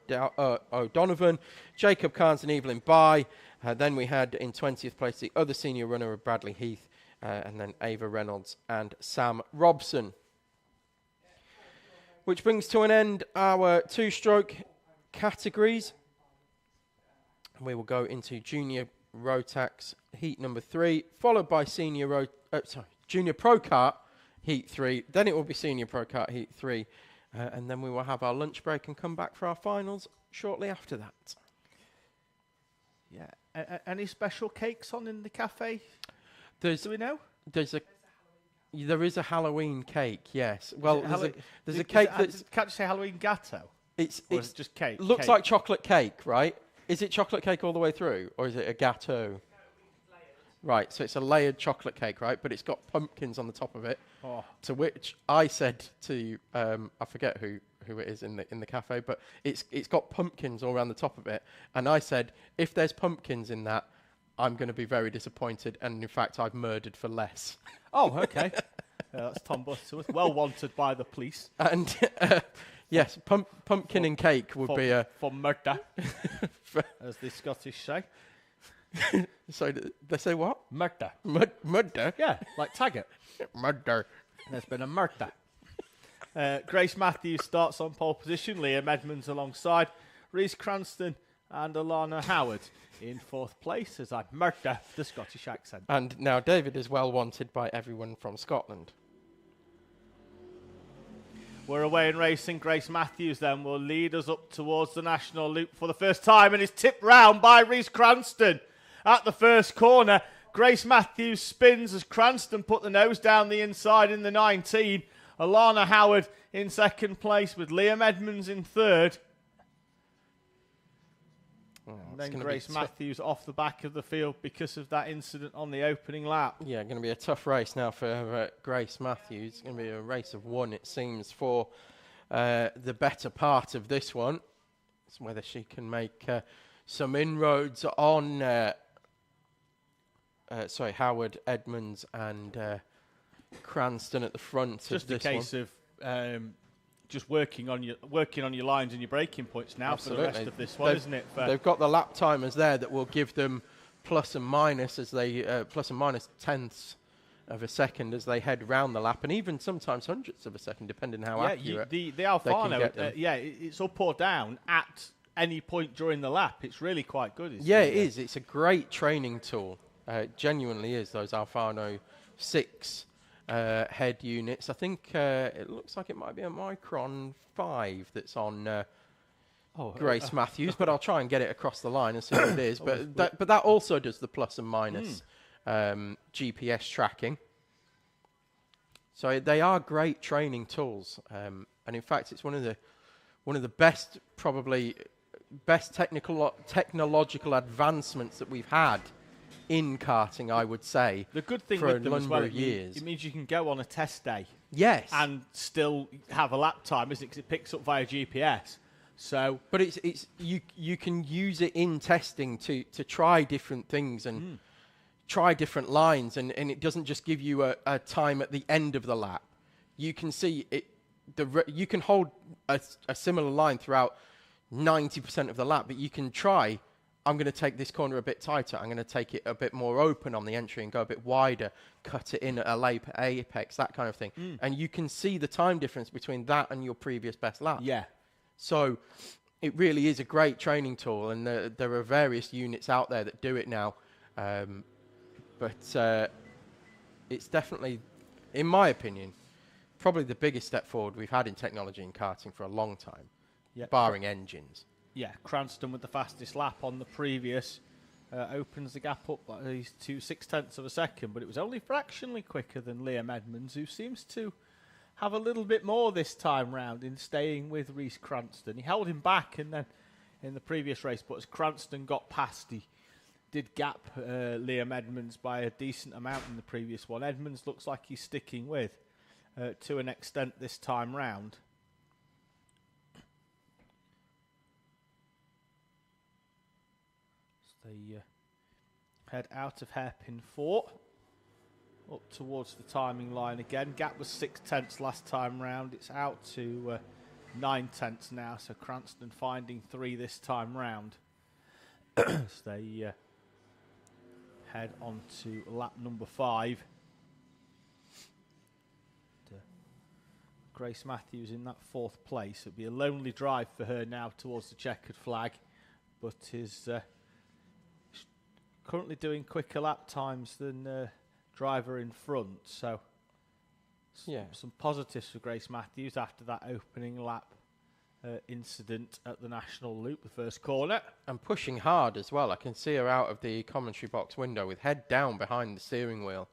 O'Donovan, Jacob Carnes and Evelyn Bye. Then we had in 20th place the other senior runner of Bradley Heath, and then Ava Reynolds and Sam Robson. Which brings to an end our 2-stroke categories. We will go into Junior Rotax heat number 3, followed by Junior Pro Kart heat 3. Then it will be Senior Pro Kart heat 3, and then we will have our lunch break and come back for our finals shortly after that. Yeah. Any special cakes on in the cafe? Do we know? There's a There is a Halloween cake, yes. Well, there's a Is cake it- that's Can't you say Halloween gatto? it's Or is it just cake? looks Cake? like chocolate cake, right? Is it chocolate cake all the way through, or is it a gâteau? Right, so it's a layered chocolate cake, right? But it's got pumpkins on the top of it. Oh. To which I said to I forget who it is in the cafe, but it's got pumpkins all around the top of it, and I said if there's pumpkins in that, I'm going to be very disappointed, and in fact I've murdered for less. Oh, okay. That's Tom Butterworth, well wanted by the police. And yes, pumpkin and cake would be a for murder, as the Scottish say. so they say what? Murder. Murder? Yeah, like Taggart. Murder. There's been a murder. Grace Matthews starts on pole position. Liam Edmonds alongside. Reese Cranston and Alana Howard in fourth place as I murder the Scottish accent. And now David is well wanted by everyone from Scotland. We're away in racing. Grace Matthews then will lead us up towards the national loop for the first time and is tipped round by Reese Cranston at the first corner. Grace Matthews spins as Cranston put the nose down the inside in the 19. Alana Howard in second place with Liam Edmonds in third. And then Grace Matthews off the back of the field because of that incident on the opening lap. Yeah, going to be a tough race now for Grace Matthews. It's going to be a race of one, it seems, for the better part of this one. It's whether she can make some inroads on Howard, Edmonds and Cranston at the front Just of this a case of just working on your lines and your braking points now. Absolutely. For the rest of this one, isn't it? They've got the lap timers there that will give them plus and minus as they plus and minus tenths of a second as they head round the lap, and even sometimes hundredths of a second, depending how accurate. The they Alfano, can get them. it's up or down at any point during the lap. It's really quite good. Yeah, it is. It's a great training tool. It genuinely is. Those Alfano 6 head units. I think it looks like it might be a Micron 5 that's on Grace Matthews, but I'll try and get it across the line as soon as it is. But that also does the plus and minus GPS tracking. So they are great training tools, and in fact, it's one of the best, probably best technological advancements that we've had in karting, I would say. The good thing for with a them as number well, of years. it means you can go on a test day. Yes, And still have a lap time, isn't it? Because it picks up via GPS. So, but it's you can use it in testing to try different things and try different lines, and it doesn't just give you a time at the end of the lap. You can see it. You can hold a similar line throughout 90% of the lap, but you can try. I'm going to take this corner a bit tighter. I'm going to take it a bit more open on the entry and go a bit wider, cut it in at a late apex, that kind of thing. And you can see the time difference between that and your previous best lap. yeah. So it really is a great training tool, and there are various units out there that do it now. But it's definitely, in my opinion, probably the biggest step forward we've had in technology in karting for a long time, barring engines. Yeah, Cranston with the fastest lap on the previous opens the gap up by to 0.6 of a second, but it was only fractionally quicker than Liam Edmonds, who seems to have a little bit more this time round in staying with Reese Cranston. He held him back and then in the previous race, but as Cranston got past, he did gap Liam Edmonds by a decent amount in the previous one. Edmonds looks like he's sticking with to an extent this time round. They head out of hairpin 4 up towards the timing line again. Gap was 0.6 last time round. It's out to 0.9 now, so Cranston finding 3 this time round. So they head on to lap number 5. Grace Matthews in that 4th place. It'll be a lonely drive for her now towards the checkered flag, but is currently doing quicker lap times than driver in front, so some positives for Grace Matthews after that opening lap incident at the National Loop, the first corner. And pushing hard as well. I can see her out of the commentary box window with head down behind the steering wheel.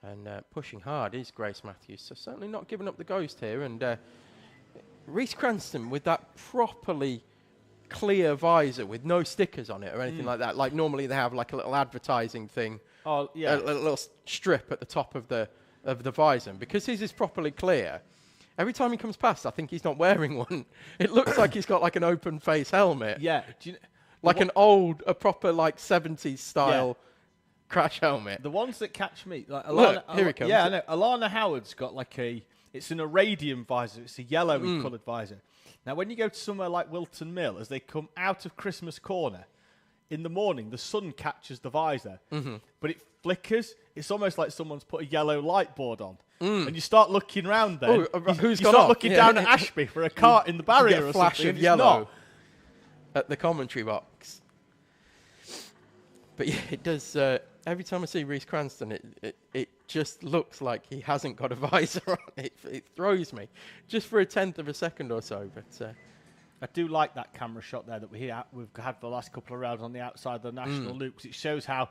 And pushing hard is Grace Matthews. So certainly not giving up the ghost here. And Reece Cranston with that properly clear visor with no stickers on it or anything like that. Like normally they have like a little advertising thing. Oh, yeah. A little strip at the top of the visor. And because his is properly clear, every time he comes past, I think he's not wearing one. It looks like he's got like an open face helmet. Yeah. Do you like a proper like 70s style crash helmet. The ones that catch me, like Look, here he comes. Yeah, I know. Alana Howard's got like it's an iridium visor. It's a yellowy coloured visor. Now, when you go to somewhere like Wilton Mill, as they come out of Christmas Corner, in the morning, the sun catches the visor, but it flickers. It's almost like someone's put a yellow light board on. And you start looking round then. You start looking down at Ashby for a cart in the barrier or flash something. of yellow at the commentary box. But yeah, it does. Every time I see Reece Cranston, it just looks like he hasn't got a visor on. It throws me just for a tenth of a second or so. But I do like that camera shot there that we've had for the last couple of rounds on the outside of the national loop, because it shows how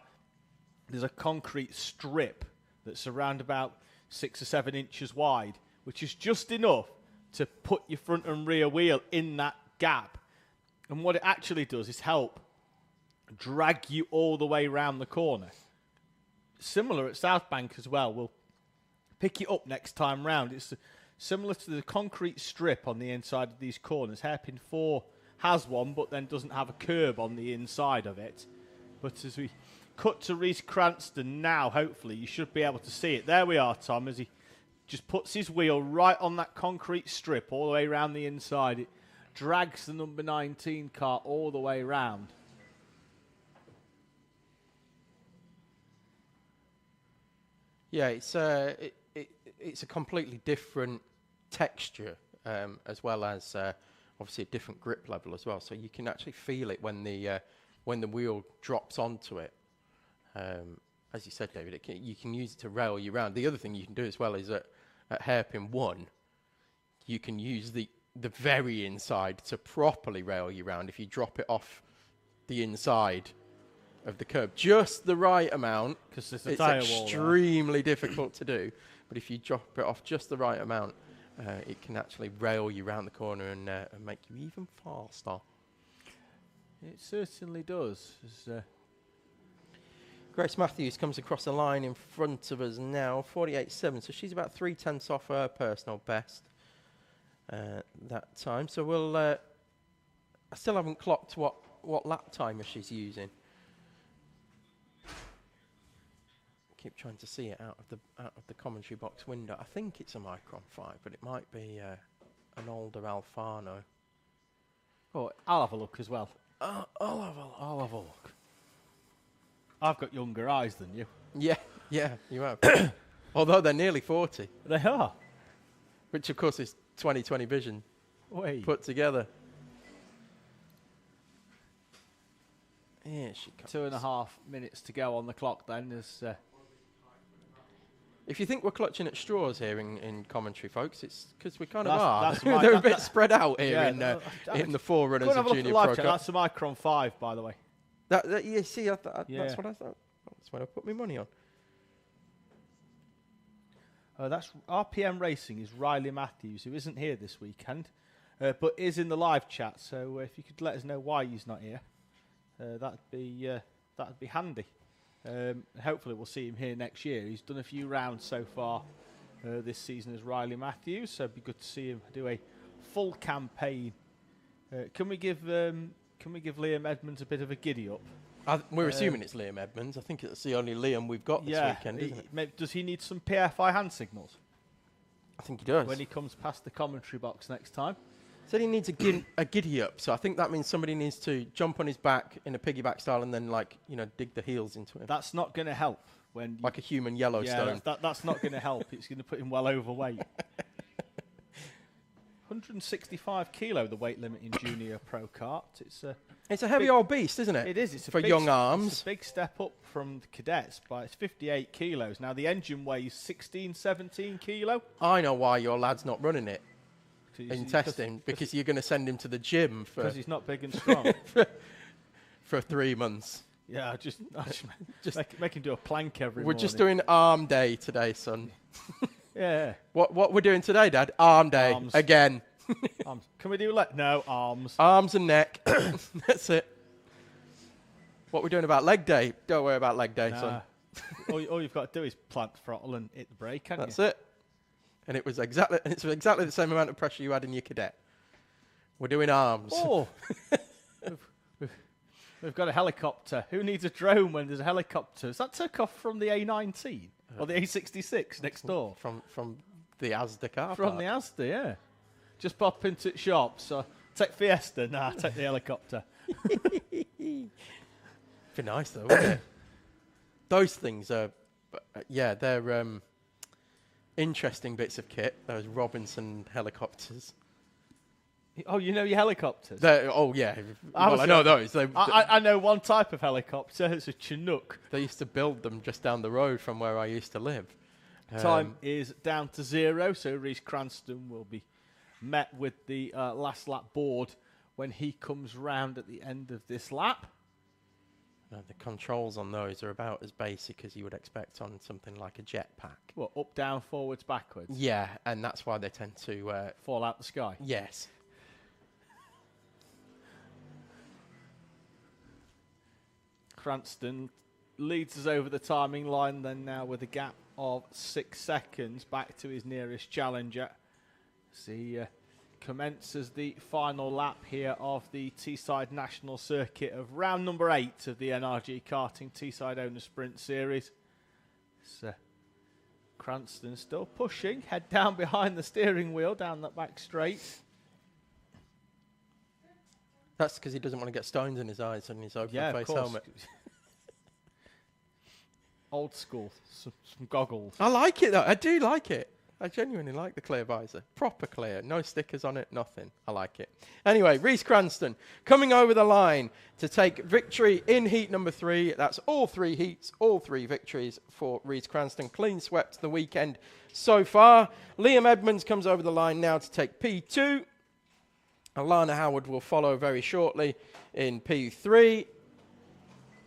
there's a concrete strip that's around about 6 or 7 inches wide, which is just enough to put your front and rear wheel in that gap. And what it actually does is help drag you all the way round the corner. Similar at South Bank as well. We'll pick it up next time round. It's similar to the concrete strip on the inside of these corners. Hairpin 4 has one, but then doesn't have a curb on the inside of it. But as we cut to Reece Cranston now, hopefully you should be able to see it. There we are, Tom, as he just puts his wheel right on that concrete strip all the way around the inside. It drags the number 19 car all the way round. yeah, it's a completely different texture, as well as obviously a different grip level as well. So you can actually feel it when the wheel drops onto it. As you said, David, you can use it to rail you around. The other thing you can do as well is at hairpin 1, you can use the very inside to properly rail you around. If you drop it off the inside of the curb, just the right amount, because it's extremely difficult to do. But if you drop it off just the right amount, it can actually rail you around the corner and make you even faster. It certainly does. Grace Matthews comes across the line in front of us now, 48.7. So she's about 3/10 off her personal best that time. So we'll. I still haven't clocked what lap timer she's using. Keep trying to see it out of the commentary box window. I think it's a Micron 5, but it might be an older Alfano. Oh, I'll have a look as well. I'll have a look. I've got younger eyes than you. Yeah, you have. Although they're nearly 40. They are. Which, of course, is 20/20 vision put together. Yeah, she comes. 2.5 minutes to go on the clock then. There's, if you think we're clutching at straws here in commentary, folks, it's because we kind of That's are. They're a bit spread out here in the forerunners of Junior Pro Karts. That's a Micron 5, by the way. You see, that's what I thought. That's what I put my money on. That's RPM Racing is Riley Matthews, who isn't here this weekend, but is in the live chat. So if you could let us know why he's not here, that'd be handy. Hopefully we'll see him here next year. He's done a few rounds so far this season as Riley Matthews, so it'd be good to see him do a full campaign. Can we give Liam Edmonds a bit of a giddy up? We're assuming it's Liam Edmonds. I think it's the only Liam we've got this weekend, isn't it? Does he need some PFI hand signals? I think he does. When he comes past the commentary box next time. Said he needs a giddy up, so I think that means somebody needs to jump on his back in a piggyback style and then, dig the heels into him. That's not going to help when like a human Yellowstone. Yeah, that's not going to help. It's going to put him well overweight. 165 kilo, the weight limit in Junior Pro Kart. It's a heavy old beast, isn't it? It is. It's for young arms. It's a big step up from the Cadets, but it's 58 kilos. Now, the engine weighs 16, 17 kilo. I know why your lad's not running it in testing, because you're going to send him to the gym because he's not big and strong. for 3 months. Yeah, I just make him do a plank every We're morning. just doing arm day today, son. Yeah. What we're doing today, Dad? Arm day Arms. again. Arms. Can we do no arms? Arms and neck. That's it. What we're doing about leg day? Don't worry about leg day, son. all you've got to do is plant the throttle and hit the brake, haven't That's you? it. And it's exactly the same amount of pressure you had in your Cadet. We're doing arms. Oh, we've got a helicopter. Who needs a drone when there's a helicopter? Is that took off from the A19 or the A66 next door? From the Asda car From park. the Asda, yeah. Just pop into the shop. So take Fiesta. Nah, take the helicopter. Be nice though, wouldn't it? Those things are, they're interesting bits of kit. Those Robinson helicopters. Oh, you know your helicopters? I know those. I know one type of helicopter. It's a Chinook. They used to build them just down the road from where I used to live. Time is down to 0, so Reece Cranston will be met with the last lap board when he comes round at the end of this lap. The controls on those are about as basic as you would expect on something like a jetpack. What, up, down, forwards, backwards? Yeah, and that's why they tend to... fall out the sky? Yes. Cranston leads us over the timing line then now with a gap of 6 seconds back to his nearest challenger. As he commences the final lap here of the Teesside National Circuit of round number 8 of the NRG Karting Teesside Owner Sprint Series. So Cranston still pushing, head down behind the steering wheel down that back straight. That's because he doesn't want to get stones in his eyes and his open face helmet. Old school, some goggles. I like it though. I do like it. I genuinely like the clear visor. Proper clear. No stickers on it, nothing. I like it. Anyway, Reece Cranston coming over the line to take victory in heat number 3. That's all 3 heats, all 3 victories for Reece Cranston. Clean swept the weekend so far. Liam Edmonds comes over the line now to take P2. Alana Howard will follow very shortly in P3.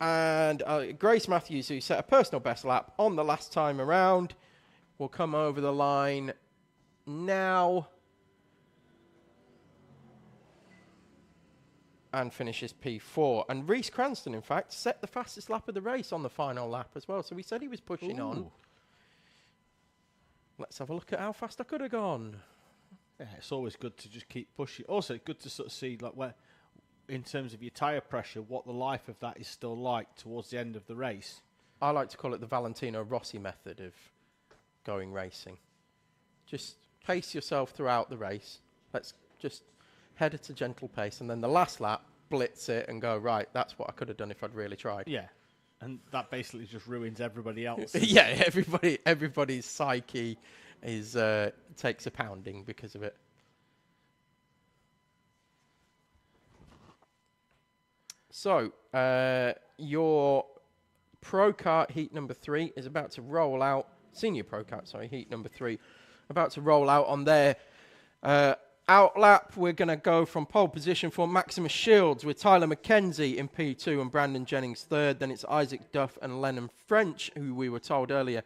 And Grace Matthews, who set a personal best lap on the last time around, will come over the line now and finishes P4. And Reece Cranston, in fact, set the fastest lap of the race on the final lap as well. So we said he was pushing on. Let's have a look at how fast I could have gone. Yeah, it's always good to just keep pushing. Also, it's good to sort of see, like, where, in terms of your tyre pressure, what the life of that is still like towards the end of the race. I like to call it the Valentino Rossi method of going racing. Just pace yourself throughout the race. Let's just head at a gentle pace, and then the last lap, blitz it and go, right, that's what I could have done if I'd really tried. Yeah, and that basically just ruins everybody else. Yeah, everybody's psyche is takes a pounding because of it. So, your Pro Kart heat number 3 is about to roll out. Senior Pro Kart, sorry, heat number 3, about to roll out on their out lap. We're going to go from pole position for Maximus Shields with Tyler McKenzie in P2 and Brandon Jennings third. Then it's Isaac Duff and Lennon French, who we were told earlier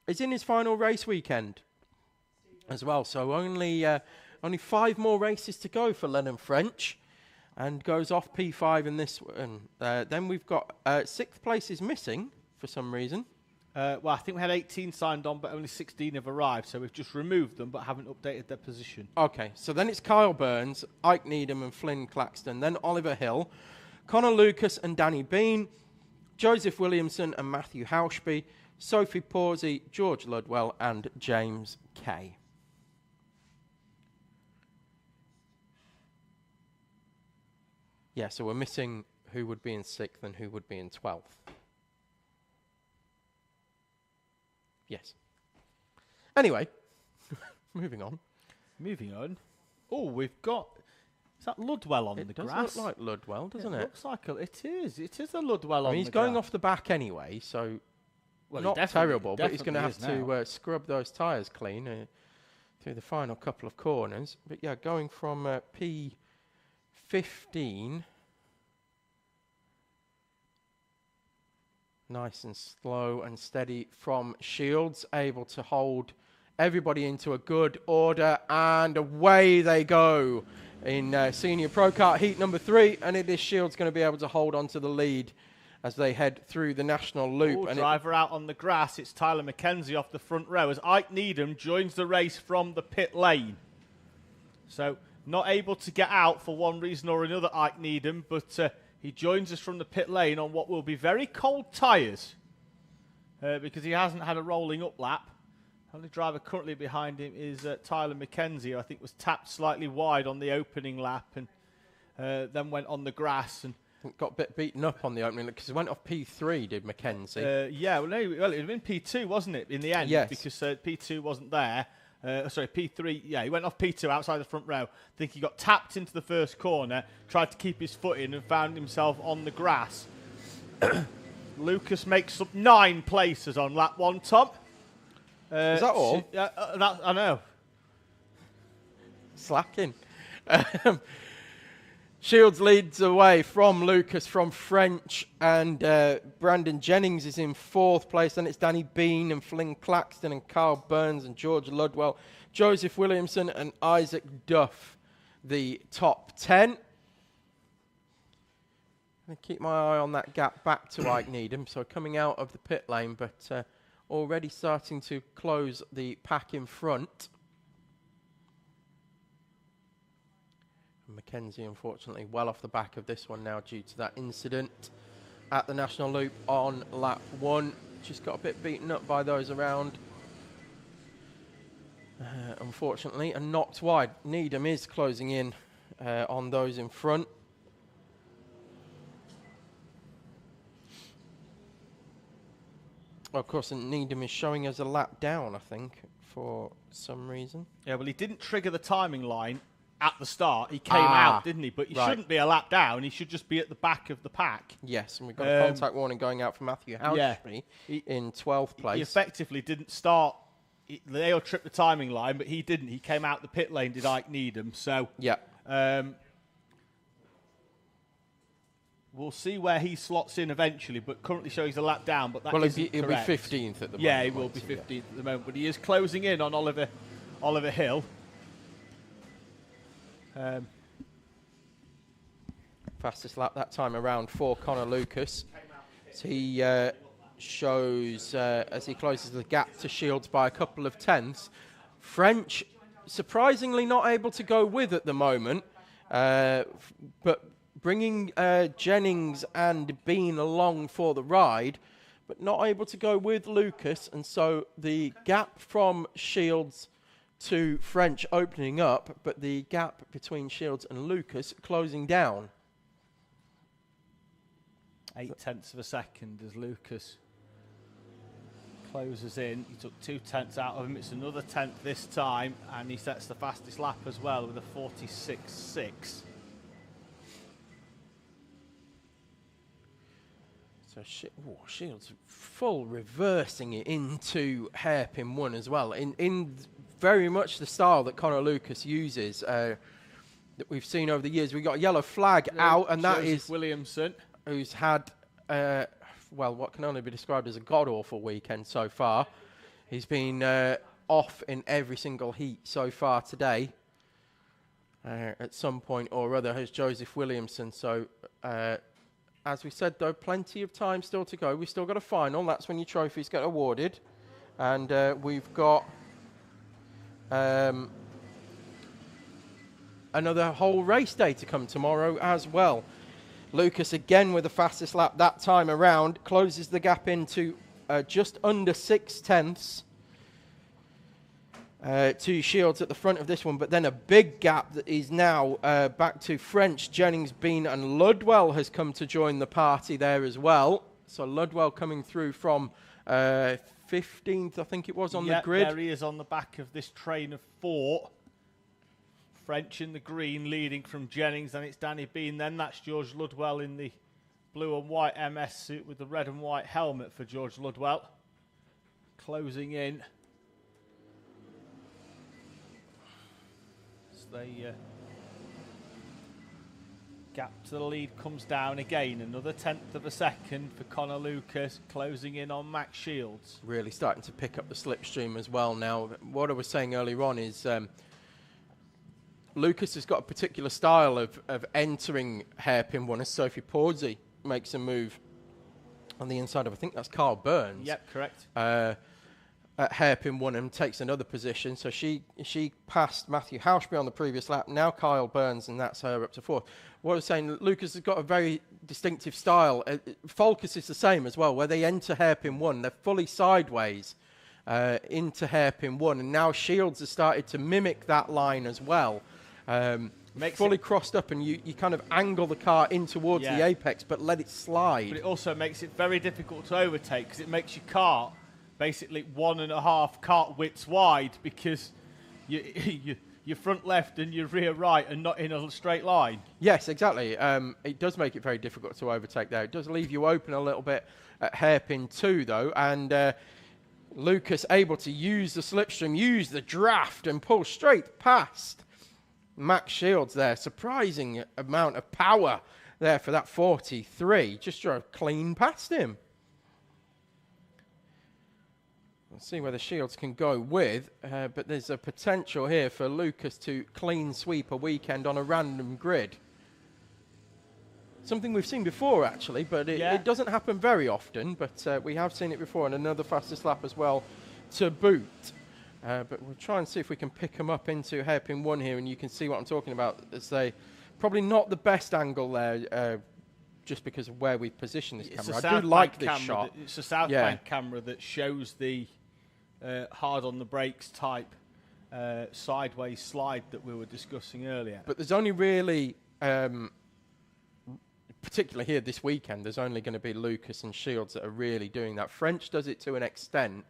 is in his final race weekend as well. So only 5 more races to go for Lennon French, and goes off P5 in this one. Then we've got 6th place is missing for some reason. Well, I think we had 18 signed on, but only 16 have arrived, so we've just removed them, but haven't updated their position. Okay, so then it's Kyle Burns, Ike Needham and Flynn Claxton, then Oliver Hill, Connor Lucas and Danny Bean, Joseph Williamson and Matthew Hauschby, Sophie Pawsey, George Ludwell and James Kay. Yeah, so we're missing who would be in 6th and who would be in 12th. Yes. Anyway, moving on. Moving on. Oh, we've got... Is that Ludwell on the grass? It does look like Ludwell, doesn't it? Looks like it is. It is a Ludwell on he's the going grass. off the back anyway, so Well, not terrible, but he's going to have now. to scrub those tyres clean through the final couple of corners. But yeah, going from P15... Nice and slow and steady from Shields, able to hold everybody into a good order, and away they go in Senior Pro Kart heat number 3, and it is Shields going to be able to hold on to the lead as they head through the national loop. Ooh, and driver out on the grass. It's Tyler McKenzie off the front row as Ike Needham joins the race from the pit lane. So not able to get out for one reason or another, Ike Needham, but he joins us from the pit lane on what will be very cold tyres because he hasn't had a rolling up lap. The only driver currently behind him is Tyler McKenzie, who I think was tapped slightly wide on the opening lap and then went on the grass and got a bit beaten up on the opening because he went off P3, did Mackenzie? Yeah, well, it would have been P2, wasn't it, in the end? Yes. Because P2 wasn't there. Sorry, P3, yeah, he went off P2 outside the front row. I think he got tapped into the first corner, tried to keep his foot in and found himself on the grass. Lucas makes up 9 places on lap 1, Tom. Is that all? I know. Slacking. Shields leads away from Lucas, from French, and Brandon Jennings is in 4th place. Then it's Danny Bean and Flynn Claxton and Carl Burns and George Ludwell, Joseph Williamson and Isaac Duff, the top 10. I'm going to keep my eye on that gap back to Ike Needham. So coming out of the pit lane, but already starting to close the pack in front. Mackenzie, unfortunately, well off the back of this one now due to that incident at the National Loop on lap 1. Just got a bit beaten up by those around, unfortunately, and knocked wide. Needham is closing in on those in front. Of course, and Needham is showing us a lap down, I think, for some reason. Yeah, well, he didn't trigger the timing line at the start. He came out, didn't he? But he shouldn't be a lap down. He should just be at the back of the pack. Yes, and we've got a contact warning going out for Matthew Houshby in 12th place. He effectively didn't start. Leo tripped the timing line, but he didn't. He came out the pit lane, did Ike Needham. So yeah, we'll see where he slots in eventually, but currently showing he's a lap down. But that well, isn't he'll be correct. 15th at the moment. Yeah, he will be 15th at the moment, but he is closing in on Oliver Hill. Fastest lap that time around for Connor Lucas. So he shows, as he closes the gap to Shields by a couple of tenths. French, surprisingly not able to go with at the moment, but bringing Jennings and Bean along for the ride, but not able to go with Lucas. And so the gap from Shields to French opening up, but the gap between Shields and Lucas closing down. 0.8 of a second as Lucas closes in. He took 0.2 out of him. It's another 10th this time, and he sets the fastest lap as well with a 46.6. So Shields full reversing it into hairpin 1 as well, in very much the style that Connor Lucas uses, that we've seen over the years. We've got a yellow flag out, and that is Williamson, who's had, well, what can only be described as a god-awful weekend so far. He's been off in every single heat so far today. At some point or other has Joseph Williamson. So, as we said, though, plenty of time still to go. We've still got a final. That's when your trophies get awarded. And we've got another whole race day to come tomorrow as well. Lucas again with the fastest lap that time around, closes the gap into just under 0.6 to Shields at the front of this one, but then a big gap that is now back to French, Jennings, Bean and Ludwell has come to join the party there as well. So Ludwell coming through from 15th, I think it was, on the grid. There he is on the back of this train of 4. French in the green, leading from Jennings, then it's Danny Bean, then that's George Ludwell in the blue and white MS suit with the red and white helmet for George Ludwell. Closing in. So they Gap to the lead comes down again. Another 1/10 of a second for Connor Lucas, closing in on Max Shields. Really starting to pick up the slipstream as well now. What I was saying earlier on is Lucas has got a particular style of entering hairpin one as Sophie Pawsey makes a move on the inside of, I think that's Carl Burns. Yep, correct. At hairpin one and takes another position. So she passed Matthew Hauschby on the previous lap. Now Kyle Burns, and that's her up to fourth. What I was saying, Lucas has got a very distinctive style. Focus is the same as well, where they enter hairpin one. They're fully sideways into hairpin one. And now Shields has started to mimic that line as well. Fully crossed up, and you kind of angle the car in towards the apex, but let it slide. But it also makes it very difficult to overtake, because it makes your kart basically 1.5 kart widths wide, because your front left and your rear right are not in a straight line. Yes, exactly. It does make it very difficult to overtake there. It does leave you open a little bit at hairpin 2, though, and Lucas able to use the slipstream, use the draft, and pull straight past Max Shields there. Surprising amount of power there for that 43. Just drove clean past him. Let's see whether Shields can go with, but there's a potential here for Lucas to clean sweep a weekend on a random grid. Something we've seen before, actually, but it doesn't happen very often, but we have seen it before, and another fastest lap as well to boot. But we'll try and see if we can pick them up into hairpin 1 here, and you can see what I'm talking about. As they probably not the best angle there, just because of where we position this camera. I do like this shot. It's a South Bank camera that shows the hard on the brakes type sideways slide that we were discussing earlier. But there's only really, particularly here this weekend, there's only going to be Lucas and Shields that are really doing that. French does it to an extent,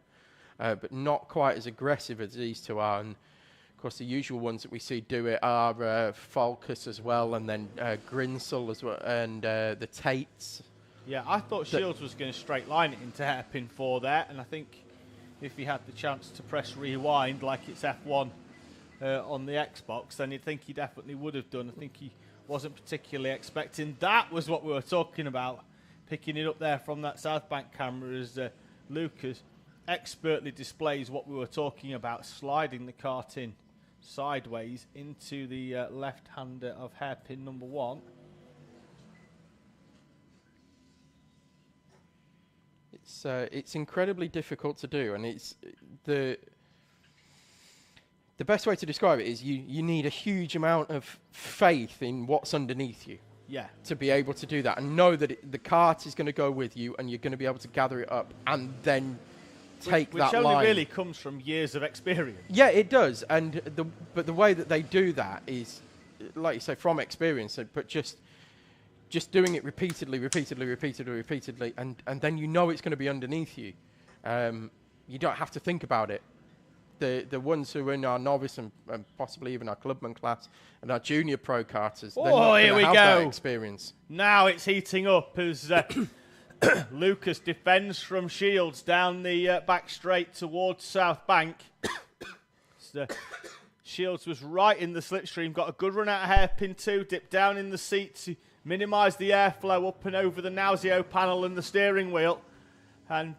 but not quite as aggressive as these two are. And of course, the usual ones that we see do it are Falkus as well, and then Grinsell as well, and the Tates. Yeah, I thought Shields was going to straight line it into hairpin 4 there, and I think if he had the chance to press rewind like it's F1 on the Xbox, then you'd think he definitely would have done. I think he wasn't particularly expecting. That was what we were talking about, picking it up there from that South Bank camera as Lucas expertly displays what we were talking about, sliding the kart in sideways into the left-hander of hairpin number 1. It's incredibly difficult to do, and it's the best way to describe it is you need a huge amount of faith in what's underneath you. Yeah. To be able to do that and know that the kart is going to go with you, and you're going to be able to gather it up and then take that line. Which only really comes from years of experience. Yeah, it does, and but the way that they do that is, like you say, from experience, but just doing it repeatedly, and then you know it's going to be underneath you. You don't have to think about it. The ones who are in our novice and possibly even our clubman class and our junior pro karters, they're not here we have go. That experience. Now it's heating up as Lucas defends from Shields down the back straight towards South Bank. Shields was right in the slipstream, got a good run out of hairpin 2, dipped down in the seat to minimise the airflow up and over the Nauseo panel and the steering wheel. And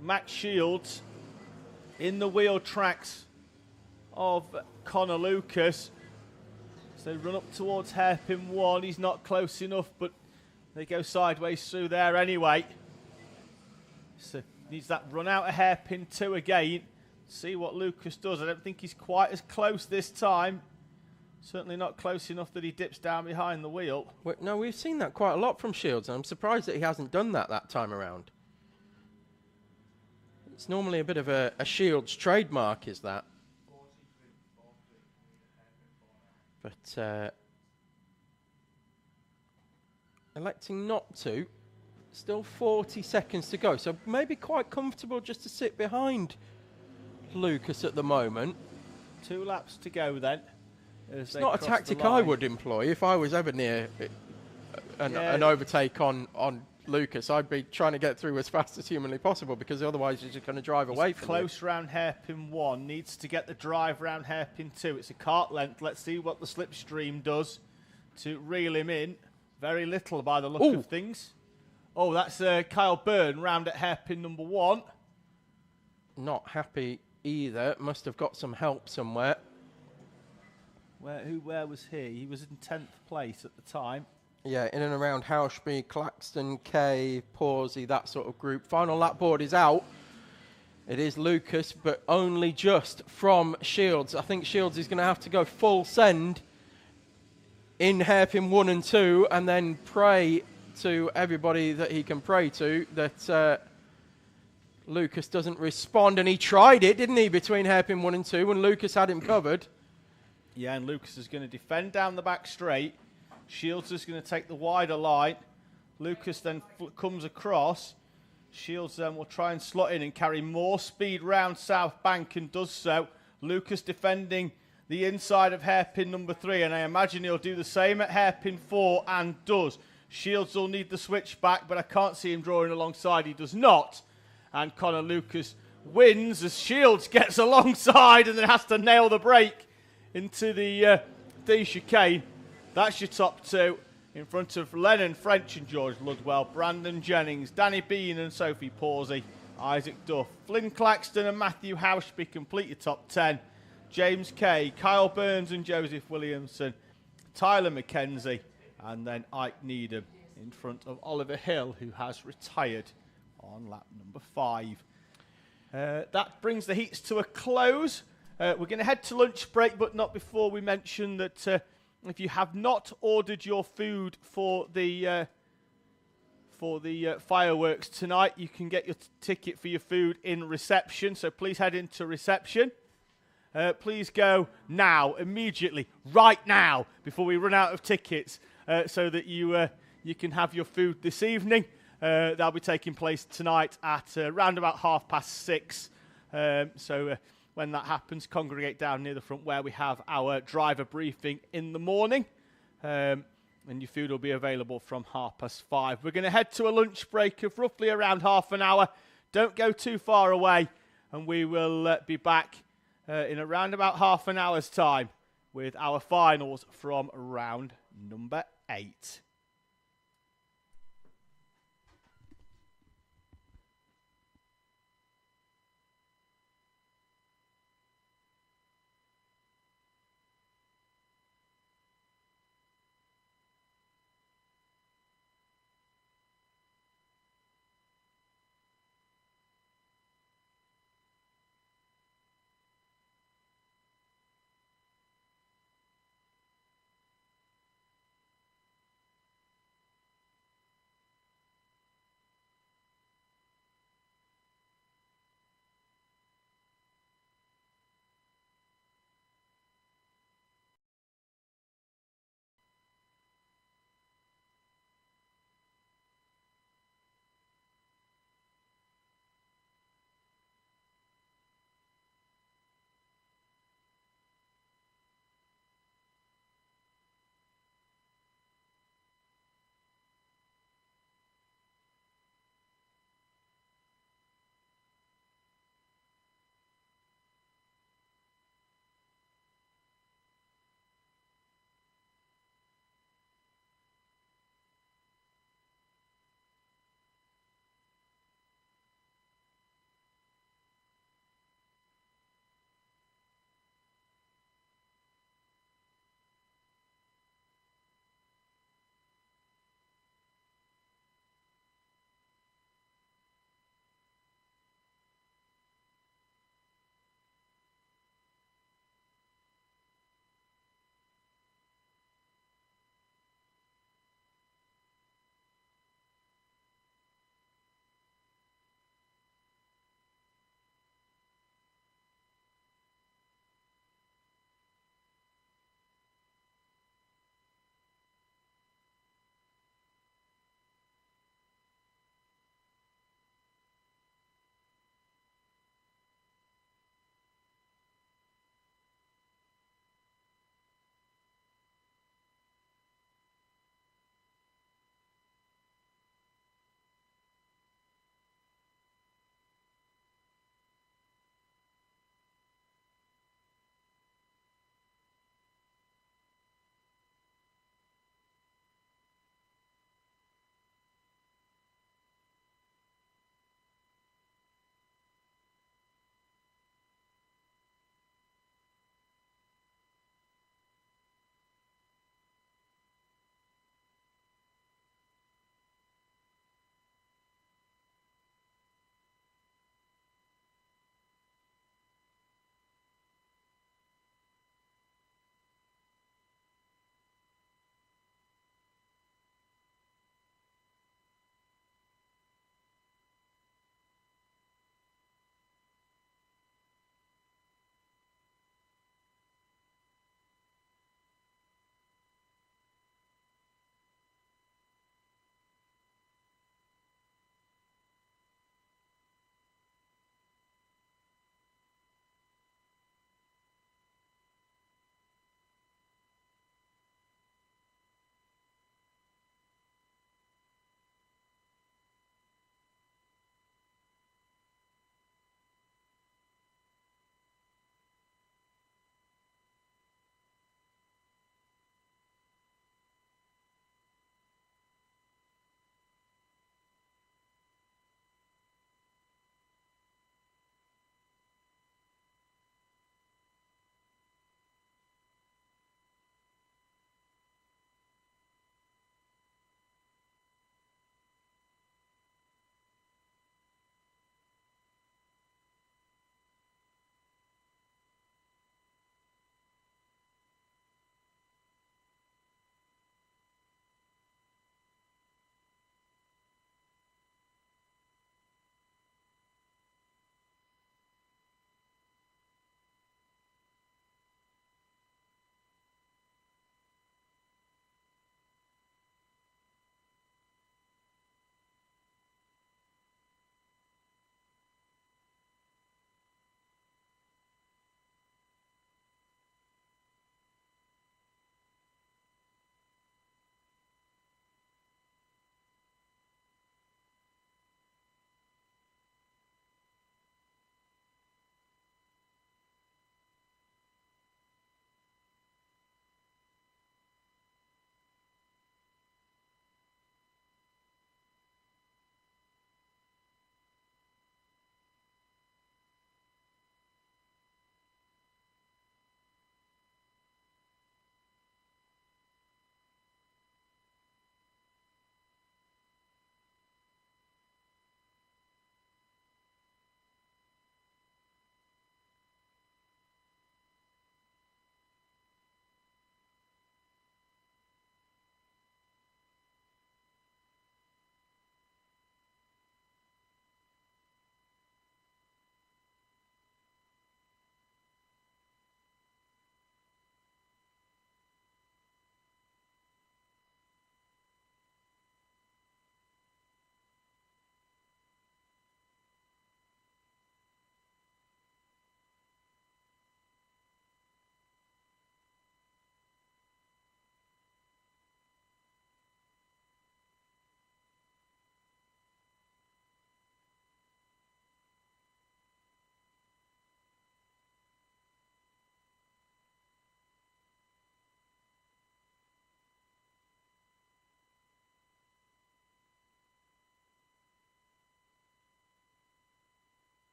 Max Shields in the wheel tracks of Connor Lucas. So they run up towards hairpin 1. He's not close enough, but they go sideways through there anyway. So needs that run out of hairpin 2 again. See what Lucas does. I don't think he's quite as close this time. Certainly not close enough that he dips down behind the wheel. No, we've seen that quite a lot from Shields, and I'm surprised that he hasn't done that time around. It's normally a bit of a Shields trademark, is that? But electing not to. Still 40 seconds to go, so maybe quite comfortable just to sit behind Lucas at the moment. 2 laps to go then. It's not a tactic I would employ if I was ever near an overtake on Lucas. I'd be trying to get through as fast as humanly possible, because otherwise you're just going to drive away from close round hairpin 1, needs to get the drive round hairpin 2. It's a kart length. Let's see what the slipstream does. to reel him in. Very little by the look Ooh. of things. Oh, that's Kyle Byrne round at hairpin number 1. Not happy either. Must have got some help somewhere. Where was he? He was in 10th place at the time. Yeah, in and around Houshby, Claxton, Kay, Pawsey, that sort of group. Final lap board is out. It is Lucas, but only just from Shields. I think Shields is going to have to go full send in hairpin 1 and 2, and then pray to everybody that he can pray to that Lucas doesn't respond. And he tried it, didn't he, between hairpin 1 and 2, when Lucas had him covered. Yeah, and Lucas is going to defend down the back straight. Shields is going to take the wider line. Lucas then comes across. Shields then will try and slot in and carry more speed round South Bank and does so. Lucas defending the inside of hairpin number 3, and I imagine he'll do the same at hairpin 4 and does. Shields will need the switch back, but I can't see him drawing alongside. He does not. And Connor Lucas wins as Shields gets alongside and then has to nail the brake into the chicane. That's your top 2 in front of Lennon French and George Ludwell, Brandon Jennings, Danny Bean and Sophie Pawsey, Isaac Duff, Flynn Claxton and Matthew Houshby complete your top 10. James Kay, Kyle Burns and Joseph Williamson, Tyler McKenzie, and then Ike Needham in front of Oliver Hill, who has retired on lap number 5. That brings the heats to a close. We're going to head to lunch break, but not before we mention that if you have not ordered your food for the fireworks tonight, you can get your ticket for your food in reception. So please head into reception. Please go now, immediately, right now, before we run out of tickets, so that you can have your food this evening. That'll be taking place tonight at around about 6:30. So when that happens, congregate down near the front where we have our driver briefing in the morning. And your food will be available from 5:30. We're going to head to a lunch break of roughly around half an hour. Don't go too far away, and we will be back in around about half an hour's time with our finals from round number 8.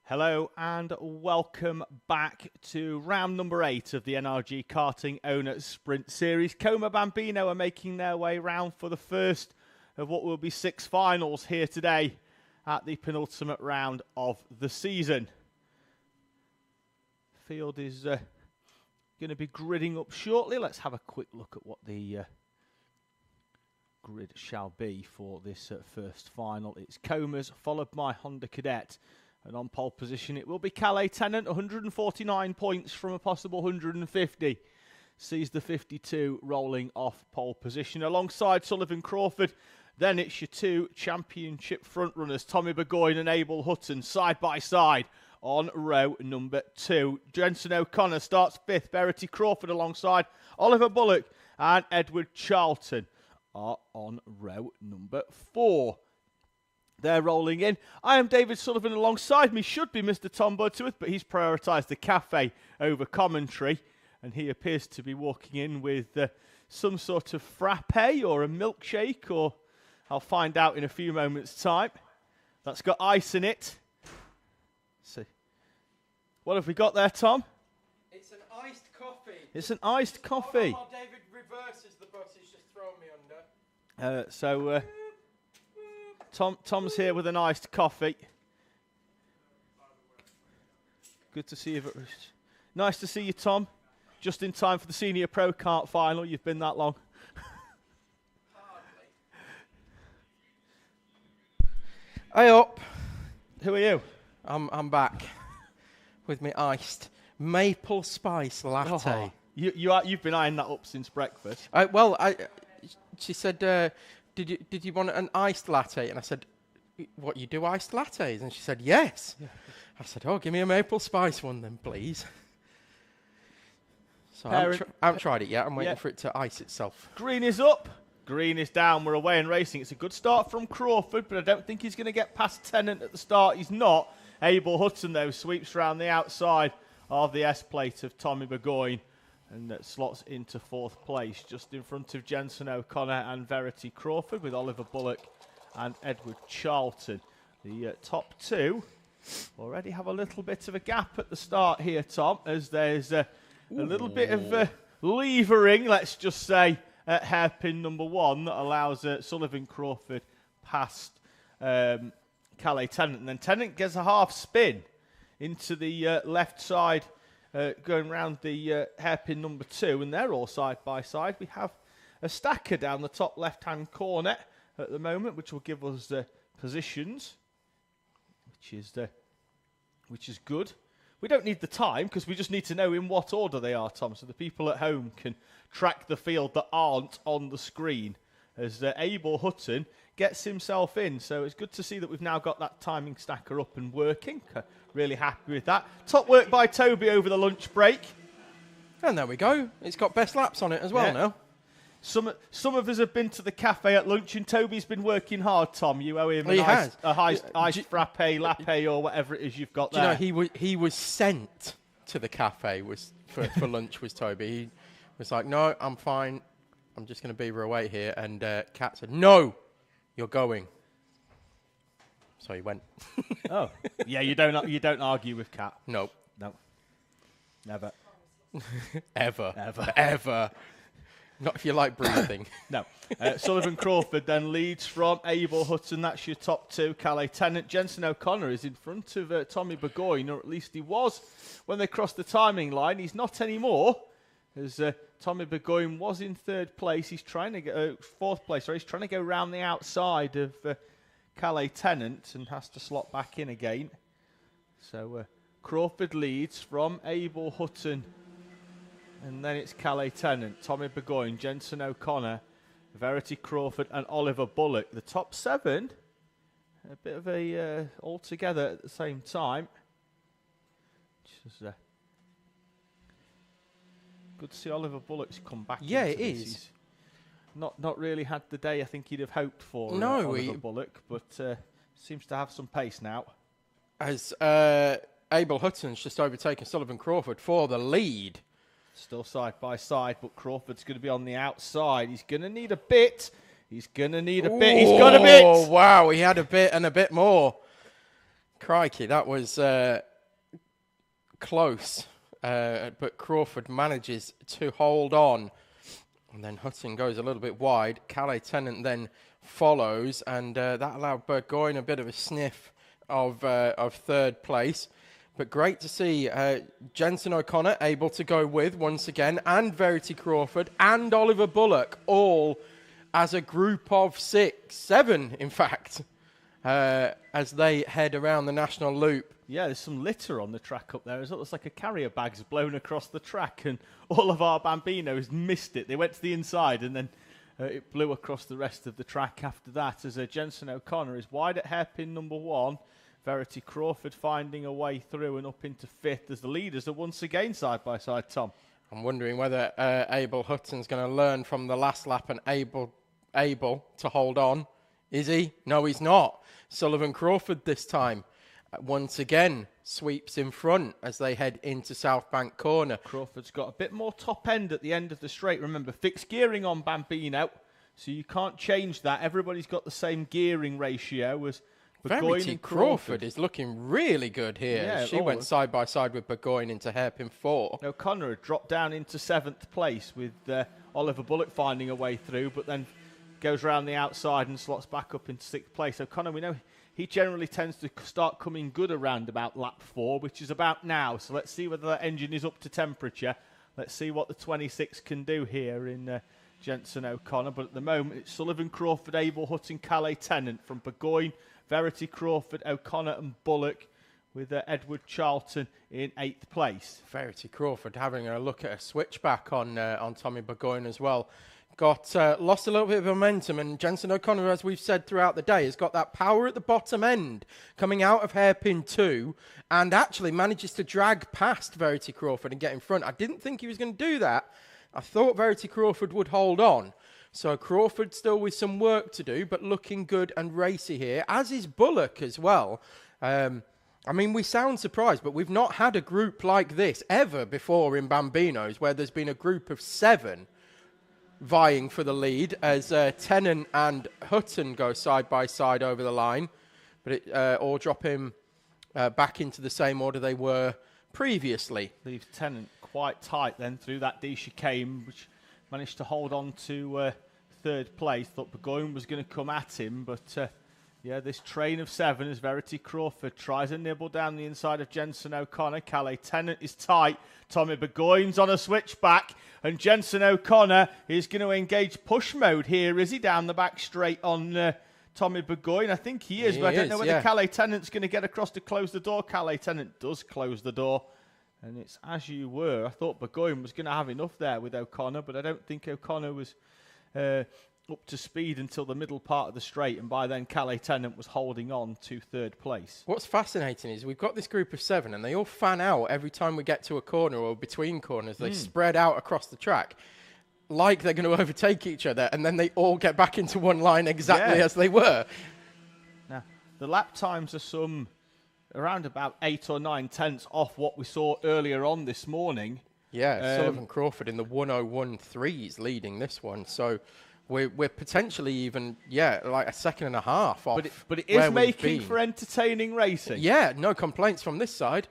Hello and welcome back to round number 8 of the NRG Karting Owner Sprint Series. Como Bambino are making their way round for the first of what will be 6 finals here today at the penultimate round of the season. Field is going to be gridding up shortly. Let's have a quick look at what the grid shall be for this first final. It's Coma's, followed by Honda Cadet. And on pole position, it will be Calais Tennant, 149 points from a possible 150. Sees the 52 rolling off pole position. Alongside Sullivan Crawford, then it's your 2 championship frontrunners, Tommy Burgoyne and Abel Hutton, side by side on row number 2. Jensen O'Connor starts 5th. Verity Crawford alongside Oliver Bullock and Edward Charlton are on row number 4. They're rolling in. I am David Sullivan. Alongside me should be Mr. Tom Butterworth, but he's prioritised the cafe over commentary. And he appears to be walking in with some sort of frappe or a milkshake, or I'll find out in a few moments' time. That's got ice in it. Let's see. What have we got there, Tom? It's an iced coffee. It's an iced coffee. While David reverses the bus, he's just thrown me under. Tom's here with an iced coffee. Good to see you. Nice to see you, Tom. Just in time for the Senior Pro Kart final. You've been that long. Hey up. Who are you? I'm back with my iced maple spice latte. Oh, you've been eyeing that up since breakfast. She said, did you want an iced latte? And I said, what, you do iced lattes? And she said, yes. Yeah. I said, oh, give me a maple spice one then, please. So I haven't tried it yet. I'm waiting for it to ice itself. Green is up. Green is down. We're away and racing. It's a good start from Crawford, but I don't think he's going to get past Tennant at the start. He's not. Abel Hutton, though, sweeps round the outside of the S-plate of Tommy Burgoyne and slots into 4th place, just in front of Jensen O'Connor and Verity Crawford, with Oliver Bullock and Edward Charlton. The top 2 already have a little bit of a gap at the start here, Tom, as there's a little bit of levering, let's just say, at hairpin number 1 that allows Sullivan Crawford past Calais Tennant. And then Tennant gets a half spin into the left side, going round the hairpin number 2, and they're all side by side. We have a stacker down the top left-hand corner at the moment, which will give us positions, which is good. We don't need the time because we just need to know in what order they are, Tom, so the people at home can track the field that aren't on the screen as Abel Hutton gets himself in. So it's good to see that we've now got that timing stacker up and working. Really happy with that. Top work by Toby over the lunch break. And there we go. It's got best laps on it as well now. Some of us have been to the cafe at lunch, and Toby's been working hard, Tom. You owe him a iced frappe, latte, or whatever it is you've got there. Do you know, he was sent to the cafe for lunch, was Toby. He was like, no, I'm fine. I'm just going to beaver away here. And Kat said, no, you're going. So he went. Oh, yeah, you don't argue with Kat. No. Never. Ever. Not if you like breathing. No. Sullivan Crawford then leads from Abel Hutton. That's your top 2. Calais Tennant. Jensen O'Connor is in front of Tommy Burgoyne, or at least he was when they crossed the timing line. He's not anymore, as Tommy Burgoyne was in 3rd place. He's trying to get 4th place. He's trying to go round the outside of Calais Tennant and has to slot back in again. So Crawford leads from Abel Hutton. And then it's Calais Tennant, Tommy Burgoyne, Jensen O'Connor, Verity Crawford and Oliver Bullock. The top 7, a bit of a all together at the same time. Just, good to see Oliver Bullock's come back. Yeah, it this. is. He's not really had the day I think he'd have hoped for. Oliver Bullock, but seems to have some pace now. As Abel Hutton's just overtaken Sullivan Crawford for the lead. Still side by side, but Crawford's going to be on the outside. He's going to need a bit. He's got a bit. Oh, wow, he had a bit and a bit more. Crikey, that was close. But Crawford manages to hold on. And then Hutton goes a little bit wide. Calais Tennant then follows. And that allowed Burgoyne a bit of a sniff of third place. But great to see Jensen O'Connor able to go with once again. And Verity Crawford and Oliver Bullock all as a group of 7, in fact, as they head around the national loop. Yeah, there's some litter on the track up there. It looks like a carrier bag's blown across the track, and all of our Bambinos missed it. They went to the inside, and then it blew across the rest of the track after that, as Jensen O'Connor is wide at hairpin number 1. Verity Crawford finding a way through and up into 5th, as the leaders are once again side by side, Tom. I'm wondering whether Abel Hutton's going to learn from the last lap and able to hold on. Is he? No, he's not. Sullivan Crawford this time once again sweeps in front as they head into South Bank Corner. Crawford's got a bit more top end at the end of the straight. Remember, fixed gearing on Bambino, so you can't change that. Everybody's got the same gearing ratio as Verity and Crawford is looking really good here. Yeah, she went side by side with Burgoyne into hairpin 4. O'Connor had dropped down into 7th place with Oliver Bullock finding a way through, but then goes around the outside and slots back up into 6th place. O'Connor, we know he generally tends to start coming good around about lap 4, which is about now. So let's see whether that engine is up to temperature. Let's see what the 26 can do here in Jensen O'Connor. But at the moment, it's Sullivan, Crawford, Abel, Hutton, Calais, Tennant from Burgoyne, Verity, Crawford, O'Connor and Bullock, with Edward Charlton in 8th place. Verity Crawford having a look at a switchback on Tommy Burgoyne as well. Got lost a little bit of momentum, and Jensen O'Connor, as we've said throughout the day, has got that power at the bottom end coming out of hairpin 2 and actually manages to drag past Verity Crawford and get in front. I didn't think he was going to do that. I thought Verity Crawford would hold on. So Crawford still with some work to do, but looking good and racy here, as is Bullock as well. I mean, we sound surprised, but we've not had a group like this ever before in Bambinos, where there's been a group of 7 vying for the lead, as Tennant and Hutton go side by side over the line, but it all drop him back into the same order they were previously. Leaves Tennant quite tight then through that D chicane, which managed to hold on to 3rd place. Thought Burgoyne was going to come at him, but yeah, this train of 7 as Verity Crawford tries a nibble down the inside of Jensen O'Connor. Calais Tennant is tight. Tommy Burgoyne's on a switchback, and Jensen O'Connor is going to engage push mode here. Is he down the back straight on Tommy Burgoyne? I think he is, but I don't know whether Calais Tennant's going to get across to close the door. Calais Tennant does close the door, and it's as you were. I thought Burgoyne was going to have enough there with O'Connor, but I don't think O'Connor was up to speed until the middle part of the straight, and by then Calais Tennant was holding on to 3rd place. What's fascinating is we've got this group of 7 and they all fan out every time we get to a corner or between corners. They spread out across the track like they're going to overtake each other, and then they all get back into one line exactly as they were. Now, the lap times are around about 8 or 9 tenths off what we saw earlier on this morning. Yeah, Sullivan Crawford in the 1:01.3s leading this one, so we're potentially even, like a second and a half off. But it is making for entertaining racing. Yeah, no complaints from this side.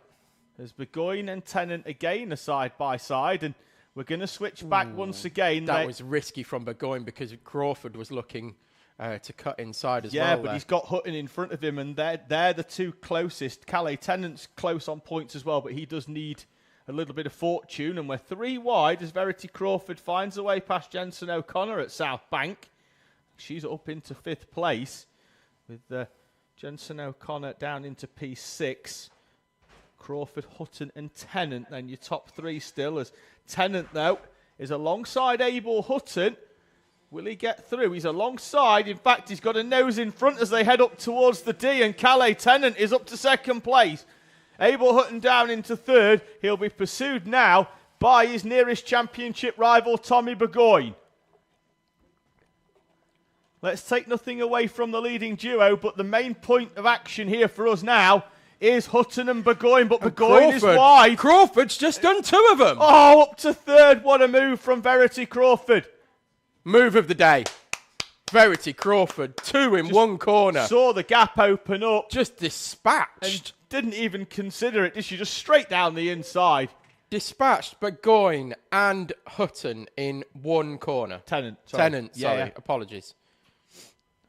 As Burgoyne and Tennant again are side by side, and we're going to switch back once again. That was risky from Burgoyne because Crawford was looking to cut inside as well. Yeah, but he's got Hutton in front of him, and they're the 2 closest. Calais Tennant's close on points as well, but he does need a little bit of fortune, and we're 3 wide as Verity Crawford finds a way past Jensen O'Connor at South Bank. She's up into 5th place with Jensen O'Connor down into P6. Crawford, Hutton and Tennant, then your top 3 still, as Tennant, though, is alongside Abel Hutton. Will he get through? He's alongside. In fact, he's got a nose in front as they head up towards the D, and Calais Tennant is up to 2nd place. Abel Hutton down into 3rd. He'll be pursued now by his nearest championship rival, Tommy Burgoyne. Let's take nothing away from the leading duo, but the main point of action here for us now is Hutton and Burgoyne, but Burgoyne is wide. Crawford's just done 2 of them. Oh, up to 3rd. What a move from Verity Crawford. Move of the day. Verity Crawford, 2 in one corner. Saw the gap open up. Just dispatched. And didn't even consider it, did she? Just straight down the inside. Dispatched Burgoyne and Hutton in one corner. Tennant, sorry. Apologies.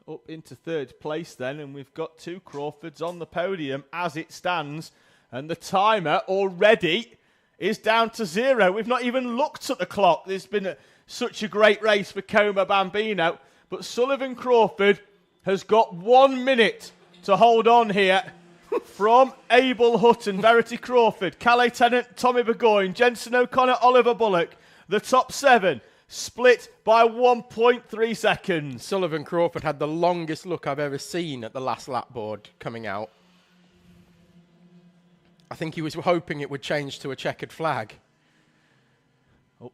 Up into third place then, and we've got 2 Crawfords on the podium as it stands. And the timer already is down to 0. We've not even looked at the clock. There's been such a great race for Coma Bambino. But Sullivan Crawford has got 1 minute to hold on here from Abel Hutton, Verity Crawford, Calais Tennant, Tommy Burgoyne, Jensen O'Connor, Oliver Bullock. The top 7 split by 1.3 seconds. Sullivan Crawford had the longest look I've ever seen at the last lap board coming out. I think he was hoping it would change to a checkered flag.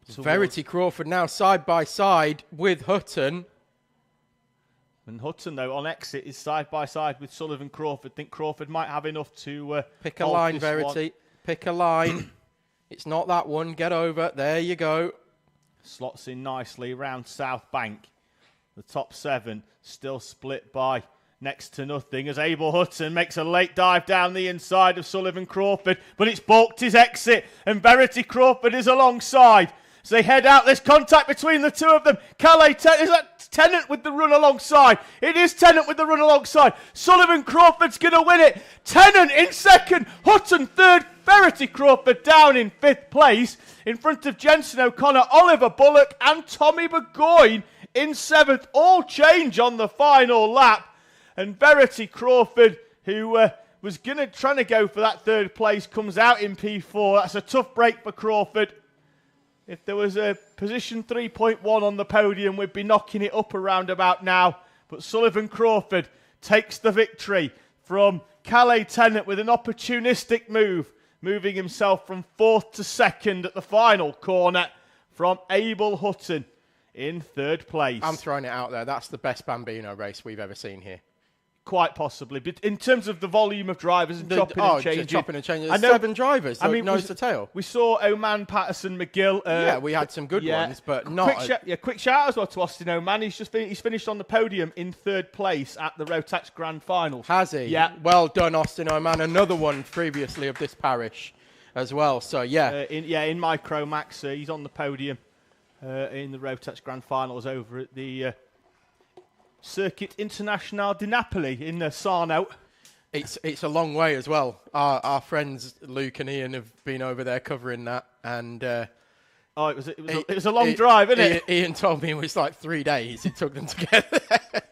Verity Crawford now side by side with Hutton. And Hutton, though, on exit is side by side with Sullivan Crawford. Think Crawford might have enough to pick a line, Verity. Pick a line. It's not that one. Get over. There you go. Slots in nicely round South Bank. The top 7 still split by next to nothing as Abel Hutton makes a late dive down the inside of Sullivan Crawford, but it's balked his exit, and Verity Crawford is alongside. As they head out, there's contact between the 2 of them. Calais, is that Tennant with the run alongside? It is Tennant with the run alongside. Sullivan Crawford's going to win it. Tennant in second, Hutton third, Verity Crawford down in 5th place in front of Jensen O'Connor, Oliver Bullock and Tommy Burgoyne in 7th. All change on the final lap. And Verity Crawford, who was trying to go for that 3rd place, comes out in P4. That's a tough break for Crawford. If there was a position 3.1 on the podium, we'd be knocking it up around about now. But Sullivan Crawford takes the victory from Calais Tennant with an opportunistic move, moving himself from 4th to 2nd at the final corner from Abel Hutton in 3rd place. I'm throwing it out there. That's the best Bambino race we've ever seen here. Quite possibly, but in terms of the volume of drivers and chopping and changing. There's 7 drivers, nose to tail. We saw Oman, Patterson, McGill. Yeah, we had some good ones, but not... Quick shout as well to Austin Oman. He's finished on the podium in 3rd place at the Rotax Grand Finals. Has he? Yeah. Well done, Austin Oman. Another one previously of this parish as well, so yeah. In Micro Max, he's on the podium in the Rotax Grand Finals over at the... Circuit International di Napoli in Sarno. It's a long way as well. Our friends Luke and Ian have been over there covering that, and it was a long drive, isn't it? Ian told me it was like 3 days it took them to get there.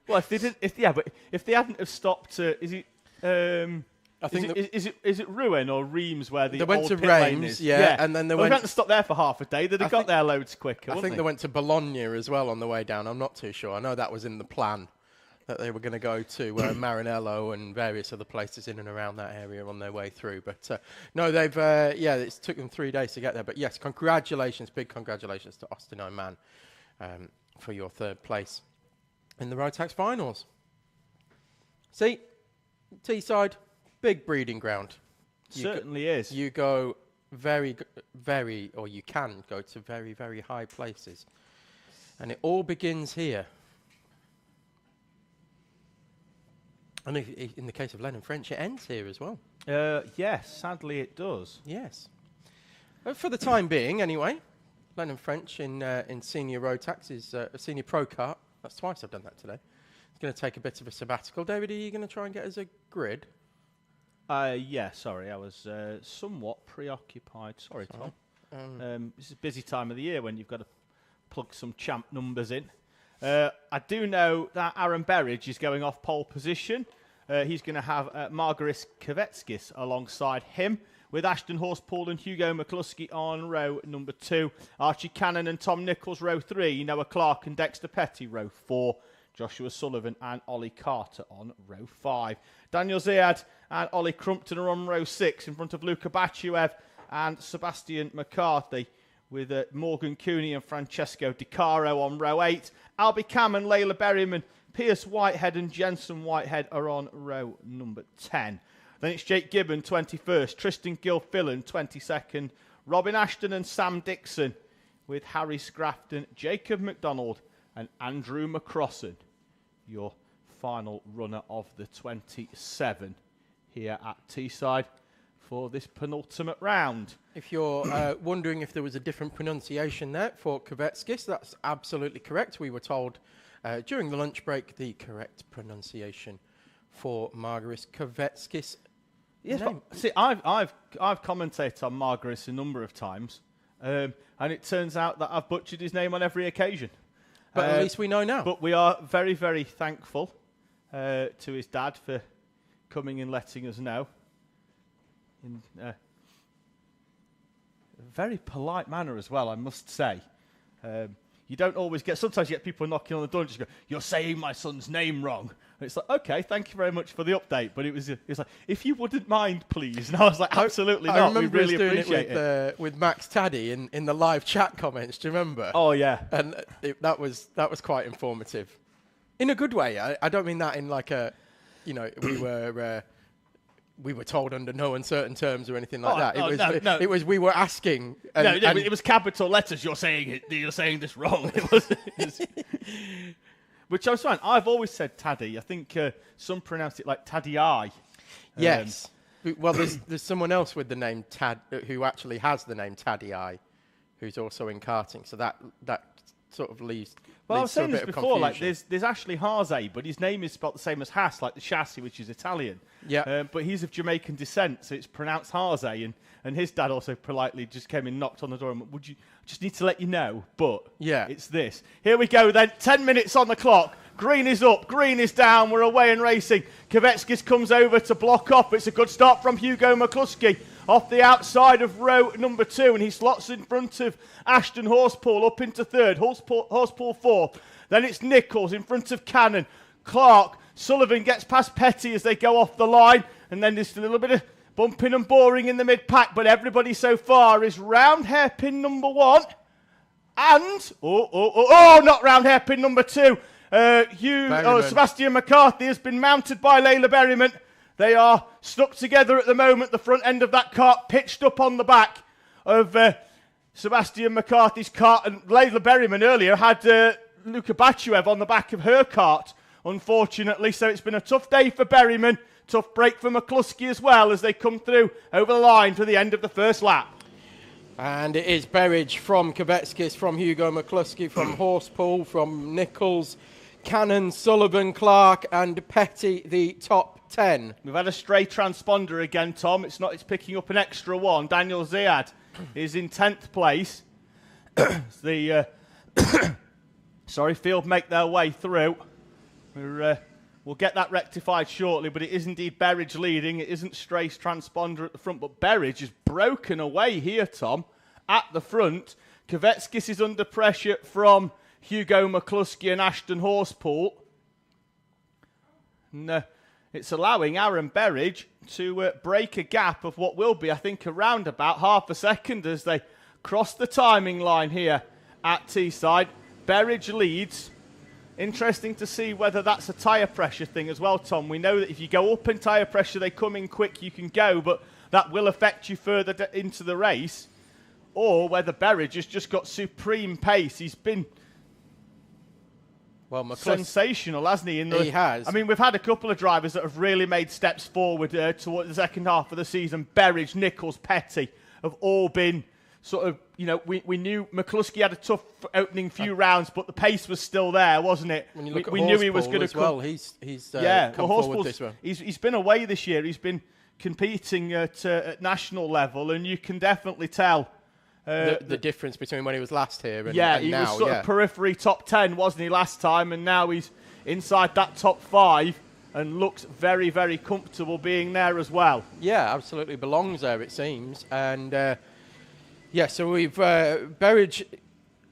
Well, if they hadn't have stopped, I think is it Rouen or Reims where the went old to pit Reims, lane is? yeah, and then they went to stop there for half a day. They'd have got there loads quicker. I think they went to Bologna as well on the way down. I'm not too sure. I know that was in the plan that they were going to go to Maranello and various other places in and around that area on their way through. But no, they've it took them 3 days to get there. But yes, congratulations, big congratulations to Austin Oman for your 3rd place in the Rotax Finals. See, Teesside. Big breeding ground. Certainly is. You go or you can go to very, very high places. And it all begins here. And in the case of Lennon French, it ends here as well. Yes, sadly it does. Yes. But for the time being, anyway, Lennon French in Senior Rotax is Senior Pro Kart. That's twice I've done that today. It's going to take a bit of a sabbatical. David, are you going to try and get us a grid? Yeah, sorry, I was somewhat preoccupied. Sorry, Tom. This is a busy time of the year when you've got to plug some champ numbers in. I do know that Aaron Berridge is going off pole position. He's going to have Margaris Kvetskis alongside him, with Ashton Horspool and Hugo McCluskey on row number 2. Archie Cannon and Tom Nichols, row 3. Noah Clark and Dexter Petty, row 4. Joshua Sullivan and Ollie Carter on row 5. Daniel Ziad and Ollie Crumpton are on row 6 in front of Luka Bachuev and Sebastian McCarthy, with Morgan Cooney and Francesco Di Caro on row 8. Albie Cam and Layla Berryman, Pierce Whitehead and Jensen Whitehead are on row number 10. Then it's Jake Gibbon, 21st, Tristan Gilfillan, 22nd, Robin Ashton and Sam Dixon, with Harry Scrafton, Jacob McDonald and Andrew McCrossan, your final runner of the 27 here at Teesside for this penultimate round. If you're wondering if there was a different pronunciation there for Kvetskis, that's absolutely correct. We were told during the lunch break the correct pronunciation for Margaris Kvetskis. Yes, but see, I've commentated on Margaris a number of times, and it turns out that I've butchered his name on every occasion. But at least we know now. But we are very, very thankful to his dad for coming and letting us know in a very polite manner as well, I must say. You don't always get, sometimes you get people knocking on the door and just go, "You're saying my son's name wrong." And it's like, okay, thank you very much for the update. But it was like, if you wouldn't mind, please. And I was like, absolutely not. I remember we really doing appreciate it with Max Taddy in the live chat comments. Do you remember? Oh, yeah. And that was quite informative. In a good way. I don't mean that in like a, we were told under no uncertain terms or anything like that. No. It was we were asking. It was capital letters. You're saying this wrong. It was, which I was fine. I've always said Taddy. I think some pronounce it like Taddy-I. Yes. Well, there's someone else with the name Tad who actually has the name Taddy-I, who's also in karting. So that sort of leaves. Well, I was saying this before. Like, confusion. there's Ashley Haase, but his name is spelled the same as Haas, like the chassis, which is Italian. Yeah. But he's of Jamaican descent, so it's pronounced Haase. And his dad also politely just came and knocked on the door and went, "Would you just need to let you know?" But yeah, it's this. Here we go then. 10 minutes on the clock. Green is up, green is down. We're away and racing. Kvetskis comes over to block off. It's a good start from Hugo McCluskey off the outside of row number 2, and he slots in front of Ashton Horspool up into third. Horspool fourth. Then it's Nichols in front of Cannon. Clark, Sullivan gets past Petty as they go off the line, and then there's a little bit of bumping and boring in the mid-pack, but everybody so far is round hairpin number 1, and, not round hairpin number 2. Sebastian McCarthy has been mounted by Layla Berryman. They are stuck together at the moment, the front end of that cart pitched up on the back of Sebastian McCarthy's cart, and Layla Berryman earlier had Luka Bachuev on the back of her cart, unfortunately, so it's been a tough day for Berryman, tough break for McCluskey as well as they come through over the line to the end of the first lap. And it is Berridge from Kvetskis, from Hugo McCluskey, from Horspool, from Nichols, Cannon, Sullivan, Clark and Petty, the top 10. We've had a stray transponder again, Tom. It's picking up an extra one. Daniel Ziad is in 10th place. The field make their way through. We'll get that rectified shortly, but it is indeed Berridge leading. It isn't Stray's transponder at the front, but Berridge is broken away here, Tom, at the front. Kvetskis is under pressure from Hugo McCluskey and Ashton Horspool. And it's allowing Aaron Berridge to break a gap of what will be, I think, around about half a second as they cross the timing line here at Teesside. Berridge leads. Interesting to see whether that's a tyre pressure thing as well, Tom. We know that if you go up in tyre pressure, they come in quick, you can go, but that will affect you further into the race. Or whether Berridge has just got supreme pace. He's been sensational, hasn't he? He has. I mean, we've had a couple of drivers that have really made steps forward towards the second half of the season. Berridge, Nichols, Petty have all been sort of, we knew McCluskey had a tough opening few rounds, but the pace was still there, wasn't it? When you look at we knew he was going to come. Well, he's come forward this one. He's been away this year. He's been competing at national level, and you can definitely tell the difference between when he was last here and he now. Was sort of periphery top 10, wasn't he, last time? And now he's inside that top 5 and looks very, very comfortable being there as well. Yeah, absolutely belongs there, it seems. And so we've Berridge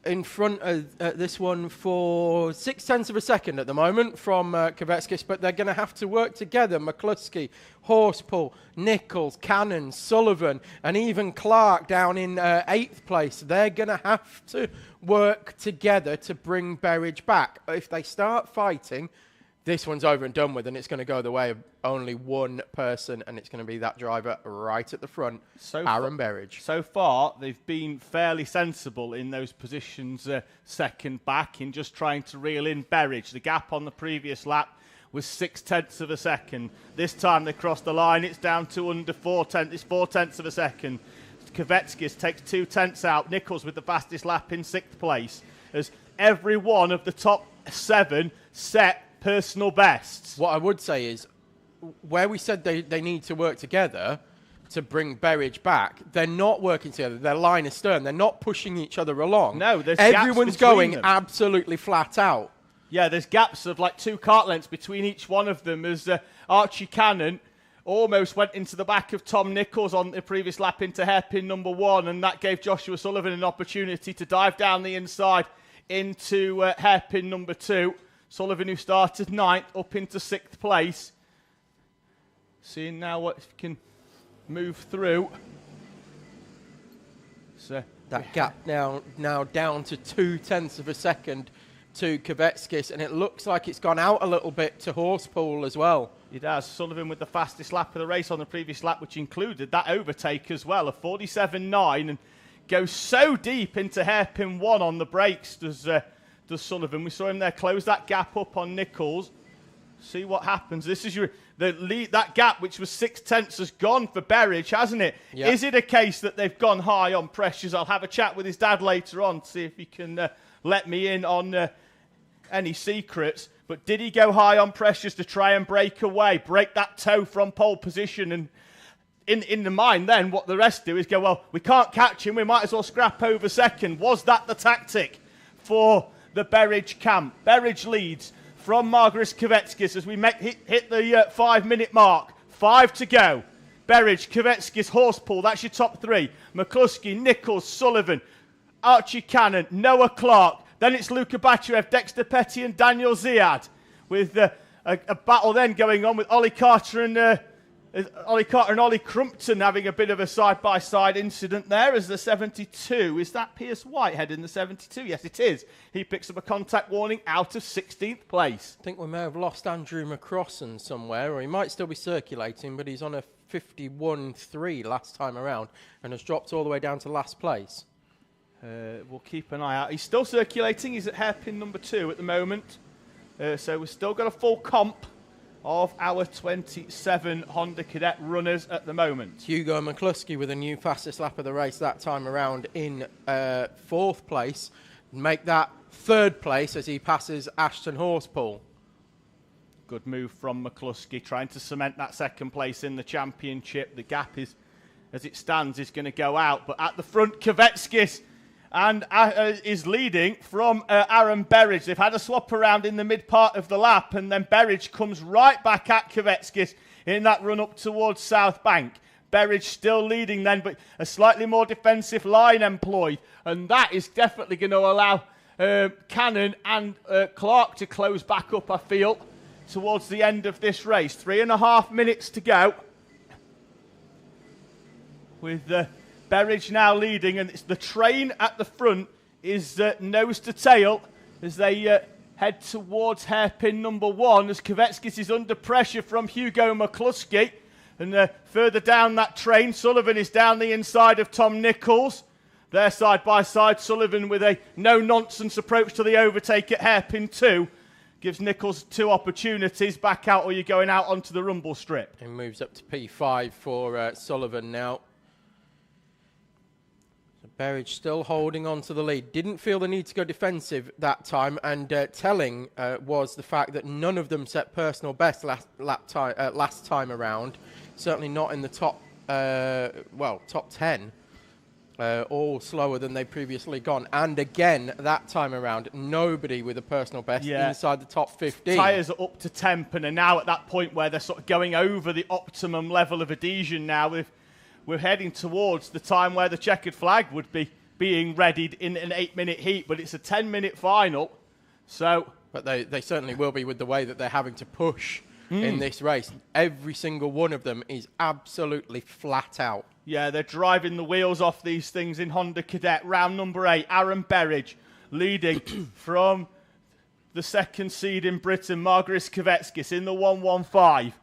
in front of this one for 0.6 of a second at the moment from Kvetskis, but they're going to have to work together. McCluskey, Horspool, Nichols, Cannon, Sullivan, and even Clark down in 8th place. They're going to have to work together to bring Berridge back. If they start fighting, this one's over and done with, and it's going to go the way of only one person, and it's going to be that driver right at the front, Aaron Berridge. So far, they've been fairly sensible in those positions, second back, in just trying to reel in Berridge. The gap on the previous lap was 0.6 of a second. This time they crossed the line, it's down to under 0.4. It's 0.4 of a second. Kvetskis takes 0.2 out. Nichols with the fastest lap in 6th place, as every one of the top 7 set personal bests. What I would say is, where we said they need to work together to bring Berridge back, they're not working together. They're line astern. They're not pushing each other along. No, there's everyone's gaps between going them. absolutely flat out. Yeah, there's gaps of like 2 kart lengths between each one of them, as Archie Cannon almost went into the back of Tom Nichols on the previous lap into hairpin number 1, and that gave Joshua Sullivan an opportunity to dive down the inside into hairpin number 2. Sullivan, who started 9th, up into 6th place. Seeing now what can move through. So that gap now down to 0.2 of a second to Kvetskis, and it looks like it's gone out a little bit to Horsepool as well. It has. Sullivan with the fastest lap of the race on the previous lap, which included that overtake as well, a 47.9, and goes so deep into hairpin 1 on the brakes, does Sullivan. We saw him there close that gap up on Nichols. See what happens. This is the lead. That gap, which was 0.6, has gone for Berridge, hasn't it? Yep. Is it a case that they've gone high on pressures? I'll have a chat with his dad later on to see if he can let me in on any secrets. But did he go high on pressures to try and break away, break that toe from pole position? And in the mind then, what the rest do is go, well, we can't catch him, we might as well scrap over second. Was that the tactic for the Berridge camp? Berridge leads from Margaret Kvetskis as we hit the 5-minute mark. 5 to go. Berridge, Kvetskis, Horsepool, that's your top 3. McCluskey, Nichols, Sullivan, Archie Cannon, Noah Clark. Then it's Luka Bacharev, Dexter Petty and Daniel Ziad, with a battle then going on with Ollie Carter and Ollie Crumpton having a bit of a side-by-side incident there as the 72. Is that Pierce Whitehead in the 72? Yes, it is. He picks up a contact warning out of 16th place. I think we may have lost Andrew McCrossan somewhere, or he might still be circulating, but he's on a 51.3 last time around and has dropped all the way down to last place. We'll keep an eye out. He's still circulating. He's at hairpin number 2 at the moment. So we've still got a full comp of our 27 Honda Cadet runners at the moment. Hugo McCluskey with a new fastest lap of the race that time around in 4th place. Make that 3rd place as he passes Ashton Horsepool. Good move from McCluskey, trying to cement that 2nd place in the championship. The gap is, as it stands, is going to go out. But at the front, Kvetskis and is leading from Aaron Berridge. They've had a swap around in the mid part of the lap, and then Berridge comes right back at Kvetskis in that run up towards South Bank. Berridge still leading then, but a slightly more defensive line employed, and that is definitely going to allow Cannon and Clark to close back up, I feel, towards the end of this race. 3.5 minutes to go, with Berridge now leading, and it's the train at the front is nose to tail as they head towards hairpin number 1, as Kvetskis is under pressure from Hugo McCluskey. And further down that train, Sullivan is down the inside of Tom Nichols. They're side by side. Sullivan with a no-nonsense approach to the overtake at hairpin 2. Gives Nichols 2 opportunities. Back out or you're going out onto the rumble strip. He moves up to P5 for Sullivan now. Berridge still holding on to the lead. Didn't feel the need to go defensive that time, and telling was the fact that none of them set personal best last time around. Certainly not in the top 10. All slower than they've previously gone. And again, that time around, nobody with a personal best inside the top 15. Tyres are up to temp and are now at that point where they're sort of going over the optimum level of adhesion now. We're heading towards the time where the checkered flag would be being readied in an 8-minute heat, but it's a 10-minute final. But they certainly will be with the way that they're having to push in this race. Every single one of them is absolutely flat out. Yeah, they're driving the wheels off these things in Honda Cadet. Round number 8, Aaron Berridge leading from the second seed in Britain, Margaris Kvetskis, in the 115.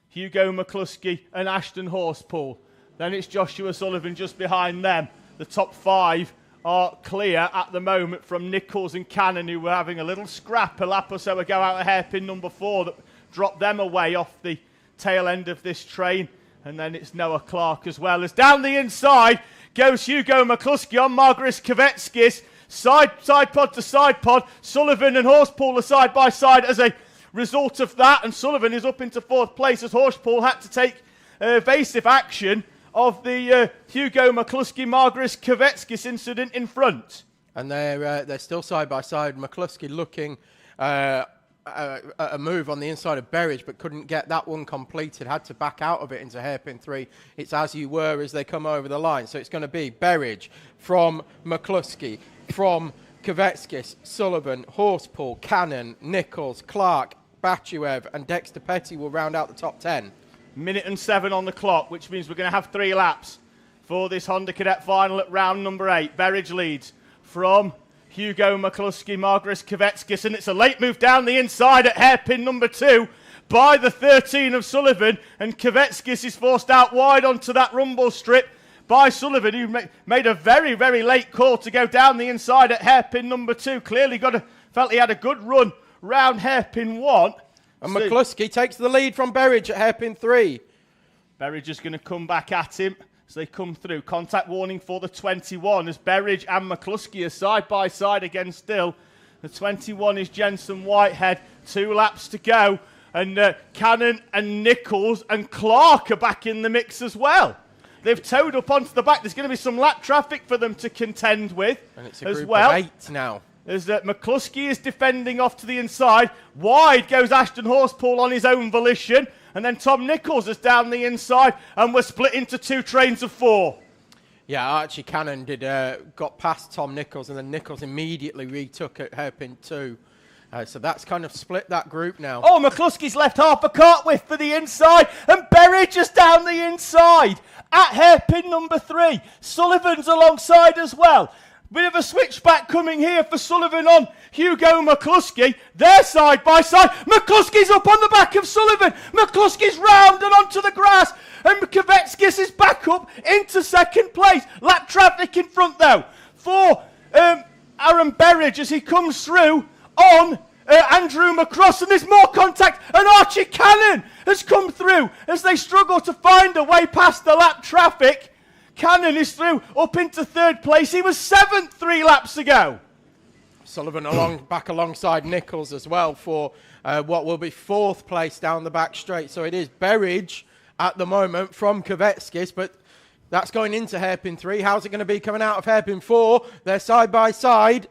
Hugo McCluskey and Ashton Horspool. Then it's Joshua Sullivan just behind them. The top 5 are clear at the moment from Nichols and Cannon, who were having a little scrap a lap or so ago out of hairpin number 4 that dropped them away off the tail end of this train. And then it's Noah Clark as well. As down the inside goes Hugo McCluskey on Margaris Kvetskis. Side pod to side pod. Sullivan and Horspool are side by side as a result of that. And Sullivan is up into 4th place as Horspool had to take evasive action of the Hugo McCluskey Margaris Kvetskis incident in front. And they're still side by side. McCluskey looking a move on the inside of Berridge, but couldn't get that one completed. Had to back out of it into hairpin 3. It's as you were as they come over the line. So it's going to be Berridge from McCluskey, from Kvetskis, Sullivan, Horspool, Cannon, Nichols, Clark, Bachuev, and Dexter Petty will round out the top 10. Minute and 7 on the clock, which means we're going to have 3 laps for this Honda Cadet final at round number 8. Berridge leads from Hugo McCluskey, Margaris Kvetskis, and it's a late move down the inside at hairpin number 2 by the 13 of Sullivan, and Kvetskis is forced out wide onto that rumble strip by Sullivan, who made a very, very late call to go down the inside at hairpin number 2. Clearly felt he had a good run round hairpin 1. And McCluskey takes the lead from Berridge at hairpin 3. Berridge is going to come back at him as they come through. Contact warning for the 21 as Berridge and McCluskey are side by side again still. The 21 is Jensen Whitehead. 2 laps to go. And Cannon and Nichols and Clark are back in the mix as well. They've towed up onto the back. There's going to be some lap traffic for them to contend with and it's a as group well. Of 8 now. As McCluskey is defending off to the inside. Wide goes Ashton Horspool on his own volition. And then Tom Nichols is down the inside. And we're split into 2 trains of 4. Yeah, Archie Cannon got past Tom Nichols. And then Nichols immediately retook at hairpin 2. So that's kind of split that group now. Oh, McCluskey's left half a cart width for the inside. And Berridge is down the inside at hairpin number 3. Sullivan's alongside as well. Bit of a switchback coming here for Sullivan on Hugo McCluskey. They're side by side. McCluskey's up on the back of Sullivan. McCluskey's round and onto the grass. And Kvetskis is back up into 2nd place. Lap traffic in front though for Aaron Berridge as he comes through on Andrew McCross. And there's more contact. And Archie Cannon has come through as they struggle to find a way past the lap traffic. Cannon is through up into 3rd place. He was 7th 3 laps ago. Sullivan back alongside Nichols as well for what will be 4th place down the back straight. So it is Berridge at the moment from Kvetskis, but that's going into hairpin 3. How's it going to be coming out of hairpin 4? They're side by side.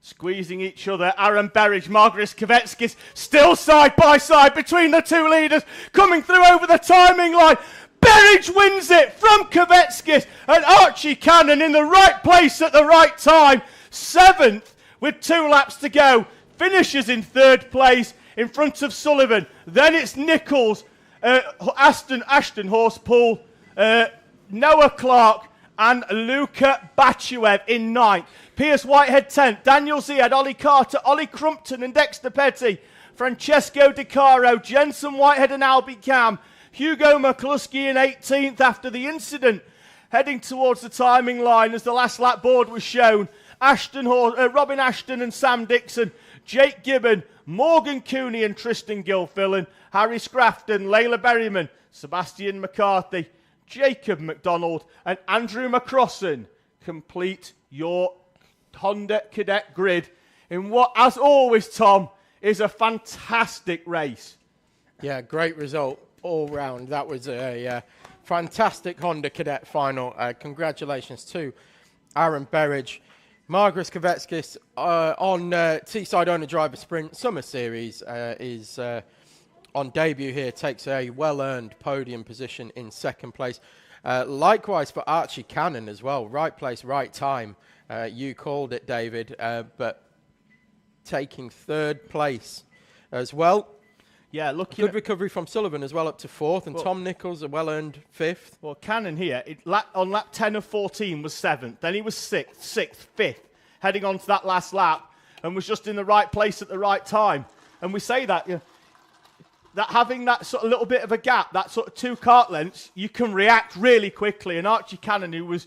Squeezing each other. Aaron Berridge, Margaris Kvetskis still side by side between the 2 leaders. Coming through over the timing line. Berridge wins it from Kvetskis, and Archie Cannon in the right place at the right time. 7th with 2 laps to go. Finishes in 3rd place in front of Sullivan. Then it's Nichols, Ashton Horspool, Noah Clark and Luca Bachuev in 9th. Pierce Whitehead 10th. Daniel Ziad, Ollie Carter, Ollie Crumpton and Dexter Petty. Francesco De Caro, Jensen Whitehead and Albie Cam. Hugo McCluskey in 18th after the incident, heading towards the timing line as the last lap board was shown. Robin Ashton and Sam Dixon, Jake Gibbon, Morgan Cooney and Tristan Gilfillan, Harry Scrafton, Layla Berryman, Sebastian McCarthy, Jacob McDonald and Andrew McCrossan complete your Honda Cadet grid in what, as always, Tom, is a fantastic race. Yeah, great result all round. That was a fantastic Honda Cadet final. Congratulations to Aaron Berridge. Margaris Kvetskis on Teesside Owner Driver Sprint Summer Series is on debut here, takes a well-earned podium position in 2nd place. Likewise for Archie Cannon as well. Right place, right time. You called it, David, but taking 3rd place as well. Yeah, looking good recovery from Sullivan as well, up to 4th, and Tom Nichols a well-earned 5th. Well, Cannon here, on lap 10 of 14 was 7th, then he was 6th, 5th, heading on to that last lap. and was just in the right place at the right time. And we say that, that having that sort of little bit of a gap, that sort of 2 kart lengths, you can react really quickly. And Archie Cannon, who was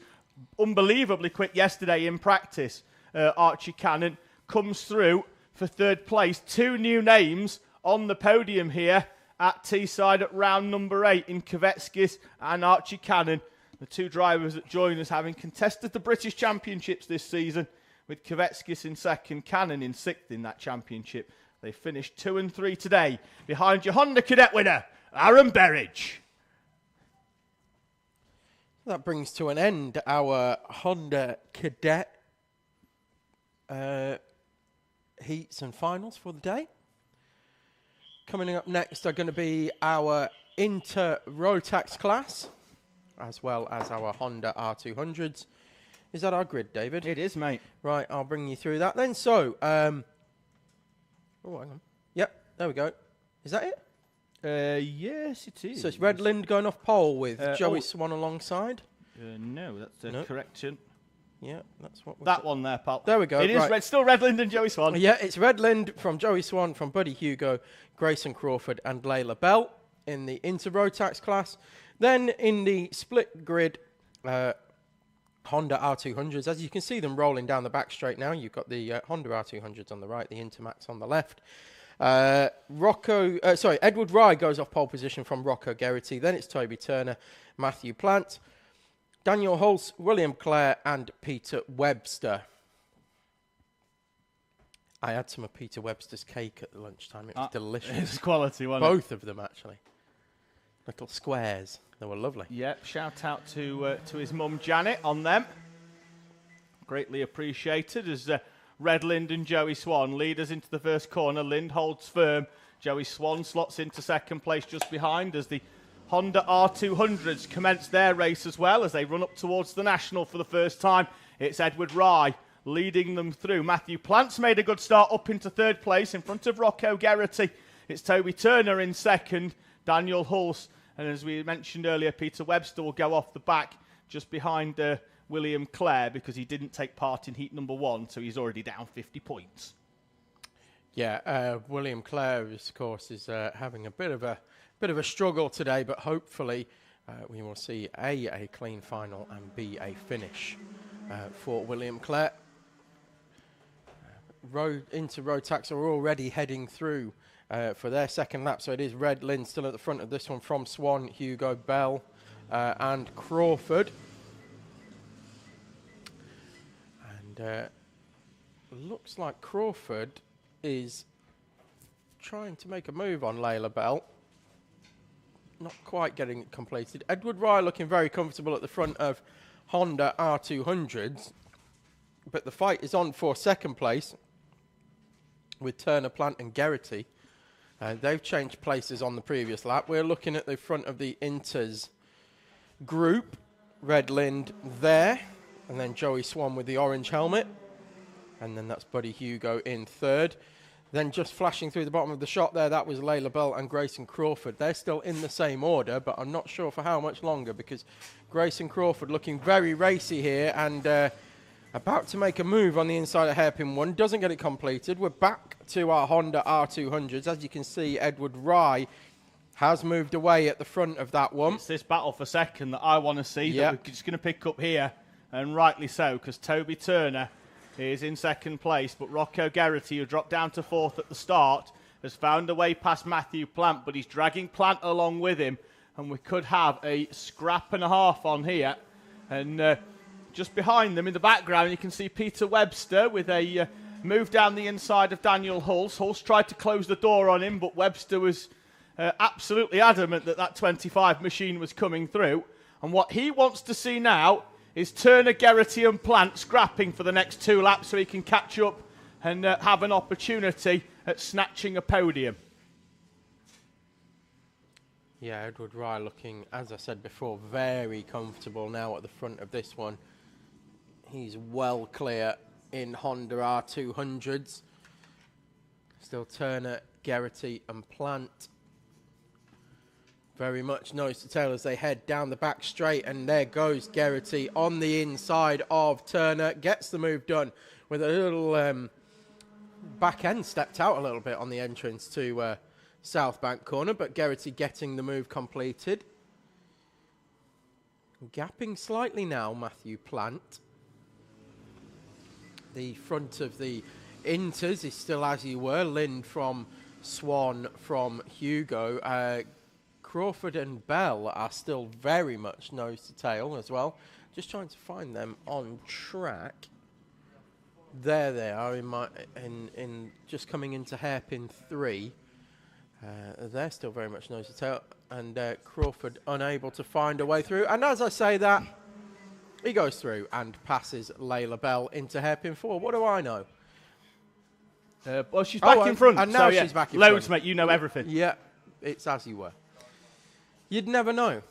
unbelievably quick yesterday in practice, Archie Cannon comes through for 3rd place. 2 new names on the podium here at Teesside at round number 8 in Kvetskis and Archie Cannon. The 2 drivers that join us, having contested the British Championships this season, with Kvetskis in 2nd, Cannon in 6th in that championship. They finished 2 and 3 today, behind your Honda Cadet winner, Aaron Berridge. That brings to an end our Honda Cadet heats and finals for the day. Coming up next are going to be our Inter Rotax class, as well as our Honda R200s. Is that our grid, David? It is, mate. Right, I'll bring you through that then. So, oh, hang on. Yep, there we go. Is that it? Yes, it is. So it's Redland going off pole with Joey Swan alongside? No, that's a correction. Yeah, that's what that one there, pal. There we go. It is still Redland and Joey Swan. Yeah, it's Redland from Joey Swan, from Buddy Hugo, Grayson Crawford and Layla Bell in the Inter Rotax class. Then in the split grid, Honda R200s. As you can see them rolling down the back straight now. You've got the Honda R200s on the right, the Intermax on the left. Edward Rye goes off pole position from Rocco Geraghty. Then it's Toby Turner, Matthew Plant, Daniel Hulse, William Clare and Peter Webster. I had some of Peter Webster's cake at lunchtime. It was delicious. It's quality, wasn't it? Both of them, actually. Little squares. They were lovely. Yep, shout out to his mum Janet on them. Greatly appreciated as Redland and Joey Swan lead us into the first corner. Lind holds firm. Joey Swan slots into 2nd place just behind as the Honda R200s commence their race as well as they run up towards the National for the first time. It's Edward Rye leading them through. Matthew Plant's made a good start up into 3rd place in front of Rocco Geraghty. It's Toby Turner in 2nd, Daniel Hulse, and as we mentioned earlier, Peter Webster will go off the back just behind William Clare because he didn't take part in heat number 1, so he's already down 50 points. Yeah, William Clare, of course, is having a bit of a struggle today, but hopefully we will see a clean final and B, a finish for William Clare. Into Rotax are already heading through for their 2nd lap, so it is Red Lynn still at the front of this one from Swan, Hugo, Bell and Crawford. And looks like Crawford is trying to make a move on Layla Bell. Not quite getting it completed. Edward Rye looking very comfortable at the front of Honda R200s. But the fight is on for 2nd place with Turner, Plant and Geraghty. They've changed places on the previous lap. We're looking at the front of the Inters group. Redland there. And then Joey Swan with the orange helmet. And then that's Buddy Hugo in 3rd. Then just flashing through the bottom of the shot there, that was Layla Bell and Grayson Crawford. They're still in the same order, but I'm not sure for how much longer because Grayson Crawford looking very racy here and about to make a move on the inside of hairpin 1. Doesn't get it completed. We're back to our Honda R200s. As you can see, Edward Rye has moved away at the front of that one. It's this battle for 2nd that I want to see that we're just going to pick up here, and rightly so, because Toby Turner is in 2nd place, but Rocco Geraghty, who dropped down to 4th at the start, has found a way past Matthew Plant, but he's dragging Plant along with him, and we could have a scrap and a half on here. And just behind them in the background, you can see Peter Webster with a move down the inside of Daniel Hulse. Hulse tried to close the door on him, but Webster was absolutely adamant that that 25 machine was coming through. And what he wants to see now is Turner, Geraghty and Plant scrapping for the next 2 laps so he can catch up and have an opportunity at snatching a podium. Yeah, Edward Rye looking, as I said before, very comfortable now at the front of this one. He's well clear in Honda R200s. Still Turner, Geraghty and Plant. Very much nose to tail as they head down the back straight, and there goes Geraghty on the inside of Turner. Gets the move done with a little back end stepped out a little bit on the entrance to South Bank Corner, but Geraghty getting the move completed. Gapping slightly now, Matthew Plant. The front of the Inters is still as you were. Lind from Swan from Hugo. Crawford and Bell are still very much nose to tail as well. Just trying to find them on track. There they are in just coming into hairpin 3. They're still very much nose to tail, and Crawford unable to find a way through. And as I say that, he goes through and passes Layla Bell into hairpin 4. What do I know? Well, she's back in front. And now so, she's back in front. Loads, mate. You know everything. Yeah, it's as you were. You'd never know.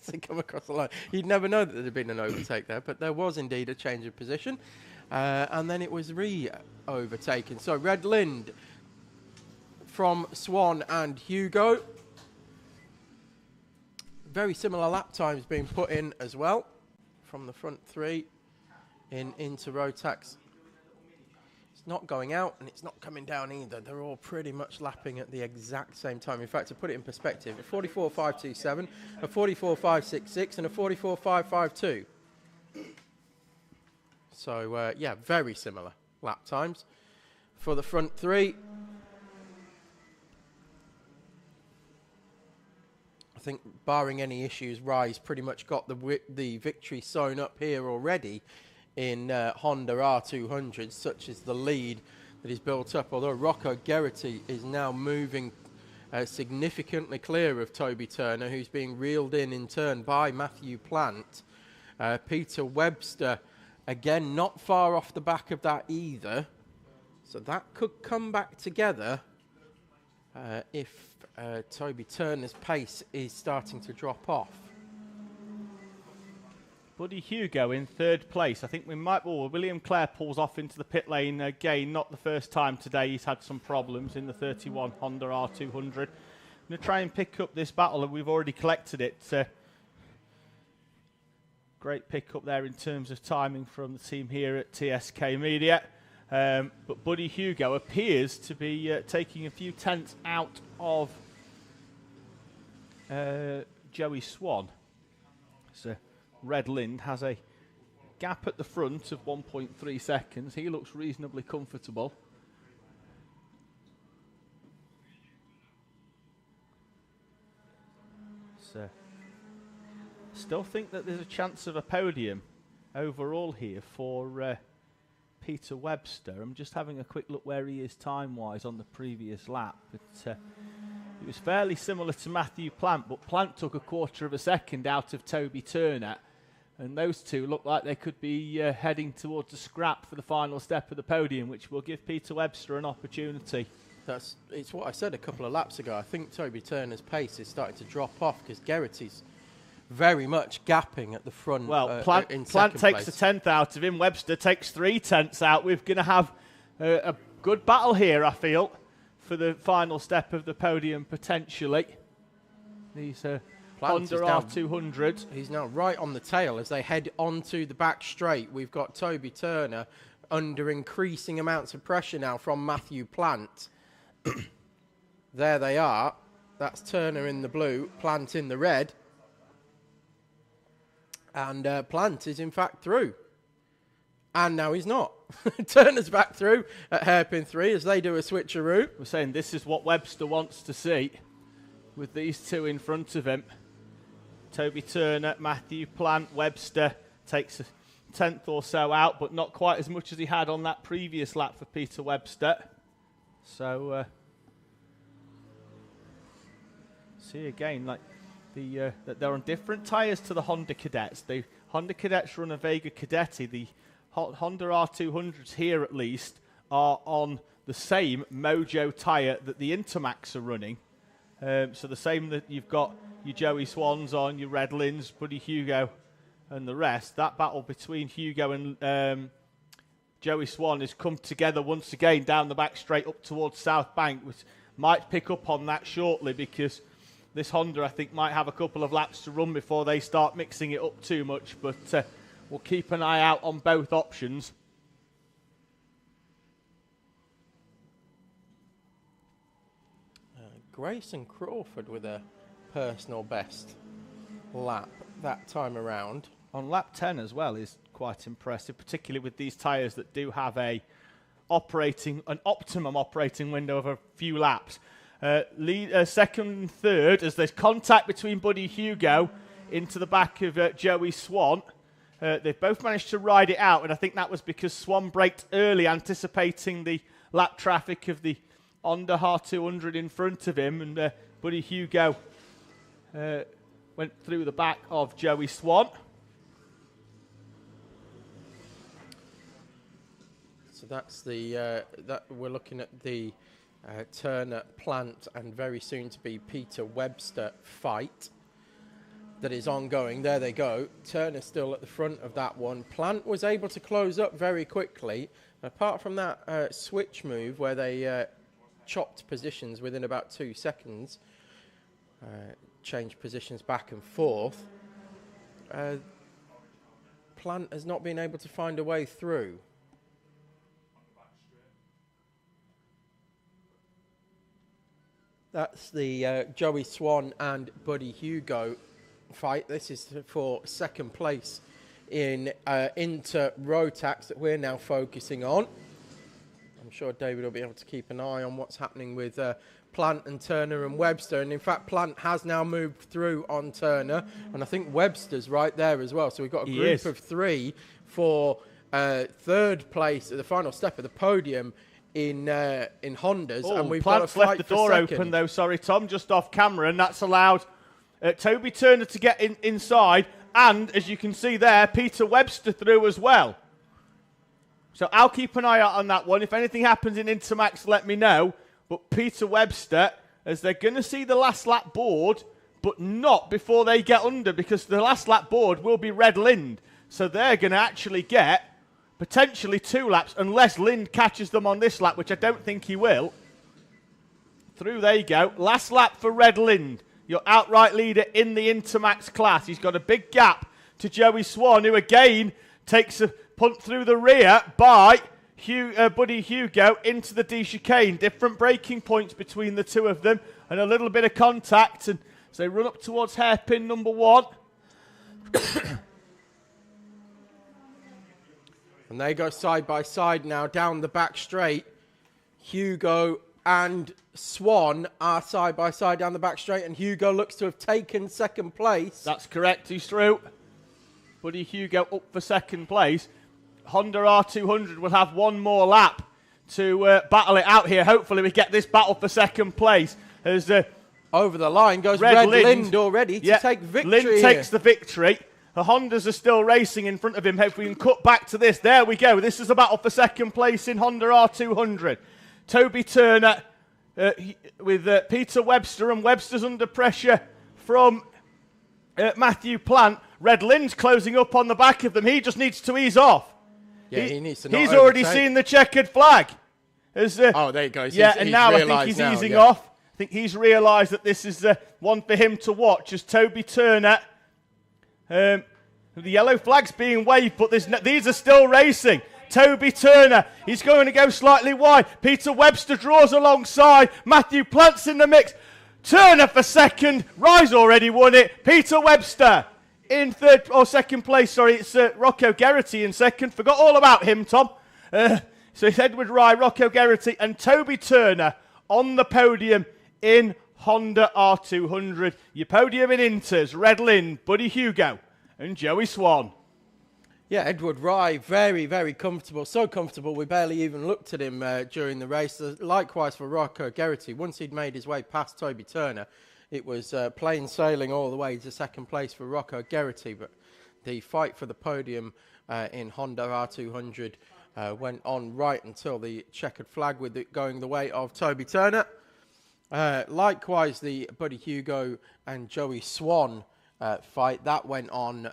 To come across the line. You'd never know that there had been an overtake there, but there was indeed a change of position. And then it was re-overtaken. So Red Lind from Swan and Hugo. Very similar lap times being put in as well from the front 3 into Rotax. It's not going out and it's not coming down either. They're all pretty much lapping at the exact same time. In fact, to put it in perspective, a 44.527, a 44.566 and a 44.552. So, yeah, very similar lap times for the front 3. I think, barring any issues, Rise pretty much got the victory sewn up here already in Honda R200s, such as the lead that is built up. Although Rocco Geraghty is now moving significantly clear of Toby Turner, who's being reeled in turn by Matthew Plant. Peter Webster, again, not far off the back of that either. So that could come back together if Toby Turner's pace is starting to drop off. Buddy Hugo in 3rd place. I think we might... Oh, William Clare pulls off into the pit lane again. Not the first time today. He's had some problems in the 31 Honda R200. I'm going to try and pick up this battle, and we've already collected it. Great pick up there in terms of timing from the team here at TSK-Media. But Buddy Hugo appears to be taking a few tenths out of Joey Swan. So Red Lind has a gap at the front of 1.3 seconds. He looks reasonably comfortable. So still think that there's a chance of a podium overall here for Peter Webster. I'm just having a quick look where he is time-wise on the previous lap. But it was fairly similar to Matthew Plant, but Plant took a 1/4 of a second out of Toby Turner. And those two look like they could be heading towards a scrap for the final step of the podium, which will give Peter Webster an opportunity. It's what I said a couple of laps ago. I think Toby Turner's pace is starting to drop off because Geraghty's very much gapping at the front. Well, Plant takes a 10th out of him. Webster takes 3 tenths out. We're going to have a good battle here, I feel, for the final step of the podium, potentially. These Honda R200s. He's now right on the tail as they head onto the back straight. We've got Toby Turner under increasing amounts of pressure now from Matthew Plant. There they are. That's Turner in the blue, Plant in the red. And Plant is in fact through. And now he's not. Turner's back through at hairpin 3 as they do a switcheroo. We're saying this is what Webster wants to see with these two in front of him. Toby Turner, Matthew Plant, Webster takes a 10th or so out, but not quite as much as he had on that previous lap for Peter Webster. So, see again, like that they're on different tyres to the Honda Cadets. The Honda Cadets run a Vega Cadetti. The Honda R200s here, at least, are on the same Mojo tyre that the Intermax are running. So the same that you've got your Joey Swans on, your Red Linds, Buddy Hugo, and the rest. That battle between Hugo and Joey Swan has come together once again down the back straight up towards South Bank, which might pick up on that shortly because this Honda, I think, might have a couple of laps to run before they start mixing it up too much, but we'll keep an eye out on both options. Grayson Crawford with a personal best lap that time around. On lap 10 as well is quite impressive, particularly with these tyres that do have an optimum operating window of a few laps. Second and third, as there's contact between Buddy Hugo into the back of Joey Swan. They've both managed to ride it out, and I think that was because Swan braked early, anticipating the lap traffic of the Honda R200 in front of him, and Buddy Hugo went through the back of Joey Swan. So that's the that we're looking at the Turner, Plant, and very soon to be Peter Webster fight that is ongoing. There they go. Turner still at the front of that one. Plant was able to close up very quickly. Apart from that switch move where they chopped positions within about 2 seconds, changed positions back and forth, Plant has not been able to find a way through. That's the Joey Swan and Buddy Hugo fight. This is for second place in Inter Rotax that we're now focusing on. I'm sure David will be able to keep an eye on what's happening with Plant and Turner and Webster. And in fact, Plant has now moved through on Turner, and I think Webster's right there as well. So we've got a group of 3 for third place at the final step of the podium in Hondas, and we've got a fight left the door open though. Sorry, Tom, just off camera, and that's allowed Toby Turner to get inside, and as you can see there, Peter Webster through as well. So I'll keep an eye out on that one. If anything happens in Intermax, let me know. But Peter Webster, as they're going to see the last lap board, but not before they get under, because the last lap board will be Red Lind. So they're going to actually get potentially 2 laps, unless Lind catches them on this lap, which I don't think he will. Through they go. Last lap for Red Lind, your outright leader in the Intermax class. He's got a big gap to Joey Swan, who again takes a punt through the rear by Buddy Hugo into the D chicane. Different braking points between the two of them, and a little bit of contact, and as they run up towards hairpin number 1. And they go side by side now down the back straight. Hugo and Swan are side by side down the back straight, and Hugo looks to have taken second place. That's correct, he's through. Buddy Hugo up for second place. Honda R200 will have one more lap to battle it out here. Hopefully we get this battle for second place. As over the line goes Red Lind already to take victory. Lind takes the victory. The Hondas are still racing in front of him. If we can cut back to this. There we go. This is a battle for second place in Honda R200. Toby Turner with Peter Webster, and Webster's under pressure from Matthew Plant. Red Lind's closing up on the back of them. He just needs to ease off. Yeah, he needs to not He's already seen the checkered flag. As, oh, there he goes. And now I think he's easing off. I think he's realised that this is one for him to watch as Toby Turner... the yellow flag's being waved, but these are still racing. Toby Turner, he's going to go slightly wide. Peter Webster draws alongside. Matthew Plant's in the mix. Turner for second. Rise already won it. Peter Webster in third, or second place, sorry. It's Rocco Geraghty in second. Forgot all about him, Tom. So it's Edward Rye, Rocco Geraghty, and Toby Turner on the podium in Honda R200. Your podium in Inters, Red Lind, Buddy Hugo, and Joey Swan. Yeah, Edward Rye, very, very comfortable. So comfortable, we barely even looked at him during the race. Likewise for Rocco Geraghty. Once he'd made his way past Toby Turner, it was plain sailing all the way to second place for Rocco Geraghty. But the fight for the podium in Honda R200 went on right until the checkered flag, with it going the way of Toby Turner. Likewise, the Buddy Hugo and Joey Swan fight, that went on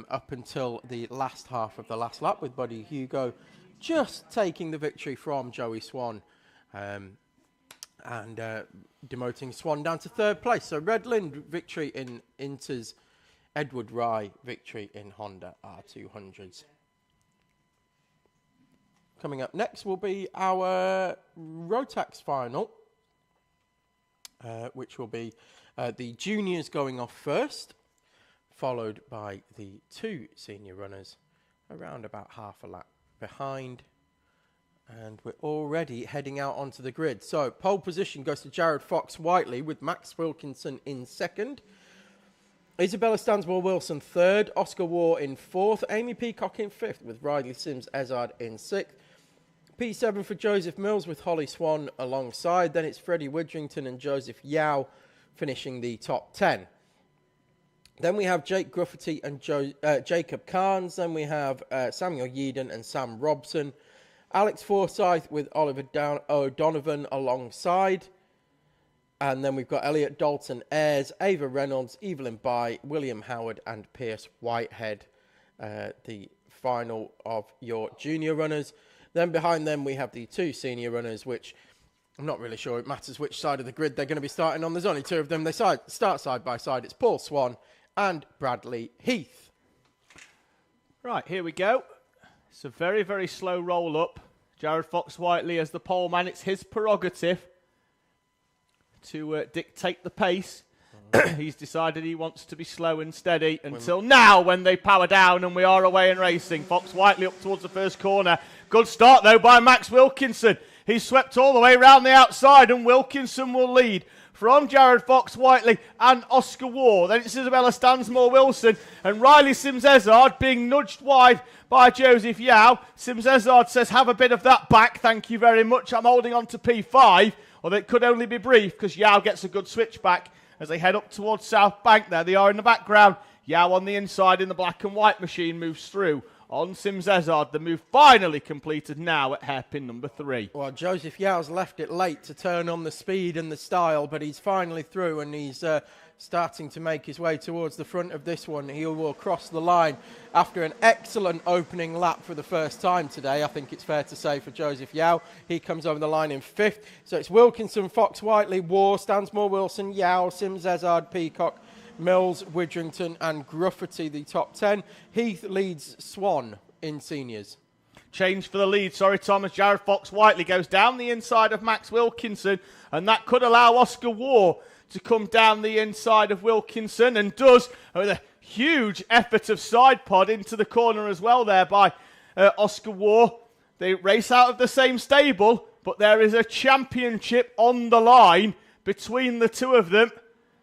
up until the last half of the last lap, with Buddy Hugo just taking the victory from Joey Swan and demoting Swan down to third place. So Red Lind victory in Inters, Edward Rye victory in Honda R200s. Coming up next will be our Rotax final. which will be the juniors going off first, followed by the 2 senior runners around about half a lap behind. And we're already heading out onto the grid. So pole position goes to Jared Fox-Whiteley with Max Wilkinson in second. Isabella Stansmore-Wilson third. Oscar Waugh in fourth. Amy Peacock in fifth with Riley Sims-Ezard in sixth. P7 for Joseph Mills with Holly Swan alongside. Then it's Freddie Widrington and Joseph Yao finishing the top 10. Then we have Jake Gruffity and Jacob Carnes. Then we have Samuel Yeadon and Sam Robson. Alex Forsyth with Oliver O'Donovan alongside. And then we've got Elliot Dalton Ayres, Ava Reynolds, Evelyn Bye, William Howard and Pierce Whitehead. The final of your junior runners. Then behind them we have the 2 senior runners, which I'm not really sure it matters which side of the grid they're going to be starting on. There's only 2 of them. They start side by side. It's Paul Swan and Bradley Heath. Right, here we go. It's a very, very slow roll up. Jared Fox-Whiteley as the pole man. It's his prerogative to dictate the pace. He's decided he wants to be slow and steady until now when they power down and we are away and racing. Fox-Whiteley up towards the first corner. Good start though by Max Wilkinson. He's swept all the way round the outside and Wilkinson will lead from Jared Fox-Whiteley and Oscar Waugh. Then it's Isabella Stansmore-Wilson and Riley Sims-Ezard being nudged wide by Joseph Yao. Sims-Ezard says, have a bit of that back, thank you very much. I'm holding on to P5, although it could only be brief because Yao gets a good switch back as they head up towards South Bank. There they are in the background. Yao on the inside in the black and white machine moves through on Sims-Ezard. The move finally completed now at hairpin number 3. Well, Joseph Yao's left it late to turn on the speed and the style, but he's finally through and he's starting to make his way towards the front of this one. He will cross the line after an excellent opening lap for the first time today. I think it's fair to say for Joseph Yao. He comes over the line in 5th. So it's Wilkinson, Fox-Whiteley, Waugh, Stansmore-Wilson, Yao, Sims-Ezard, Peacock, Mills, Widrington and Gruffity, the top 10. Heath leads Swan in seniors. Change for the lead, sorry Thomas. Jared Fox-Whiteley goes down the inside of Max Wilkinson and that could allow Oscar Waugh to come down the inside of Wilkinson and does with a huge effort of side pod into the corner as well there by Oscar Waugh. They race out of the same stable, but there is a championship on the line between the 2 of them.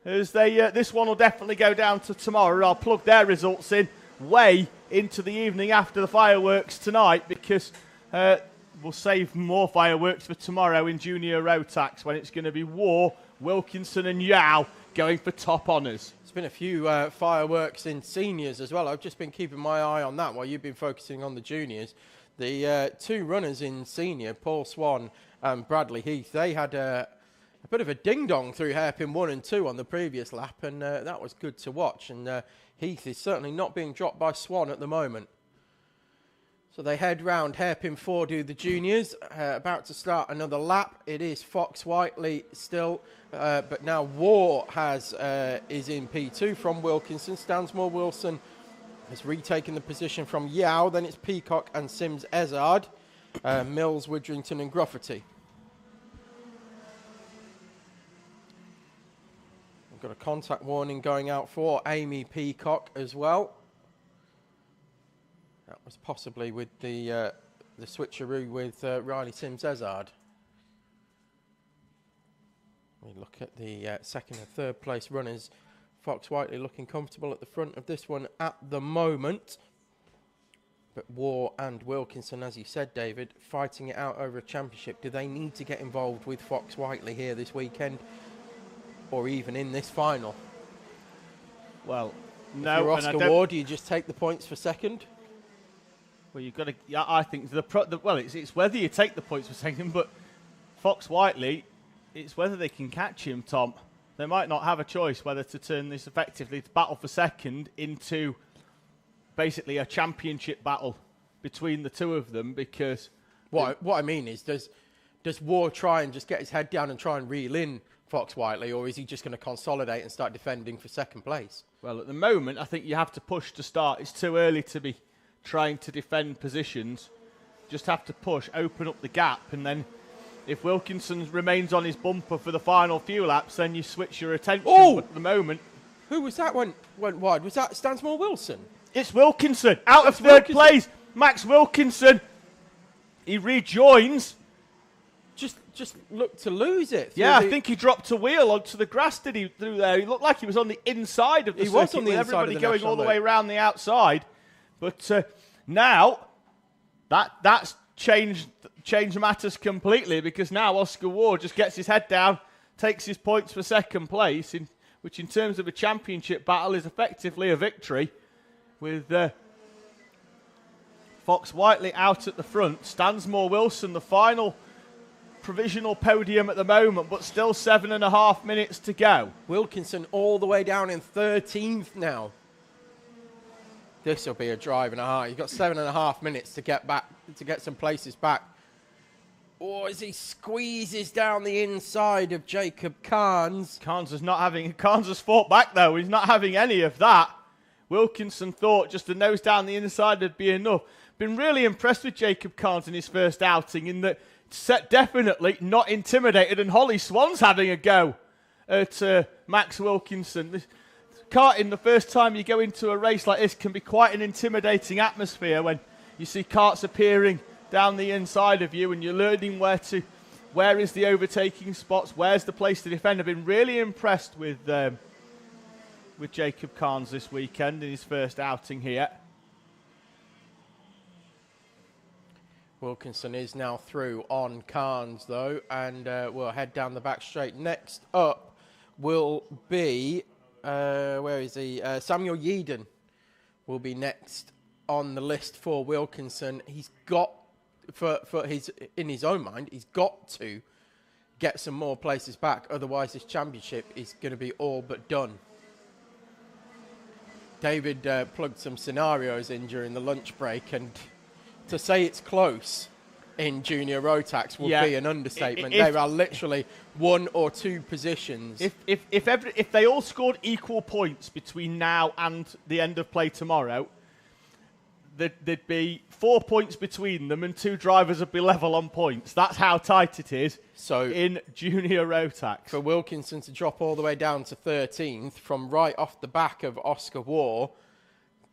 As they, this one will definitely go down to tomorrow. I'll plug their results in way into the evening after the fireworks tonight because we'll save more fireworks for tomorrow in Junior Rotax when it's going to be Waugh, Wilkinson and Yao going for top honours. There's been a few fireworks in seniors as well. I've just been keeping my eye on that while you've been focusing on the juniors. The 2 runners in senior, Paul Swan and Bradley Heath, they had a bit of a ding-dong through hairpin 1 and 2 on the previous lap, and that was good to watch. And Heath is certainly not being dropped by Swan at the moment. So they head round hairpin 4, do the juniors. About to start another lap. It is Fox-Whiteley still, but now Waugh is in P2 from Wilkinson. Stansmore-Wilson has retaken the position from Yao. Then it's Peacock and Sims-Ezard. Mills, Widrington and Gruffity. We've got a contact warning going out for Amy Peacock as well. That was possibly with the switcheroo with Riley Sims-Ezard. We look at the second and third place runners. Fox-Whiteley looking comfortable at the front of this one at the moment. But Waugh and Wilkinson, as you said, David, fighting it out over a championship. Do they need to get involved with Fox-Whiteley here this weekend? Or even in this final? Well, no. If you're Oscar Waugh, do you just take the points for second? Well, you've got to. Yeah, I think it's whether you take the points for second, but Fox-Whiteley, it's whether they can catch him, Tom. They might not have a choice whether to turn this effectively to battle for second into basically a championship battle between the 2 of them because... What I mean is, does Waugh try and just get his head down and try and reel in Fox-Whiteley, or is he just going to consolidate and start defending for second place? Well, at the moment, I think you have to push to start. It's too early to be trying to defend positions. Just have to push, open up the gap, and then If Wilkinson remains on his bumper for the final few laps, then you switch your attention. Oh! But at the moment, Who was that went wide? Was that Stansmore Wilson? it's Wilkinson out of It's third Wilkinson. place. Max Wilkinson, he rejoins. Just looked to lose it. Yeah, I think he dropped a wheel onto the grass, did he, through there? He looked like he was on the inside of the He circuit was on the with inside of everybody the going national all the loop. way around the outside. But now, that's changed matters completely, because now Oscar Ward just gets his head down, takes his points for second place, which in terms of a championship battle is effectively a victory, with Fox Whiteley out at the front. Stansmore Wilson, the final provisional podium at the moment, but still 7.5 minutes to go. Wilkinson all the way down in 13th now. This will be a drive and a half. You've got 7.5 minutes to get back, to get some places back. Or as he squeezes down the inside of Jacob Carnes. Carnes has fought back though. He's not having any of that. Wilkinson thought just a nose down the inside would be enough. Been really impressed with Jacob Carnes in his first outing, in that definitely not intimidated, and Holly Swan's having a go at Max Wilkinson. Karting, the first time you go into a race like this, can be quite an intimidating atmosphere when you see karts appearing down the inside of you and you're learning where is the overtaking spots, where's the place to defend. I've been really impressed with Jacob Carnes this weekend in his first outing here. Wilkinson is now through on Carnes, though, and we'll head down the back straight. Next up will be, where is he? Samuel Yeadon will be next on the list for Wilkinson. He's got, in his own mind, he's got to get some more places back. Otherwise, this championship is going to be all but done. David plugged some scenarios in during the lunch break, and to say it's close in Junior Rotax will be an understatement. There are literally 1 or 2 positions. If they all scored equal points between now and the end of play tomorrow, there'd be 4 points between them and 2 drivers would be level on points. That's how tight it is in Junior Rotax. For Wilkinson to drop all the way down to 13th from right off the back of Oscar War,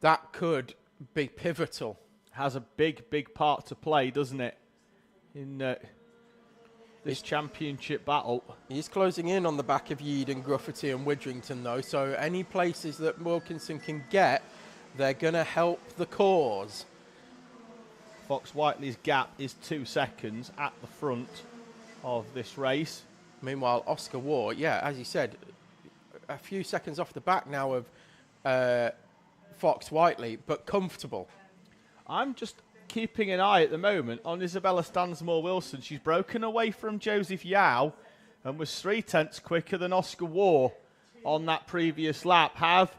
that could be pivotal. Has a big part to play, doesn't it, in this championship battle? He's closing in on the back of Yeadon, Gruffity and Widrington, though, so any places that Wilkinson can get, they're going to help the cause. Fox Whiteley's gap is 2 seconds at the front of this race. Meanwhile, Oscar War, as you said, a few seconds off the back now of Fox Whiteley, but comfortable. I'm just keeping an eye at the moment on Isabella Stansmore Wilson. She's broken away from Joseph Yao and was 0.3 quicker than Oscar War on that previous lap. Have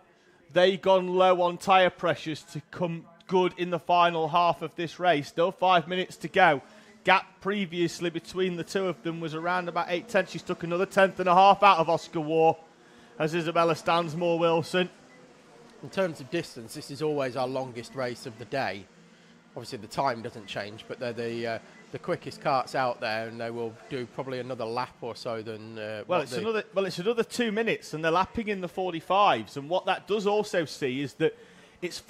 they gone low on tyre pressures to come good in the final half of this race? Still 5 minutes to go. Gap previously between the two of them was around about 0.8. She's took another 1.5 out of Oscar War as Isabella Stansmore Wilson. In terms of distance, this is always our longest race of the day. Obviously, the time doesn't change, but they're the quickest karts out there, and they will do probably another lap or so than. It's another 2 minutes, and they're lapping in the 45s. And what that does also see is that it's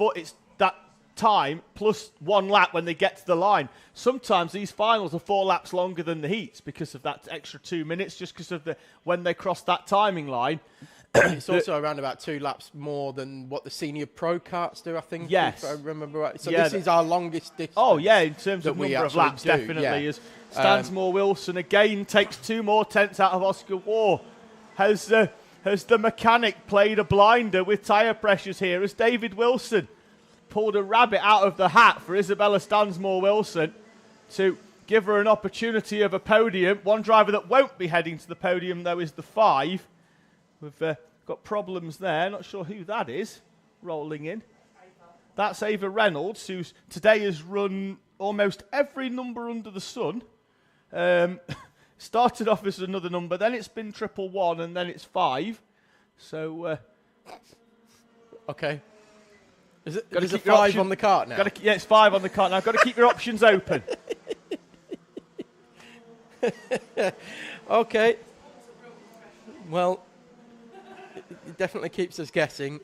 that time plus 1 lap when they get to the line. Sometimes these finals are 4 laps longer than the heats because of that extra 2 minutes, just because of when they cross that timing line. It's also around about 2 laps more than what the Senior Pro Karts do, I think. Yes. If I remember right. So this is our longest distance. Oh, yeah, in terms of we number of actually laps, do, definitely. As Stansmore Wilson again takes 2 more tenths out of Oscar War. Has the mechanic played a blinder with tyre pressures here as David Wilson pulled a rabbit out of the hat for Isabella Stansmore Wilson to give her an opportunity of a podium. One driver that won't be heading to the podium, though, is the 5. We've got problems there. Not sure who that is rolling in. That's Ava Reynolds, who today has run almost every number under the sun. Started off as another number, then it's been 111, and then it's 5. So, okay. Is it? There's a 5 on the cart now. It's 5 on the cart now. Got to keep your options open. Okay. Well, it definitely keeps us guessing.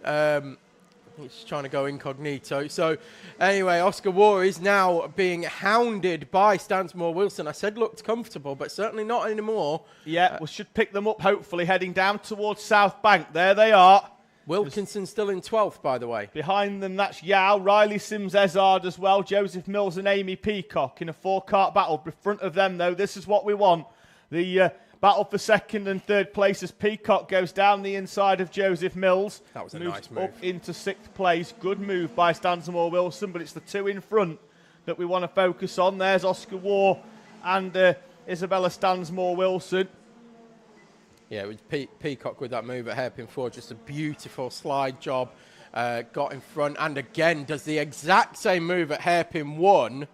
He's trying to go incognito. So, anyway, Oscar Waugh is now being hounded by Stansmore Wilson. I said looked comfortable, but certainly not anymore. Yeah, we should pick them up, hopefully, heading down towards South Bank. There they are. Wilkinson still in 12th, by the way. Behind them, that's Yao, Riley Sims-Ezard as well, Joseph Mills and Amy Peacock in a 4-kart battle. In front of them, though, this is what we want. The battle for second and third place as Peacock goes down the inside of Joseph Mills. That was a moves nice move. up into 6th place. Good move by Stansmore Wilson, but it's the 2 in front that we want to focus on. There's Oscar Waugh and Isabella Stansmore Wilson. Yeah, it was Peacock with that move at hairpin 4. Just a beautiful slide job. Got in front and again does the exact same move at hairpin 1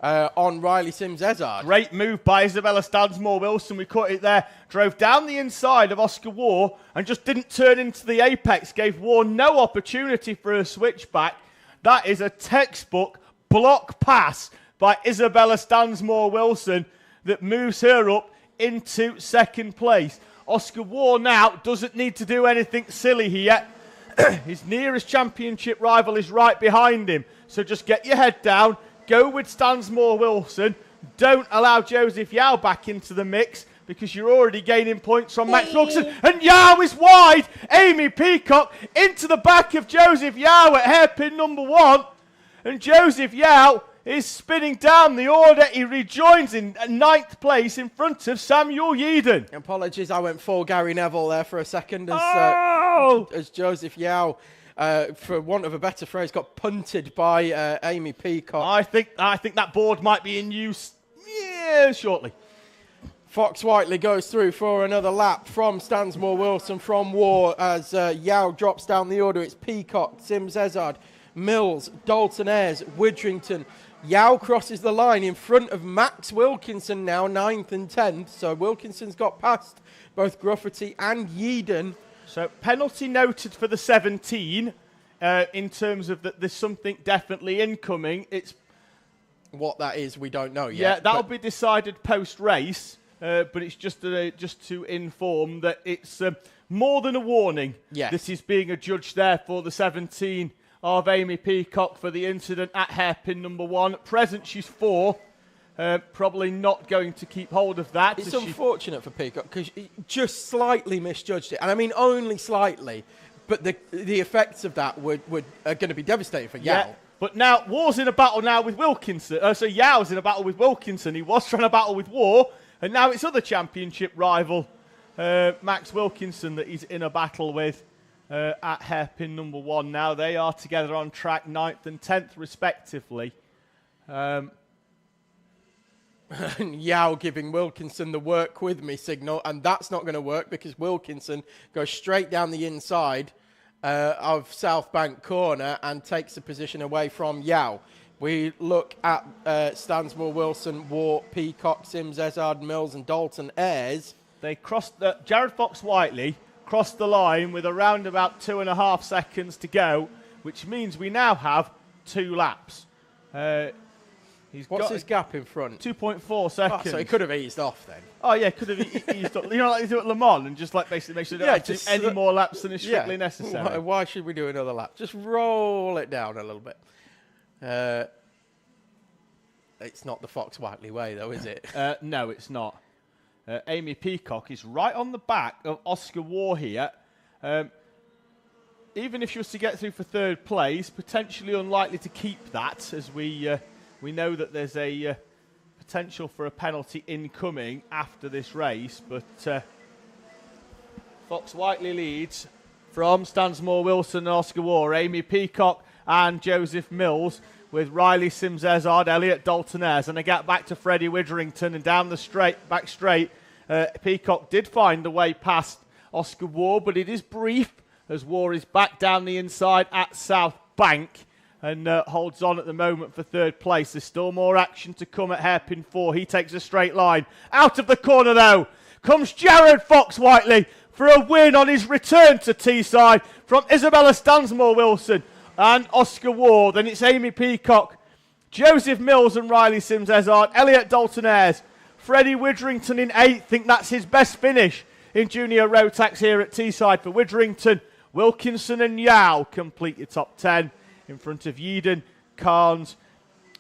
on Riley Sims-Ezard. Great move by Isabella Stansmore Wilson. We caught it there. Drove down the inside of Oscar Waugh and just didn't turn into the apex. Gave Waugh no opportunity for a switchback. That is a textbook block pass by Isabella Stansmore Wilson that moves her up into 2nd place. Oscar Waugh now doesn't need to do anything silly here. His nearest championship rival is right behind him. So just get your head down. Go with Stansmore Wilson. Don't allow Joseph Yao back into the mix because you're already gaining points from Max Wilkinson. And Yao is wide. Amy Peacock into the back of Joseph Yao at hairpin number 1. And Joseph Yao is spinning down the order. He rejoins in 9th place in front of Samuel Yeadon. Apologies, I went full Gary Neville there for a second as Joseph Yao, for want of a better phrase, got punted by Amy Peacock. I think that board might be in use shortly. Fox Whiteley goes through for another lap from Stansmore Wilson, from Waugh, as Yao drops down the order. It's Peacock, Sims-Ezard, Mills, Dalton Ayres, Widrington. Yao crosses the line in front of Max Wilkinson now, 9th and 10th. So Wilkinson's got past both Grufferty and Yeadon. So penalty noted for the 17 in terms of that there's something definitely incoming. It's what that is, we don't know yet. Yeah, that'll be decided post-race, but it's just to inform that it's more than a warning. Yes. This is being adjudged there for the 17 of Amy Peacock for the incident at hairpin number 1. At present, she's 4. Probably not going to keep hold of that. It's unfortunate for Peacock because he just slightly misjudged it. And I mean only slightly, but the effects of that are going to be devastating for Yao. Yeah, but now Waugh's in a battle now with Wilkinson. So Yao's in a battle with Wilkinson. He was trying to battle with Waugh, and now it's other championship rival, Max Wilkinson, that he's in a battle with. At hairpin number 1 now. They are together on track 9th and 10th respectively. Yao giving Wilkinson the work with me signal, and that's not going to work because Wilkinson goes straight down the inside of South Bank corner and takes the position away from Yao. We look at Stansmore Wilson, Waugh, Peacock, Sims-Ezard, Mills and Dalton Ayres. They crossed Jared Fox-Whiteley crossed the line with around about 2.5 seconds to go, which means we now have 2 laps. What's his gap in front? 2.4 seconds. Oh, so he could have eased off then. Oh yeah, could have eased off. You know, like you do at Le Mans, and just like basically make sure they don't have to do any more laps than is strictly necessary. Why should we do another lap? Just roll it down a little bit. It's not the Fox Whiteley way, though, is it? No, it's not. Amy Peacock is right on the back of Oscar Waugh here. Even if she was to get through for 3rd place, potentially unlikely to keep that, as we know that there's a potential for a penalty incoming after this race. But Fox Whiteley leads from Stansmore Wilson and Oscar Waugh, Amy Peacock and Joseph Mills, with Riley Sims-Ezard, Elliot Dalton Ayres, and a gap back to Freddie Widrington, and down the back straight. Peacock did find the way past Oscar Waugh, but it is brief as Waugh is back down the inside at South Bank and holds on at the moment for 3rd place. There's still more action to come at hairpin 4. He takes a straight line. Out of the corner, though, comes Jared Fox-Whiteley for a win on his return to Teesside from Isabella Stansmore Wilson and Oscar Waugh. Then it's Amy Peacock, Joseph Mills and Riley Sims-Ezard, Elliot Dalton Ayres, Freddie Witherington in 8th. Think that's his best finish in Junior Rotax here at Teesside for Witherington. Wilkinson and Yao complete your top 10 in front of Yeadon, Carnes,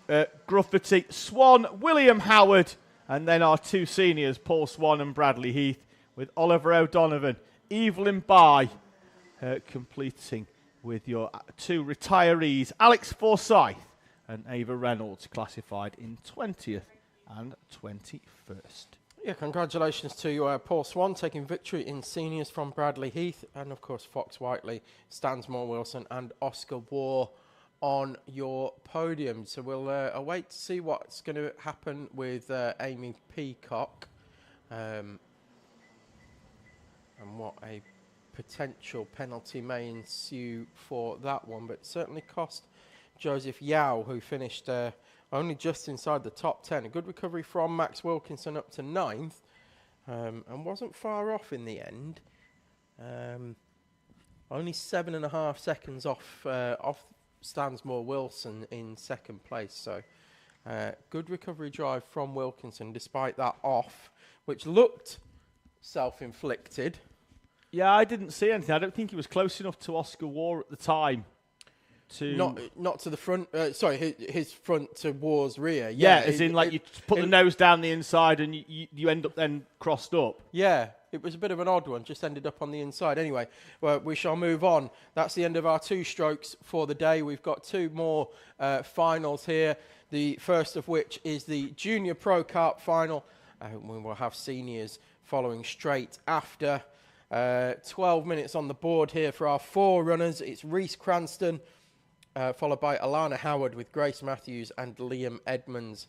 Gruffity, Swan, William Howard, and then our 2 seniors, Paul Swan and Bradley Heath, with Oliver O'Donovan, Evelyn Bye completing with your 2 retirees, Alex Forsyth and Ava Reynolds, classified in 20th and 21st. Yeah, congratulations to Paul Swan taking victory in seniors from Bradley Heath, and of course Fox Whiteley, Stansmore Wilson and Oscar War on your podium. So we'll await to see what's going to happen with Amy Peacock and what a potential penalty may ensue for that one, but certainly cost Joseph Yao, who finished only just inside the top 10. A good recovery from Max Wilkinson up to 9th, and wasn't far off in the end. Only 7.5 seconds off Stansmore Wilson in 2nd place. So good recovery drive from Wilkinson despite that off, which looked self-inflicted. Yeah, I didn't see anything. I don't think he was close enough to Oscar War at the time. Not to the front. Sorry, his front to War's rear. Yeah, as in like you put the nose down the inside and you end up then crossed up. Yeah, it was a bit of an odd one. Just ended up on the inside. Anyway, well, we shall move on. That's the end of our 2 strokes for the day. We've got 2 more finals here. The first of which is the Junior Pro Kart final. We will have seniors following straight after. 12 minutes on the board here for our 4 runners. It's Reese Cranston, followed by Alana Howard with Grace Matthews and Liam Edmonds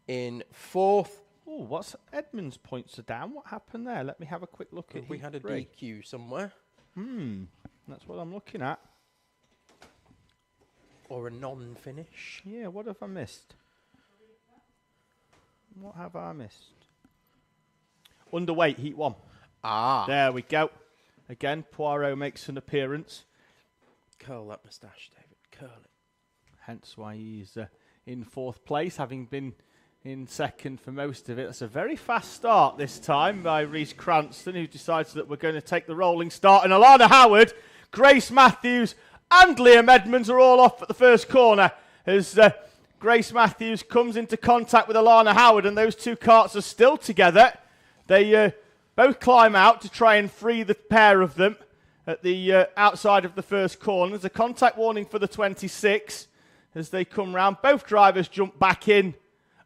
in 4th. Oh, what's Edmonds' points are down? What happened there? Let me have a quick look at. We had a DQ somewhere. That's what I'm looking at. Or a non-finish. Yeah, what have I missed? What have I missed? Underweight, heat 1. Ah. There we go. Again, Poirot makes an appearance. Curl that moustache, David. Curl it. Hence why he's in 4th place, having been in 2nd for most of it. That's a very fast start this time by Reese Cranston, who decides that we're going to take the rolling start. And Alana Howard, Grace Matthews and Liam Edmonds are all off at the first corner as Grace Matthews comes into contact with Alana Howard, and those 2 karts are still together. They both climb out to try and free the pair of them at the outside of the first corner. There's a contact warning for the 26 as they come round. Both drivers jump back in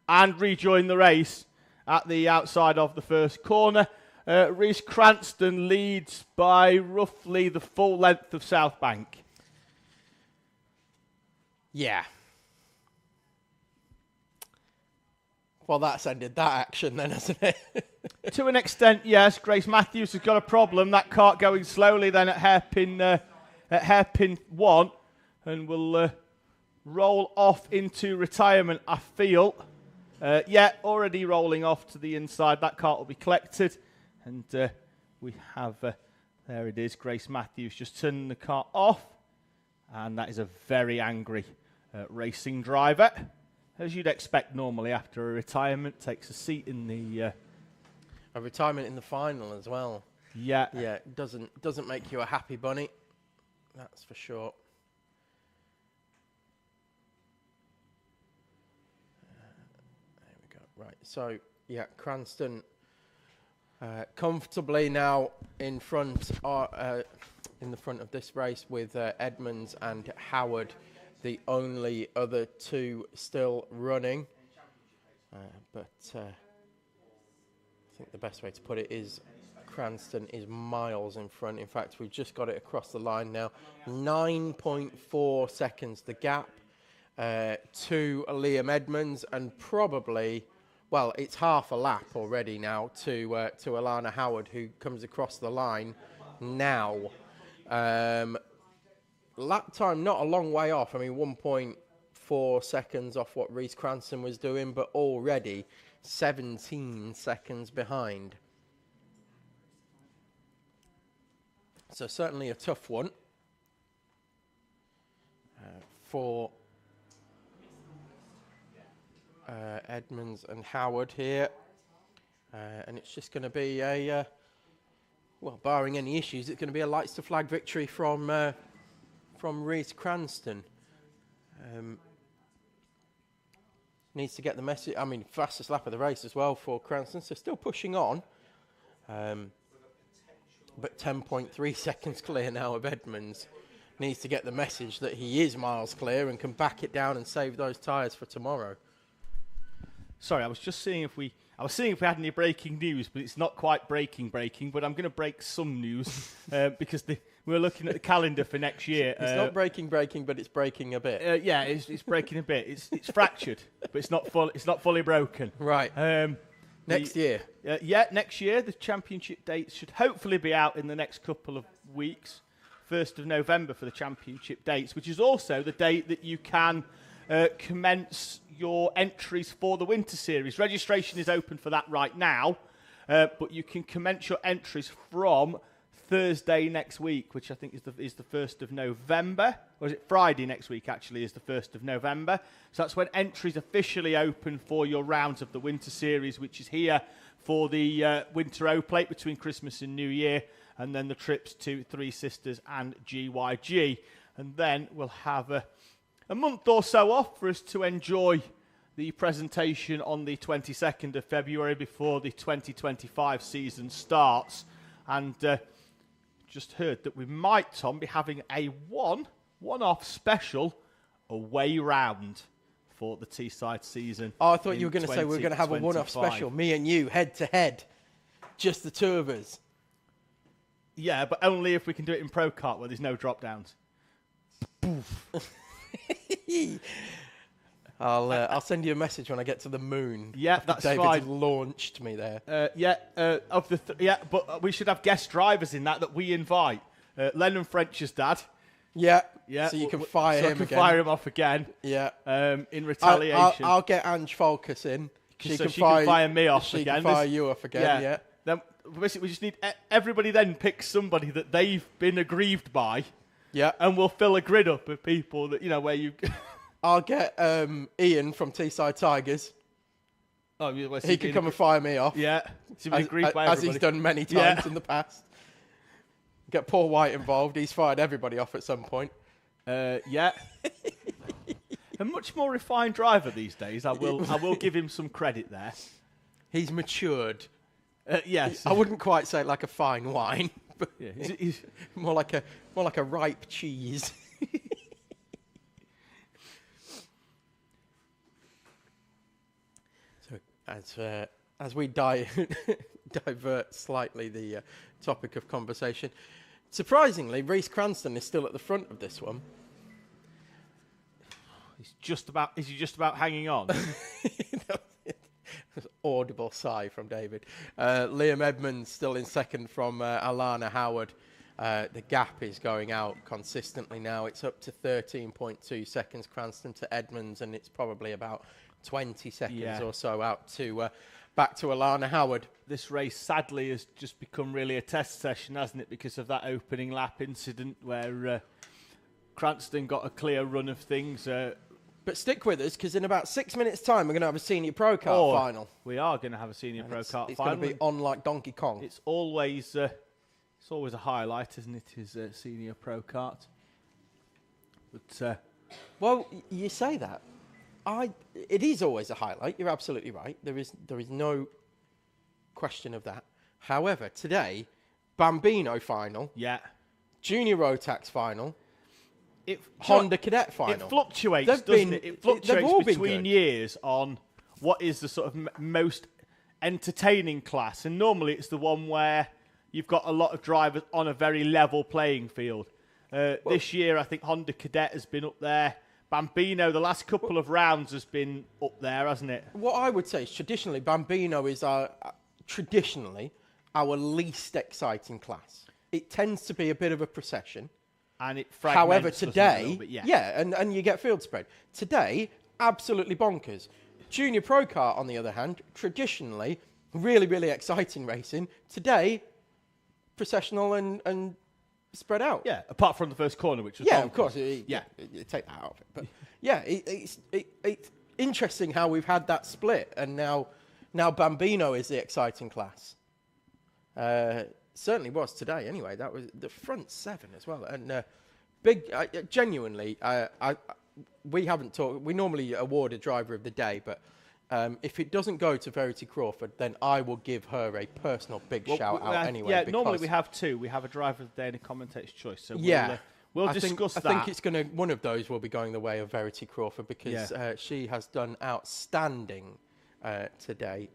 and rejoin the race at the outside of the first corner. Reese Cranston leads by roughly the full length of South Bank. Yeah. Well, that's ended that action then, hasn't it? To an extent, yes. Grace Matthews has got a problem. That kart going slowly then at hairpin 1, and will roll off into retirement, I feel. Already rolling off to the inside. That kart will be collected, and we have, there it is, Grace Matthews just turning the kart off, and that is a very angry racing driver, as you'd expect normally after a retirement. Takes a seat in the... A retirement in the final as well. Yeah. Yeah, doesn't make you a happy bunny. That's for sure. There we go. Right. So, yeah, Cranston comfortably now in front in the front of this race with Edmonds and Howard, the only other 2 still running. But I think the best way to put it is Cranston is miles in front. In fact, we've just got it across the line now. 9.4 seconds the gap to Liam Edmonds, and probably, well, it's half a lap already now to Alana Howard, who comes across the line now. Lap time not a long way off. I mean, 1.4 seconds off what Reese Cranston was doing, but already 17 seconds behind. So certainly a tough one for Edmonds and Howard here. And it's just going to be a, well, barring any issues, it's going to be a lights to flag victory from Reese Cranston. Needs to get the message. I mean, fastest lap of the race as well for Cranston, so still pushing on. But 10.3 seconds clear now of Edmonds. Needs to get the message that he is miles clear and can back it down and save those tyres for tomorrow. Sorry, I was just seeing if we had any breaking news, but it's not quite breaking. But I'm going to break some news because we're looking at the calendar for next year. It's not breaking, but it's breaking a bit. Yeah, it's breaking a bit. It's fractured, but it's not fully broken. Right. Next year. Next year. The championship dates should hopefully be out in the next couple of weeks. 1st of November for the championship dates, which is also the date that you can commence your entries for the Winter Series. Registration is open for that right now, but you can commence your entries from Thursday next week, which I think is the 1st of November. Or is it Friday next week, actually, is the 1st of November. So that's when entries officially open for your rounds of the Winter Series, which is here for the Winter O-Plate between Christmas and New Year, and then the trips to Three Sisters and GYG. And then we'll have a month or so off for us to enjoy the presentation on the 22nd of February before the 2025 season starts. And just heard that we might, Tom, be having a one-off special away round for the Teesside season. Oh, I thought you were going to say we were going to have a one-off special, me and you, head-to-head, just the two of us. Yeah, but only if we can do it in Pro Kart where there's no drop-downs. I'll send you a message when I get to the moon. Yeah, that's David's fine. launched me there. But we should have guest drivers in that we invite. Lennon French's dad. Yeah. So you can fire him again. Fire him off again. Yeah. In retaliation. I'll get Ange Falkus in. She can fire me off again. She again. can fire you off again. Yeah. Then basically we just need everybody then pick somebody that they've been aggrieved by. Yeah. And we'll fill a grid up of people that where you. I'll get Ian from Teesside Tigers. Oh, he can come and fire me off. Yeah. As he's done many times in the past. Get Paul White involved. He's fired everybody off at some point. Yeah. A much more refined driver these days. I will give him some credit there. He's matured. Yes. I wouldn't quite say it like a fine wine, but he's more like a ripe cheese. So as we divert slightly the topic of conversation, surprisingly, Reese Cranston is still at the front of this one. Is he just about hanging on? Audible sigh from David. Liam Edmonds still in second from Alana Howard. The gap is going out consistently now. It's up to 13.2 seconds, Cranston to Edmonds, and it's probably about 20 seconds or so out to back to Alana Howard. This race, sadly, has just become really a test session, hasn't it? Because of that opening lap incident where Cranston got a clear run of things. But stick with us, because in about 6 minutes' time, we're going to have a Senior Pro Kart final. We are going to have a Senior Pro Kart final. It's going to be on like Donkey Kong. It's always a highlight, isn't it? Is Senior Pro Kart. But well, you say that. It is always a highlight. You're absolutely right. There is no question of that. However, today, Bambino final. Yeah. Junior Rotax final. Honda Cadet final. It fluctuates, doesn't it? It fluctuates between years on what is the sort of most entertaining class. And normally it's the one where you've got a lot of drivers on a very level playing field. This year, I think Honda Cadet has been up there. Bambino, the last couple of rounds, has been up there, hasn't it? What I would say is traditionally, Bambino is our least exciting class. It tends to be a bit of a procession. And it fragments. However, today, bit, and you get field spread. Today, absolutely bonkers. Junior Pro Kart, on the other hand, traditionally, really, really exciting racing. Today, processional and spread out. Yeah, apart from the first corner, which was bonkers. Of course. You take that out of it. But it's interesting how we've had that split, and now Now, Bambino is the exciting class. Certainly was today, anyway. That was the front 7 as well. And big, genuinely, we haven't talked. We normally award a driver of the day, but if it doesn't go to Verity Crawford, then I will give her a personal big shout out anyway. Yeah, normally we have 2. We have a driver of the day and a commentator's choice. So we'll discuss that. I think it's going to. One of those will be going the way of Verity Crawford because she has done outstanding today.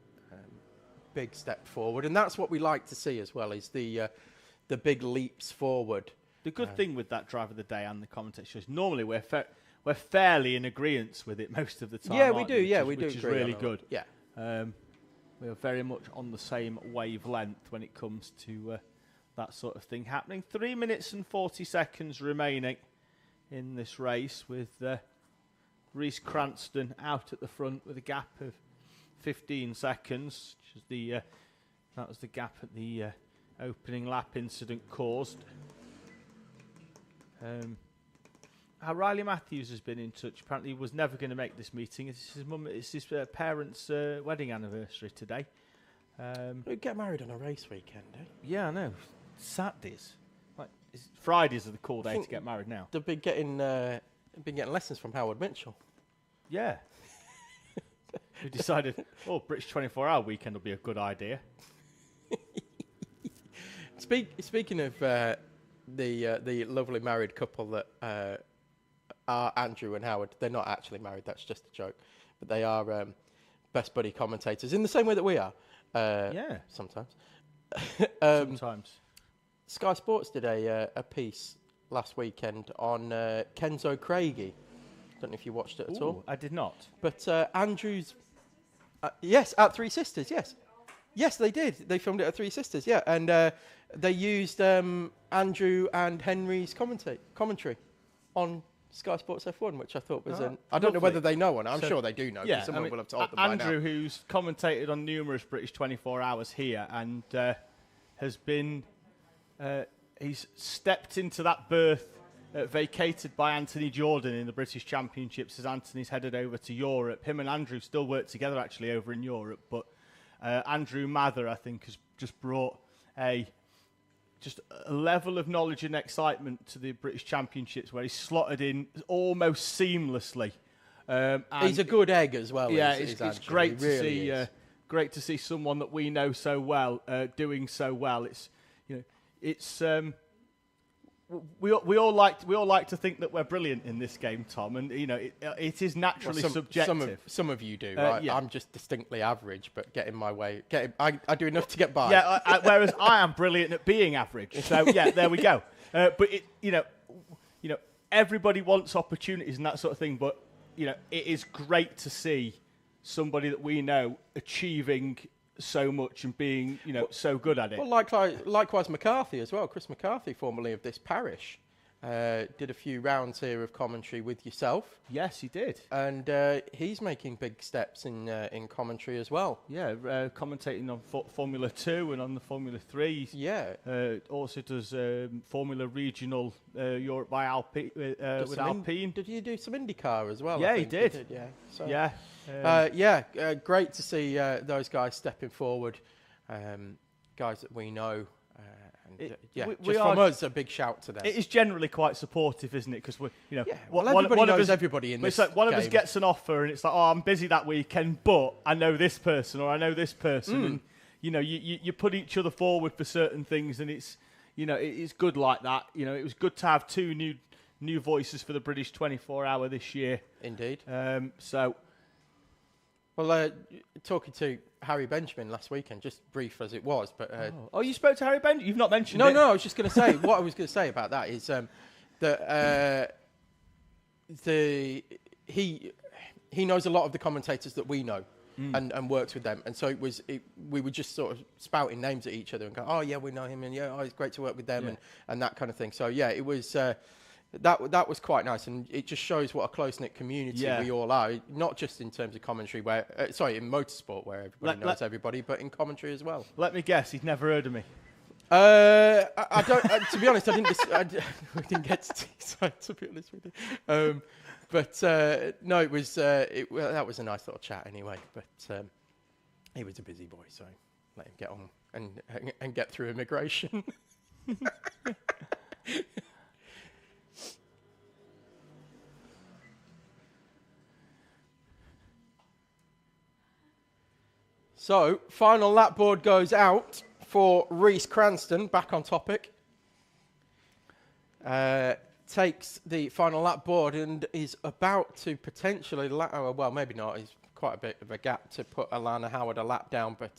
Big step forward, and that's what we like to see as well. Is the big leaps forward. The good thing with that driver of the day and the commentator's choice, normally we're fairly in agreement with it most of the time. Yeah, we do. Yeah, we do. Which is really good. Yeah, we are very much on the same wavelength when it comes to that sort of thing happening. 3 minutes and 40 seconds remaining in this race, with Reece Cranston out at the front with a gap of 15 seconds. Which is that was the gap at the opening lap incident caused. Riley Matthews has been in touch. Apparently, he was never going to make this meeting. It's his parents' wedding anniversary today. we get married on a race weekend, eh? Yeah, I know. Saturdays, Fridays are the cool day to get married now. They've been getting lessons from Howard Mitchell. Yeah. We decided, British 24-hour weekend will be a good idea. Speaking of the lovely married couple that are Andrew and Howard, they're not actually married, that's just a joke, but they are best buddy commentators in the same way that we are. Yeah. Sometimes. Sometimes. Sky Sports did a piece last weekend on Kenzo Craigie. Don't know if you watched it at all. I did not. But Andrew's... yes, at Three Sisters, yes. Yes, they did. They filmed it at Three Sisters, yeah. And they used Andrew and Henry's commentary on Sky Sports F1, which I thought was I don't know whether they know or not. I'm sure they do know, because someone will have told them by now. Andrew, who's commentated on numerous British 24 hours here and has been... he's stepped into that berth vacated by Anthony Jordan in the British Championships as Anthony's headed over to Europe. Him and Andrew still work together actually over in Europe, but Andrew Mather, I think, has just brought a level of knowledge and excitement to the British Championships where he's slotted in almost seamlessly. He's a good egg as well. Yeah, it's great to see. Great to see someone that we know so well doing so well. We all like to think that we're brilliant in this game, Tom, and it is naturally subjective. Some of you do, right? Yeah. I'm just distinctly average, but get in my way. I do enough to get by. Yeah, whereas I am brilliant at being average. So yeah, there we go. But everybody wants opportunities and that sort of thing. But it is great to see somebody that we know achieving so much and being, so good at it. Well, likewise McCarthy as well. Chris McCarthy, formerly of this parish, did a few rounds here of commentary with yourself. Yes, he did. And he's making big steps in commentary as well. Yeah, commentating on Formula 2 and on the Formula 3. Yeah. Also does Formula Regional Europe by Alpine, with Alpine. Did you do some IndyCar as well? Yeah, he did. Yeah. So, yeah. Great to see those guys stepping forward, guys that we know. From us, a big shout to them. It is generally quite supportive, isn't it? Because everybody knows everybody in this. It's like one of us gets an offer, and it's like, I'm busy that weekend, but I know this person or I know this person, and you put each other forward for certain things, and it's it's good like that. It was good to have two new voices for the British 24-hour this year. Indeed. Well, talking to Harry Benjamin last weekend, just brief as it was, but... you spoke to Harry Benjamin? You've not mentioned it. No, I was just going to say, what I was going to say about that is that he knows a lot of the commentators that we know and works with them. And so we were just sort of spouting names at each other and go, oh, yeah, we know him, and it's great to work with them and that kind of thing. So, yeah, it was... That was quite nice, and it just shows what a close-knit community we all are, not just in terms of commentary, in motorsport, where everybody knows everybody, but in commentary as well. Let me guess, he's never heard of me. I don't, to be honest, we didn't get to Teesside, to be honest with you. But no, it was, that was a nice little chat anyway, but He was a busy boy, so let him get on and get through immigration. So, final lap board goes out for Reece Cranston, back on topic. Takes the final lap board and is about to potentially, well, maybe not, he's quite a bit of a gap to put Alana Howard a lap down, but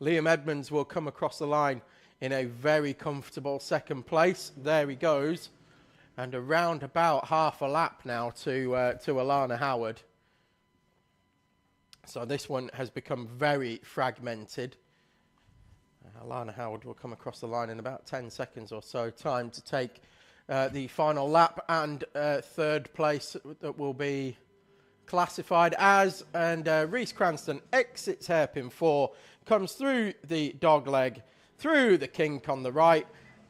Liam Edmonds will come across the line in a very comfortable second place. There he goes. And around about half a lap now to Alana Howard. So this one has become very fragmented. Alana Howard will come across the line in about 10 seconds or so. Time to take the final lap, and third place that will be classified as. And Reece Cranston exits hairpin 4, comes through the dog leg, through the kink on the right,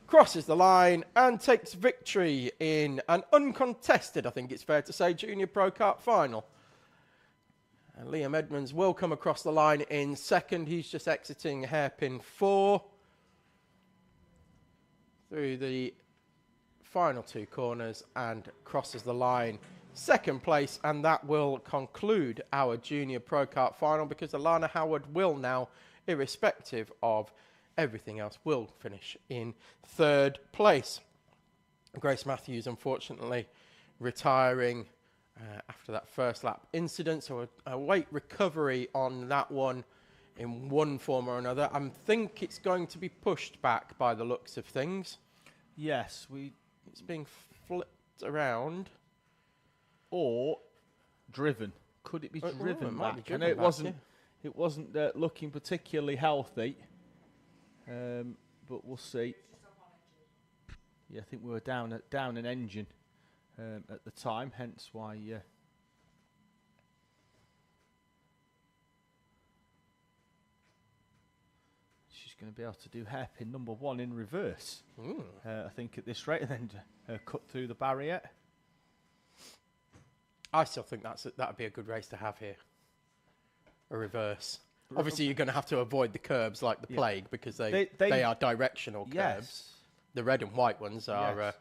crosses the line and takes victory in an uncontested, I think it's fair to say, Junior Pro Kart final. And Liam Edmonds will come across the line in second. He's just exiting hairpin 4 through the final 2 corners and crosses the line second place. And that will conclude our Junior Pro Kart final, because Alana Howard will now, irrespective of everything else, will finish in third place. Grace Matthews, unfortunately, retiring after that first lap incident, so await recovery on that one in one form or another. I think it's going to be pushed back by the looks of things. Yes, it's being flipped around. Or driven. Could it be driven it might be back? driven I know back, it wasn't looking particularly healthy, but we'll see. Yeah, I think we were down an engine at the time, hence why she's going to be able to do hairpin number 1 in reverse. I think at this rate, and then cut through the barrier. I still think that would be a good race to have here. A reverse. Obviously, you're going to have to avoid the curbs like the plague, because they are directional curbs. Yes. The red and white ones are. Yes.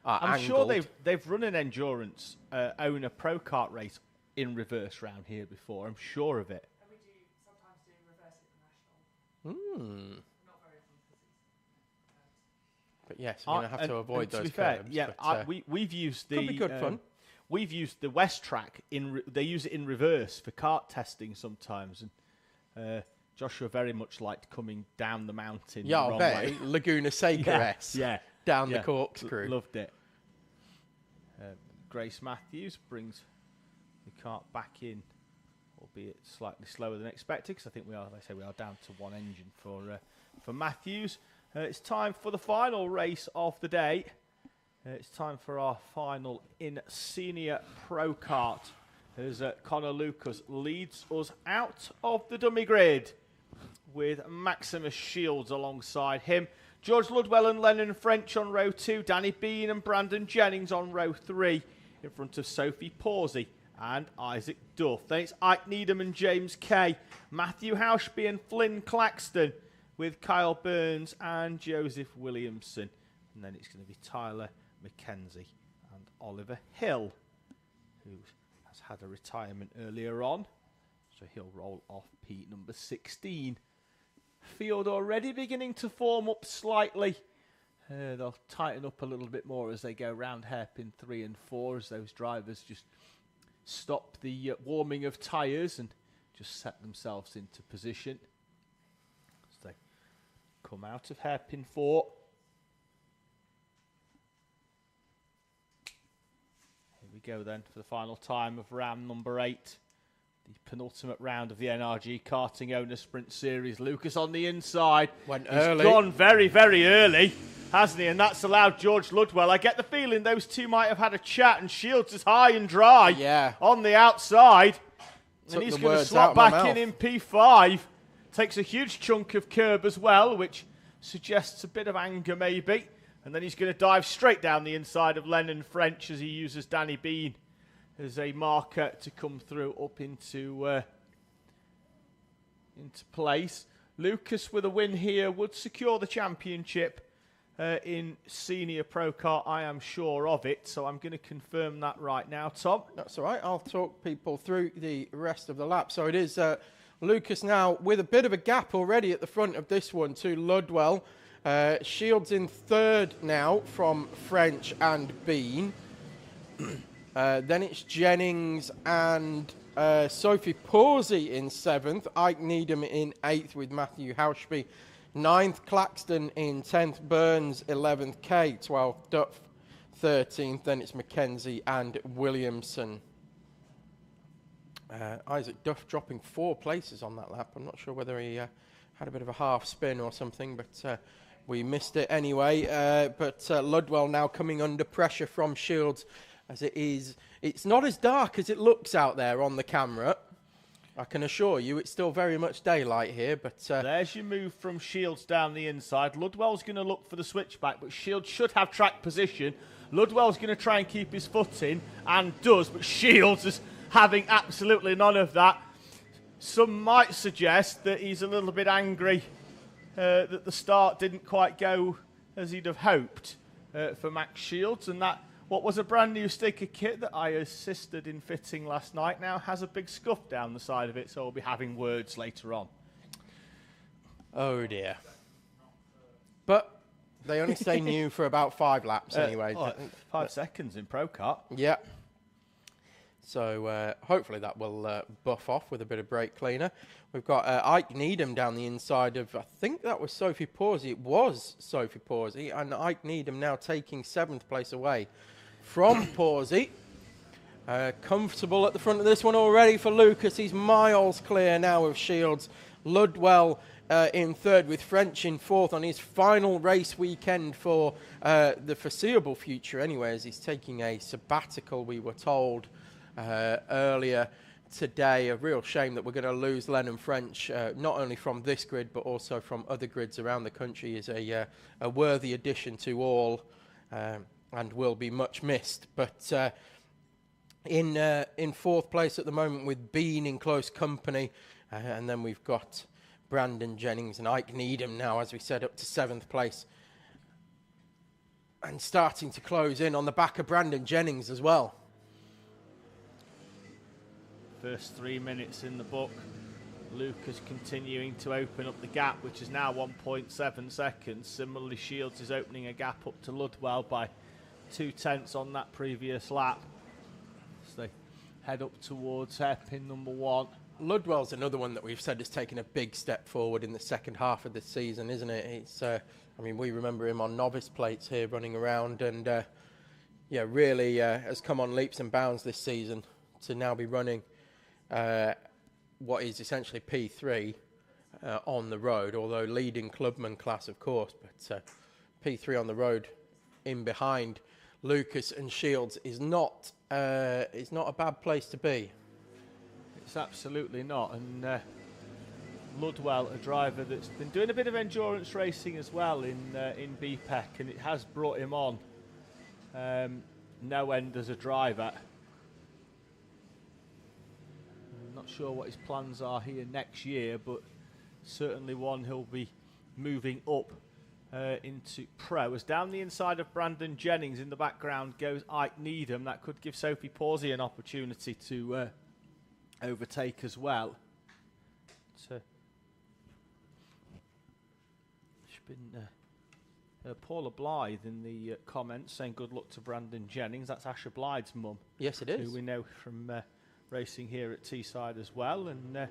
I'm angled. Sure they've run an endurance owner pro kart race in reverse round here before. I'm sure of it. And we do sometimes do reverse international. Not very often because But yes, you're going to have to avoid those to be fair, curbs. yeah, but, we've used the. Could be good fun. We've used the West Track they use it in reverse for kart testing sometimes, and Joshua very much liked coming down the mountain. Yeah, the wrong I bet. way. Laguna Seca-esque. Yeah. Down the corkscrew. Loved it. Grace Matthews brings the kart back in, albeit slightly slower than expected, because I think we are down to 1 engine for Matthews. It's time for the final race of the day. It's time for our final in Senior Pro Kart, as Connor Lucas leads us out of the dummy grid with Maximus Shields alongside him. George Ludwell and Lennon French on row 2, Danny Bean and Brandon Jennings on row 3, in front of Sophie Pawsey and Isaac Duff. Then it's Ike Needham and James Kay, Matthew Hauschby and Flynn Claxton, with Kyle Burns and Joseph Williamson. And then it's going to be Tyler McKenzie and Oliver Hill, who has had a retirement earlier on, so he'll roll off P number 16. Field already beginning to form up slightly. They'll tighten up a little bit more as they go round hairpin 3 and 4, as those drivers just stop the warming of tyres and just set themselves into position as they come out of hairpin 4. Here we go then for the final time of round number 8. The penultimate round of the NRG Karting Owner Sprint Series. Lucas on the inside. Went He's early. gone very, very early, hasn't he? And that's allowed George Ludwell. I get the feeling those two might have had a chat, and Shields is high and dry on the outside. And he's going to slot back in P5. Takes a huge chunk of curb as well, which suggests a bit of anger maybe. And then he's going to dive straight down the inside of Lennon French as he uses Danny Bean as a marker to come through up into into place. Lucas with a win here would secure the championship in Senior Pro Kart. I am sure of it, so I'm going to confirm that right now. Tom? That's all right. I'll talk people through the rest of the lap. So it is Lucas now with a bit of a gap already at the front of this one to Ludwell. Shields in third now from French and Bean. Then it's Jennings and Sophie Pawsey in seventh. Ike Needham in eighth with Matthew Hauschby. Ninth, Claxton in 10th. Burns 11th. Kay 12th. Duff 13th. Then it's Mackenzie and Williamson. Isaac Duff dropping 4 places on that lap. I'm not sure whether he had a bit of a half spin or something, but we missed it anyway. But Ludwell now coming under pressure from Shields, as it's not as dark as it looks out there on the camera. I can assure you it's still very much daylight here, but... There's your move from Shields down the inside. Ludwell's going to look for the switchback, but Shields should have track position. Ludwell's going to try and keep his foot in, and does, but Shields is having absolutely none of that. Some might suggest that he's a little bit angry that the start didn't quite go as he'd have hoped for Max Shields, and that what was a brand new sticker kit that I assisted in fitting last night now has a big scuff down the side of it, so we'll be having words later on. Oh dear. But they only stay new for about 5 laps anyway. 5 seconds in Pro Kart. Yeah. So hopefully that will buff off with a bit of brake cleaner. We've got Ike Needham down the inside of, I think that was Sophie Pawsey. It was Sophie Pawsey, and Ike Needham now taking 7th place away from Pawsey. Comfortable at the front of this one already for Lucas. He's miles clear now of Shields. Ludwell in third with French in fourth on his final race weekend for the foreseeable future anyway, as he's taking a sabbatical, we were told earlier today. A real shame that we're going to lose Lennon French, not only from this grid but also from other grids around the country. Is a worthy addition to all and will be much missed. But in fourth place at the moment with Bean in close company, and then we've got Brandon Jennings and Ike Needham now, as we said, up to 7th place. And starting to close in on the back of Brandon Jennings as well. First 3 minutes in the book. Lucas continuing to open up the gap, which is now 1.7 seconds. Similarly, Shields is opening a gap up to Ludwell by 0.2 on that previous lap. So they head up towards hairpin number 1. Ludwell's another one that we've said has taken a big step forward in the second half of the season, isn't it? It's, I mean, we remember him on novice plates here running around, and yeah, really has come on leaps and bounds this season to now be running what is essentially P3 on the road, although leading clubman class, of course, but P3 on the road in behind Lucas and Shields is not a bad place to be. It's absolutely not, and Ludwell, a driver that's been doing a bit of endurance racing as well in BPEC, and it has brought him on no end as a driver. I'm not sure what his plans are here next year, but certainly one he'll be moving up into pro. As down the inside of Brandon Jennings in the background goes Ike Needham. That could give Sophie Pawsey an opportunity to overtake as well. It's been Paula Blythe in the comments saying good luck to Brandon Jennings. That's Asher Blythe's mum. Yes, it is. Who we know from racing here at Teesside as well, and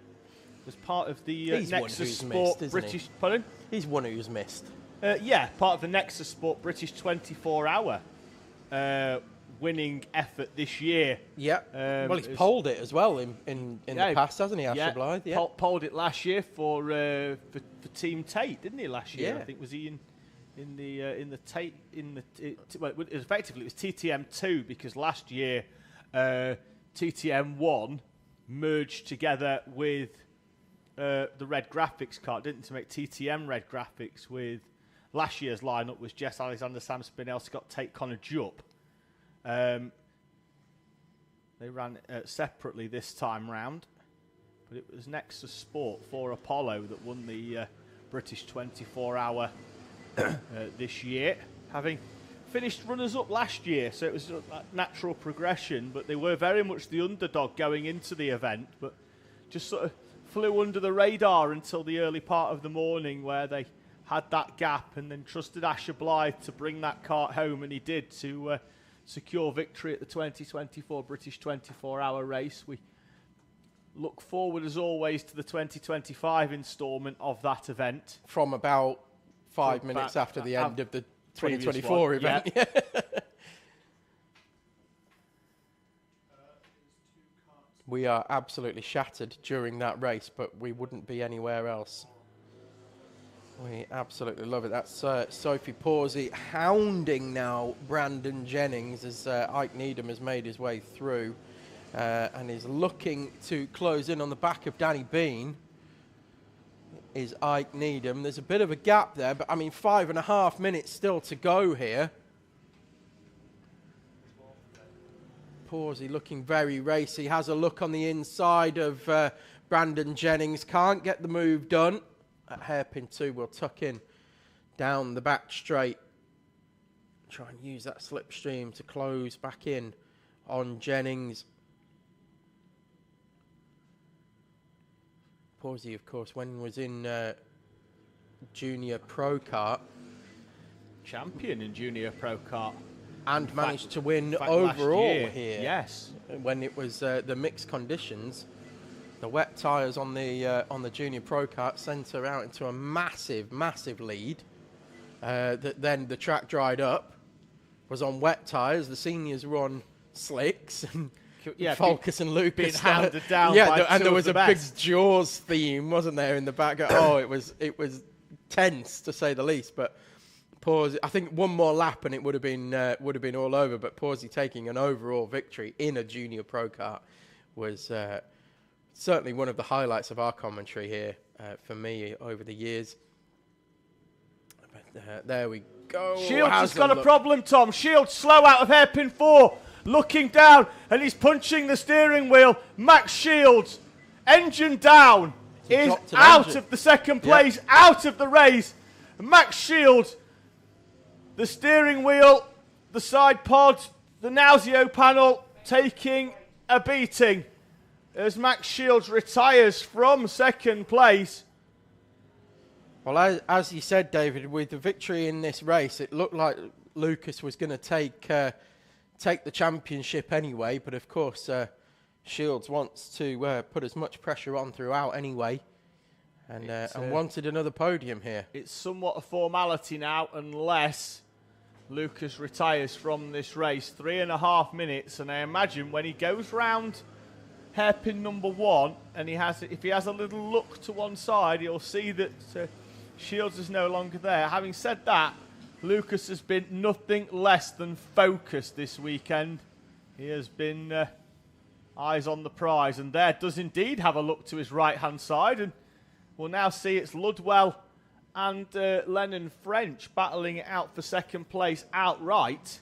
was part of the Nexus Sport British. Pardon? He's one who's missed. Yeah, part of the Nexus Sport British 24-hour winning effort this year. Yeah. Well, he's polled it as well in the past, hasn't he, Asher Blythe? Yeah. Polled it last year for Team Tate, didn't he? Last year, Yeah. I think was he in the Tate well, effectively it was TTM 2 because last year TTM 1 merged together with the red graphics card, didn't, to make TTM red graphics with last year's lineup was Jess Alexander, Sam Spinell, Scott Tate, Connor Jupp. They ran separately this time round. but it was Nexus Sport for Apollo that won the British 24-hour this year, having finished runners-up last year, so it was a natural progression, but they were very much the underdog going into the event, but just sort of flew under the radar until the early part of the morning where they had that gap and then trusted Asher Blythe to bring that kart home, and he did, to secure victory at the 2024 British 24-hour race. We look forward, as always, to the 2025 instalment of that event. From about 5 minutes after the end of the 2024 event. Yeah. We are absolutely shattered during that race, but we wouldn't be anywhere else. We absolutely love it. That's Sophie Pawsey hounding now Brandon Jennings as Ike Needham has made his way through and is looking to close in on the back of Danny Bean. Is Ike Needham. There's a bit of a gap there, but I mean 5.5 minutes still to go here. Pawsey looking very racy. Has a look on the inside of Brandon Jennings. Can't get the move done. At hairpin 2 will tuck in down the back straight. Try and use that slipstream to close back in on Jennings. Pawsey, of course, when was in Junior Pro Kart. Champion in Junior Pro Kart. And managed to win in fact, overall here. Yes. When it was the mixed conditions. The wet tyres on the Junior Pro Kart sent her out into a massive, massive lead. Then the track dried up. Was on wet tyres. The seniors were on slicks. And Falkus and Lucas being hounded down. By and there was a best. big Jaws theme, wasn't there, in the back? Oh, it was tense to say the least. But Pawsey, I think one more lap and it would have been all over. But Pawsey taking an overall victory in a Junior Pro Kart was certainly one of the highlights of our commentary here for me over the years. But, there we go. Shields has got a problem, Tom. Shields slow out of hairpin 4. Looking down, and he's punching the steering wheel. Max Shields, engine down, is out of the second place, out of the race. Max Shields, the steering wheel, the side pod, the Nauseo panel taking a beating as Max Shields retires from second place. Well, as you said, David, with the victory in this race, it looked like Lucas was going to take the championship anyway. But of course, Shields wants to put as much pressure on throughout anyway, and wanted another podium here. It's somewhat a formality now, unless Lucas retires from this race. 3.5 minutes, and I imagine when he goes round hairpin number 1, and if he has a little look to one side, he'll see that Shields is no longer there. Having said that, Lucas has been nothing less than focused this weekend. He has been eyes on the prize, and there does indeed have a look to his right-hand side, and we'll now see it's Ludwell and Lennon French battling it out for second place outright.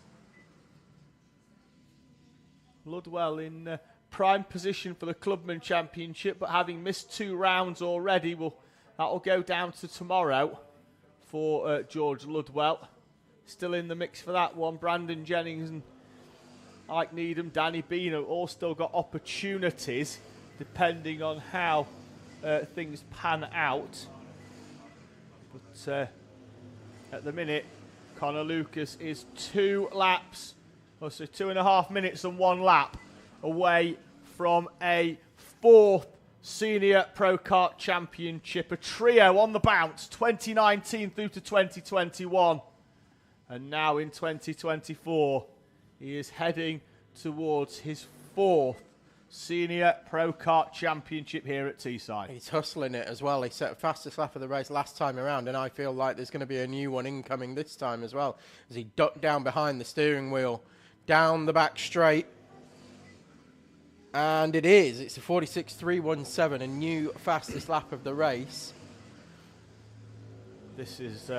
Ludwell in prime position for the Clubman Championship, but having missed 2 rounds already, that'll go down to tomorrow for George Ludwell. Still in the mix for that one. Brandon Jennings and Ike Needham, Danny Bino all still got opportunities depending on how things pan out. But at the minute, Connor Lucas is 2 laps, or so 2.5 minutes and 1 lap away from a 4th Senior Pro Kart Championship, a trio on the bounce, 2019 through to 2021. And now in 2024, he is heading towards his 4th Senior Pro Kart Championship here at Teesside. He's hustling it as well. He set fastest lap of the race last time around, and I feel like there's going to be a new one incoming this time as well, as he ducked down behind the steering wheel, down the back straight. And it is. It's a 46.317, a new fastest lap of the race. This is...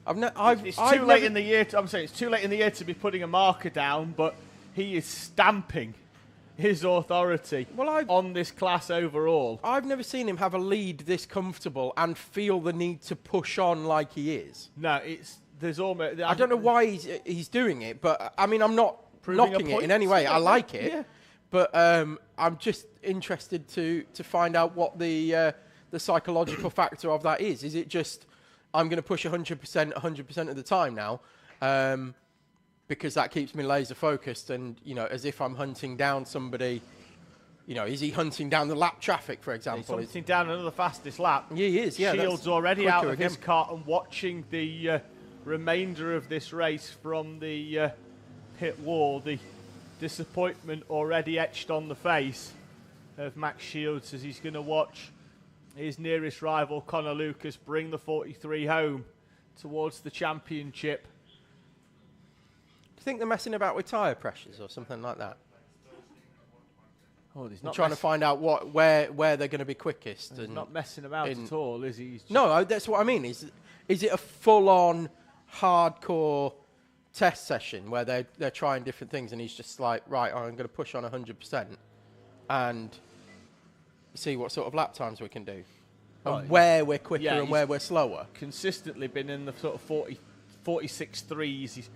it's too late in the year. I'm saying it's too late in the year to be putting a marker down, but he is stamping. his authority on this class overall. I've never seen him have a lead this comfortable and feel the need to push on like he is. No, there's almost. I don't know why he's doing it, but I mean, I'm not knocking it in any way. I like it, yeah. but I'm just interested to find out what the psychological factor of that is. Is it just I'm going to push 100% of the time now? Because that keeps me laser focused and, as if I'm hunting down somebody, is he hunting down the lap traffic, for example? He's hunting down another fastest lap. Yeah, he is, yeah. Shields already out of his car and watching the remainder of this race from the pit wall. The disappointment already etched on the face of Max Shields as he's going to watch his nearest rival, Connor Lucas, bring the 43 home towards the championship. Do you think they're messing about with tyre pressures or something like that? Oh, he's not trying to find out where they're going to be quickest. He's not messing about at all, is he? No, that's what I mean. Is it a full-on, hardcore test session where they're trying different things and he's just like, right, I'm going to push on 100% and see what sort of lap times we can do, and where we're quicker and where we're slower. Consistently been in the sort of 46 threes. His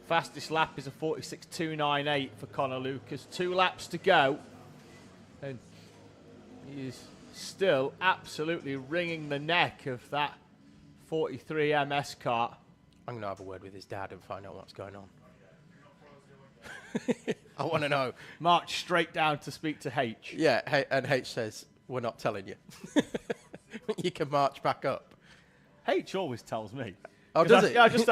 fastest lap is a 46.298 for Connor Lucas. 2 laps to go. And he is still absolutely wringing the neck of that 43 MS kart. I'm going to have a word with his dad and find out what's going on. I want to know. March straight down to speak to H. Yeah, and H says, we're not telling you. You can march back up. H always tells me. Oh, does it? Yeah, I just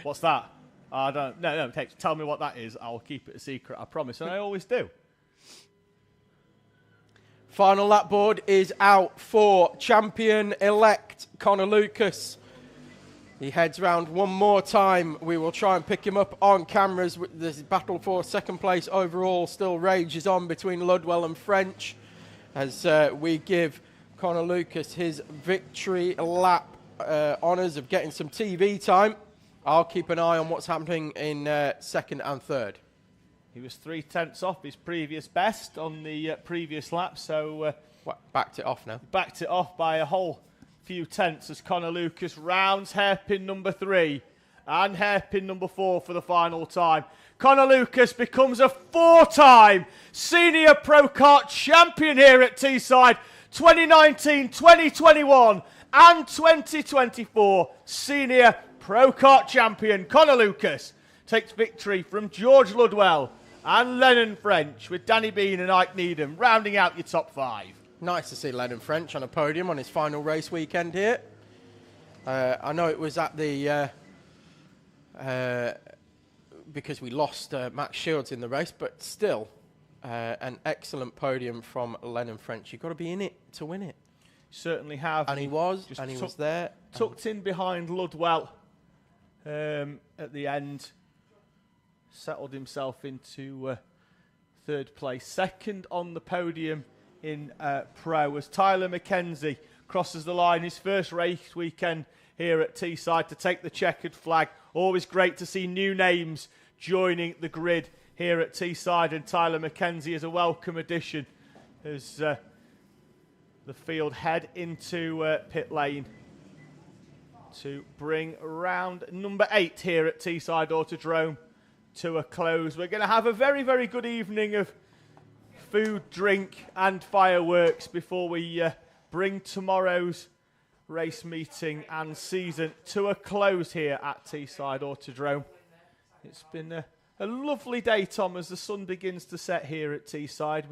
what's that? I don't. No, H, tell me what that is. I'll keep it a secret, I promise. And I always do. Final lap board is out for champion-elect Connor Lucas. He heads round one more time. We will try and pick him up on cameras. The battle for second place overall still rages on between Ludwell and French as we give Connor Lucas his victory lap honours of getting some TV time. I'll keep an eye on what's happening in second and third. He was 0.3 off his previous best on the previous lap, so backed it off now. Backed it off by a whole few tenths as Connor Lucas rounds hairpin number 3 and hairpin number 4 for the final time. Connor Lucas becomes a 4-time Senior Pro Kart champion here at Teesside. 2019, 2021 and 2024 Senior Pro Kart champion Connor Lucas takes victory from George Ludwell and Lennon French, with Danny Bean and Ike Needham rounding out your top 5. Nice to see Lennon French on a podium on his final race weekend here. I know it was at the because we lost Max Shields in the race, but still an excellent podium from Lennon French. You've got to be in it to win it. Certainly have. And he was, and he was there. Tucked in behind Ludwell at the end. Settled himself into third place. Second on the podium in Pro as Tyler McKenzie crosses the line. His first race weekend here at Teesside to take the checkered flag. Always great to see new names joining the grid here at Teesside, and Tyler McKenzie is a welcome addition as the field head into pit lane to bring round number 8 here at Teesside Autodrome to a close. We're going to have a very, very good evening of food, drink and fireworks before we bring tomorrow's race meeting and season to a close here at Teesside Autodrome. It's been a lovely day, Tom, as the sun begins to set here at Teesside.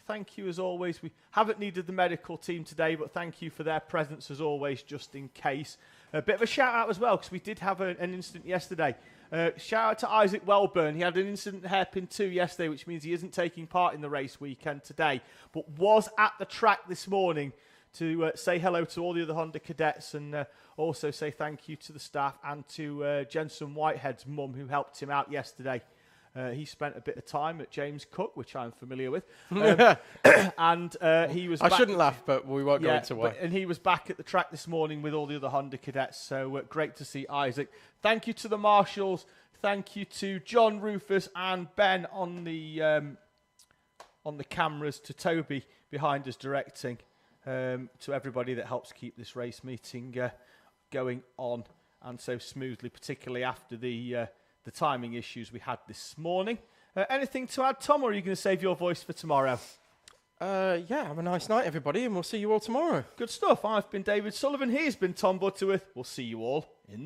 Thank you as always. We haven't needed the medical team today, but thank you for their presence as always, just in case. A bit of a shout out as well, because we did have an incident yesterday. Shout out to Isaac Welburn. He had an incident at hairpin 2 yesterday, which means he isn't taking part in the race weekend today, but was at the track this morning to say hello to all the other Honda cadets and also say thank you to the staff and to Jensen Whitehead's mum who helped him out yesterday. He spent a bit of time at James Cook, which I'm familiar with. And he was I shouldn't laugh, but we won't go into why. And he was back at the track this morning with all the other Honda cadets, so great to see Isaac. Thank you to the marshals. Thank you to John, Rufus and Ben on the on the cameras, to Toby behind us directing, to everybody that helps keep this race meeting going on and so smoothly, particularly after the timing issues we had this morning. Anything to add, Tom, or are you going to save your voice for tomorrow? Yeah, have a nice night, everybody, and we'll see you all tomorrow. Good stuff. I've been David Sullivan. He's been Tom Butterworth. We'll see you all in the